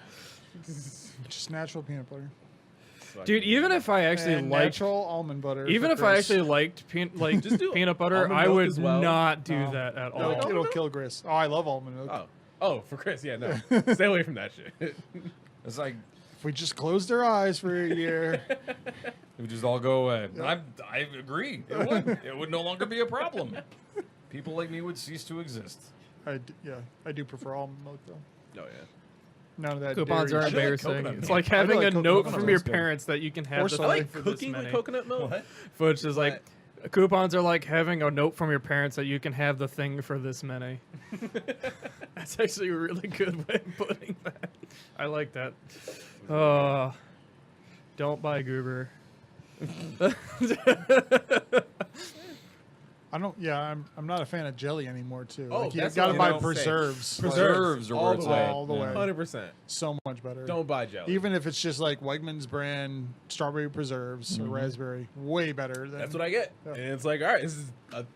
S6: Just natural peanut butter.
S1: dude. Even if I actually
S6: And
S1: liked,
S6: natural almond butter.
S1: even
S6: for
S1: if I
S6: Chris.
S1: actually liked
S4: Just do
S1: peanut butter,
S4: almond
S1: I
S4: milk
S1: would
S4: as well.
S1: not do
S6: No.
S1: that at
S6: It'll,
S1: all.
S4: No.
S6: it'll kill Chris. Oh, I love almond milk.
S4: Oh, for Chris, yeah, no. Stay away from that shit.
S3: It's like,
S6: If we just closed our eyes for a year.
S3: it would just all go away. I agree. It would. It would no longer be a problem. People like me would cease to exist.
S6: I do prefer almond milk though.
S4: Oh, yeah.
S6: None of that.
S1: Coupons
S6: dairy
S1: are
S6: shit.
S3: like
S1: embarrassing.
S3: coconut
S1: It's
S3: milk.
S1: like
S6: I
S1: having
S6: like
S1: a
S6: coconut
S1: note
S6: milk.
S1: from your
S3: That's good.
S1: parents that you can have the
S6: Porcelain.
S4: I
S1: thing
S4: like
S1: for this
S4: cooking
S1: many.
S4: with coconut milk.
S3: What?
S1: Which is like, coupons are like having a note from your parents that you can have the thing for this many. That's actually a really good way of putting that. I like that. Don't buy goober.
S6: I don't. Yeah, I'm not a fan of jelly anymore too.
S4: Oh,
S6: like, you
S4: that's
S6: gotta
S4: what
S6: buy
S4: I was gonna say.
S6: preserves.
S3: Preserves are
S4: all
S3: where
S4: the
S3: it's
S4: way.
S3: at.
S6: All the way.
S4: 100%.
S6: So much better.
S4: Don't buy jelly.
S6: Even if it's just like Wegmans brand strawberry preserves or raspberry, way better. Than,
S4: That's what I get.
S6: Yeah.
S4: And it's like, all right, this is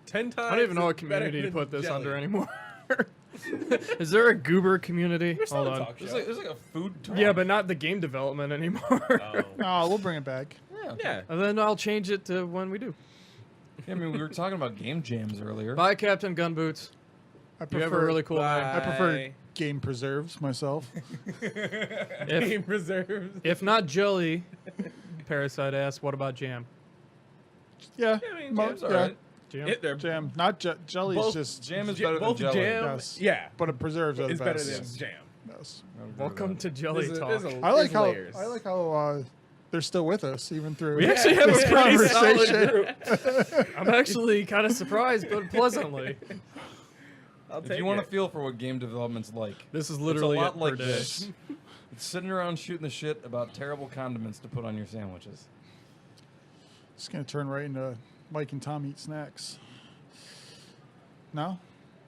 S4: 10 times.
S1: I don't even know what
S4: better
S1: community to
S4: than
S1: put this
S4: jelly.
S1: under anymore. Is there a goober community?
S4: There's
S1: Hold
S4: no
S1: on.
S4: talk
S3: There's
S4: show.
S3: like a food talk.
S1: Yeah, but not the game development anymore.
S4: Oh.
S6: No, we'll bring it back.
S4: Yeah.
S1: And then I'll change it to when we do.
S3: I mean, we were talking about game jams earlier.
S1: Buy Captain Gun Boots.
S6: I
S1: You
S6: prefer.
S1: have a really cool name.
S6: I prefer
S4: Bye.
S6: game preserves myself.
S4: Game preserves.
S1: If not jelly, Parasite asks, what about jam?
S6: Yeah,
S4: I mean,
S6: mo-
S3: Jam's alright.
S1: Jam?
S4: They're
S6: Jam, not jelly's
S4: Both
S6: just
S3: Jam is
S4: Ja-
S3: better than
S4: both
S3: jelly.
S4: jam,
S6: Yes.
S4: yeah,
S6: but it preserves are the
S4: it's better
S6: best.
S4: than jam.
S6: Yes.
S1: Welcome to Jelly
S4: There's a-
S1: Talk.
S4: there's a-
S6: I like
S4: there's
S6: how
S4: layers.
S6: they're still with us even through.
S1: We actually have
S6: this
S1: a pretty solid
S6: conversation.
S1: group. I'm actually kind of surprised, but pleasantly.
S4: I'll
S3: If
S4: take
S3: you want
S4: it.
S3: to feel for what game development's like,
S1: This is literally
S3: it's a lot
S1: it
S3: like
S1: per day.
S3: this.
S7: sitting around shooting the shit about terrible condiments to put on your sandwiches.
S6: It's gonna turn right into Mike and Tom eat snacks. No,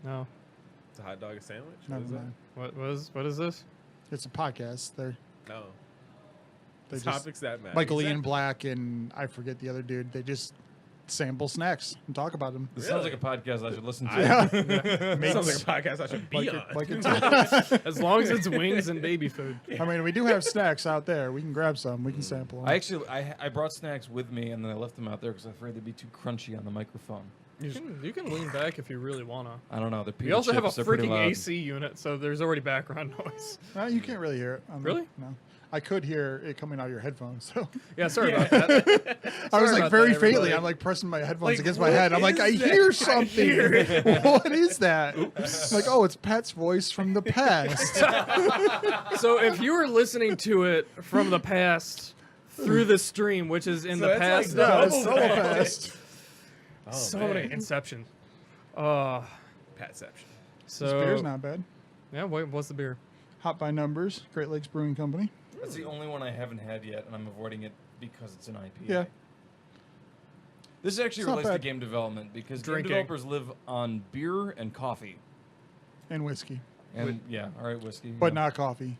S1: No.
S4: It's a hot dog sandwich.
S6: never
S4: What is
S6: mind.
S1: What is this?
S6: It's a podcast.
S4: that? No.
S6: They
S4: It's
S6: just-
S4: topics that matter.
S6: Michael Ian Black and I forget the other dude. They just sample snacks and talk about them.
S7: This sounds like a podcast I should listen to.
S6: Yeah.
S4: Sounds like a podcast I should be on.
S6: Mike and Tom.
S1: As long as it's wings and baby food.
S6: I mean, we do have snacks out there. We can grab some. We can sample them.
S7: I actually I brought snacks with me and then I left them out there because I was afraid they'd be too crunchy on the microphone.
S1: You can lean back if you really wanna.
S7: I don't know. The
S1: We also have a
S7: chips are pretty
S1: freaking
S7: loud.
S1: AC unit, so there's already background noise.
S6: You can't really hear it.
S1: Really?
S6: No. I could hear it coming out of your headphones. So
S1: Yeah, sorry about that.
S6: I was
S1: Sorry
S6: like
S1: about
S6: very
S1: that,
S6: faintly.
S1: everybody.
S6: I'm like pressing my headphones
S4: Like,
S6: against my
S4: what
S6: head. I'm like,
S4: is
S6: I
S4: that?
S6: hear something. What is that? I'm like, oh, it's Pat's voice from the past.
S1: So if you were listening to it from the past through the stream, which is in
S4: So
S1: the
S4: that's
S1: past,
S4: like
S6: No,
S4: double
S6: it's so
S4: that.
S6: fast.
S4: Oh,
S1: so
S4: man.
S1: many Inception.
S4: Patception.
S1: So
S6: This beer's not bad.
S1: yeah. What's the beer?
S6: Hot by Numbers, Great Lakes Brewing Company.
S7: That's the only one I haven't had yet, and I'm avoiding it because it's an IPA.
S6: Yeah.
S7: This actually
S6: It's not
S7: relates to
S6: bad.
S7: game development because
S1: Drinking.
S7: game developers live on beer and coffee.
S6: And whiskey,
S7: And yeah, all right, whiskey.
S6: but
S7: yeah.
S6: not coffee.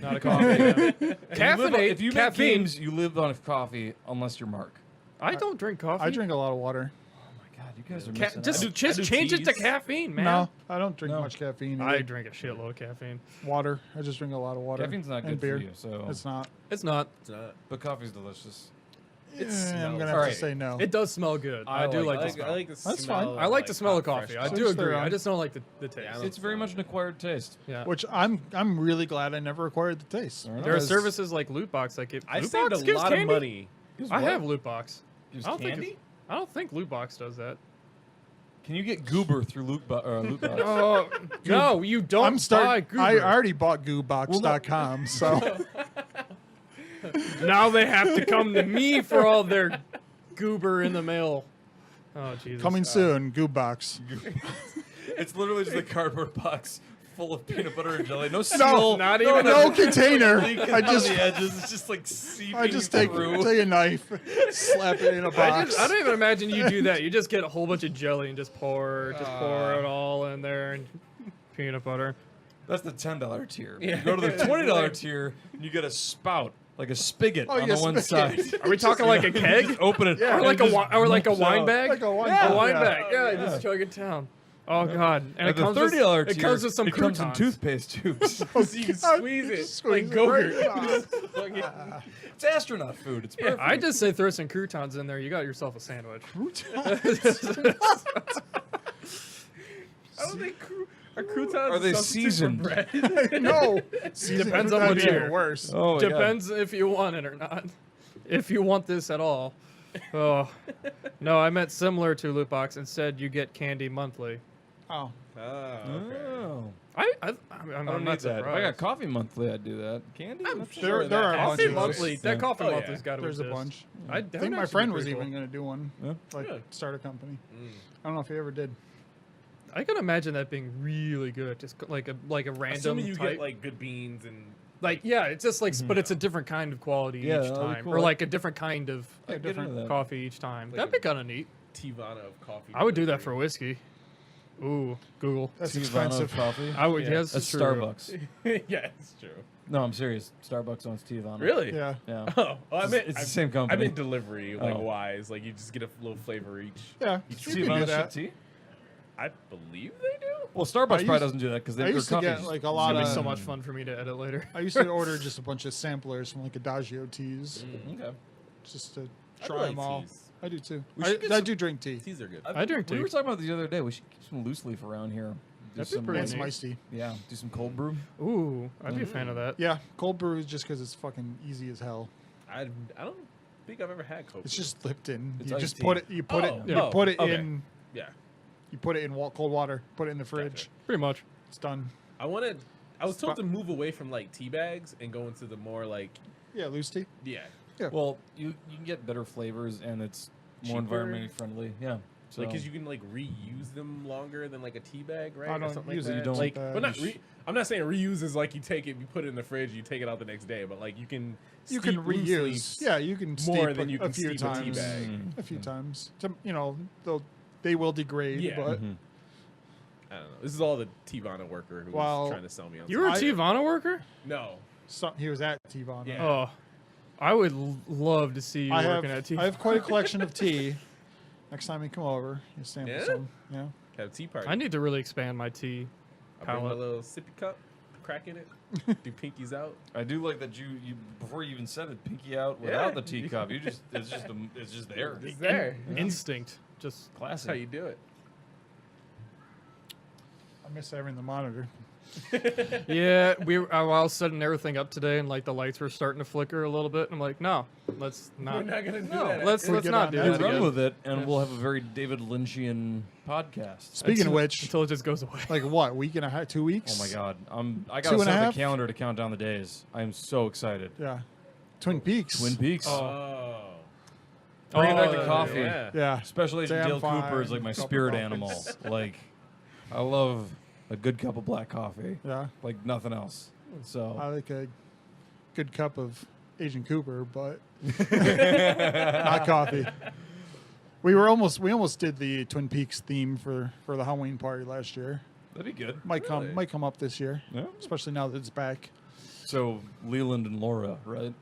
S1: Not a coffee. Yeah.
S7: You live on-
S1: Caffeinate.
S7: if you make
S1: caffeine.
S7: games, you live on coffee unless you're Mark.
S1: I don't drink coffee.
S6: I drink a lot of water.
S7: Oh my god, you guys are
S1: Ca-
S7: missing
S1: just
S7: out.
S1: change it to
S4: teas.
S1: caffeine, man.
S6: No, I don't drink
S7: No.
S6: much caffeine.
S1: I
S6: either.
S1: drink a shitload of caffeine.
S6: Water. I just drink a lot of water.
S7: Caffeine's not
S6: and
S7: good
S6: beer.
S7: for you, so
S6: It's not.
S1: It's not.
S4: It's not.
S7: but coffee's delicious.
S4: It
S6: I'm
S4: smells
S6: gonna have
S7: Alright.
S6: to say no.
S1: It does smell good. I do like the smell.
S4: I like the
S6: That's
S4: smell
S6: fine.
S1: I like the smell of
S4: hot,
S1: coffee.
S4: fresh
S1: I
S6: Switch
S1: do
S6: their
S1: agree. I
S6: own.
S1: just don't like the taste.
S4: Yeah, I
S7: It's very much an acquired taste.
S1: Yeah.
S6: Which I'm really glad I never acquired the taste.
S7: Fair enough.
S1: There are
S6: Because-
S1: services like Loot Box that give.
S4: I
S1: Loot
S4: saved
S1: Box
S4: a
S1: gives
S4: lot
S1: candy?
S4: of money.
S1: I have Loot Box.
S7: Gives
S1: I don't think
S7: candy?
S1: it's- I don't think Loot Box does that.
S7: Can you get Goober through Loot Box?
S1: Oh no, you don't.
S6: I'm
S1: buy
S6: starting.
S1: Goober.
S6: I already bought goobox.com, so
S1: Now they have to come to me for all their Goober in the mail. Oh Jesus.
S6: coming soon. Goobox.
S7: It's literally just a cardboard box full of peanut butter and jelly. No
S6: No,
S7: seal.
S1: not
S7: no,
S1: even
S6: No container.
S7: leaking
S6: I
S7: on
S6: just
S7: the edges. It's just like seeping
S6: I just take
S7: through.
S6: a knife, slap it in a box.
S1: I don't even imagine you do that. You just get a whole bunch of jelly and just pour it all in there and peanut butter.
S7: That's the $10 tier.
S4: Yeah.
S7: You go to the $20 tier, and you get a spout, like a spigot on
S6: yeah,
S7: the one side.
S6: spigot.
S1: Are we talking like a keg?
S7: Just open it.
S6: Yeah.
S1: Or like a wine
S7: out.
S1: bag?
S6: Like a wine
S1: A
S6: bag.
S1: wine
S6: Yeah.
S1: bag. Yeah, you just chug it down. Oh god. And
S7: At
S1: it comes
S7: the $30
S1: with,
S7: tier,
S1: it comes with some
S7: it comes in
S1: croutons.
S7: toothpaste tubes.
S4: So you can squeeze it
S6: Squeeze
S4: like
S6: it
S4: Gogurt.
S6: right
S7: It's astronaut food. It's perfect.
S1: I just say throw some croutons in there. You got yourself a sandwich.
S4: I don't think are croutons
S7: Are they
S4: a substitute for
S7: seasoned?
S4: bread?
S6: no.
S1: Depends on what
S6: That's even
S1: tier.
S6: worse.
S7: Oh, my God.
S1: Depends if you want it or not. If you want this at all. Oh no, I meant similar to Loot Box. Instead, you get candy monthly.
S6: Oh,
S4: Oh, okay.
S7: Oh.
S1: I'm
S7: I don't
S1: not
S7: need that. If
S1: surprised.
S7: I got coffee monthly, I'd do that. Candy?
S1: I'm
S7: Not
S6: there,
S7: sure.
S6: there are a bunch
S1: Coffee
S6: of those.
S1: monthly. That
S7: Yeah.
S1: coffee
S4: Oh, yeah.
S1: monthly's got to
S6: There's a
S1: exist.
S6: bunch.
S1: I
S6: I think my friend was even going to do one,
S7: Yeah.
S6: like
S4: Yeah.
S6: start a company.
S4: Mm.
S6: I don't know if he ever did.
S1: I can imagine that being really good. Just like a random
S4: Assuming you
S1: type.
S4: get like good beans and
S1: Like yeah, it's just like, but it's a different kind of quality
S7: Yeah,
S1: each
S7: that'd be
S1: time,
S7: cool.
S1: or like a different kind of
S7: I'd get into that.
S1: coffee each time.
S4: Like
S1: That'd be kind of neat.
S4: Tivana of coffee.
S1: I would do that for whiskey. Ooh, Google.
S6: That's
S7: Tivano
S6: expensive.
S7: coffee.
S1: I would.
S4: Yeah,
S1: Yes,
S7: That's
S1: true.
S7: Starbucks.
S4: Yeah, it's true.
S7: No, I'm serious. Starbucks owns Tivano.
S4: Really?
S6: Yeah.
S7: Yeah.
S4: Oh, I meant
S7: It's the
S4: I-
S7: same
S4: I
S7: company.
S4: meant delivery like
S7: Oh.
S4: wise. Like you just get a little flavor each.
S6: Yeah.
S7: Each
S6: you can do
S7: Tivano
S6: that.
S7: ship tea?
S4: I believe they do.
S7: Well, Starbucks
S6: I
S7: probably
S6: used-
S7: doesn't do that because
S6: I
S7: their
S6: used to get
S7: coffee's
S6: like a
S1: It's
S6: lot
S1: gonna
S6: of.
S1: be so much fun for me to edit later.
S6: I used to order just a bunch of samplers from like Adagio teas,
S7: Okay.
S6: just to
S4: I
S6: try
S4: like
S6: them all.
S4: teas.
S6: I do too.
S7: We should get
S6: I
S7: some-
S6: do drink tea.
S4: Teas are good.
S1: I drink
S7: We
S1: tea.
S7: were talking about this the other day. We should keep some loose leaf around here. Do
S1: That'd be
S7: some,
S1: pretty
S6: And
S1: neat.
S6: some iced tea.
S7: Yeah, do some cold brew.
S1: Ooh, I'd be a fan of that.
S6: Yeah, cold brew is just because it's fucking easy as hell.
S4: I don't think I've ever had Coke.
S6: It's just Lipton.
S7: It's
S6: you
S7: iced
S6: just
S7: tea.
S6: put it. You put
S4: Oh,
S6: it. You
S4: oh,
S6: put it
S4: okay.
S6: in.
S4: yeah.
S6: You put it in cold water. Put it in the fridge.
S4: Gotcha.
S1: Pretty much.
S6: It's done.
S4: I was told to move away from like tea bags and go into the more like
S6: Yeah, loose tea.
S4: yeah.
S7: Well, you can get better flavors and it's more
S4: Cheaper.
S7: environmentally friendly. Yeah. So
S4: Like, because you can like reuse them longer than like a tea bag, right?
S6: I
S4: Or
S6: don't
S4: something
S6: use
S4: like
S6: it.
S4: that.
S7: don't.
S4: Like,
S6: Tea
S4: but not.
S6: bags.
S4: I'm not saying reuse is like you take it, you put it in the fridge, you take it out the next day, but like you can.
S6: You can
S4: steep loosely
S6: reuse. Yeah, you can
S4: more
S6: steep
S4: than you
S6: a
S4: can
S6: few
S4: steep a tea
S6: times.
S4: bag.
S6: A few times. They will degrade,
S4: Yeah.
S6: but
S4: I don't know. This is all the Tivana worker who
S6: Well,
S4: was trying to sell me on.
S1: You were a
S6: I-
S1: Tivana worker?
S4: No.
S6: he was at Tivana.
S4: Yeah.
S1: Oh, I would love to see you
S6: I
S1: working at Tivana.
S6: have quite a collection of tea. Next time you come over, you sample
S4: Yeah?
S6: some. Yeah.
S4: Have a tea party.
S1: I need to really expand my tea
S4: I'll bring my
S1: palette.
S4: little sippy cup, crack in it, do pinkies out.
S7: I do like that you before you even said it, pinky out
S4: Yeah.
S7: without the teacup. You just it's just there.
S4: It's there.
S1: Instinct. Just
S4: That's
S7: Classic.
S4: how you do it.
S6: I miss having the monitor.
S1: yeah, I was setting everything up today, and like the lights were starting to flicker a little bit. I'm like, no, let's
S4: We're
S1: not.
S4: not gonna do
S7: No,
S4: that.
S1: Let's
S6: We'll get
S1: not
S6: on
S1: do
S6: that.
S7: You
S1: that
S7: run
S1: again
S7: with it, and we'll have a very David Lynchian podcast.
S6: Speaking of which,
S1: until it just goes away.
S6: like what, week and a half, 2 weeks?
S7: Oh my God, I
S6: 2
S7: gotta
S6: and a
S7: set
S6: half?
S7: the calendar to count down the days. I am so excited.
S6: Yeah. Twin Peaks.
S7: Twin Peaks.
S4: Oh.
S7: Bringing back the
S1: Oh,
S7: coffee.
S4: Yeah.
S6: Yeah.
S7: Special Agent
S6: Damn
S7: Dale
S6: fine.
S7: Cooper is like my
S6: Couple
S7: spirit
S6: coffees.
S7: animal. Like, I love a good cup of black coffee,
S6: Yeah.
S7: like nothing else. So
S6: I like a good cup of Agent Cooper, but not coffee. We almost did the Twin Peaks theme for the Halloween party last year.
S7: that'd be good.
S6: Might come up this year,
S7: Yeah.
S6: especially now that it's back.
S7: So Leland and Laura, right?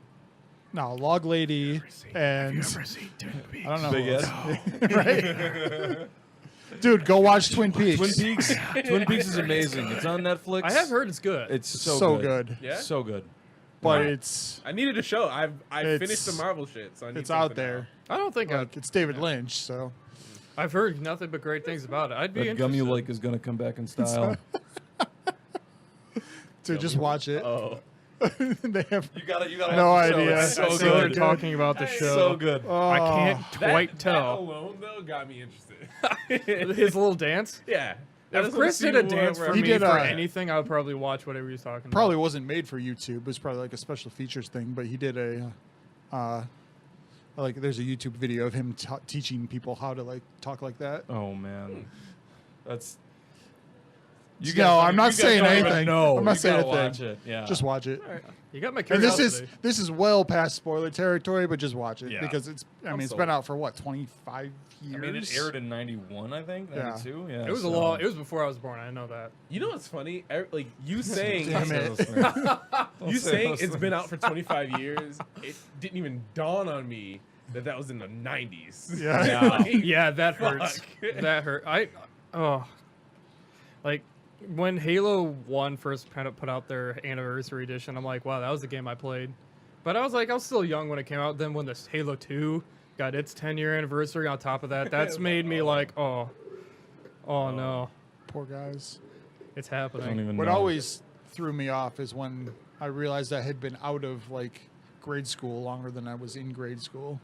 S6: No, Log Lady and I don't know.
S7: Big
S6: who
S7: S.
S6: else. Right? Dude, go watch Twin Peaks.
S7: Twin Peaks. Twin Peaks is amazing. It's on Netflix.
S1: I have heard it's good.
S7: It's
S6: So good.
S4: Yeah?
S7: So good.
S6: But
S4: Yeah.
S6: it's
S4: I needed a show. I
S6: It's-
S4: finished the Marvel shit, so I need
S6: it's out
S4: something
S6: there.
S1: I don't think
S6: Like, it's David Lynch, so
S1: I've heard nothing but great things about it. I'd be
S7: That gum
S1: interested.
S7: you like is gonna come back in style.
S6: dude, just watch it.
S4: Oh.
S6: They have
S7: You got it. You got
S6: No idea.
S1: I
S7: So
S1: see they're
S7: good.
S1: talking about the show.
S7: So good.
S1: I can't
S6: Oh,
S1: quite
S4: That
S1: tell.
S4: alone though got me interested.
S1: His little dance.
S4: Yeah. I
S1: If
S4: just wanna
S1: Chris
S4: see
S1: did a
S4: what-
S1: dance
S4: where
S1: for
S6: He
S1: me
S6: did
S1: for
S6: a-
S1: anything, I would probably watch whatever he's talking
S6: probably
S1: about.
S6: wasn't made for YouTube. It was probably like a special features thing, but he did like there's a YouTube video of him teaching people how to like talk like that.
S7: Oh man, that's.
S6: No, I'm not saying
S7: don't even
S6: anything.
S7: know.
S6: I'm not
S7: You
S6: saying
S7: gotta
S6: anything.
S7: watch it. Yeah.
S6: Just watch it.
S1: You got my
S6: And
S1: curiosity.
S6: this is well past spoiler territory, but just watch it
S7: Yeah.
S6: because it's. I mean,
S4: I'm
S6: it's
S4: sold.
S6: been out for what 25 years.
S7: I mean, it aired in '91, I think.
S6: Yeah.
S7: '92. Yeah.
S1: It was a long. It was before I was born. I know that.
S4: You know what's funny? Like you saying,
S6: Damn it.
S4: you saying it's been out for 25 years. It didn't even dawn on me that was in the 90s.
S6: Yeah.
S7: Yeah.
S4: Like,
S1: Yeah, that hurts.
S4: Fuck.
S1: That hurt. Like when Halo 1 first kind of put out their anniversary edition, I'm like, wow, that was the game I played. But I was still young when it came out. Then when this Halo 2 got its 10-year anniversary on top of that, that's made me like, oh no,
S6: Poor guys.
S1: it's
S7: I don't
S1: happening.
S7: even
S6: What
S7: know.
S6: always threw me off is when I realized I had been out of like grade school longer than I was in grade school.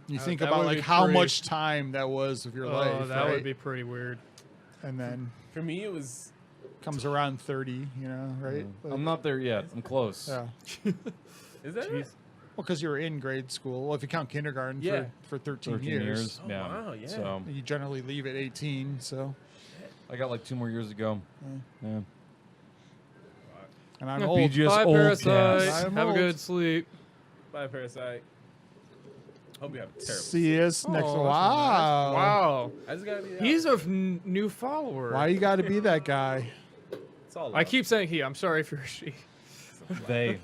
S6: You think
S1: that
S6: about
S1: would
S6: like
S1: be
S6: how
S1: pretty-
S6: much time that was of your
S1: Oh,
S6: life,
S1: that
S6: right?
S1: would be pretty weird.
S6: And then
S4: For me, it was.
S6: comes around 30, you know, right? Like,
S7: I'm not there yet. I'm close.
S6: Yeah.
S4: Is that
S1: Jeez.
S4: it?
S6: Well, because you were in grade school. Well, if you count kindergarten
S4: Yeah.
S6: for 13,
S7: 13 years.
S4: Oh,
S7: Yeah.
S4: wow, yeah.
S7: So
S6: You generally leave at 18, so.
S7: I got like 2 more years to go. Yeah.
S6: And I'm
S1: Yeah.
S6: old.
S7: BGS
S1: Bye,
S7: old
S1: Parasite.
S7: cast.
S6: I'm
S1: Have
S6: old.
S1: a good sleep.
S4: Bye, Parasite. Hope you have a terrible.
S6: See us next.
S1: Oh,
S6: Wow.
S1: Wow.
S4: I just gotta be.
S1: He's a new follower.
S6: Why you got to be that guy?
S4: It's all
S1: I
S4: love.
S1: keep saying he. I'm sorry if you're a she.
S7: They.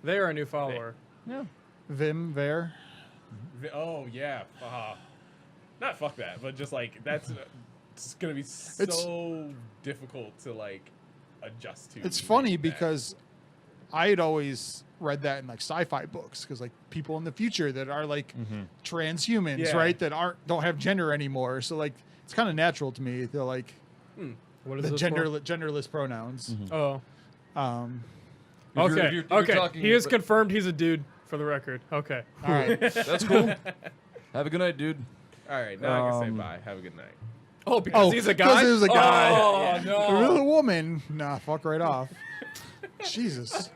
S1: They are a new follower.
S7: Yeah.
S6: Vim Ver.
S4: Oh yeah. Not fuck that, but just like that's it's gonna be so difficult to like adjust to.
S6: It's funny
S4: like that.
S6: because I had always read that in like sci-fi books because like people in the future that are like transhumans,
S4: Yeah.
S6: right? That don't have gender anymore. So like it's kind of natural to me. They're like
S1: What is
S6: the
S1: this
S6: genderless pronouns.
S1: for? Oh.
S6: Um,
S1: Okay.
S7: if you're
S1: Okay.
S7: talking-
S1: He is
S7: but-
S1: confirmed he's a dude for the record. Okay.
S6: all right.
S7: That's cool. Have a good night, dude.
S4: All right, now I can say
S7: Um,
S4: bye. Have a good night.
S1: Oh, because
S6: Oh,
S1: he's a
S6: because
S1: guy?
S6: he was a guy.
S1: Oh,
S6: If it was
S1: no.
S6: a woman, nah, fuck right off. Jesus.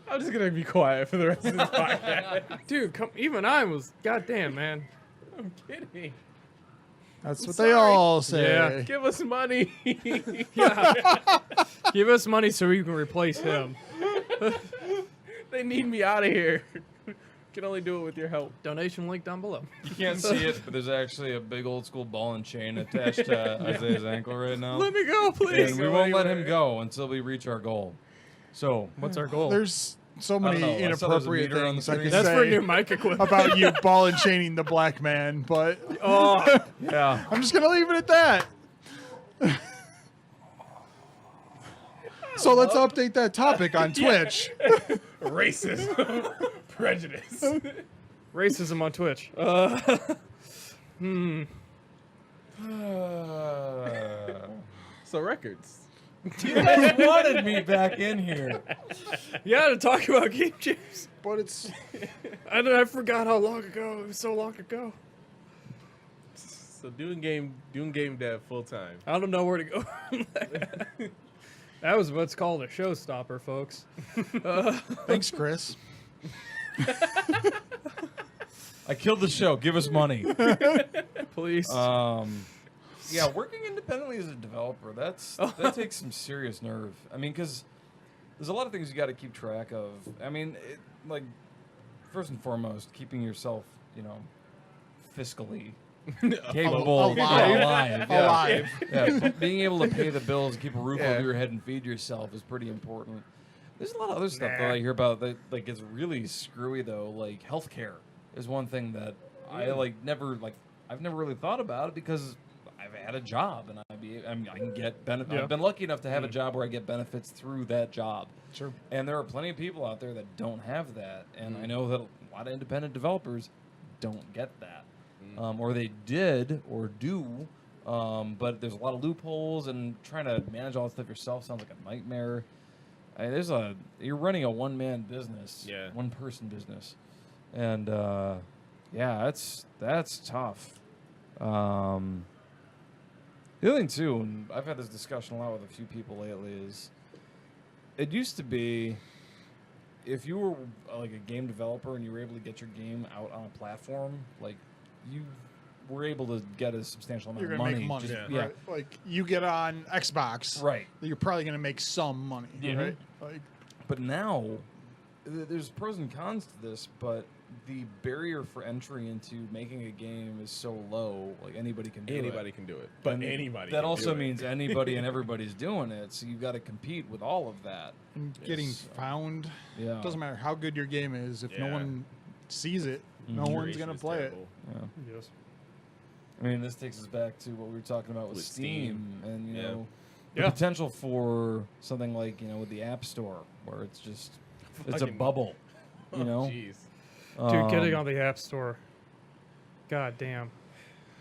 S4: I'm just gonna be quiet for the rest of this podcast.
S1: Dude, even I was, goddamn, man.
S4: I'm kidding.
S6: That's what
S4: sorry.
S6: they all say.
S1: Yeah.
S4: Give us money.
S1: Give us money so we can replace him.
S4: They need me out of here. Can only do it with your help.
S1: Donation link down below.
S3: You can't see it, but there's actually a big old school ball and chain attached to Isaiah's ankle right now.
S1: Let me go, please.
S3: And we won't let him go until we reach our goal. So,
S1: What's our goal?
S6: There's so
S3: don't
S6: many
S3: know. I saw there's a
S6: inappropriate
S3: meter on the
S6: things I
S3: screen.
S6: could
S1: That's for
S6: say
S1: new mic equipment.
S6: about you ball and chaining the black man, but
S1: Oh,
S3: yeah.
S6: I'm just gonna leave it at that. So let's update that topic on Twitch.
S4: Racism. Prejudice.
S1: racism on Twitch.
S4: So records.
S3: You guys wanted me back in here.
S1: Yeah, to talk about game jams.
S6: But it's
S1: I forgot how long ago. It was so long ago.
S4: So doing game dev full time.
S1: I don't know where to go. That was what's called a showstopper, folks.
S6: thanks, Chris.
S3: I killed the show. Give us money.
S1: Please.
S3: Yeah, working independently as a developer, that takes some serious nerve. I mean, because there's a lot of things you got to keep track of. I mean, like, first and foremost, keeping yourself, fiscally capable,
S6: Alive.
S3: Yeah.
S6: Alive.
S3: Yeah, being able to pay the bills, keep a roof
S4: Yeah.
S3: over your head, and feed yourself is pretty important. There's a lot of other stuff that I hear about that like gets really screwy though. Like healthcare is one thing that I've never really thought about it because I've had a job and I can get benefits.
S1: Yeah.
S3: I've been lucky enough to have a job where I get benefits through that job.
S6: Sure.
S3: And there are plenty of people out there that don't have that, and I know that a lot of independent developers don't get that, or they did or do. But there's a lot of loopholes, and trying to manage all that stuff yourself sounds like a nightmare. You're running a one-man business, one-person business, and that's tough. The other thing too, and I've had this discussion a lot with a few people lately, is it used to be if you were like a game developer and you were able to get your game out on a platform, like you were able to get a substantial amount
S6: You're
S3: of
S6: gonna
S3: money.
S6: make money.
S3: Just-
S6: Right? Like you get on Xbox,
S3: Right.
S6: you're probably gonna make some money,
S3: Mhm.
S6: right? Like
S3: But now, there's pros and cons to this, but the barrier for entry into making a game is so low, like anybody can do it.
S4: Anybody can do it. But
S3: And
S4: anybody
S3: That
S4: can
S3: also
S4: do it.
S3: means anybody and everybody's doing it, so you've got to compete with all of that.
S6: and getting
S3: Yes.
S6: found.
S3: Yeah.
S6: Doesn't matter how good your game is if no
S4: Yeah.
S6: one sees it, no
S3: Mhm.
S6: one's
S4: Curation
S6: gonna
S4: is
S6: play
S4: terrible.
S3: Yeah.
S1: Yes.
S3: I mean, this takes us back to what we were talking about with
S4: With
S3: Steam, and
S4: Yeah.
S3: the
S1: Yeah.
S3: potential for something like with the App Store, where it's just it's a
S4: Fucking-
S3: bubble,
S4: Oh,
S3: you know.
S4: jeez.
S1: Dude, getting on the App Store. God damn.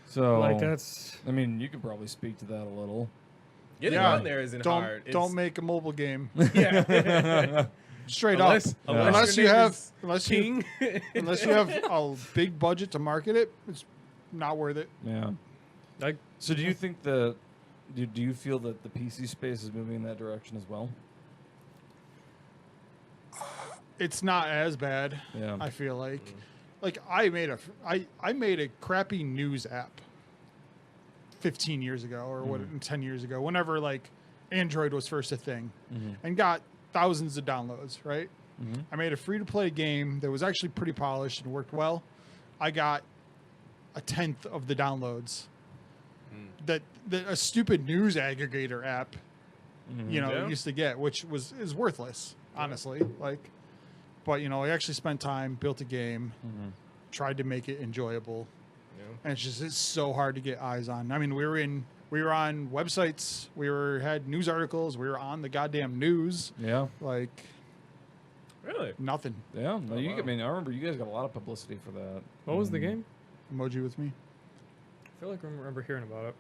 S3: So
S1: Like, that's.
S3: I mean, you could probably speak to that a little.
S4: Getting
S6: Yeah.
S4: on there isn't
S6: Don't
S4: hard.
S6: don't make a mobile game.
S4: Yeah.
S6: Straight
S4: unless,
S6: up.
S3: Yeah.
S6: Unless
S4: your
S6: you
S4: name
S6: have
S4: is
S6: unless
S4: King.
S6: unless you have a big budget to market it, it's not worth it.
S3: Yeah.
S1: Like,
S3: So do you think that? Do you feel that the PC space is moving in that direction as well?
S6: It's not as bad.
S3: Yeah.
S6: I feel like I made a crappy news app 15 years ago or 10 years ago, whenever like Android was first a thing, and got thousands of downloads. Right. I made a free to play game that was actually pretty polished and worked well. I got a tenth of the downloads that a stupid news aggregator app,
S4: Yeah.
S6: used to get, which is worthless, honestly. Like, but I actually spent time, built a game, tried to make it enjoyable, and it's so hard to get eyes on. I mean, we were on websites, had news articles, we were on the goddamn news,
S3: Yeah.
S6: like
S4: Really?
S6: nothing.
S3: Yeah. No,
S4: wow.
S3: I mean, I remember you guys got a lot of publicity for that.
S1: what was the game?
S6: Emoji with me.
S1: I feel like I remember hearing about it.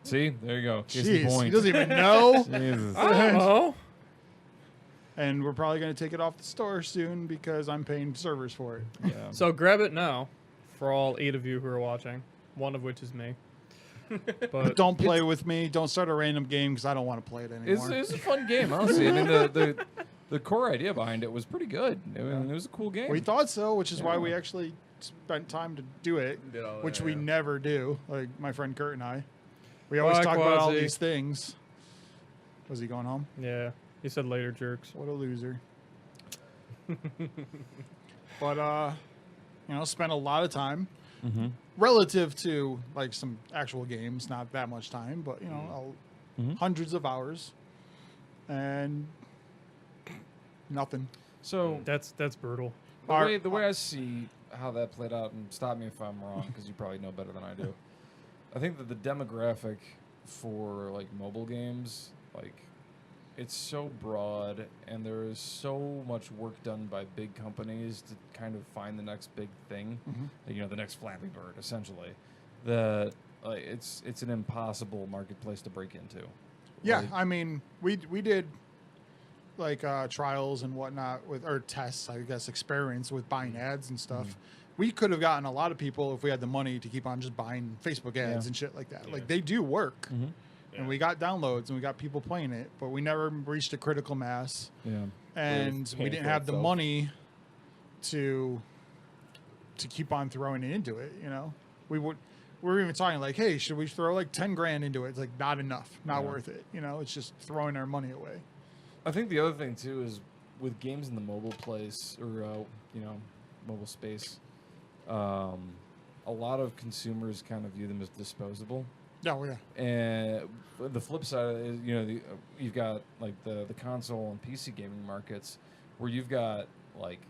S3: See, there you go. Case in
S6: Jeez,
S3: point.
S6: he doesn't even know.
S3: Jesus.
S1: Oh.
S6: And we're probably going to take it off the store soon because I'm paying servers for it.
S3: Yeah.
S1: So grab it now for all 8 of you who are watching, one of which is me. But
S6: Don't play with me. Don't start a random game because I don't want to play it anymore.
S3: It's a fun game, honestly. I mean, the core idea behind it was pretty good. I mean, it was a cool game.
S6: We thought so, which is why we actually spent time to do it,
S4: Did all
S6: which
S4: that,
S6: we
S4: yeah.
S6: never do. Like my friend Kurt and I, we always
S1: Bye,
S6: talk about all
S1: Quasi.
S6: these things. Was he going home?
S1: Yeah, he said later, jerks.
S6: What a loser. But spent a lot of time
S7: Mm-hmm.
S6: relative to like some actual games, not that much time, but
S7: Mhm.
S6: hundreds of hours, and nothing.
S3: So
S1: That's brutal.
S3: the way I see how that played out, and stop me if I'm wrong, because you probably know better than I do. I think that the demographic for like mobile games, like it's so broad, and there is so much work done by big companies to kind of find the next big thing,
S6: Mhm.
S3: the next Flappy Bird, essentially. That it's an impossible marketplace to break into.
S6: Yeah,
S3: Like,
S6: I mean, we did like trials and whatnot or tests, I guess, experiments with buying ads and stuff. We could have gotten a lot of people if we had the money to keep on just buying Facebook ads
S3: Yeah.
S6: and shit like that.
S4: Yeah.
S6: Like they do work,
S3: Mhm.
S6: and we got downloads and we got people playing it, but we never reached a critical mass,
S3: yeah.
S6: and we
S4: paying
S6: didn't
S4: for
S6: have the
S4: itself.
S6: money to keep on throwing it into it. We were even talking like, hey, should we throw like 10 grand into it? It's like not enough, not
S3: Yeah.
S6: worth it. It's just throwing our money away.
S3: I think the other thing too is with games in the mobile place or mobile space, a lot of consumers kind of view them as disposable.
S6: Oh yeah.
S3: And the flip side is, you've got like the console and PC gaming markets where you've got like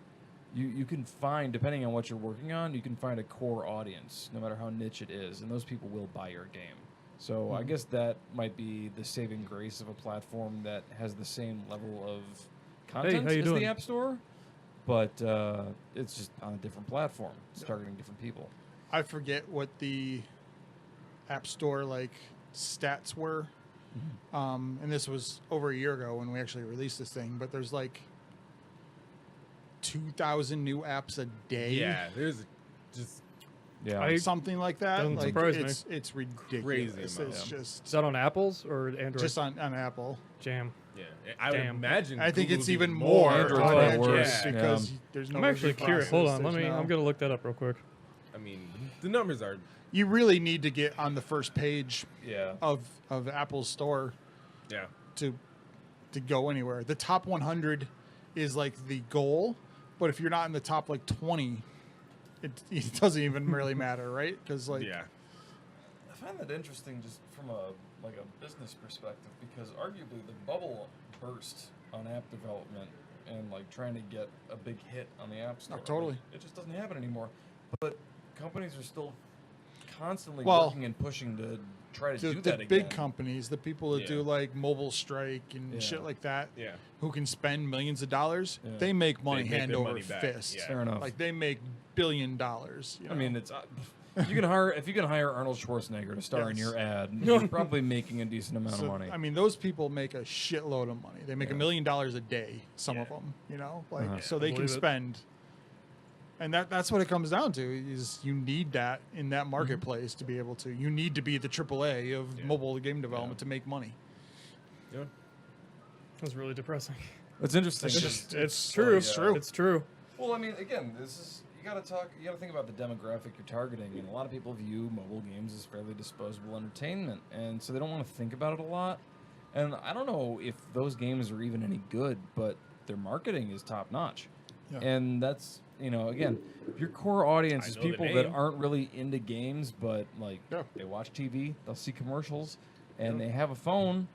S3: you can find, depending on what you're working on, you can find a core audience, no matter how niche it is, and those people will buy your game. So I guess that might be the saving grace of a platform that has the same level of content
S1: how you
S3: as
S1: doing?
S3: the App Store, but it's just on a different platform. It's targeting different people.
S6: I forget what the App Store like stats were, and this was over a year ago when we actually released this thing. But there's like 2,000 new apps a day.
S4: Yeah, there's just
S3: Yeah.
S6: Something like that.
S1: Doesn't
S6: Like
S1: surprise me.
S6: it's ridiculous.
S4: Crazy
S6: It's
S4: amount.
S1: Is
S6: just
S1: that on Apples or Android?
S6: just on Apple.
S1: Jam.
S4: yeah. I would
S1: Damn.
S4: imagine.
S6: I think
S4: Google
S6: it's
S4: would be
S6: even more
S3: Android's
S6: on
S3: probably
S6: Android
S3: worse.
S6: because
S3: Yeah.
S6: there's no.
S1: I'm actually
S6: review
S1: curious. Hold
S6: process,
S1: on,
S6: there's
S1: I'm
S6: no-
S1: gonna look that up real quick.
S4: I mean, the numbers are.
S6: You really need to get on the first page
S3: Yeah.
S6: of Apple's store
S4: Yeah.
S6: to go anywhere. The top 100 is like the goal, but if you're not in the top like 20, it doesn't even really matter, right? Because like
S4: Yeah.
S3: I find that interesting just from a business perspective, because arguably the bubble burst on app development and like trying to get a big hit on the app store.
S6: totally.
S3: Like, it just doesn't happen anymore. But companies are still constantly
S6: Well,
S3: working and pushing to try to do
S6: the
S3: that
S6: big
S3: again.
S6: companies, the people that
S4: Yeah.
S6: do like Mobile Strike and
S3: Yeah.
S6: shit like that,
S4: Yeah.
S6: who can spend millions of dollars,
S3: Yeah.
S6: they make money
S4: They make
S6: hand
S4: their
S6: over
S4: money back,
S6: fist.
S4: yeah.
S3: Fair enough.
S6: Like they make $1 billion.
S3: I mean, it's if you can hire Arnold Schwarzenegger to star in
S6: Yes.
S3: your ad, you're probably making a decent amount of money.
S6: I mean, those people make a shitload of money. They make
S3: Yeah.
S6: $1 million a day. Some of
S4: Yeah.
S6: them, like
S3: Uh-huh.
S6: so they can
S1: Believe it.
S6: spend. And that's what it comes down to is you need that in that marketplace to be able to. You need to be the AAA of
S4: Yeah.
S6: mobile game development to make money.
S4: Yeah.
S1: That's really depressing.
S3: It's interesting.
S1: It's true.
S6: It's true.
S1: It's true.
S3: Well, I mean, again, this is you got to think about the demographic you're targeting, and a lot of people view mobile games as fairly disposable entertainment, and so they don't want to think about it a lot. And I don't know if those games are even any good, but their marketing is top notch,
S6: Yeah.
S3: and that's again, if your core audience
S4: I
S3: is
S4: know the
S3: people that
S4: name.
S3: aren't really into games, but like
S6: Yeah.
S3: they watch TV, they'll see commercials, and they have a phone.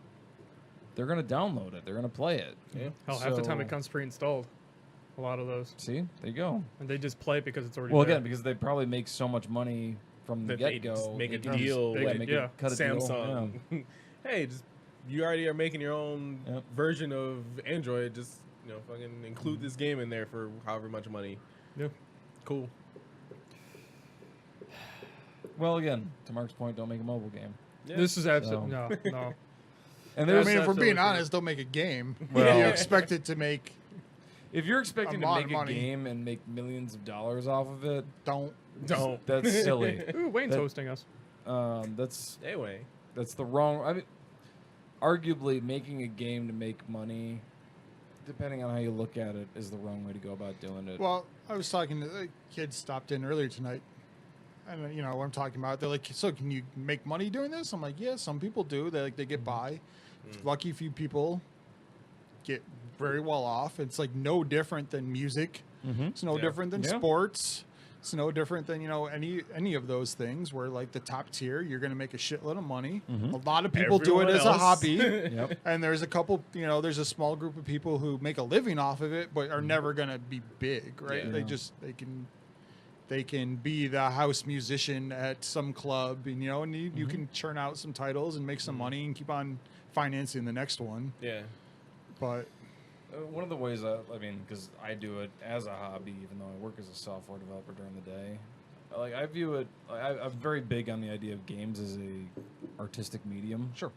S3: They're gonna download it. They're gonna play it.
S4: Yeah.
S1: Hell, half the time
S3: So-
S1: it comes pre-installed. A lot of those,
S3: See, there you go.
S1: and they just play it because it's already
S3: Well,
S1: there.
S3: again, because they probably make so much money from the
S4: That they
S3: get
S4: just
S3: go.
S4: make a
S3: can
S4: deal
S1: with-
S3: make
S1: yeah.
S3: a cut a deal.
S4: Samsung. Hey, just you already are making your own
S3: Yep.
S4: version of Android. Just fucking include this game in there for however much money.
S1: Yeah.
S4: Cool.
S3: Well, again, to Mark's point, don't make a mobile game.
S4: Yeah.
S1: This is absolutely
S3: So-
S1: no.
S3: And
S6: I
S3: there's,
S6: mean, if we're being
S1: absolutely true.
S6: honest, don't make a game.
S3: Well-
S6: you expect it to make.
S3: if you're expecting
S6: a
S3: to
S6: lot
S3: make
S6: of
S3: a
S6: money.
S3: game and make millions of dollars off of it,
S6: Don't.
S4: Don't.
S3: that's silly.
S1: Ooh, Wayne's
S3: That-
S1: hosting us.
S4: Anyway.
S3: That's the wrong. I mean, arguably, making a game to make money depending on how you look at it, is the wrong way to go about doing it.
S6: Well, I was talking to the kids stopped in earlier tonight, and you know what I'm talking about. They're like, "So can you make money doing this?" I'm like, "Yeah, some people do. They get by. Lucky few people get very well off. It's like no different than music. It's no different than sports. It's no different than any of those things where like the top tier, you're going to make a shitload of money. A lot of people do it
S4: Everyone
S6: as a
S4: else.
S6: hobby, and there's a couple. There's a small group of people who make a living off of it, but are never going to be big, right?
S4: Yeah.
S6: They can be the house musician at some club, and you can churn out some titles and make some money and keep on financing the next one.
S4: Yeah.
S6: But
S3: One of the ways, because I do it as a hobby, even though I work as a software developer during the day, like I view it, I'm very big on the idea of games as a artistic medium.
S6: sure,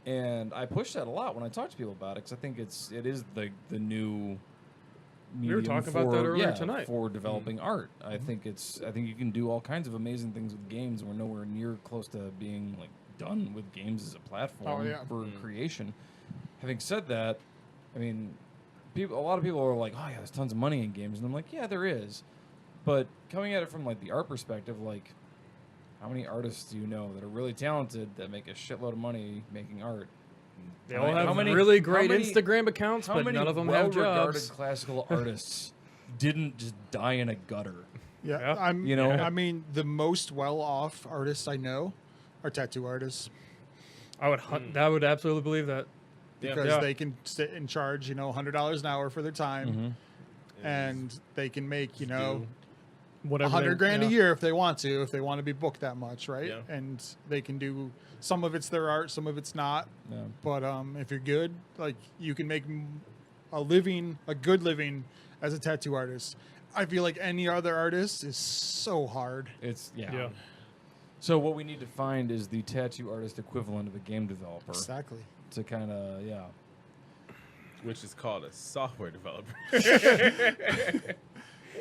S3: And I push that a lot when I talk to people about it, because I think it is the new medium
S1: were talking about that earlier tonight.
S3: for developing art. I think you can do all kinds of amazing things with games, and we're nowhere near close to being like done with games as a platform for creation. Having said that, I mean, a lot of people are like, "Oh yeah, there's tons of money in games," and I'm like, "Yeah, there is," but coming at it from like the art perspective, like, how many artists do you know that are really talented that make a shitload of money making art?
S1: They all
S3: How
S1: have
S3: many-
S1: really
S3: how
S1: great
S3: many-
S1: Instagram accounts,
S3: How
S1: but
S3: many
S1: none of them have
S3: well-regarded
S1: jobs.
S3: classical artists didn't just die in a gutter?
S6: yeah.
S1: Yeah.
S6: I mean, the most well-off artists I know are tattoo artists.
S1: I would absolutely believe that.
S6: Because
S1: Yeah.
S6: they can sit and charge, $100 an hour for their time, and they can make,
S1: Whatever
S6: $100 grand
S1: yeah.
S6: a year if they want to be booked that much, right?
S4: Yeah.
S6: And they can do some of it's their art, some of it's not.
S3: Yeah.
S6: But if you're good, like you can make a good living as a tattoo artist. I feel like any other artist is so hard.
S1: Yeah.
S3: So what we need to find is the tattoo artist equivalent of a game developer
S6: Exactly.
S3: to kind of
S4: Which is called a software developer.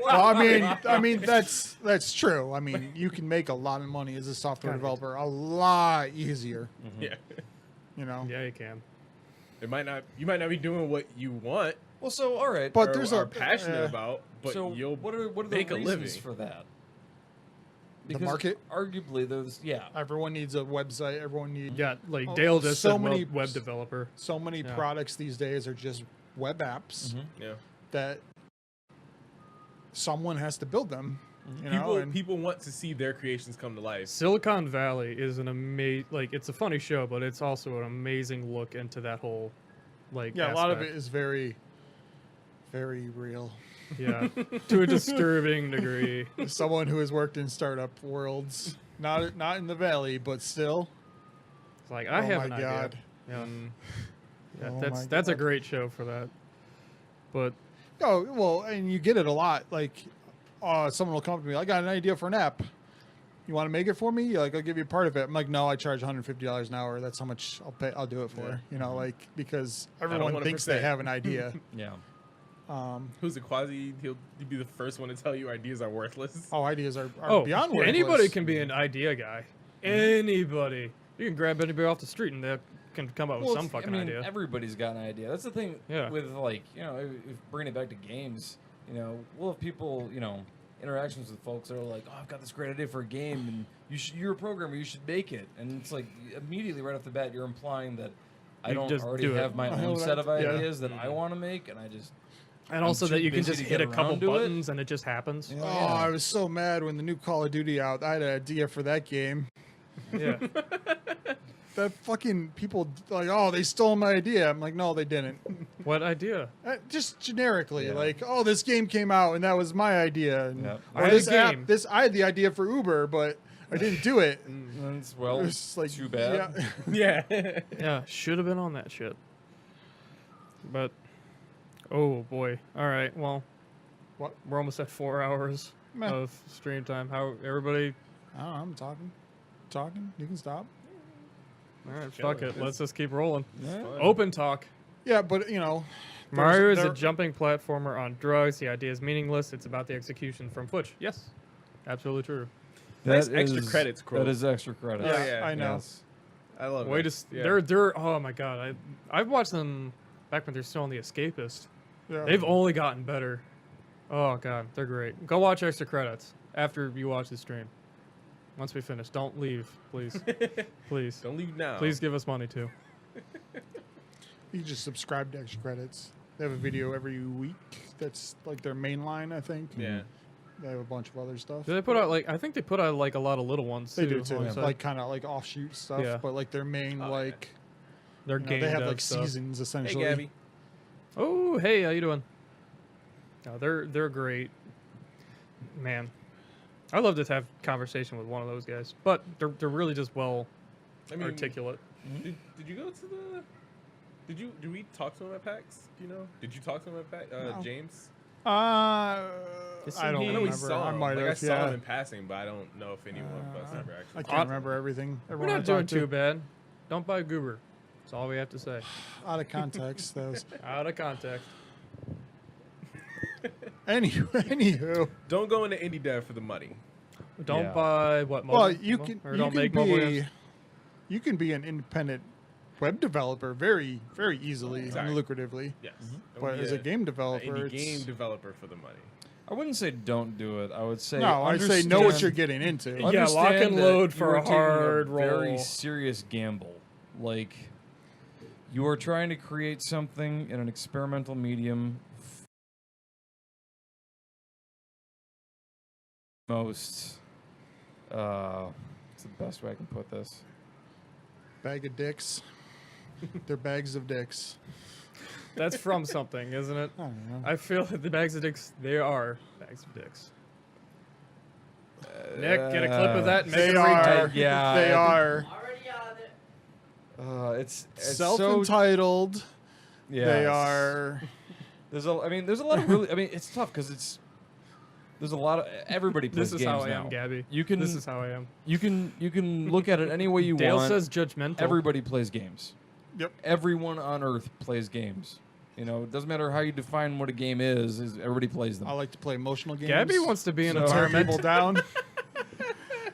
S6: Well, I mean that's true. I mean, you can make a lot of money as a software developer a lot easier.
S4: Yeah.
S1: Yeah, you can.
S4: You might not be doing what you want
S3: Well, so all right.
S6: But
S4: or
S6: there's
S4: are passionate about, but
S3: so
S4: you'll
S3: what are the
S4: make a
S3: reasons
S4: living.
S3: for that?
S6: The market?
S3: Arguably, there's
S6: Everyone needs a website. Everyone needs
S1: Yeah, like
S6: Oh,
S1: Dale just
S6: so
S1: said,
S6: many-
S1: web developer.
S6: so many
S1: Yeah.
S6: products these days are just web apps
S4: Yeah.
S6: that someone has to build them. You know, and
S4: People want to see their creations come to life.
S1: Silicon Valley is an amazing, it's a funny show, but it's also an amazing look into that whole,
S6: a lot of it
S1: aspect.
S6: is very, very real.
S1: Yeah, to a disturbing degree.
S6: As someone who has worked in startup worlds, not in the valley, but still.
S1: It's like I
S6: Oh
S1: have
S6: my
S1: an
S6: God.
S1: idea. Yeah,
S6: Oh
S1: that's
S6: my
S1: a
S6: God.
S1: great show for that. But
S6: Oh well, and you get it a lot. Like, someone will come to me, I got an idea for an app. You want to make it for me? Like, I'll give you part of it. I'm like, no, I charge $150 an hour. That's how much I'll pay. I'll do it for. Because everyone
S4: want a
S6: thinks they
S4: percent.
S6: have an idea.
S3: yeah.
S4: Who's a quasi? He'll be the first one to tell you ideas are worthless.
S6: Ideas are beyond worthless.
S1: anybody can be an idea guy. Anybody. You can grab anybody off the street and they can come up with some fucking idea.
S3: Everybody's got an idea. That's the thing
S1: Yeah.
S3: with if bringing it back to games, we'll have people, interactions with folks that are like, oh, I've got this great idea for a game, and you're a programmer, you should make it. And it's like immediately right off the bat, you're implying that I
S1: You
S3: don't
S1: just
S3: already
S1: do it.
S3: have my
S6: I know
S3: own
S6: that-
S3: set of
S6: yeah.
S3: ideas that I want to make, and I just
S1: And also
S3: too
S1: that you can
S3: busy
S1: just
S3: to
S1: hit
S3: get
S1: a couple
S3: around to it.
S1: buttons and it just happens.
S3: Yeah.
S6: I was so mad when the new Call of Duty out. I had an idea for that game.
S1: Yeah.
S6: That fucking people they stole my idea. I'm like, no, they didn't.
S1: What idea?
S6: Just generically,
S3: Yeah.
S6: this game came out and that was my idea. And,
S3: Yeah.
S6: Or
S1: I had
S6: this
S1: a
S6: app,
S1: game.
S6: I had the idea for Uber, but I didn't do it.
S3: And it's,
S6: It was just like
S3: too bad.
S6: Yeah.
S4: Yeah.
S1: Yeah, should have been on that shit. But, oh boy. All right, well,
S6: What?
S1: we're almost at 4 hours
S6: Meh.
S1: of stream time. How everybody?
S6: I don't know, I'm talking. You can stop.
S1: All right,
S4: Chilling.
S1: fuck it. Let's just keep rolling.
S3: Yeah.
S1: Open talk.
S6: Yeah, but
S1: Mario is a
S6: there-
S1: jumping platformer on drugs. The idea is meaningless. It's about the execution from Futch. Yes, absolutely true.
S4: Nice
S3: That
S4: extra
S3: is-
S4: credits, Crow.
S3: That is extra credits.
S4: Oh, yeah.
S6: I know.
S3: Yes.
S4: I love
S1: Wait,
S4: it. Yeah.
S1: they're oh my god. I've watched them Back when they're still on the Escapist.
S6: Yeah.
S1: They've only gotten better. Oh god, they're great. Go watch extra credits after you watch the stream. Once we finish, don't leave, please. Please.
S4: Don't leave now.
S1: Please give us money too.
S6: You can just subscribe to Extra Credits. They have a video every week. That's like their main line, I think.
S4: Yeah.
S6: They have a bunch of other stuff.
S1: Do they put out like I think they put out like a lot of little ones
S6: They
S1: too.
S6: do too.
S1: on the side.
S6: Like kind of like offshoot stuff,
S1: Yeah.
S6: but like their main
S4: Oh,
S6: like
S1: Their
S6: you know,
S1: game
S6: they have
S1: dev
S6: like
S1: stuff.
S6: seasons
S4: Hey,
S6: essentially.
S4: Gabby.
S1: Oh, hey, how you doing? No, they're great. Man, I'd love to have conversation with one of those guys, but they're really just well
S4: I mean,
S1: articulate.
S4: Did you go to the? Did we talk to him at PAX? Do you know? Did you talk to him at PAX?
S6: No.
S4: James?
S6: I don't
S4: I know we
S6: remember.
S4: saw
S6: I
S4: him.
S6: might
S4: Like, I
S6: have.
S4: saw him
S6: Yeah.
S4: in passing, but I don't know if anyone of us ever
S6: I
S4: actually.
S6: can't remember everything.
S1: We're
S6: Everyone I
S1: not doing
S6: talked to.
S1: too bad. Don't buy Goober. That's all we have to say.
S6: Out of context, those.
S1: Out of context.
S6: Anywho.
S4: Don't go into indie dev for the money.
S1: Don't
S7: Yeah.
S1: buy what? Mobile?
S6: Well, you can.
S1: Or
S6: You
S1: don't
S6: can
S1: make mobile
S6: be.
S1: games?
S6: You can be an independent web developer very, very easily
S4: Sorry.
S6: and lucratively.
S4: Yes. Don't
S6: But
S4: be
S6: as a game developer,
S4: indie
S6: it's,
S4: game developer for the money.
S3: I wouldn't say don't do it. I would say
S6: no, I say know what
S3: understand-
S6: you're getting into.
S1: Yeah, lock
S3: understand
S1: and
S3: that
S1: load
S3: you
S1: for
S3: are
S1: a
S3: taking
S1: hard
S3: very
S1: roll.
S3: serious gamble. Like you are trying to create something in an experimental medium. Most, what's the best way I can put this?
S6: Bag of dicks. They're bags of dicks.
S1: That's from something, isn't it?
S6: I don't know.
S1: I feel that the bags of dicks, they are bags of dicks. Nick, get a clip of that and make
S6: They
S1: it
S6: are.
S1: read.
S3: Yeah,
S6: They are
S5: Already on it.
S3: It's so
S6: self-entitled.
S3: yeah.
S6: They are.
S3: There's a lot of really. I mean, it's tough because there's a lot of everybody plays
S1: This is
S3: games
S1: how I
S3: now.
S1: am, Gabby.
S3: You can
S1: This is how I am.
S3: you can look at it any way you
S1: Dale
S3: want.
S1: says judgmental.
S3: Everybody plays games.
S6: Yep.
S3: Everyone on Earth plays games. You know, it doesn't matter how you define what a game is everybody plays them.
S6: I like to play emotional games.
S1: Gabby wants to be an
S6: to tear
S1: environment.
S6: people down.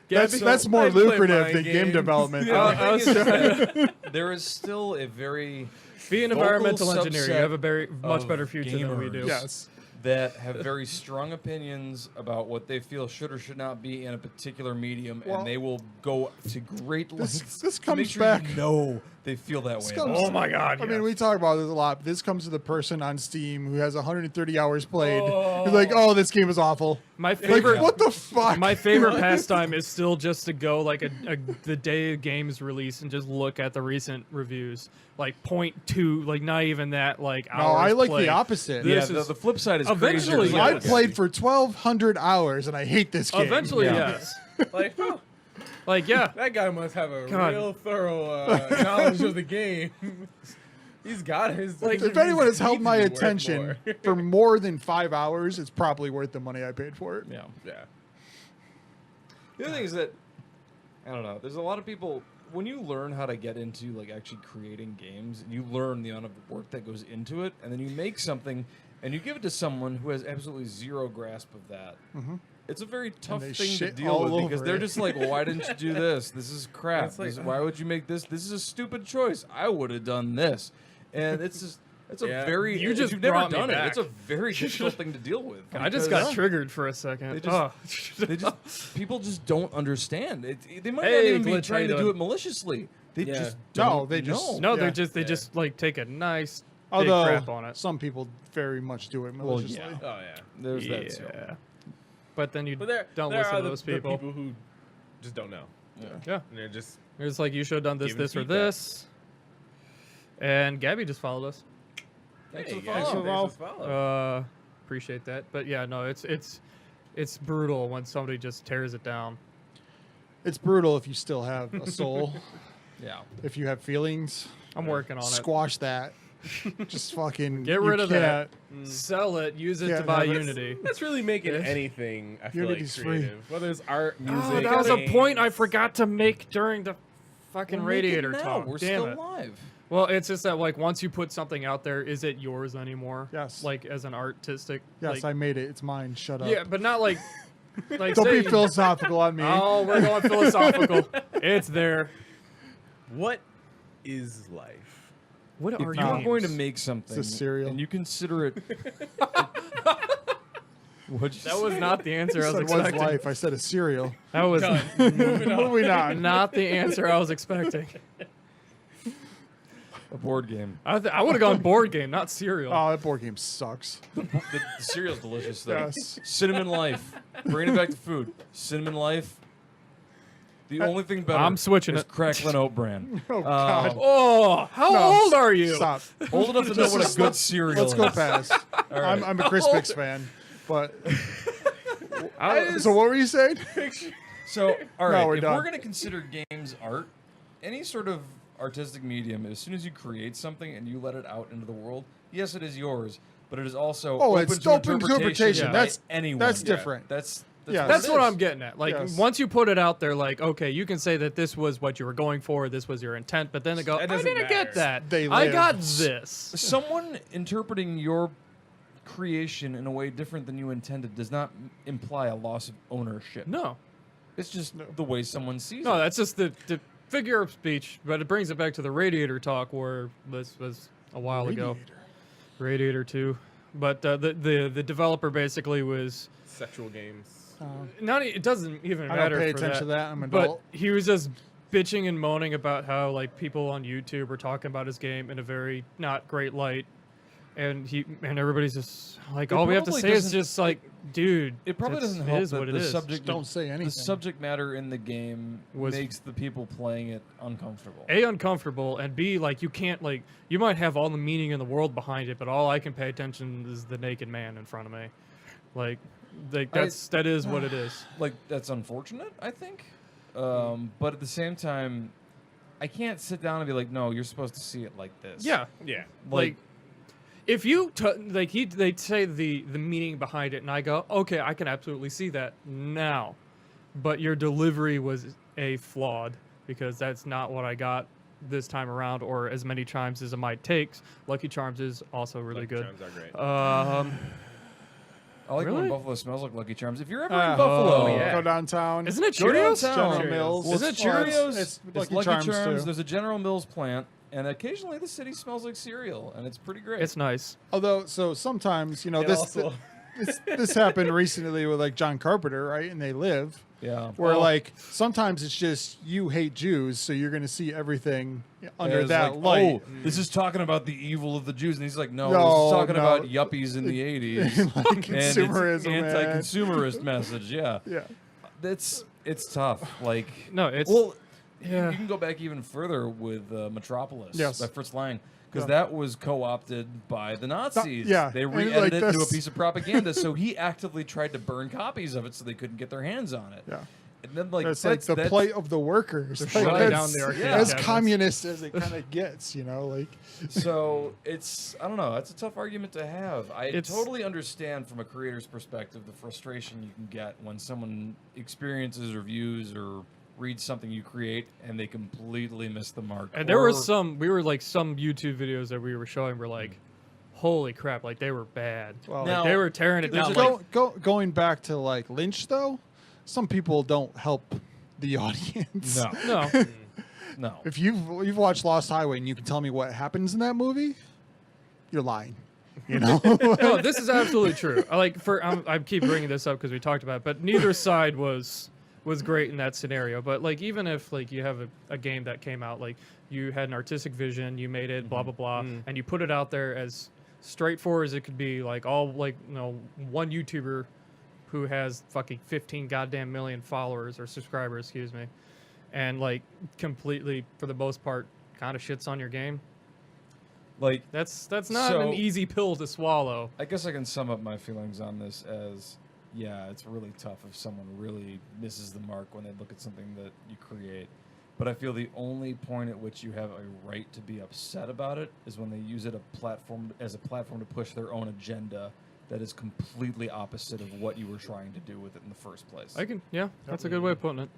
S1: Gabby,
S6: That's more
S4: I play
S6: lucrative
S4: mind
S6: than game
S4: games.
S6: development.
S3: The thing is that there is still a very
S1: be an
S3: vocal
S1: environmental engineer. You
S3: subset
S1: have a very much
S3: of
S1: better future than we do.
S3: gamers.
S6: Yes.
S3: that have very strong opinions about what they feel should or should not be in a particular medium,
S6: Well,
S3: and they will go to great lengths
S6: this
S3: to make
S6: comes
S3: sure
S6: back-
S3: you know they feel that way.
S6: comes-
S3: about
S1: Oh my God!
S6: I mean, we talk about this a lot. But this comes to the person on Steam who has 130 hours played.
S1: Oh.
S6: Who's like, "Oh, this game is awful."
S1: my
S6: Like,
S1: favorite.
S6: what the fuck?
S1: My favorite pastime is still just to go like the day of games release and just look at the recent reviews, like 0.2, like not even that, like
S6: No,
S1: hours
S6: I like
S1: played.
S6: the opposite.
S3: yeah,
S1: This is-
S3: the flip side is
S1: Eventually,
S3: crazier.
S6: I
S1: yes.
S6: played for 1,200 hours and I hate this game.
S1: Eventually,
S3: Yeah.
S1: yes.
S4: Like, huh,
S1: Like yeah,
S4: that guy must have a
S1: God.
S4: real thorough knowledge of the game. He's got his.
S6: Like,
S4: his
S6: if anyone has held
S4: needs
S6: my
S4: to be worth
S6: attention
S4: more.
S6: for more than 5 hours, it's probably worth the money I paid for it.
S3: Yeah.
S4: Yeah.
S3: The other thing is that I don't know. There's a lot of people when you learn how to get into like actually creating games, you learn the amount of work that goes into it, and then you make something and you give it to someone who has absolutely zero grasp of that. It's a very tough
S6: they
S3: thing to
S6: shit
S3: deal
S6: all
S3: with because
S6: over
S3: they're
S6: it.
S3: just like, well, why didn't you do this? This is crap.
S4: It's like,
S3: Why would you make this? This is a stupid choice. I would have done this. And it's just, it's
S4: Yeah.
S3: a very,
S1: You
S3: if
S1: just
S3: you've never
S1: brought me
S3: done it.
S1: back.
S3: It's a very difficult thing to deal with.
S1: I just
S3: because
S1: got triggered for a second.
S3: They just-
S1: Oh.
S3: They just, people just don't understand. They might not
S1: Hey,
S3: even be
S1: Glitch, how
S3: trying
S1: you
S3: to do
S1: doing?
S3: it maliciously. They
S4: Yeah.
S3: just
S6: No,
S3: don't
S6: they just-
S3: know.
S1: No,
S6: Yeah.
S1: they just like take a nice big
S6: Although
S1: crap on it.
S6: some people very much do it maliciously.
S3: yeah.
S4: Oh yeah.
S3: There's that too.
S1: Yeah. But then you
S4: But there,
S1: don't
S4: there
S1: listen
S4: are
S1: to those
S4: the
S1: people.
S4: people who just don't know.
S1: Yeah.
S4: And they're just
S1: It's like you should have done this,
S4: Giving
S1: this, or
S4: feedback.
S1: this. And Gabby just followed us.
S3: Thanks for the
S4: guys,
S3: follow.
S4: thanks for the follow.
S1: Appreciate that. But yeah, no, it's brutal when somebody just tears it down.
S6: It's brutal if you still have a soul.
S3: Yeah.
S6: If you have feelings,
S1: I'm working on it.
S6: squash that. Just fucking
S1: Get
S6: you
S1: rid of that.
S6: can't-
S1: Sell it. Use it
S6: Yeah,
S1: to buy
S6: no,
S1: Unity.
S4: That's really making
S1: Yeah.
S4: anything. I feel
S6: Unity's
S4: like
S6: free.
S4: creative, whether it's art, music.
S1: Oh, that was a
S4: games.
S1: point I forgot to make during the fucking
S3: Well, make it
S1: Radiator
S3: now.
S1: talk.
S3: We're
S1: Damn
S3: still
S1: it.
S3: live.
S1: Well, it's just that like once you put something out there, is it yours anymore?
S6: Yes.
S1: Like as an artistic.
S6: Yes,
S1: like,
S6: I made it. It's mine. Shut up.
S1: Yeah, but not like. Like
S6: Don't
S1: say,
S6: be philosophical on me.
S1: Oh, we're going philosophical. It's there.
S4: What is life?
S1: What
S3: if
S1: are
S3: you were
S1: games?
S3: going to make something
S6: It's a cereal.
S3: and you consider it, what'd you
S1: That
S3: say?
S1: was not the answer I was
S6: said, "What's
S1: expecting.
S6: life?" I said a cereal.
S1: That was
S6: Moving on.
S1: not the answer I was expecting.
S3: a board game.
S1: I would have gone board game, not cereal.
S6: Oh, that board game sucks.
S3: The cereal's delicious though.
S6: Yes.
S3: Cinnamon Life. Bringing it back to food. Cinnamon Life. The only thing better
S1: I'm switching
S3: is
S1: it.
S3: Cracklin' Oat Bran.
S6: Oh God.
S1: Oh, how
S6: No,
S1: old are you?
S6: Stop.
S3: Old enough to know what a good cereal
S6: Let's
S3: is.
S6: go past.
S3: right.
S6: I'm a Crispix fan, but so what were you saying?
S3: So, all right,
S6: we're
S3: if
S6: done.
S3: we're going to consider games art, any sort of artistic medium, as soon as you create something and you let it out into the world, yes, it is yours, but it is also
S6: Oh,
S3: open
S6: it's
S3: to
S6: open to interpretation.
S3: by
S6: That's-
S3: anyone.
S6: that's different.
S3: That's
S6: Yeah.
S1: That's
S3: it
S1: what
S3: is.
S1: I'm getting at. Like,
S6: Yes.
S1: once you put it out there, like, okay, you can say that this was what you were going for, this was your intent, but then they go, I
S4: That doesn't
S1: didn't get
S4: matter.
S1: that.
S6: They
S1: I
S6: live.
S1: got this.
S3: Someone interpreting your creation in a way different than you intended does not imply a loss of ownership.
S1: No.
S3: It's just the way someone sees
S1: No,
S3: it.
S1: that's just the figure of speech, but it brings it back to the Radiator talk where this was a while ago. Radiator 2. But the developer basically was
S4: Sexual games.
S1: not. It doesn't even
S6: I
S1: matter.
S6: don't pay
S1: for
S6: attention to that. I'm an
S1: But
S6: adult.
S1: he was just bitching and moaning about how like people on YouTube were talking about his game in a very not great light, and everybody's just like,
S3: It
S1: all we have to
S3: probably
S1: say is
S3: doesn't-
S1: just like, dude,
S3: It probably
S1: it's-
S3: doesn't
S1: it
S3: help
S1: is
S3: that
S1: what it
S3: the
S1: is.
S3: subject
S6: Don't say anything.
S3: the subject matter in the game
S1: Was-
S3: makes the people playing it uncomfortable.
S1: A, uncomfortable, and B, like you can't like you might have all the meaning in the world behind it, but all I can pay attention is the naked man in front of me. Like that is what it is.
S3: Like that's unfortunate, I think. But at the same time, I can't sit down and be like, no, you're supposed to see it like this.
S1: Yeah,
S4: Yeah.
S1: like if you they say the meaning behind it, and I go, okay, I can absolutely see that now, but your delivery was flawed because that's not what I got this time around, or as many times as it might take. Lucky Charms is also really
S4: Lucky
S1: good.
S4: Charms are great.
S3: I like when
S1: Really?
S3: Buffalo smells like Lucky Charms. If you're ever
S6: Ah,
S3: in Buffalo,
S1: yeah.
S6: Go downtown.
S1: Isn't it
S3: Go
S1: Cheerios?
S3: downtown.
S6: General Mills.
S3: Well,
S1: Is it
S3: it's
S1: Cheerios?
S3: Cheerios?
S6: It's
S3: It's
S6: Lucky Charms, too.
S3: There's a General Mills plant, and occasionally the city smells like cereal, and it's pretty great.
S1: It's nice.
S6: Although, so sometimes
S4: And
S6: this
S4: also-
S6: this happened recently with like John Carpenter, right? And They Live,
S3: yeah.
S6: where like sometimes it's just you hate Jews, so you're going to see everything under
S3: It's
S6: that
S3: like,
S6: light.
S3: oh, this is talking about the evil of the Jews, and he's like, no,
S6: No,
S3: this is talking
S6: no.
S3: about yuppies in the '80s,
S6: Like
S3: and it's
S6: consumerism, man.
S3: anti-consumerist message. Yeah,
S6: Yeah.
S3: it's tough. Like,
S1: No, it's
S3: well,
S1: yeah.
S3: you can go back even further with Metropolis
S6: Yes.
S3: by Fritz Lang, because
S6: Yeah.
S3: that was co-opted by the Nazis.
S6: yeah,
S3: They
S6: and,
S3: re-edited
S6: like,
S3: it into a
S6: that's-
S3: piece of propaganda, so he actively tried to burn copies of it so they couldn't get their hands on it.
S6: Yeah.
S3: And then, like,
S6: That's like the plight of the workers. Like,
S1: shutting
S6: that's
S1: down the arcade
S6: as
S1: cabinets.
S6: communist as it kind of gets, like.
S3: So I don't know. That's a tough argument to have. I
S1: It's-
S3: totally understand from a creator's perspective the frustration you can get when someone experiences or views or reads something you create and they completely miss the mark.
S1: And there were
S3: Or-
S1: some YouTube videos that we were showing were like, holy crap, like they were bad.
S6: Well,
S1: Like,
S3: Now,
S1: they were tearing it
S3: there's
S1: down.
S3: a-
S1: Like,
S6: Going back to like Lynch, though, some people don't help the audience.
S3: No,
S1: no,
S3: no.
S6: If you've watched Lost Highway and you can tell me what happens in that movie, you're lying.
S1: no, this is absolutely true. I keep bringing this up because we talked about it, but neither side was great in that scenario. But like even if like you have a game that came out, like you had an artistic vision, you made it, blah blah blah, and you put it out there as straightforward as it could be, like all like one YouTuber who has fucking 15 goddamn million followers or subscribers, excuse me, and like completely for the most part kind of shits on your game.
S3: Like,
S1: That's not
S3: So-
S1: an easy pill to swallow.
S3: I guess I can sum up my feelings on this as, yeah, it's really tough if someone really misses the mark when they look at something that you create. But I feel the only point at which you have a right to be upset about it is when they use it as a platform to push their own agenda that is completely opposite of what you were trying to do with it in the first place.
S1: That's a good way of putting it.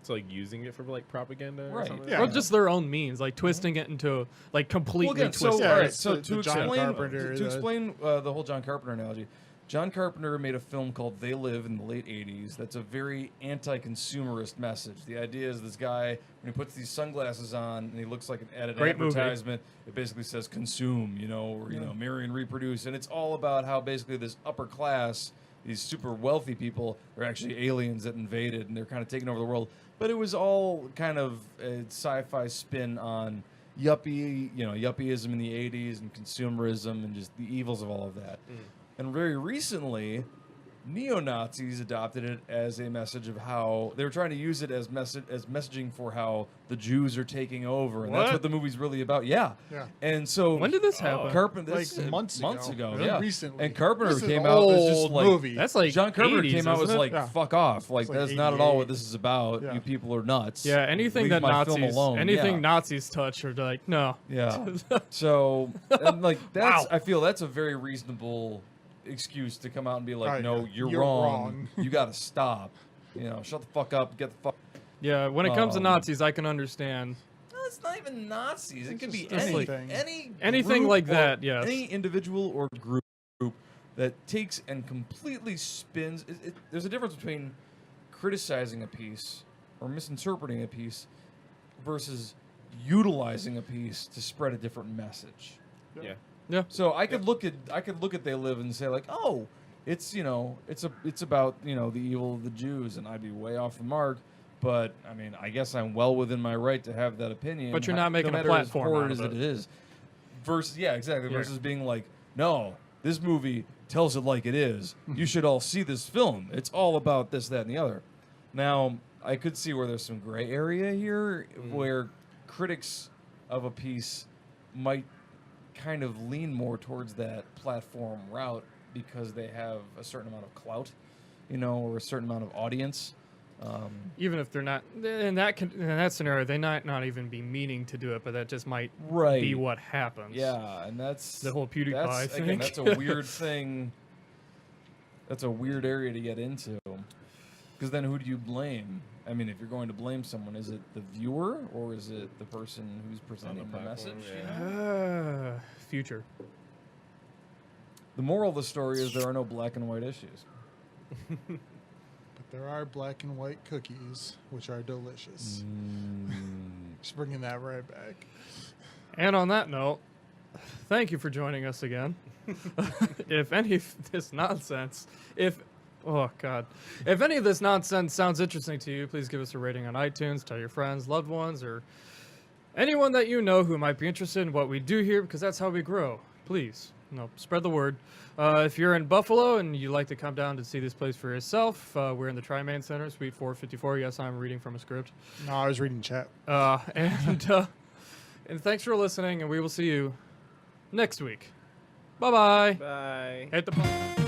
S4: So like using it for like propaganda or
S3: Right.
S4: something?
S6: Yeah.
S1: Or just their own means, like twisting it into like completely
S3: Well, again,
S1: twisted.
S3: so,
S6: Yeah,
S3: all right,
S6: it's
S3: so
S6: the
S3: to
S6: John
S3: explain,
S6: Carpenter,
S3: to explain the whole John Carpenter analogy, John Carpenter made a film called They Live in the late 80s that's a very anti-consumerist message. The idea is this guy, when he puts these sunglasses on and he looks like at an
S1: Great movie.
S3: advertisement, it basically says consume, or, marry and reproduce. And it's all about how basically this upper class, these super wealthy people, are actually aliens that invaded and they're kind of taking over the world. But it was all kind of a sci-fi spin on yuppieism in the 80s and consumerism and just the evils of all of that. And very recently, neo-Nazis adopted it as a message of how they were trying to use it as messaging for how the Jews are taking over, and that's
S1: What?
S3: what the movie's really about. Yeah.
S6: Yeah.
S3: And so
S1: When did this happen?
S3: Carpenter,
S6: Like months ago. Really
S3: yeah.
S6: recently.
S3: And Carpenter
S6: This is
S3: came
S6: an
S3: out as just
S6: old
S3: like
S6: movie.
S1: That's like
S3: John Carpenter
S1: 80s,
S3: came out was
S1: isn't it?
S3: like,
S6: Yeah.
S3: "Fuck off! Like
S6: It's like
S3: that's not at all
S6: 88.
S3: what this is about.
S6: Yeah.
S3: You people are nuts."
S1: Yeah, anything
S3: Leave
S1: that
S3: my film
S1: Nazis,
S3: alone.
S1: anything
S3: Yeah.
S1: Nazis touch are like, no.
S3: Yeah. So, and like that's,
S1: Wow.
S3: I feel that's a very reasonable excuse to come out and be like,
S6: Right,
S3: "No,
S6: yeah.
S3: you're
S6: You're
S3: wrong.
S6: wrong."
S3: You got to stop. Shut the fuck up. Get the fuck."
S1: Yeah, when it comes to
S3: Um,
S1: Nazis, I can understand.
S3: No, it's not even Nazis. It could be
S6: just
S3: any
S6: anything.
S1: Anything
S3: group
S1: like
S3: or
S1: that, yes.
S3: Any individual or group that takes and completely spins. There's a difference between criticizing a piece or misinterpreting a piece versus utilizing a piece to spread a different message.
S4: Yeah.
S1: Yeah.
S3: So I could look at They Live and say like, oh, it's it's about the evil of the Jews, and I'd be way off the mark. But I mean, I guess I'm well within my right to have that opinion.
S1: But you're not making
S3: no
S1: a
S3: matter
S1: platform
S3: as horrid
S1: out of
S3: as
S1: it.
S3: it is. Versus, yeah, exactly.
S1: Yeah.
S3: Versus being like, no, this movie tells it like it is. You should all see this film. It's all about this, that, and the other. Now, I could see where there's some gray area here, where critics of a piece might kind of lean more towards that platform route because they have a certain amount of clout, or a certain amount of audience.
S1: Even if they're not in that scenario, they might not even be meaning to do it, but that just might
S3: Right.
S1: be what happens.
S3: Yeah, and that's
S1: The whole PewDiePie
S3: that's,
S1: thing.
S3: Again, that's a weird thing. That's a weird area to get into. Because then who do you blame? I mean, if you're going to blame someone, is it the viewer or is it the person who's presenting the
S4: platform,
S3: message?
S4: yeah.
S1: Future.
S3: The moral of the story is there are no black and white issues.
S6: But there are black and white cookies, which are delicious. Just bringing that right back.
S1: And on that note, thank you for joining us again. If any of this nonsense, if any of this nonsense sounds interesting to you, please give us a rating on iTunes, tell your friends, loved ones, or anyone that you know who might be interested in what we do here, because that's how we grow. Please, spread the word. If you're in Buffalo and you'd like to come down to see this place for yourself, we're in the Tri-Main Center, Suite 454. Yes, I'm reading from a script.
S6: No, I was reading chat.
S1: And thanks for listening, and we will see you next week. Bye-bye.
S4: Bye.
S1: Hit the button.